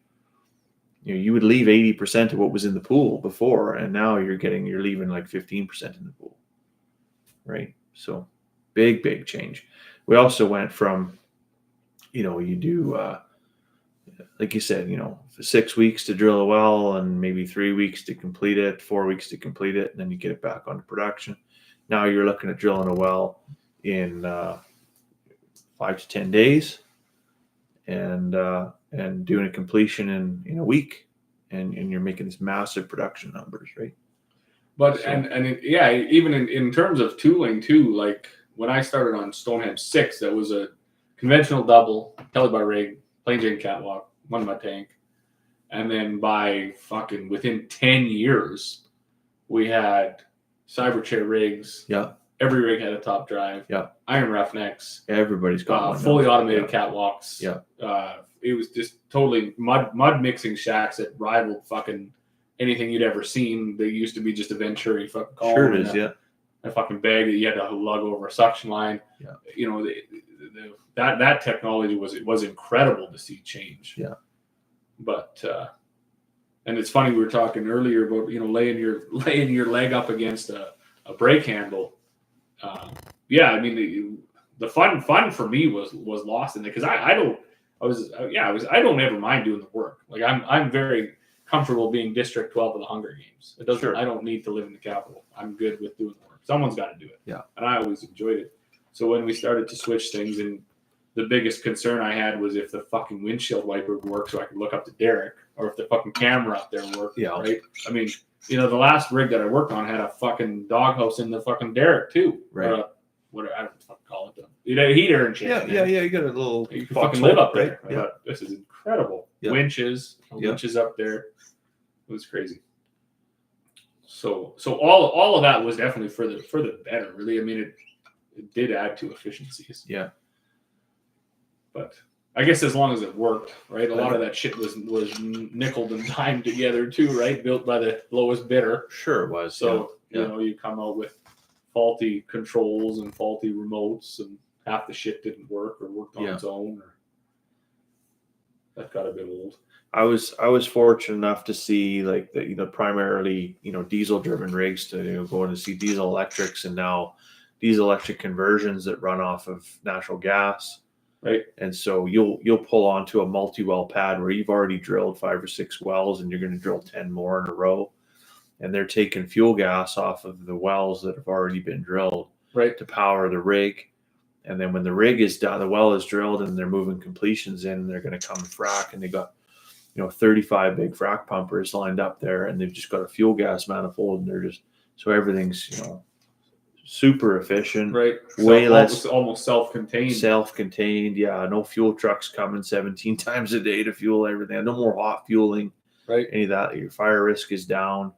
you would leave 80% of what was in the pool before, and now you're leaving like 15% in the pool, right? So big change. We also went from you do like you said, 6 weeks to drill a well and maybe 3 weeks to complete it, 4 weeks to complete it, and then you get it back onto production. Now you're looking at drilling a well in 5 to 10 days and doing a completion in a week, and you're making these massive production numbers, right? But even in terms of tooling too, like when I started on Stonehenge 6, that was a conventional double, Kelly by rig, plain Jane catwalk, one in my tank. And then by fucking within 10 years, we had cyber chair rigs. Yeah. Every rig had a top drive. Yeah. Iron Roughnecks. Everybody's got one. Fully automated catwalks. Yeah. It was just totally mud mixing shacks that rivaled fucking anything you'd ever seen. They used to be just a Venturi fucking call. Sure it is, yeah. A fucking bag that you had to lug over a suction line. Yeah. That technology was incredible to see change. Yeah. But and it's funny, we were talking earlier about laying your leg up against a brake handle. I mean the fun for me was lost in it, because I don't ever mind doing the work. Like I'm very comfortable being District 12 of the Hunger Games. It doesn't. Sure. I don't need to live in the capital. I'm good with doing the work. Someone's got to do it. Yeah. And I always enjoyed it. So when we started to switch things, and the biggest concern I had was if the fucking windshield wiper would work so I could look up to Derek, or if the fucking camera up there worked. Yeah. Right. I mean, the last rig that I worked on had a fucking doghouse in the fucking derrick too. Right. What I don't fucking call it, heat earned shit. Yeah. You got a little. You can fucking live up there. Right? Yeah. This is incredible. Yeah. Winches up there. It was crazy. So all of that was definitely for the better. Really, I mean, it did add to efficiencies. Yeah. But I guess as long as it worked, right? A lot of that shit was nickeled and dimed together too, right? Built by the lowest bidder. Sure it was. So you come out with faulty controls and faulty remotes, and half the shit didn't work or worked on its own. Or that got a bit old. I was fortunate enough to see like the primarily diesel driven rigs to go in to see diesel electrics, and now diesel electric conversions that run off of natural gas. Right. And so you'll pull onto a multi-well pad where you've already drilled 5 or 6 wells, and you're going to drill 10 more in a row. And they're taking fuel gas off of the wells that have already been drilled, right, to power the rig. And then when the rig is done, the well is drilled, and they're moving completions in, and they're going to come and frack, and they got 35 big frack pumpers lined up there, and they've just got a fuel gas manifold, and they're just so everything's super efficient, right? Way less, almost self-contained. Self-contained, yeah. No fuel trucks coming 17 times a day to fuel everything. No more hot fueling, right? Any of that. Your fire risk is down,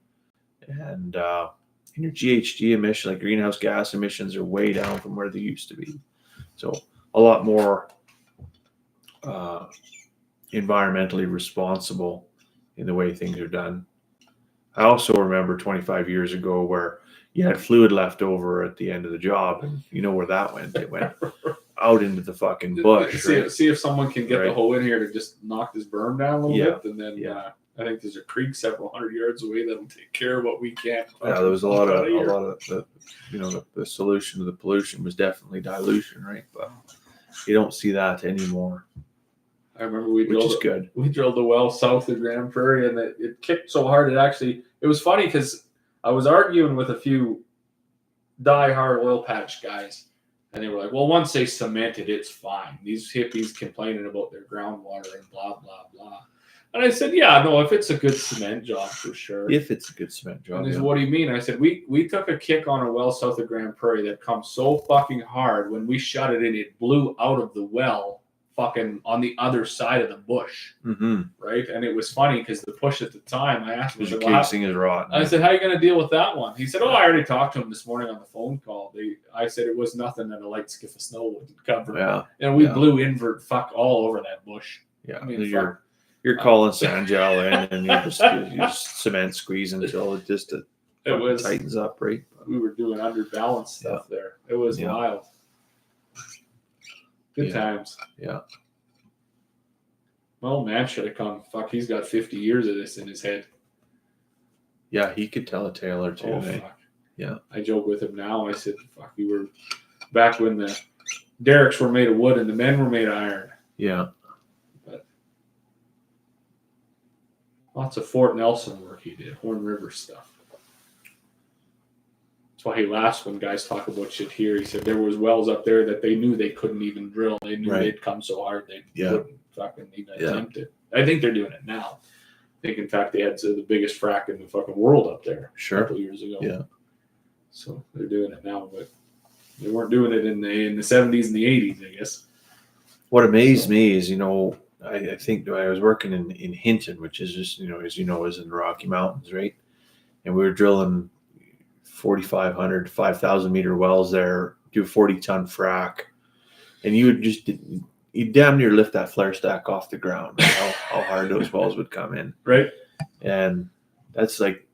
and your GHG emission, like greenhouse gas emissions, are way down from where they used to be. So a lot more environmentally responsible in the way things are done. I also remember 25 years ago where you had fluid left over at the end of the job, and you know where that went. It went out into the fucking bush. See if someone can get the hoe in here to just knock this berm down a little bit, and then I think there's a creek several hundred yards away that'll take care of what we can't. Yeah, there was a lot of the solution to the pollution was definitely dilution, right? But you don't see that anymore. I remember which is good. We drilled a well south of Grand Prairie, and it kicked so hard it was funny because I was arguing with a few die-hard oil patch guys, and they were like, well, once they cement it, it's fine. These hippies complaining about their groundwater and blah, blah, blah. And I said, yeah, no, if it's a good cement job, for sure. If it's a good cement job. And he said, what do you mean? I said, we took a kick on a well south of Grand Prairie that comes so fucking hard. When we shut it in, it blew out of the well fucking on the other side of the bush, right? And it was funny because the push at the time, I asked him, the casing is rotten. I said, how are you going to deal with that one? He said, I already talked to him this morning on the phone call. I said it was nothing that a light skiff of snow wouldn't cover. Yeah. And we blew invert fuck all over that bush. Yeah. I mean, you're calling sand gel in, and you just cement squeeze until it tightens up, right? We were doing underbalance stuff there. It was wild. Good times. Yeah. Well, man should have come. Fuck, he's got 50 years of this in his head. Yeah, he could tell a tale or two. Fuck. Yeah. I joke with him now. I said, fuck, we were back when the derricks were made of wood and the men were made of iron. Yeah. But lots of Fort Nelson work he did, Horn River stuff. That's why he laughs when guys talk about shit here. He said there was wells up there that they knew they couldn't even drill. They knew they'd come so hard they wouldn't fucking even attempt it. I think they're doing it now. I think, in fact, they had the biggest frack in the fucking world up there a couple of years ago. Yeah. So they're doing it now, but they weren't doing it in the 70s and the 80s, I guess. What amazed me is, I think I was working in Hinton, which is just, as you know, is in the Rocky Mountains, right? And we were drilling 4,500 to 5,000 meter wells there, do a 40-ton frack, and you damn near lift that flare stack off the ground. How hard those wells would come in, right? And that's like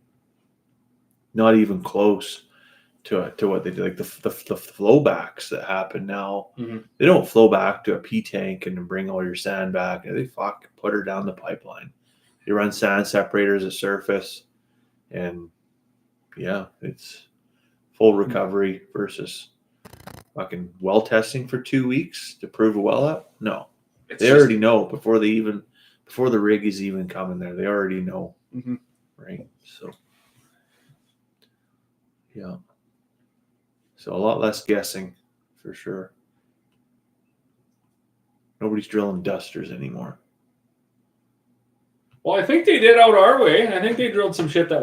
not even close to what they do. Like the flow backs that happen now, they don't flow back to a P tank and bring all your sand back. They fucking put her down the pipeline. They run sand separators at surface, and it's full recovery versus fucking well testing for 2 weeks to prove a well up. No, they already know before the rig is even coming there. They already know, right? So, so a lot less guessing for sure. Nobody's drilling dusters anymore. Well, I think they did out our way. I think they drilled some shit that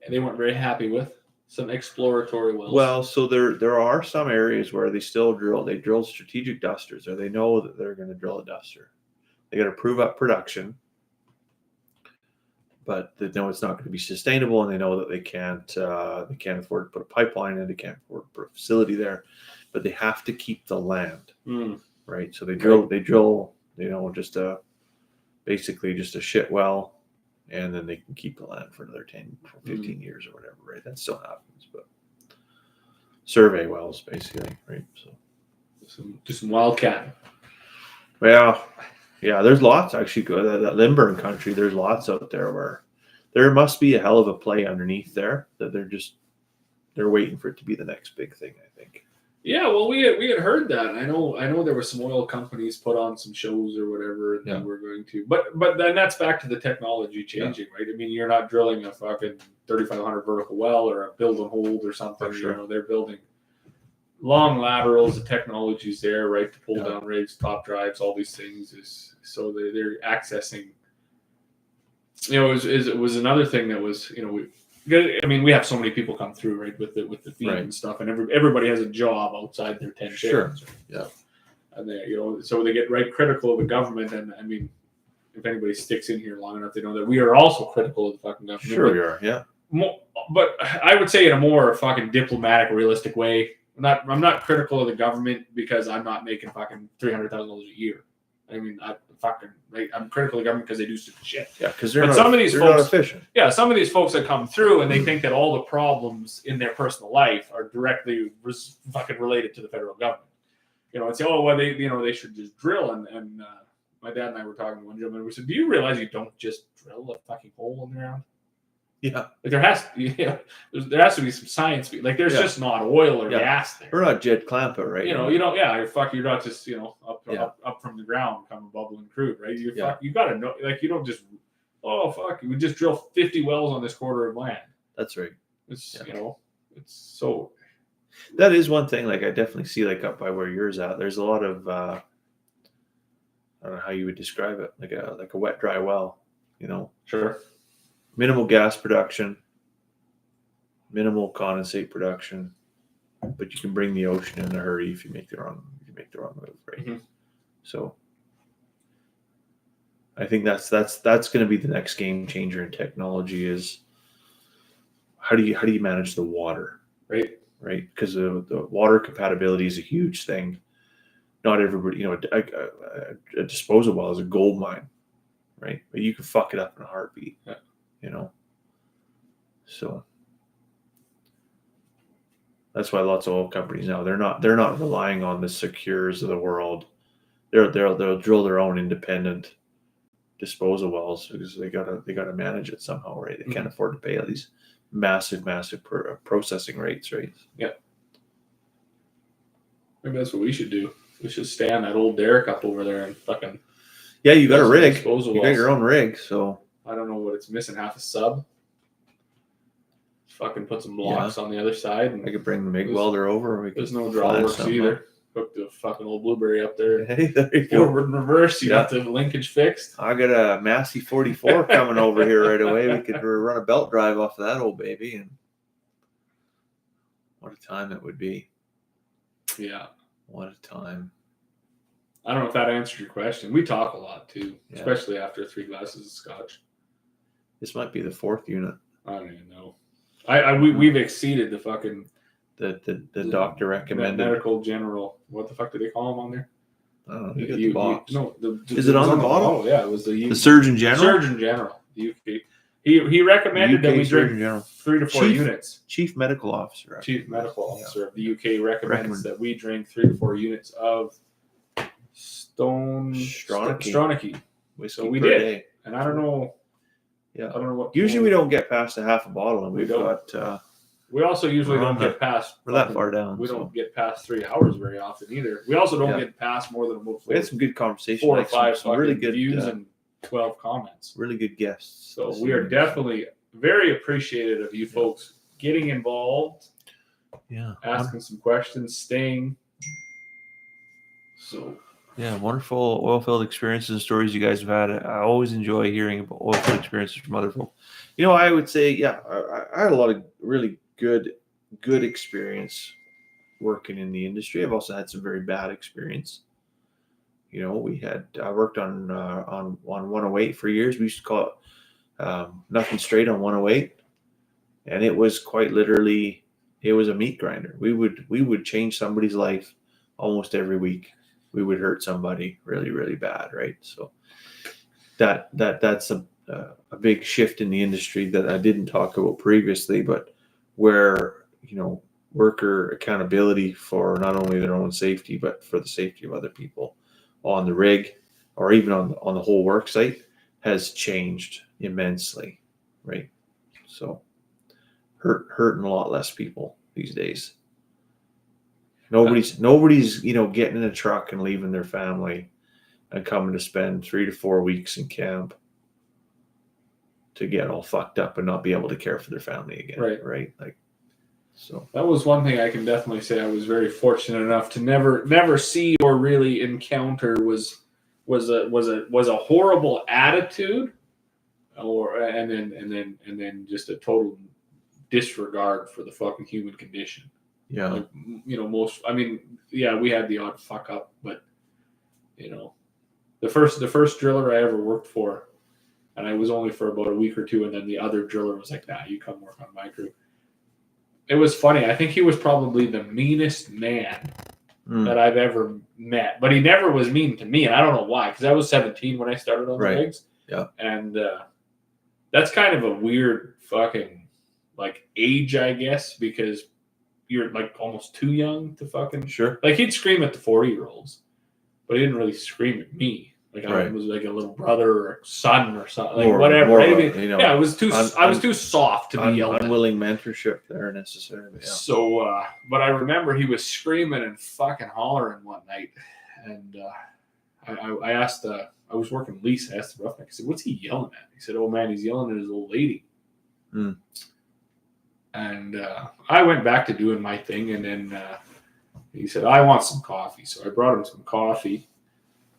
they weren't very happy with. Some exploratory wells. Well, so there are some areas where they still drill. They drill strategic dusters, or they know that they're going to drill a duster. They got to prove up production, but they know it's not going to be sustainable, and they know that they can't afford to put a pipeline in. They can't afford to put a facility there, but they have to keep the land, right? So they drill, just basically just a shit well, and then they can keep the land for another 10 or 15 years or whatever, right? That still happens, but survey wells, basically, right? So do some wildcat. Well, yeah, there's lots actually. That Lindbergh country, there's lots out there where there must be a hell of a play underneath there that they're waiting for it to be the next big thing, I think. Yeah, well, we had heard that. I know there were some oil companies put on some shows or whatever, and they were going to. But then that's back to the technology changing, right? I mean, you're not drilling a fucking 3,500 vertical well or a build and hold or something. Sure. You know, they're building long laterals. The technology's there, right? To pull down rigs, top drives, all these things so they're accessing. You know, it was another thing that was, you know, we have so many people come through, right, with the feed and stuff, and everybody has a job outside their 10 shares. Sure. Yeah. And they, you know, so they get critical of the government, and I mean, if anybody sticks in here long enough, they know that we are also critical of the fucking government. Sure, we are. Yeah. But I would say in a more fucking diplomatic, realistic way. I'm not critical of the government because I'm not making fucking $300,000 a year. I mean, I'm critical of the government because they do stupid shit. Yeah, because they're not efficient. Yeah, some of these folks that come through and they think that all the problems in their personal life are directly fucking related to the federal government. You know, and say, oh, well, they should just drill. And my dad and I were talking to one gentleman. We said, do you realize you don't just drill a fucking hole in the ground? Yeah, like there has to be some science. Like there's just not oil or gas there. We're not Jed Clampett, right? You know, you're not just up from the ground coming bubbling crude, right? You got to know, like you don't just we just drill 50 wells on this quarter of land. That's right. It's it's so. That is one thing. Like I definitely see, like up by where yours at. There's a lot of I don't know how you would describe it, like a wet dry well. You know, sure. Minimal gas production, minimal condensate production, but you can bring the ocean in a hurry if you make the wrong move, right? Mm-hmm. So I think that's going to be the next game changer in technology is how do you manage the water, right? Because the water compatibility is a huge thing. Not everybody, you know, a disposal well is a gold mine, right? But you can fuck it up in a heartbeat. Yeah. You know, so that's why lots of oil companies now they're not relying on the Secures of the world. They'll drill their own independent disposal wells because they gotta manage it somehow, right? They can't afford to pay all these massive processing rates, right? Yeah. Maybe that's what we should do. We should stand that old derrick up over there and fucking. Yeah, you got a rig. You got your own rig, so. I don't know what it's missing. Half a sub. Fucking put some blocks on the other side. And I could bring the MIG welder over. There's no drawworks either. Hook the fucking old Blueberry up there. Hey, there you Forward and reverse. You got the linkage fixed. I got a Massey 44 coming over here right away. We could run a belt drive off of that old baby. And what a time it would be. Yeah. What a time. I don't know if that answered your question. We talk a lot too, especially after 3 glasses of scotch. This might be the 4th unit. I don't even know. We've exceeded the fucking the doctor recommended medical general. What the fuck do they call him on there? I don't know. You got the box. Is it on the bottle? Yeah, it was the Surgeon General. Surgeon General. The UK. He recommended that we drink 3 to 4 units. Chief Medical Officer. Chief Medical Officer of the UK recommends that we drink 3 to 4 units of Stronach. So we did, day. And I don't know. Yeah, I don't know what. Usually we don't get past a half a bottle, and we've got. We also usually don't get past. We're that far down. We don't get past 3 hours very often either. We also don't get past more than we had some good conversation. 4 or 5 some really good views and 12 comments. Really good guests. So we are definitely very appreciative of you folks getting involved. Yeah, asking some questions, staying. So. Yeah, wonderful oil-filled experiences and stories you guys have had. I always enjoy hearing about oil-filled experiences from other folks. You know, I would say, I had a lot of really good experience working in the industry. I've also had some very bad experience. I worked on 108 for years. We used to call it nothing straight on 108, and it was quite literally, it was a meat grinder. We would change somebody's life almost every week. We would hurt somebody really, really bad, right? So that's a big shift in the industry that I didn't talk about previously, but where worker accountability for not only their own safety but for the safety of other people on the rig or even on the whole work site has changed immensely, right? So hurting a lot less people these days. Nobody's getting in a truck and leaving their family and coming to spend 3 to 4 weeks in camp to get all fucked up and not be able to care for their family again. Right. Like, so that was one thing I can definitely say I was very fortunate enough to never see or really encounter was a horrible attitude and then just a total disregard for the fucking human condition. Yeah. Like, we had the odd fuck up, but the first driller I ever worked for, and I was only for about a week or two, and then the other driller was like, "Nah, you come work on my crew." It was funny. I think he was probably the meanest man that I've ever met, but he never was mean to me, and I don't know why, because I was 17 when I started on the rigs. Yeah, and that's kind of a weird fucking like age, I guess, because you're like almost too young to fucking like he'd scream at the 40-year-olds, but he didn't really scream at me. Like I was like a little brother or son or something, like whatever. It was too. I was too soft to be yelled at. Unwilling mentorship there necessarily. Yeah. So, but I remember he was screaming and fucking hollering one night, and I asked. I was working lease. I asked the roughneck. I said, "What's he yelling at?" He said, "Oh man, he's yelling at his old lady." And I went back to doing my thing, and then he said, "I want some coffee." So I brought him some coffee.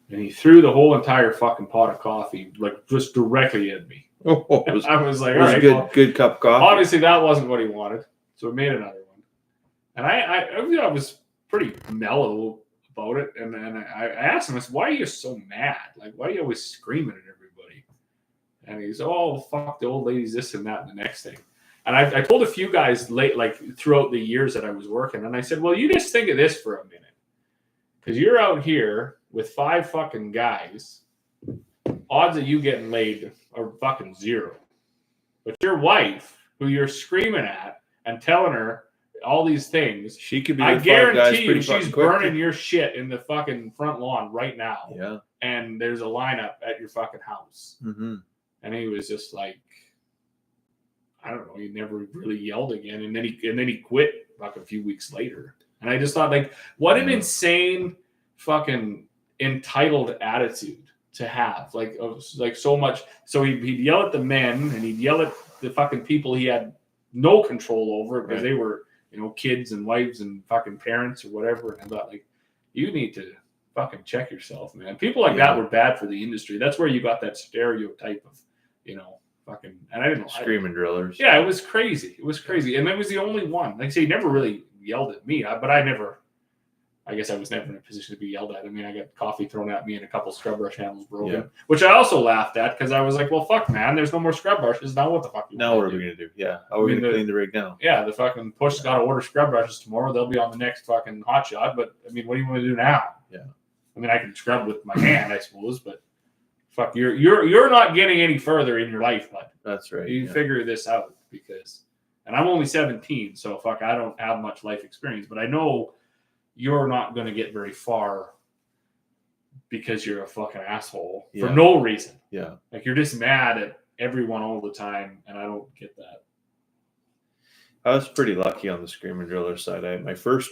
And he threw the whole entire fucking pot of coffee, like just directly at me. I was like, "All right, good cup of coffee." Obviously, that wasn't what he wanted, so we made another one. And I was pretty mellow about it. And then I asked him, I said, "Why are you so mad? Like, why are you always screaming at everybody?" And he's, "Oh, fuck the old ladies, this and that, and the next thing." And I told a few guys throughout the years that I was working, and I said, "Well, you just think of this for a minute, because you're out here with 5 fucking guys, odds of you getting laid are fucking 0. But your wife, who you're screaming at and telling her all these things, she could be. I guarantee you, she's burning your shit in the fucking front lawn right now. Yeah. And there's a lineup at your fucking house." Mm-hmm. And he was just like, I don't know. He never really yelled again, and then he quit like a few weeks later. And I just thought, like, what an insane fucking entitled attitude to have, like so much. So he'd yell at the men and he'd yell at the fucking people he had no control over because they were kids and wives and fucking parents or whatever. And I thought, like, you need to fucking check yourself, man. People like that were bad for the industry. That's where you got that stereotype of fucking, and I didn't know, screaming drillers. Yeah, it was crazy. And it was the only one. Like I say, he never really yelled at me, but I guess I was never in a position to be yelled at. I mean, I got coffee thrown at me and a couple scrub brush handles broken, which I also laughed at because I was like, well, fuck, man, there's no more scrub brushes. Now what the fuck? Now what are we going to do? Yeah. How are we going to clean the rig now? Yeah, the fucking push's got to order scrub brushes tomorrow. They'll be on the next fucking hot shot. But, I mean, what do you want to do now? Yeah. I mean, I can scrub with my hand, I suppose, but fuck, you're not getting any further in your life, bud. That's right. You figure this out and I'm only 17, so fuck, I don't have much life experience, but I know you're not going to get very far because you're a fucking asshole for no reason. Yeah. Like, you're just mad at everyone all the time, and I don't get that. I was pretty lucky on the screamer driller side. My first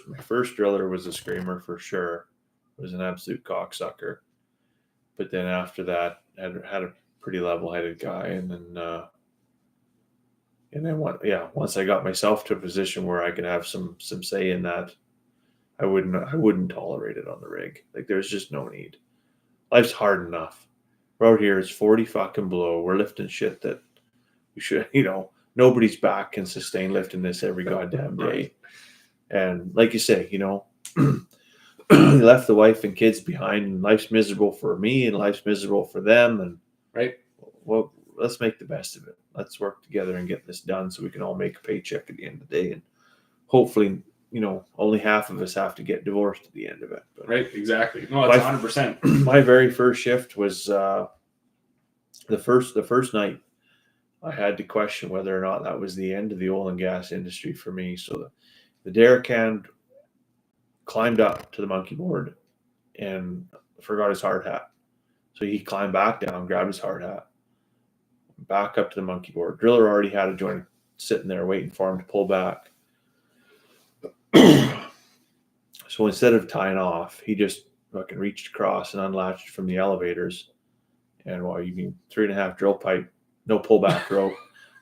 driller was a screamer for sure. It was an absolute cocksucker. But then after that, had a pretty level-headed guy, and then once I got myself to a position where I could have some say in that, I wouldn't tolerate it on the rig. Like, there's just no need. Life's hard enough. We're out here, it's 40 fucking below. We're lifting shit that we should, nobody's back can sustain lifting this every goddamn day. Right. And like you say, you know, left the wife and kids behind, and life's miserable for me and life's miserable for them. And right. Well, let's make the best of it. Let's work together and get this done so we can all make a paycheck at the end of the day. And hopefully, you know, only half of us have to get divorced at the end of it. But right, exactly. No, it's 100%. My very first shift was the first night. I had to question whether or not that was the end of the oil and gas industry for me. So the derrick hand climbed up to the monkey board and forgot his hard hat. So he climbed back down, grabbed his hard hat, back up to the monkey board. Driller already had a joint sitting there waiting for him to pull back. So instead of tying off, he just fucking reached across and unlatched from the elevators. And you mean 3.5 drill pipe, no pullback rope,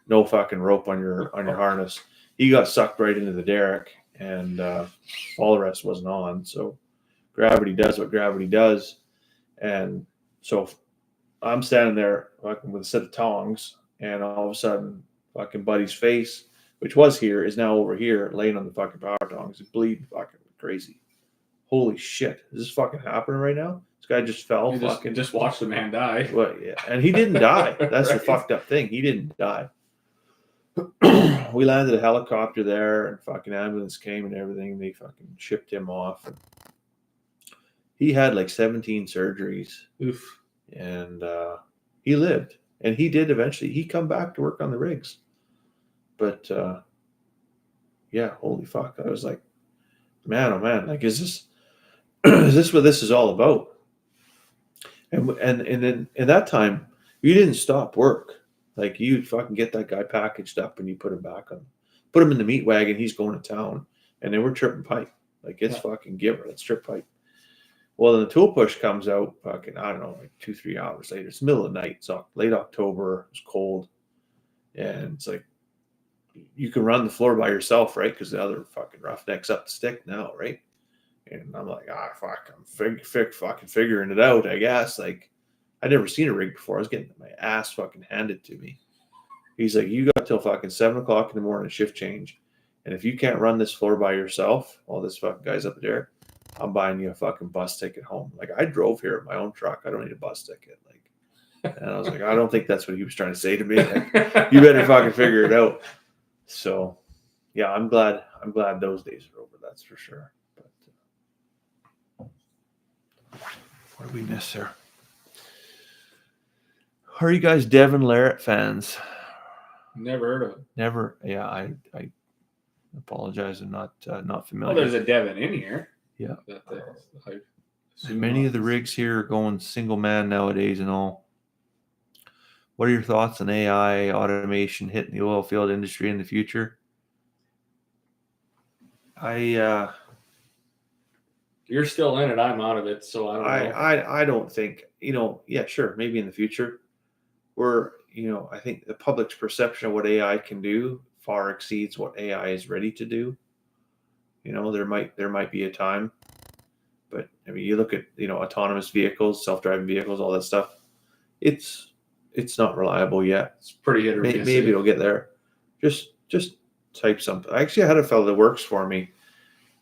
no fucking rope on your harness. He got sucked right into the derrick, and all the rest wasn't on. So gravity does what gravity does. And so I'm standing there fucking with a set of tongs, and all of a sudden, fucking Buddy's face, which was here, is now over here, laying on the fucking power tongs, bleeding fucking crazy. Holy shit. Is this fucking happening right now? This guy just fell. Just watch the man die. Well, yeah. And he didn't die. That's right. The fucked up thing. He didn't die. We landed a helicopter there, and fucking ambulance came and everything. And they fucking shipped him off. And he had like 17 surgeries. Oof. And he lived. And he did eventually. He come back to work on the rigs. But yeah, holy fuck. I was like, man, oh man, like, is this what this is all about? And then in that time, you didn't stop work. Like, you'd fucking get that guy packaged up and you put him back on, put him in the meat wagon. He's going to town, and then we're tripping pipe. Like, it's fucking giver. Let's trip pipe. Well, then the tool push comes out fucking, I don't know, like 2-3 hours later. It's the middle of the night. It's late October. It's cold. And it's like, you can run the floor by yourself, right? Because the other fucking roughneck's up the stick now, right? And I'm like, fuck, I'm fucking figuring it out, I guess. Like, I'd never seen a rig before. I was getting my ass fucking handed to me. He's like, you got till fucking 7 o'clock in the morning shift change. And if you can't run this floor by yourself, all this fucking guy's up there, I'm buying you a fucking bus ticket home. Like, I drove here in my own truck. I don't need a bus ticket. Like, and I was like, I don't think that's what he was trying to say to me. Like, you better fucking figure it out. So, yeah, I'm glad those days are over. That's for sure. But what do we miss there? Are you guys Devin Larratt fans? Never heard of it. Never. Yeah, I apologize. I'm not familiar. Well, there's a Devin in here. Yeah. Many of the rigs here are going single man nowadays and all. What are your thoughts on AI automation hitting the oil field industry in the future? You're still in it. I'm out of it, so I don't know. I don't think, yeah, sure, maybe in the future. I think the public's perception of what AI can do far exceeds what AI is ready to do. There might be a time, but I mean, you look at autonomous vehicles, self-driving vehicles, all that stuff. It's not reliable yet. It's pretty hit or miss. Maybe it'll get there. Just type something. I actually had a fellow that works for me.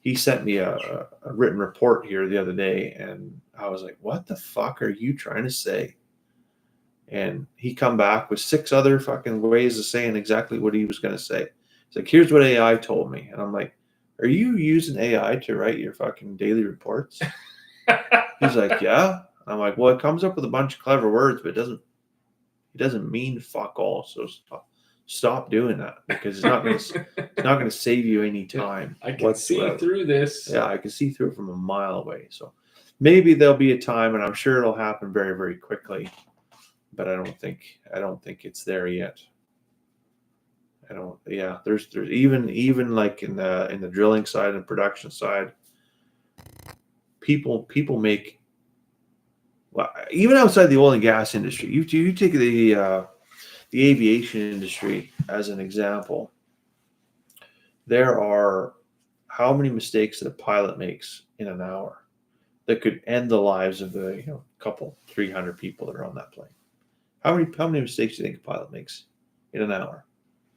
He sent me a written report here the other day, and I was like, "What the fuck are you trying to say?" And he come back with 6 other fucking ways of saying exactly what he was going to say. It's like, "Here's what AI told me," and I'm like, "Are you using AI to write your fucking daily reports?" He's like, "Yeah." I'm like, "Well, it comes up with a bunch of clever words, but it doesn't mean fuck all. So stop doing that, because it's not going to save you any time." I can see through this. Yeah, I can see through it from a mile away. So maybe there'll be a time, and I'm sure it'll happen very, very quickly. But I don't think it's there yet. There's even like in the drilling side and production side, people make, well, even outside the oil and gas industry. You take the aviation industry as an example. There are how many mistakes that a pilot makes in an hour that could end the lives of the couple 300 people that are on that plane. How many mistakes do you think a pilot makes in an hour?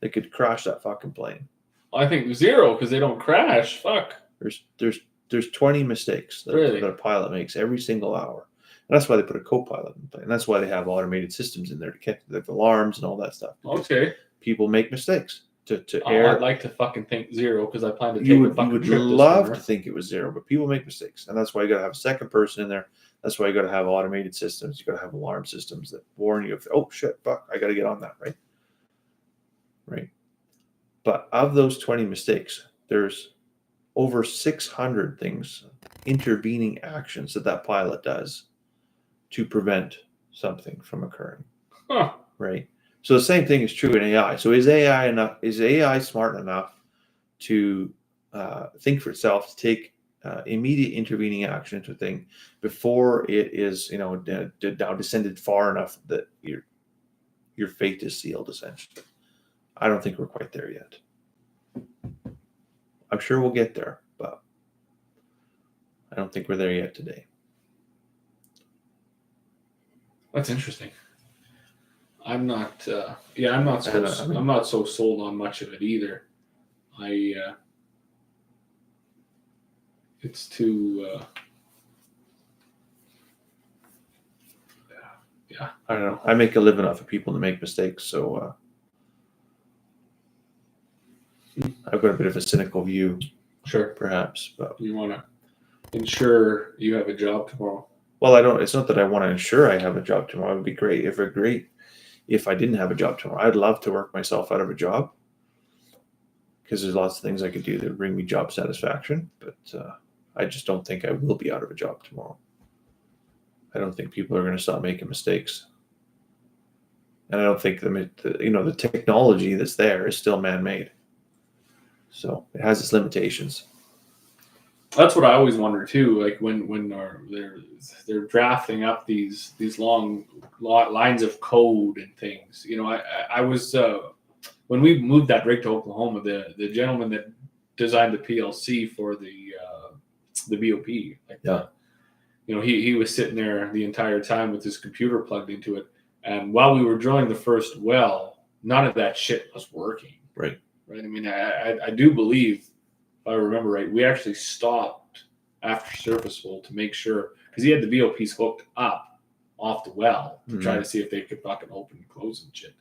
They could crash that fucking plane. I think 0 because they don't crash. Fuck. There's 20 mistakes that a pilot makes every single hour. And that's why they put a co-pilot in the plane. That's why they have automated systems in there to catch the alarms and all that stuff. Okay. People make mistakes. I'd like to fucking think 0 because I plan to take you a fucking would trip love this to think it was 0, but people make mistakes, and that's why you got to have a second person in there. That's why you got to have automated systems. You got to have alarm systems that warn you if, oh shit, fuck, I got to get on that, right. But of those 20 mistakes, there's over 600 things, intervening actions that pilot does to prevent something from occurring. Huh. Right. So the same thing is true in AI. So is AI smart enough to think for itself, to take immediate intervening action to a thing before it is, now descended far enough that your fate is sealed, essentially? I don't think we're quite there yet. I'm sure we'll get there, but I don't think we're there yet today. That's interesting. I'm not. I'm not. I'm not so sold on much of it either. It's too. Yeah. I don't know. I make a living off of people that make mistakes, so I've got a bit of a cynical view. Sure. Perhaps, but you want to ensure you have a job tomorrow. Well, I don't. It's not that I want to ensure I have a job tomorrow. It would be great if I didn't have a job tomorrow. I'd love to work myself out of a job because there's lots of things I could do that bring me job satisfaction. But I just don't think I will be out of a job tomorrow. I don't think people are going to stop making mistakes, and I don't think the technology that's there is still man-made. So it has its limitations. That's what I always wonder too. Like when they're drafting up these long lines of code and things. I was when we moved that rig to Oklahoma, the gentleman that designed the PLC for the BOP, he was sitting there the entire time with his computer plugged into it, and while we were drilling the first well, none of that shit was working. Right. I mean, I do believe, if I remember right, we actually stopped after surface hole to make sure, because he had the VOPs hooked up off the well to try to see if they could fucking open and close and shit.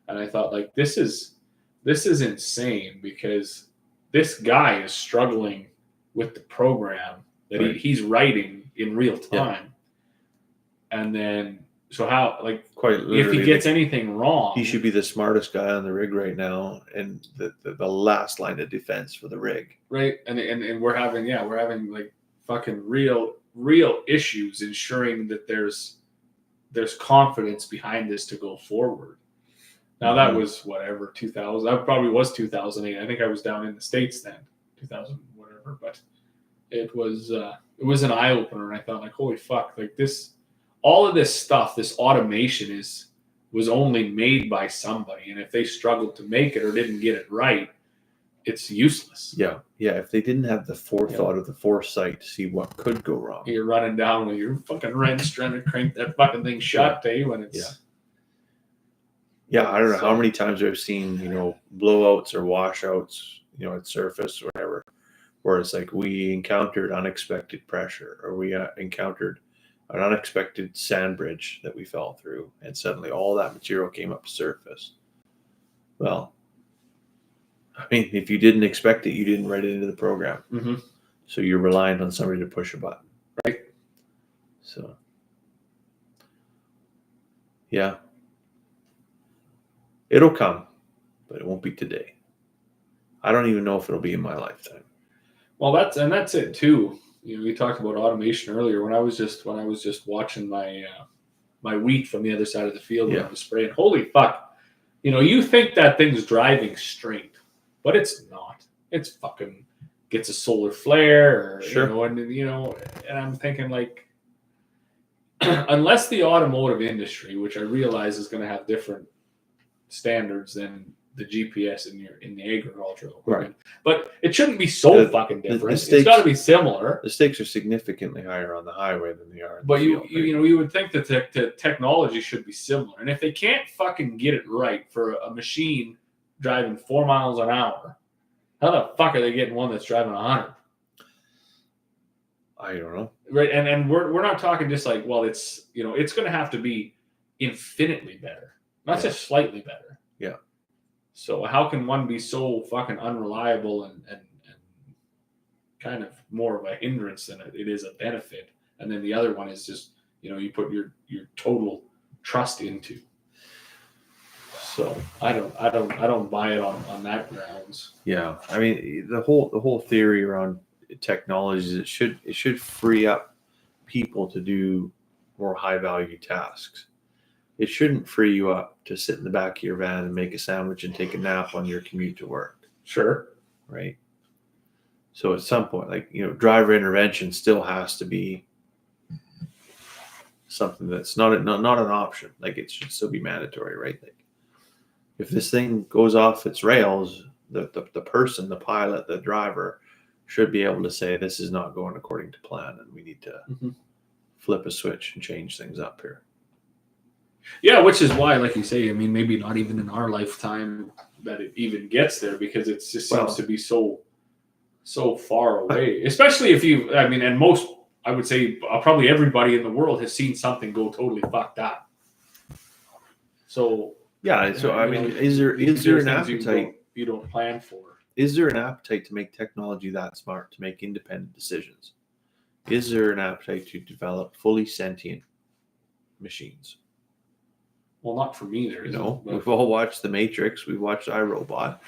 And I thought, like, this is insane, because this guy is struggling with the program that he's writing in real time. Yeah. And then, so how, like, quite literally, if he gets anything wrong, he should be the smartest guy on the rig right now and the last line of defense for the rig. Right. And we're having like fucking real issues ensuring that there's confidence behind this to go forward. Now that was 2000. That probably was 2008. I think I was down in the States then, 2000 whatever. But it was an eye opener, and I thought, like, holy fuck, like this. All of this stuff, this automation was only made by somebody, and if they struggled to make it or didn't get it right, it's useless. Yeah. If they didn't have the forethought or the foresight to see what could go wrong, you're running down with your fucking wrench trying to crank that fucking thing shut, when it's. Yeah, I don't know how many times I've seen blowouts or washouts, at surface or whatever, where it's like we encountered unexpected pressure, or we encountered an unexpected sand bridge that we fell through, and suddenly all that material came up to surface. Well, I mean, if you didn't expect it, you didn't write it into the program. Mm-hmm. So you're reliant on somebody to push a button. Right. So, yeah. It'll come, but it won't be today. I don't even know if it'll be in my lifetime. Well, that's it too. We talked about automation earlier. When I was just watching my wheat from the other side of the field when I was spraying. Holy fuck! You think that thing's driving straight, but it's not. It's fucking gets a solar flare, and I'm thinking, like, unless the automotive industry, which I realize is going to have different standards than the GPS in the agricultural equipment, but it shouldn't be so fucking different. It's got to be similar. The stakes are significantly higher on the highway than they are. But you would think that the technology should be similar, and if they can't fucking get it right for a machine driving 4 miles an hour, how the fuck are they getting one that's driving 100? I don't know. Right, and we're not talking just like, well, it's it's going to have to be infinitely better, not just slightly better. Yeah. So how can one be so fucking unreliable and kind of more of a hindrance than it is a benefit, and then the other one is just you put your total trust into. So I don't buy it on that grounds. Yeah, I mean the whole theory around technology is it should free up people to do more high value tasks. It shouldn't free you up to sit in the back of your van and make a sandwich and take a nap on your commute to work. Sure. Right. So at some point, like driver intervention still has to be something that's not an option. Like it should still be mandatory, right? Like if this thing goes off its rails, the person, the pilot, the driver should be able to say this is not going according to plan, and we need to flip a switch and change things up here. Yeah, which is why, like you say, I mean, maybe not even in our lifetime that it even gets there, because it just seems to be so far away. Especially if and most, I would say, probably everybody in the world has seen something go totally fucked up. So yeah, so I mean, is there an appetite you don't plan for? Is there an appetite to make technology that smart, to make independent decisions? Is there an appetite to develop fully sentient machines? Well, not for me. There isn't. We've all watched The Matrix. We've watched iRobot.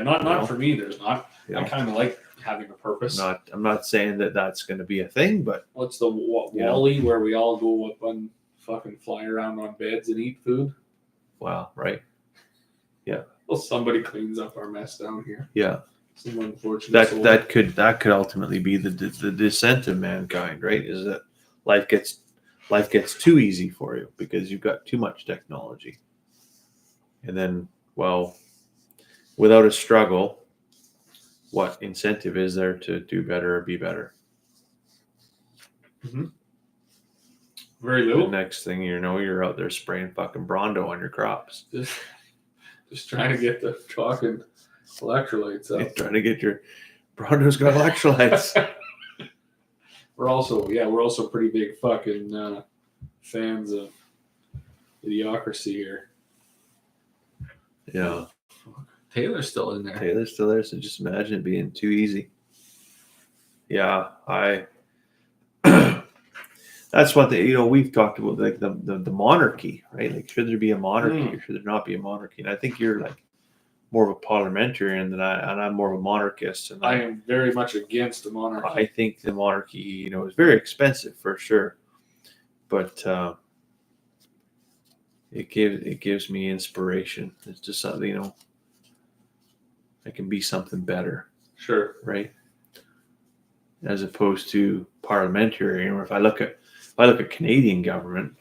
Not for me. There's not. I kind of like having a purpose. I'm not saying that that's going to be a thing, but what's the WALL-E where we all go up and fucking fly around on beds and eat food? Wow, right? Yeah. Well, somebody cleans up our mess down here. Yeah. Some unfortunate that could ultimately be the descent of mankind, right? Is that life gets too easy for you because you've got too much technology, and then without a struggle, what incentive is there to do better or be better? Mm-hmm. Very little. The next thing you know, you're out there spraying fucking Brondo on your crops. Just trying to get the fucking electrolytes up. You're trying to get your Brondo's got electrolytes. We're also pretty big fucking fans of Idiocracy here. Yeah. Taylor's still in there. So just imagine it being too easy. Yeah, that's what we've talked about, like the monarchy, right? Like, should there be a monarchy or should there not be a monarchy? And I think you're like more of a parliamentarian than I'm more of a monarchist. And I am very much against the monarchy. I think the monarchy, is very expensive for sure, but it gives me inspiration. It's just something, I can be something better. Sure. Right. As opposed to parliamentarian, or if I look at Canadian government,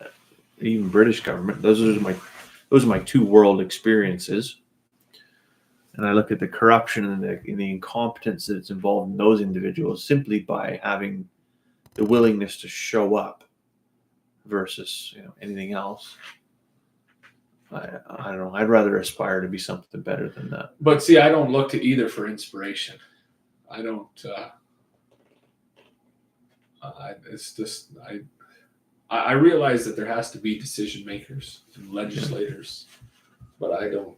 even British government, those are my two world experiences. And I look at the corruption and the incompetence that's involved in those individuals simply by having the willingness to show up versus anything else. I don't know. I'd rather aspire to be something better than that. But see, I don't look to either for inspiration. I don't. It's just I realize that there has to be decision makers and legislators, but I don't.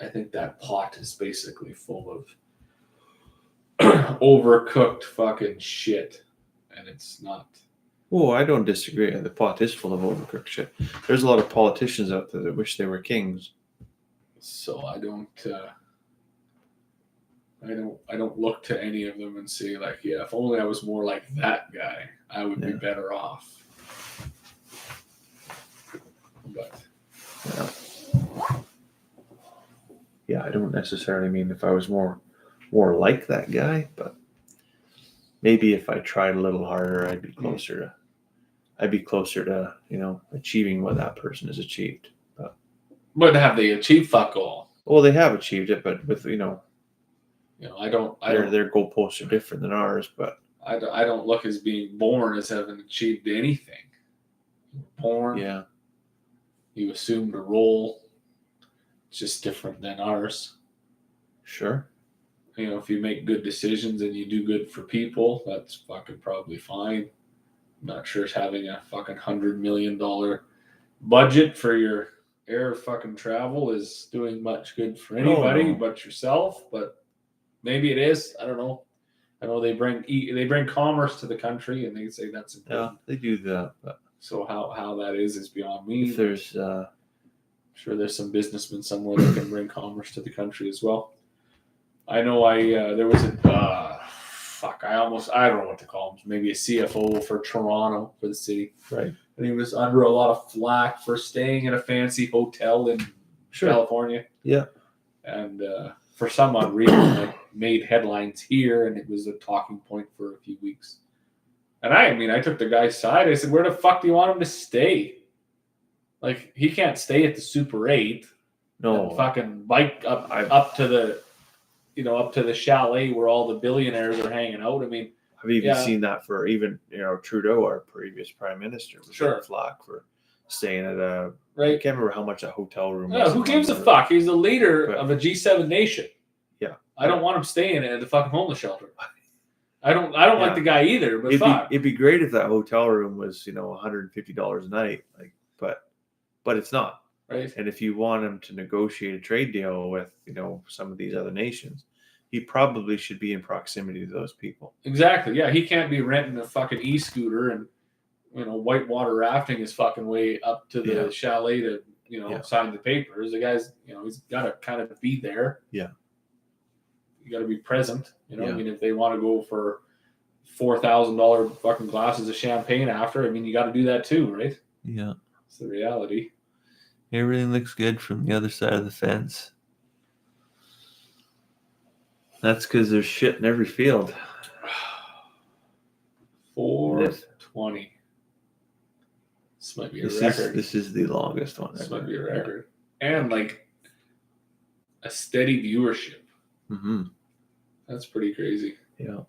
I think that pot is basically full of overcooked fucking shit, and it's not. Oh, I don't disagree. The pot is full of overcooked shit. There's a lot of politicians out there that wish they were kings. So I don't look to any of them and say, like, yeah, if only I was more like that guy, I would be better off. But yeah, I don't necessarily mean if I was more like that guy, but maybe if I tried a little harder, I'd be closer to achieving what that person has achieved. But have they achieved fuck all? Well, they have achieved it, but with I don't. Their goalposts are different than ours, but I don't look as being born as having achieved anything. You were born. Yeah. You assumed a role. just different than ours. Sure. You know, if you make good decisions and you do good for people, that's fucking probably fine. I'm not sure having a fucking $100 million budget for your air fucking travel is doing much good for anybody but yourself. But maybe it is. I don't know. I know they bring commerce to the country, and they say that's important. Yeah, they do that. But so how that is beyond me. If there's, I'm sure there's some businessmen somewhere that can bring commerce to the country as well. I know there was a I don't know what to call him. Maybe a CFO for Toronto, for the city. Right. And he was under a lot of flack for staying in a fancy hotel in California. Yeah. And for some odd reason, it made headlines here, and it was a talking point for a few weeks. And I took the guy's side. I said, where the fuck do you want him to stay? Like, he can't stay at the Super 8. No. And fucking bike up to the chalet where all the billionaires are hanging out. I mean, I've even seen that for even, Trudeau, our previous prime minister, was under flack for staying at a. Right. I can't remember how much a hotel room was. Yeah, who gives a fuck? He's the leader of a G7 nation. Yeah. I don't want him staying at the fucking homeless shelter. I don't like the guy either, but it'd be great if that hotel room was, $150 a night. But it's not. Right. And if you want him to negotiate a trade deal with, some of these other nations, he probably should be in proximity to those people. Exactly. Yeah, he can't be renting a fucking e-scooter and whitewater rafting his fucking way up to the chalet to sign the papers. The guy's he's got to kind of be there. Yeah. You got to be present. I mean, if they want to go for $4,000 fucking glasses of champagne after, you got to do that too, right? Yeah. It's the reality. Everything looks good from the other side of the fence. That's because there's shit in every field. 420. This might be a record. This is the longest one. This might be a record. And a steady viewership. Mm-hmm. That's pretty crazy. Yeah.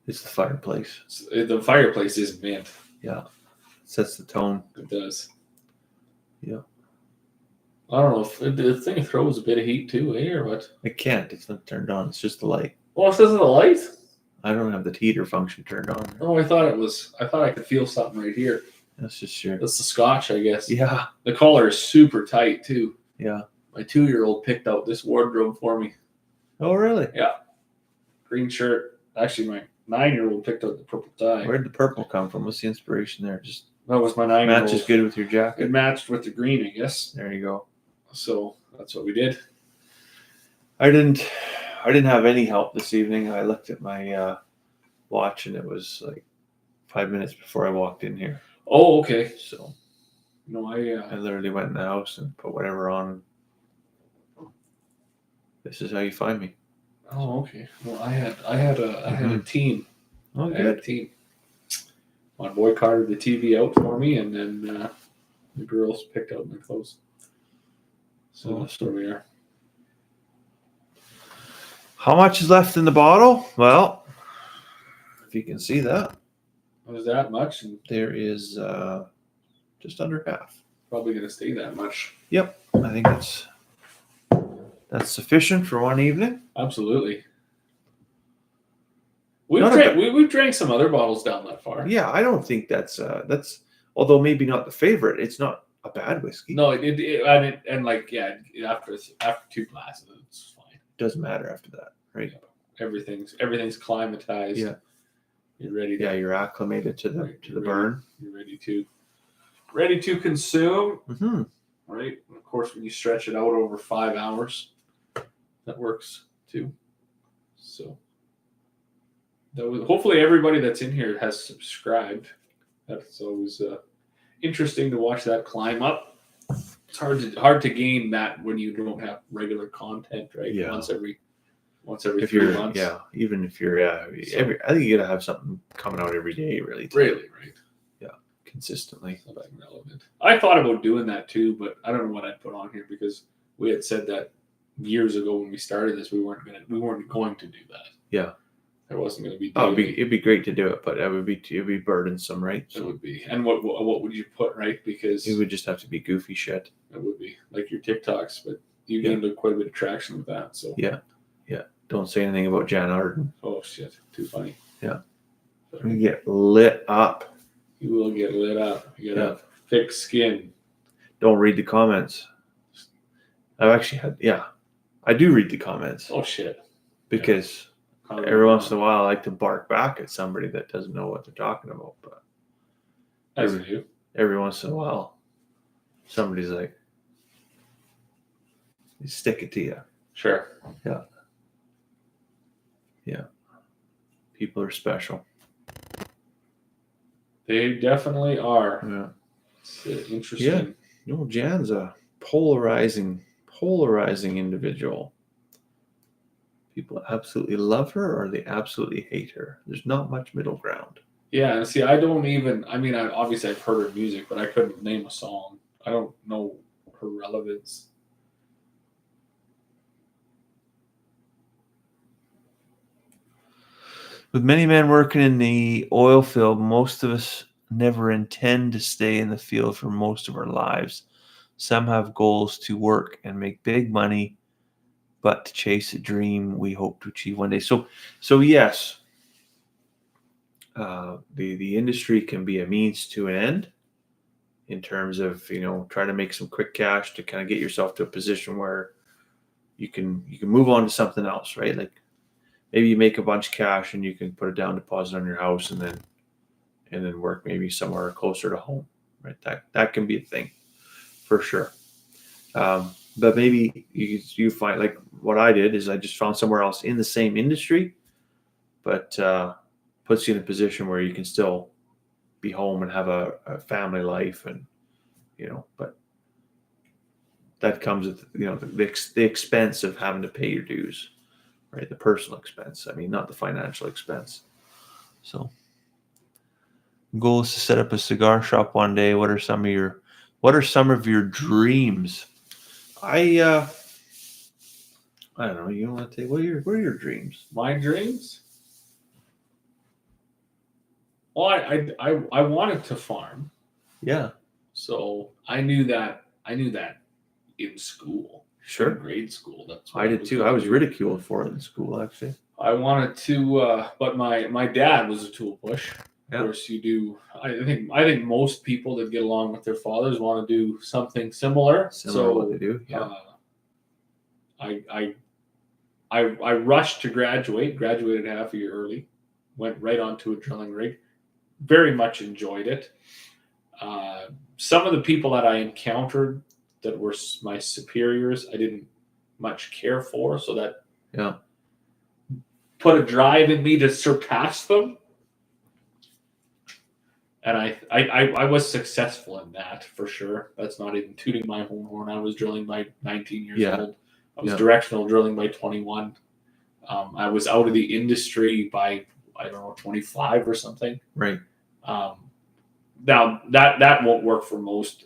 It's the fireplace. The fireplace is mint. Yeah. It sets the tone. It does. Yeah. I don't know if the thing throws a bit of heat too, or what? It can't. It's not turned on. It's just the light. Oh, it says the light? I don't have the heater function turned on. Oh, I thought I could feel something right here. That's just your. That's the scotch, I guess. Yeah. The collar is super tight too. Yeah. My 2-year-old picked out this wardrobe for me. Oh, really? Yeah. Green shirt. Actually, my 9-year-old picked out the purple tie. Where'd the purple come from? What's the inspiration there? Just that was my 9-year-old. Matches good with your jacket. It matched with the green, I guess. There you go. So that's what we did. I didn't have any help this evening. I looked at my watch and it was like 5 minutes before I walked in here. Oh, okay. So, I literally went in the house and put whatever on. This is how you find me. Oh, okay. Well, I had a team. Oh, I had a team. My boy carted the TV out for me, and then the girls picked out my clothes. So that's where we are. How much is left in the bottle? Well, if you can see that. Was that much? And there is just under half. Probably going to stay that much. Yep. I think that's sufficient for one evening. Absolutely. We've drank some other bottles down that far. Yeah, I don't think that's although maybe not the favorite. It's not a bad whiskey. No, after 2 glasses, it's fine. Doesn't matter after that, right? Yeah. Everything's climatized. Yeah, you're ready. You're acclimated to the burn. You're ready to consume. Mm-hmm. Right. And of course, when you stretch it out over 5 hours, that works too. So. Hopefully everybody that's in here has subscribed. That's always interesting to watch that climb up. It's hard to gain that when you don't have regular content, right? Yeah. Once every 3 months. Yeah, even if you're I think you gotta have something coming out every day, really. Really, right? Yeah, consistently. Something relevant. I thought about doing that too, but I don't know what I'd put on here because we had said that years ago when we started this, we weren't going to do that. Yeah. There wasn't going to be. Oh, it'd be great to do it, but it'd be burdensome, right? So it would be. And what would you put, right? Because it would just have to be goofy shit. It would be like your TikToks, but you gained quite a bit of traction with that. So yeah. Don't say anything about Jan Arden. Oh shit! Too funny. Yeah. You get lit up. You will get lit up. You got thick skin. Don't read the comments. I've actually had. I do read the comments. Oh shit! Because. Every once in a while, I like to bark back at somebody that doesn't know what they're talking about. But every once in a while, somebody's like, they stick it to you. Sure. Yeah. People are special. They definitely are. Yeah. It's interesting. Yeah. Jan's a polarizing individual. People absolutely love her or they absolutely hate her. There's not much middle ground. Yeah, and see, obviously I've heard her music, but I couldn't name a song. I don't know her relevance. With many men working in the oil field, most of us never intend to stay in the field for most of our lives. Some have goals to work and make big money, but to chase a dream we hope to achieve one day. So yes, the industry can be a means to an end in terms of trying to make some quick cash to kind of get yourself to a position where you can move on to something else, right? Like maybe you make a bunch of cash and you can put a down deposit on your house and then work maybe somewhere closer to home, right? That can be a thing for sure. But maybe you find, like what I did is I just found somewhere else in the same industry, but puts you in a position where you can still be home and have a family life, and but that comes with the expense of having to pay your dues, right? The personal expense. I mean, not the financial expense. So, goal is to set up a cigar shop one day. What are some of your dreams? I don't know. You want to take what are your dreams? My dreams? Well, I wanted to farm. Yeah. So I knew that in school. Sure. In grade school. That's what I did too. I was ridiculed for it in school, actually. I wanted to, but my dad was a tool push. Yeah. Of course, you do. I think most people that get along with their fathers want to do something similar. Similar to what they do. Yeah. I rushed to graduated half a year early, went right onto a drilling rig, very much enjoyed it. Some of the people that I encountered that were my superiors, I didn't much care for, so that put a drive in me to surpass them. And I was successful in that for sure. That's not even tooting my own horn. I was drilling by 19 years old. I was directional drilling by 21. I was out of the industry by 25 or something. Right. Now that won't work for most.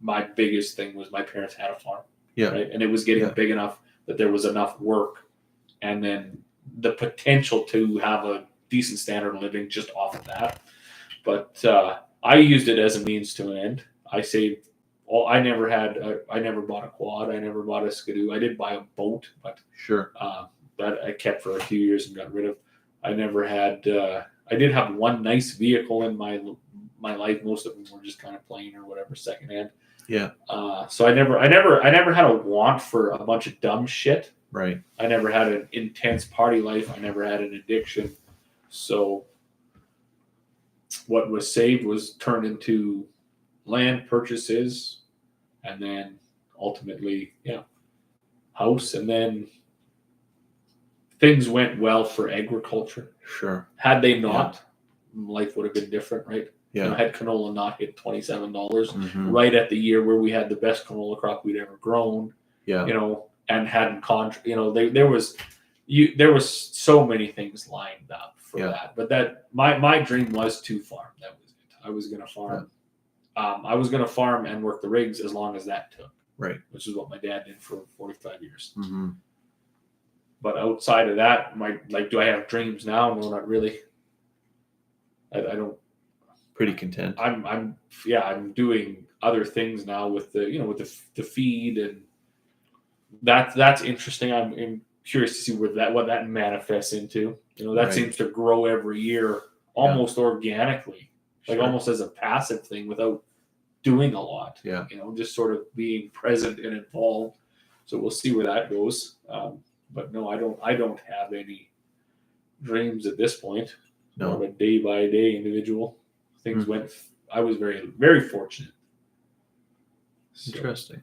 My biggest thing was my parents had a farm. Yeah. Right, and it was getting big enough that there was enough work, and then the potential to have a decent standard of living just off of that. But I used it as a means to an end. I saved. I never bought a quad. I never bought a Skidoo. I did buy a boat, but sure. That I kept for a few years and got rid of. I never had. I did have one nice vehicle in my life. Most of them were just kind of plain or whatever, secondhand. Yeah. So I never had a want for a bunch of dumb shit. Right. I never had an intense party life. I never had an addiction. So what was saved was turned into land purchases, and then ultimately, house, and then things went well for agriculture. Sure. Had they not, life would have been different, right? Yeah. Had canola not hit $27 right at the year where we had the best canola crop we'd ever grown. Yeah. And hadn't there was so many things lined up for that. But that my dream was to farm. That was it. I was going to farm. Yeah. I was going to farm and work the rigs as long as that took. Right. Which is what my dad did for 45 years. Mm-hmm. But outside of that, do I have dreams now? No, not really. I don't. Pretty content. I'm doing other things now with the feed, and that's interesting. I'm curious to see what that manifests into. That seems to grow every year almost organically, almost as a passive thing without doing a lot. Yeah. Just sort of being present and involved. So we'll see where that goes. But no, I don't have any dreams at this point. No. I'm a day by day individual. Things went. I was very, very fortunate. Interesting.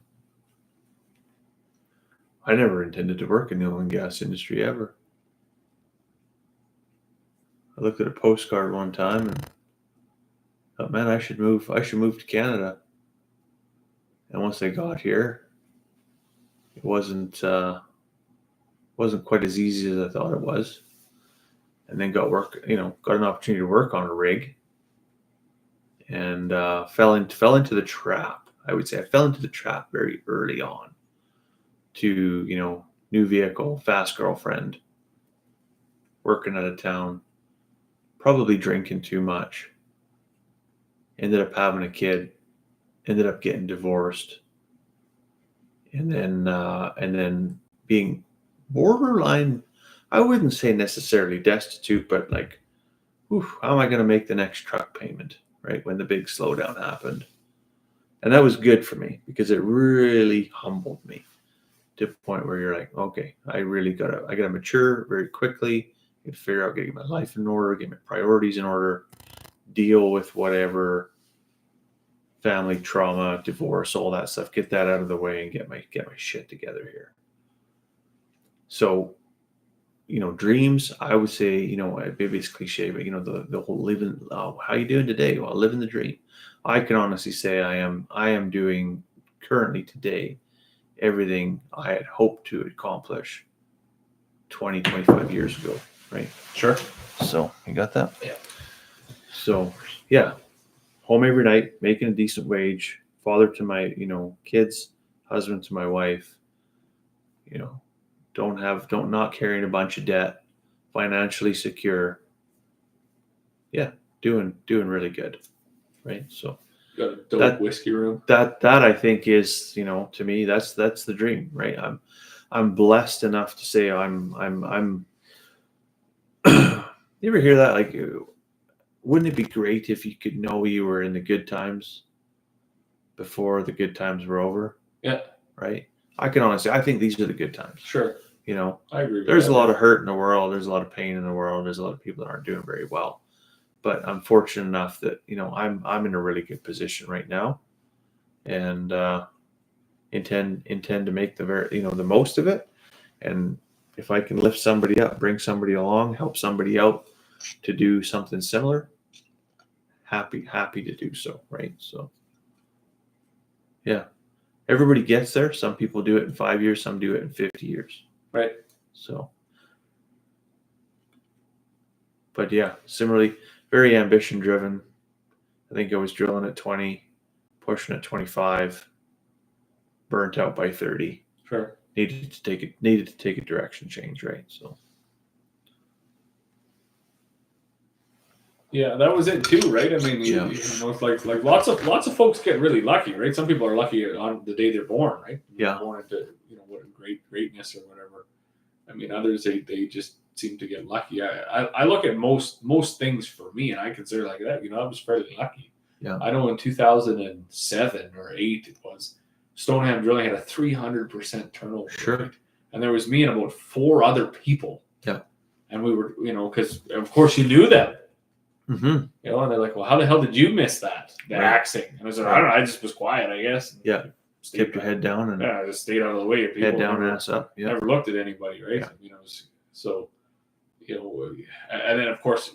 I never intended to work in the oil and gas industry ever. I looked at a postcard one time and thought, man, I should move to Canada. And once I got here, it wasn't quite as easy as I thought it was. And then got an opportunity to work on a rig, and fell into the trap. I would say I fell into the trap very early on. To new vehicle, fast girlfriend, working out of town, probably drinking too much. Ended up having a kid, ended up getting divorced, and then being borderline. I wouldn't say necessarily destitute, but how am I going to make the next truck payment, right? When the big slowdown happened. And that was good for me because it really humbled me to a point where you're like, okay, I gotta mature very quickly, and figure out getting my life in order, get my priorities in order, deal with whatever family trauma, divorce, all that stuff, get that out of the way and get my shit together here. So, dreams, I would say, maybe it's cliche, but the whole living, how you doing today? Well, living the dream. I can honestly say I am doing currently today everything I had hoped to accomplish 20, 25 years ago, right? Sure. So, you got that? Yeah. So, yeah, home every night, making a decent wage, father to my, kids, husband to my wife, not carrying a bunch of debt, financially secure. Yeah, doing really good, right? So got a dope whiskey room. That I think is, to me, that's the dream, right? I'm blessed enough to say I'm. You ever hear that? Wouldn't it be great if you could know you were in the good times before the good times were over? Yeah. Right. I think these are the good times. Sure. I agree. There's a lot of hurt in the world. There's a lot of pain in the world. There's a lot of people that aren't doing very well. But I'm fortunate enough that, I'm in a really good position right now, and intend to make the most of it. And if I can lift somebody up, bring somebody along, help somebody out to do something similar, happy to do so, right? So, yeah, everybody gets there. Some people do it in 5 years, some do it in 50 years. Right. So, but yeah, similarly, very ambition driven. I think I was drilling at 20, pushing at 25, burnt out by 30. Sure. Needed to take a direction change, right? So. Yeah, that was it too, right? I mean, it's like lots of folks get really lucky, right? Some people are lucky on the day they're born, right? Yeah. Born into what greatness or whatever. I mean, others they just seem to get lucky. I look at most things for me, and I consider like that. I was fairly lucky. Yeah. I know in 2007 or 8 it was, Stoneham Drilling had a 300% turnover. Sure. Rate. And there was me and about 4 other people. Yeah. And we were, because of course you knew them. Mm-hmm. And they're like, well, how the hell did you miss that axing? And I was like, I don't know, I just was quiet, I guess. And kept your head down and I just stayed out of the way of people. Head down, ass up. Yeah. Never looked at anybody, right? Yeah. So, and then of course,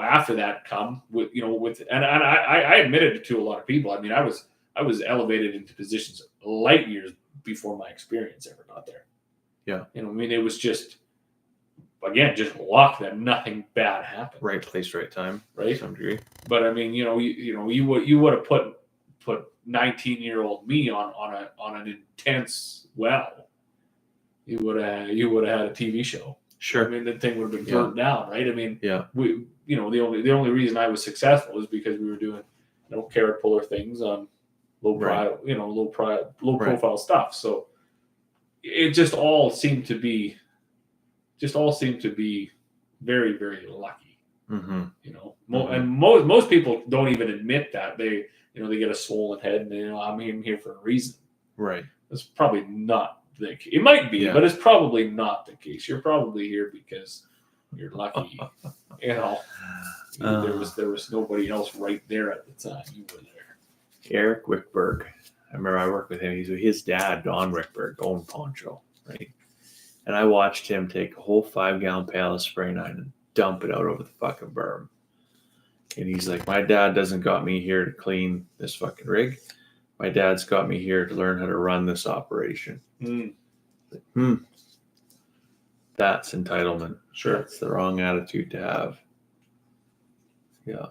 after that come with, and I admitted to a lot of people. I mean, I was elevated into positions light years before my experience ever got there. Yeah. It was just luck that nothing bad happened. Right place, right time, right? To some degree. But I mean, you would have put 19-year-old me on an intense well. you would have had a TV show. Sure. I mean, the thing would have been burnt down, right? I mean, yeah. We, the only reason I was successful is because we were doing, carrot puller things on low profile stuff. So it just all seemed to be very, very lucky. Mm-hmm. And most people don't even admit that they get a swollen head and I'm here for a reason. Right. It's probably not the case. It might be, but it's probably not the case. You're probably here because you're lucky. There was nobody else right there at the time. You were there. Eric Wickberg. I remember I worked with him. His dad, Don Wickberg, owned Poncho, right? And I watched him take a whole 5-gallon pail of spray nine and dump it out over the fucking berm. And he's like, my dad doesn't got me here to clean this fucking rig. My dad's got me here to learn how to run this operation. That's entitlement. Sure. That's the wrong attitude to have. Yeah.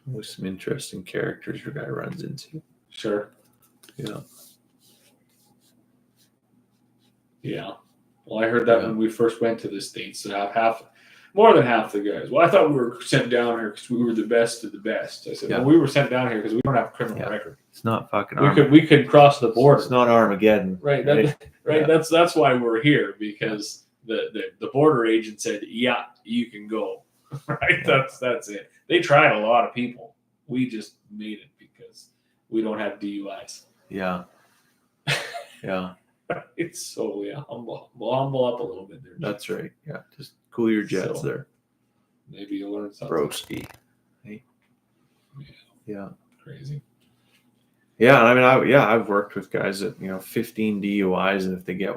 With some interesting characters your guy runs into. Sure. Yeah. Yeah. Well, I heard that when we first went to the States, more than half the guys. Well, I thought we were sent down here because we were the best of the best. I said, well, we were sent down here because we don't have a criminal record. It's not fucking We could cross the border. It's not Armageddon. Right. Right. Yeah. That's why we're here, because the border agent said, yeah, you can go. Right. Yeah. That's it. They tried a lot of people. We just made it because we don't have DUIs. Yeah. Yeah. It's so humble up a little bit there. That's right. Yeah. Just cool your jets there. Maybe you'll learn something. Broski. Hey. Yeah. Crazy. Yeah, and I mean, I've worked with guys that 15 DUIs, and if they get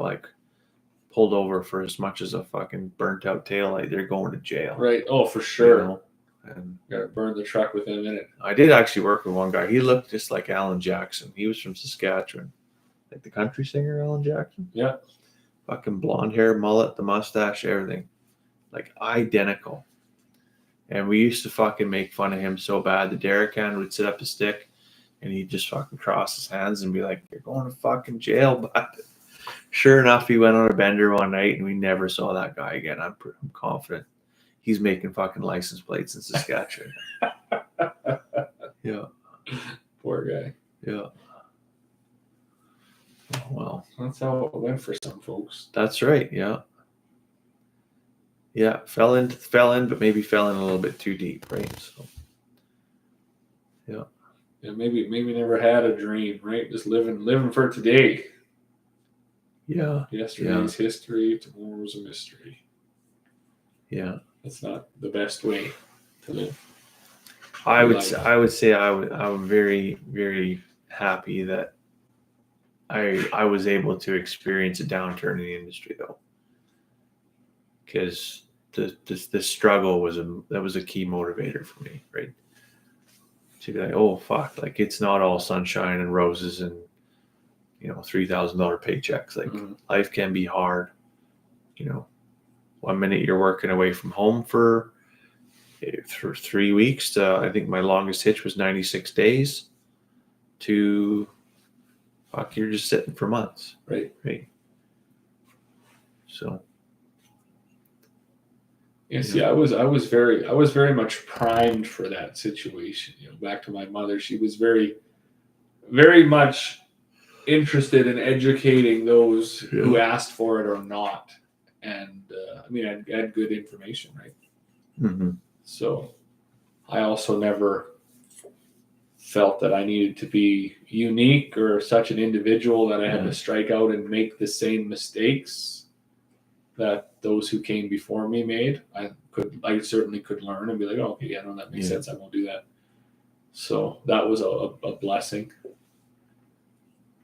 pulled over for as much as a fucking burnt out taillight, they're going to jail. Right. Oh, for sure. And gotta burn the truck within a minute. I did actually work with one guy. He looked just like Alan Jackson. He was from Saskatchewan, like the country singer Alan Jackson. Yeah. Fucking blonde hair, mullet, the mustache, everything, like identical. And we used to fucking make fun of him so bad. The Derek hand would sit up a stick. And he'd just fucking cross his hands and be like, you're going to fucking jail. But sure enough, he went on a bender one night and we never saw that guy again. I'm confident he's making fucking license plates in Saskatchewan. Yeah. Poor guy. Yeah. Well, that's how it went for some folks. That's right. Yeah. Yeah. Fell in, but maybe fell in a little bit too deep, right? So, yeah. Yeah, maybe never had a dream, right? Just living for today. Yeah. Yesterday's history, tomorrow's a mystery. Yeah. That's not the best way to live. I would say I'm very, very happy that I was able to experience a downturn in the industry, though, because the struggle was a key motivator for me, right? To be like, oh fuck, like it's not all sunshine and roses and $3,000 paychecks. Like life can be hard. 1 minute you're working away from home for 3 weeks to, I think my longest hitch was 96 days, to fuck, you're just sitting for months. Right. So yeah, see, I was very much primed for that situation. Back to my mother, she was very, very much interested in educating those who asked for it or not. And I had good information, right? Mm-hmm. So I also never felt that I needed to be unique or such an individual that I had to strike out and make the same mistakes that those who came before me made. I certainly could learn and be like, oh, okay, yeah, no, that makes sense. I won't do that. So that was a blessing.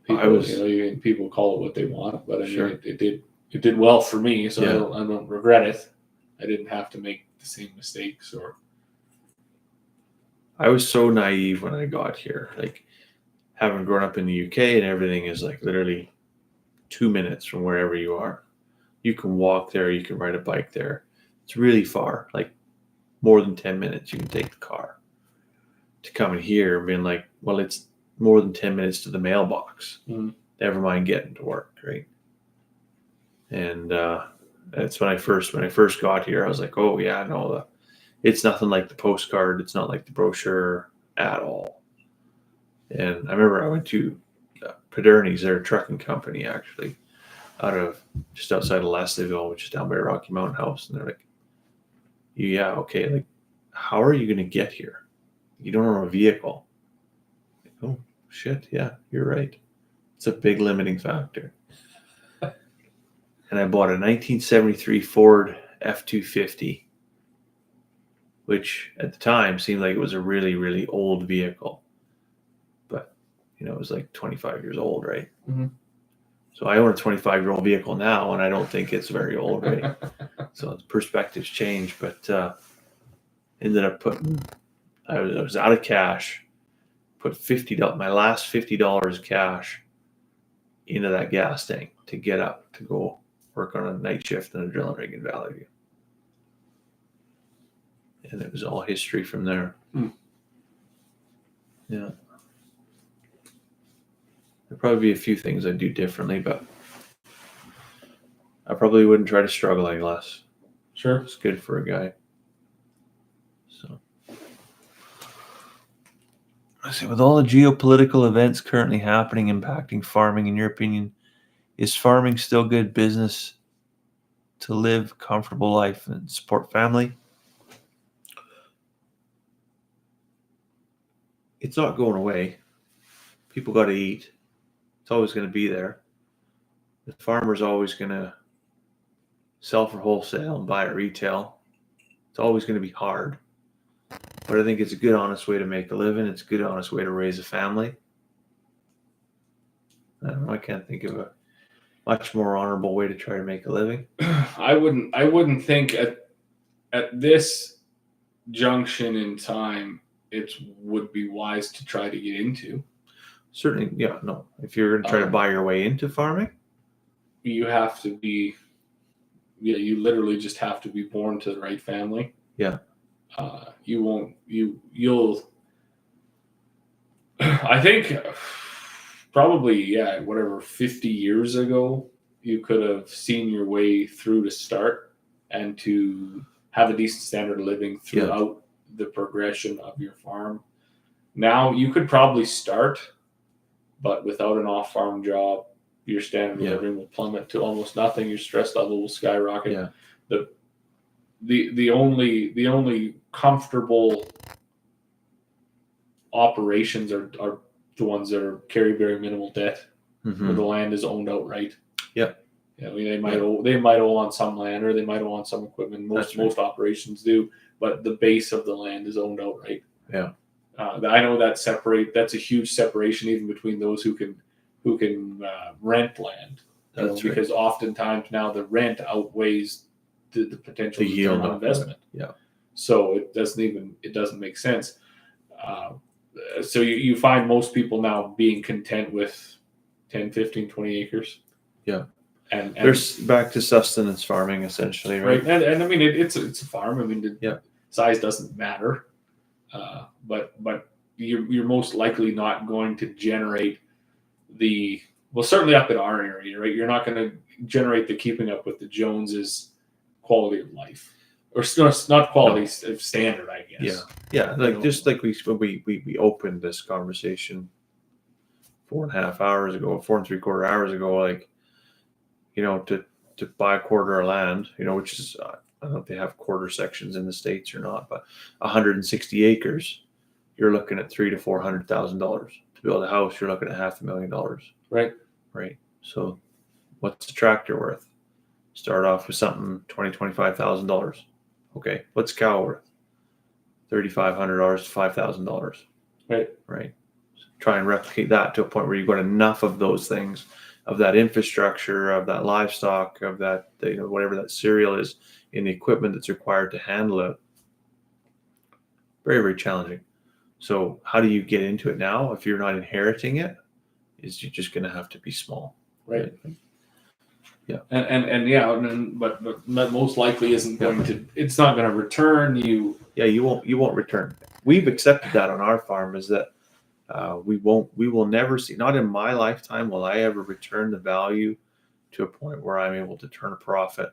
People call it what they want, but I mean, it did well for me, so I don't regret it. I didn't have to make the same mistakes. I was so naive when I got here, like having grown up in the UK, and everything is like literally 2 minutes from wherever you are. You can walk there, you can ride a bike there. It's really far, like more than 10 minutes you can take the car. To come in here and being like, well, it's more than 10 minutes to the mailbox. Never mind getting to work, right? And that's when I first got here. I was like, oh yeah, no, it's nothing like the postcard. It's not like the brochure at all. And I remember I went to Paderni's, their trucking company, actually, just outside of Leslieville, which is down by Rocky Mountain House. And they're like, yeah, okay, like, how are you going to get here? You don't own a vehicle. Like, oh, shit, yeah, you're right. It's a big limiting factor. And I bought a 1973 Ford F-250, which at the time seemed like it was a really, really old vehicle. But, it was like 25 years old, right? Mm-hmm. So I own a 25-year-old vehicle now, and I don't think it's very old, right? So the perspectives change, but ended up I was out of cash, put $50, my last $50 cash into that gas tank to get up to go work on a night shift in a drilling rig in Valley View. And it was all history from there. Yeah. There'd probably be a few things I'd do differently, but I probably wouldn't try to struggle any less. Sure. It's good for a guy. So, I say, with all the geopolitical events currently happening, impacting farming, in your opinion, is farming still good business to live a comfortable life and support family? It's not going away. People got to eat. It's always going to be there. The farmer's always going to sell for wholesale and buy at retail. It's always going to be hard. But I think it's a good, honest way to make a living. It's a good, honest way to raise a family. I don't know. I can't think of a much more honorable way to try to make a living. I wouldn't think at this junction in time it would be wise to try to get into. Certainly, yeah, no. If you're going to try to buy your way into farming, you have to be, you literally just have to be born to the right family. Yeah. You'll I think probably, whatever, 50 years ago, you could have seen your way through to start and to have a decent standard of living throughout the progression of your farm. Now you could probably start, but without an off-farm job, your standard of living will plummet to almost nothing. Your stress level will skyrocket. Yeah. The only comfortable operations are the ones that carry very minimal debt, where the land is owned outright. Yeah. I mean, they might owe on some land, or they might owe on some equipment. Most operations do, but the base of the land is owned outright. Yeah. I know that's a huge separation even between those who can rent land. Because oftentimes now the rent outweighs the potential yield on investment. Yeah. So it doesn't make sense. So you find most people now being content with 10, 15, 20 acres. Yeah. And there's back to sustenance farming essentially, right? And I mean, it's a farm. I mean, size doesn't matter. But you're most likely not going to generate certainly up in our area, right? You're not going to generate the keeping up with the Joneses quality of life, or not quality of standard, I guess. Yeah. Like just like we opened this conversation 4.5 hours ago, 4.75 hours ago, like, to buy a quarter of land, which is, I don't know if they have quarter sections in the States or not, but 160 acres, you're looking at $300,000 to $400,000. To build a house, you're looking at $500,000. Right. So what's the tractor worth? Start off with something $20,000 to $25,000. Okay. What's cow worth? $3,500 to $5,000. Right. So try and replicate that to a point where you've got enough of those things, of that infrastructure, of that livestock, of that, whatever that cereal is, in the equipment that's required to handle it. Very, very challenging. So how do you get into it now? If you're not inheriting it, you're just going to have to be small. Right. Yeah. But most likely isn't going to, it's not going to return you. Yeah. You won't return. We've accepted that on our farm, is that we will never see, not in my lifetime will I ever return the value to a point where I'm able to turn a profit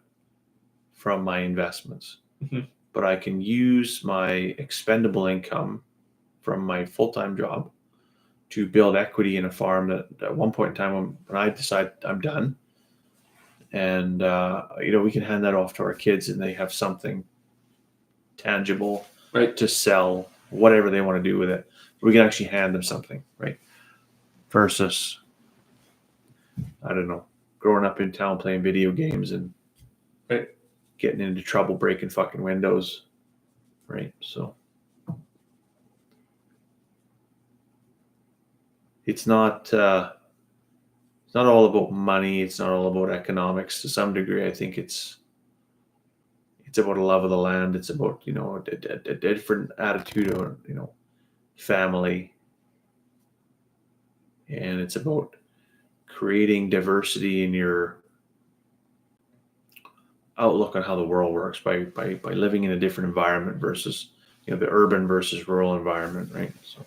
from my investments. Mhm. But I can use my expendable income from my full-time job to build equity in a farm that at one point in time when I decide I'm done, and we can hand that off to our kids and they have something tangible, Right. to sell whatever they want to do with it. We can actually hand them something, right? Versus, I don't know, growing up in town playing video games and Right. getting into trouble breaking fucking windows, right? So it's not all about money. It's not all about economics. To some degree, I think it's about a love of the land. It's about a different attitude of family, and it's about creating diversity in your outlook on how the world works by living in a different environment versus the urban versus rural environment, right? So,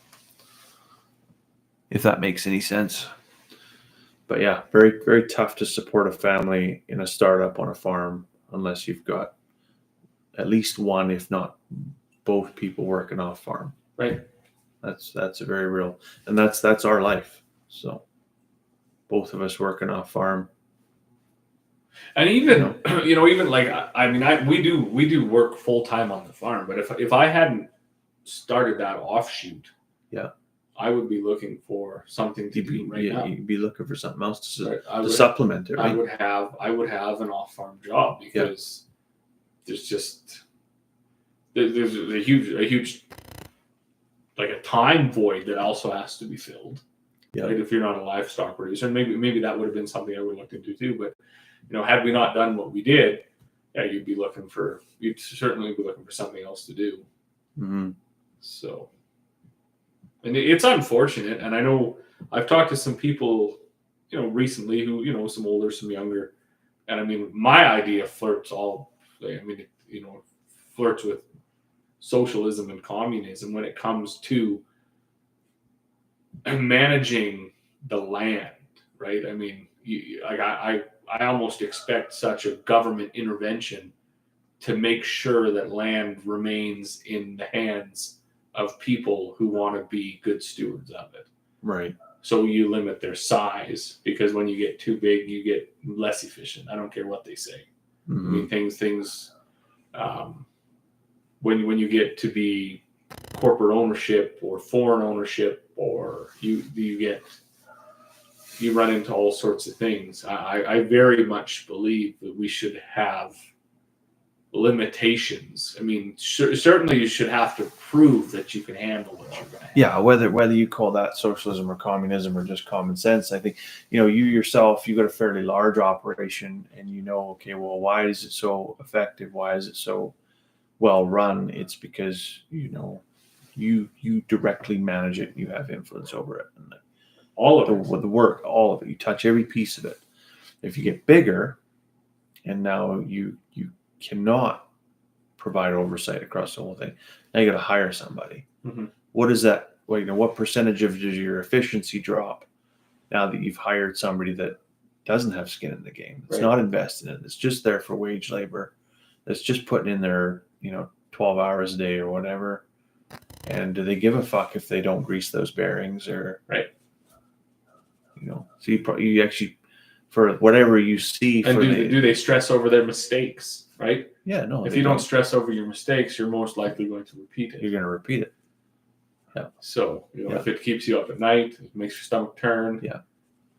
if that makes any sense. But yeah, very, very tough to support a family in a startup on a farm unless you've got at least one, if not both people working off farm. Right. That's a very real, and that's our life. So both of us working off farm. And even even like we do work full time on the farm, but if I hadn't started that offshoot, yeah, I would be looking for something to do right now. You'd be looking for something else to would, supplement it. Right? I would have an off farm job because there's a huge like a time void that also has to be filled. Yeah. Right? If you're not a livestock producer, and maybe that would have been something I would have looked into too. But had we not done what we did, yeah, you'd certainly be looking for something else to do. Mm-hmm. So, and it's unfortunate. And I know I've talked to some people, recently who, some older, some younger. And I mean, my idea flirts with socialism and communism when it comes to managing the land, right? I mean, I almost expect such a government intervention to make sure that land remains in the hands of people who want to be good stewards of it. Right. So you limit their size, because when you get too big, you get less efficient. I don't care what they say. Mm-hmm. I mean, things. When you get to be corporate ownership or foreign ownership, or you run into all sorts of things. I very much believe that we should have limitations. I mean, certainly you should have to prove that you can handle what you're going to handle. Yeah, whether you call that socialism or communism or just common sense, I think you yourself, you got a fairly large operation, and okay, well, why is it so effective? Why is it so well run? It's because you directly manage it. You have influence over it, and all of the work, all of it. You touch every piece of it. If you get bigger, and now you cannot provide oversight across the whole thing, now you got to hire somebody. Mm-hmm. What is that? Well, what percentage of your efficiency drop now that you've hired somebody that doesn't have skin in the game? It's not invested in it. It's just there for wage labor. It's just putting in their 12 hours a day or whatever. And do they give a fuck if they don't grease those bearings or right? So you actually, for whatever you see, and do they stress over their mistakes? Right? Yeah, no. If you don't stress over your mistakes, you're most likely going to repeat it. You're going to repeat it. Yeah. So if it keeps you up at night, it makes your stomach turn. Yeah.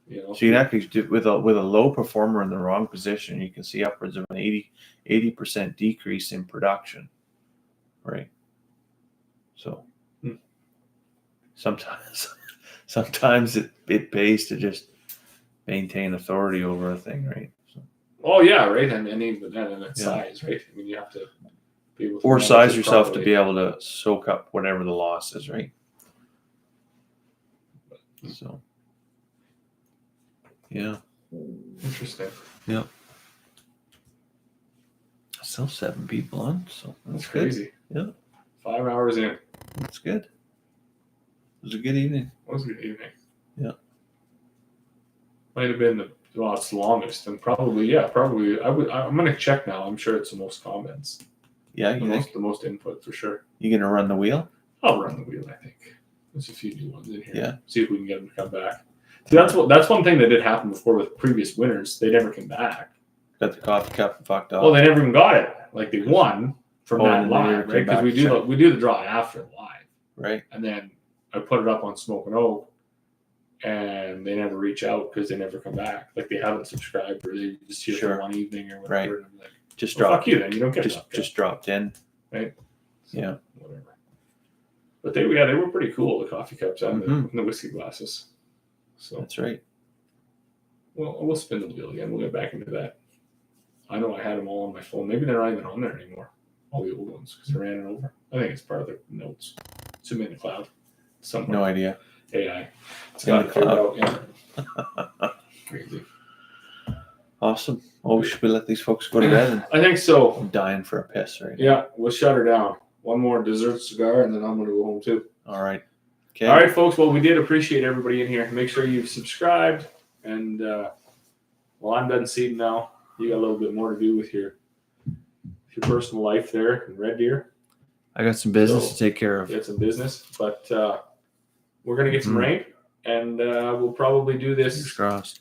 So you can actually do with a low performer in the wrong position, you can see upwards of an 80% decrease in production. Right. So sometimes it pays to just maintain authority over a thing, right? So. Oh yeah, right, and even then, and its size, right? I mean, you have to be able to size yourself properly to be able to soak up whatever the loss is, right? So, yeah, interesting. Yeah, still 7 people on, so that's crazy. Yeah, 5 hours in. That's good. It was a good evening. It was a good evening. Yeah. Might have been Well, it's the longest, and probably. I'm gonna check now. I'm sure it's the most comments. Yeah, the most input for sure. You gonna run the wheel? I'll run the wheel. I think there's a few new ones in here. Yeah. See if we can get them to come back. See, that's one thing that did happen before with previous winners. They never came back. Got the coffee cup and fucked off. Well, they never even got it. Like they won from that and live, right? Because we do the draw after the live, right? And then I put it up on Smoke and Oak, and they never reach out because they never come back. Like they haven't subscribed, or they just here for one evening or whatever. Right. And I'm like, Just well, dropped. fuck you, then you don't get just dropped in, right? So, yeah. Whatever. But they were pretty cool. The coffee cups and the whiskey glasses. So that's right. Well, we'll spin the wheel again. We'll get back into that. I know I had them all on my phone. Maybe they're not even on there anymore. All the old ones because I ran it over. I think it's part of the notes. Submit in the cloud. Somewhere. No idea. AI. It's in the cloud. Yeah. Crazy. Awesome. Oh, should we let these folks go to bed? I think so. I'm dying for a piss right now. Yeah, we'll shut her down. One more dessert cigar, and then I'm going to go home too. All right. Okay. All right, folks. Well, we did appreciate everybody in here. Make sure you've subscribed. And well, I'm done seeding now. You got a little bit more to do with your personal life there in Red Deer. I got some business to take care of. Get some business, but we're gonna get some rain, and we'll probably do this. Fingers crossed.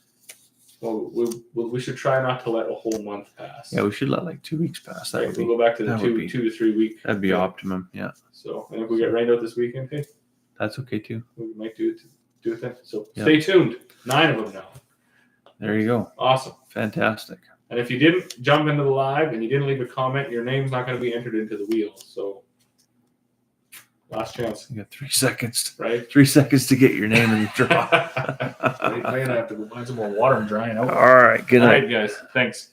Well, we should try not to let a whole month pass. Yeah, we should let like 2 weeks pass. We'll go back to the 2 to 3 week. That'd be optimum. Yeah. So, and if we get rained out this weekend, okay, that's okay too. we might do it then. So stay tuned. 9 of them now. There you go. Awesome. Fantastic. And if you didn't jump into the live and you didn't leave a comment, your name's not going to be entered into the wheel. So, last chance. You got 3 seconds. Right? 3 seconds to get your name in the draw. I'm going to have to go find some more water and drying out. All right. Good night. All right, guys. Thanks.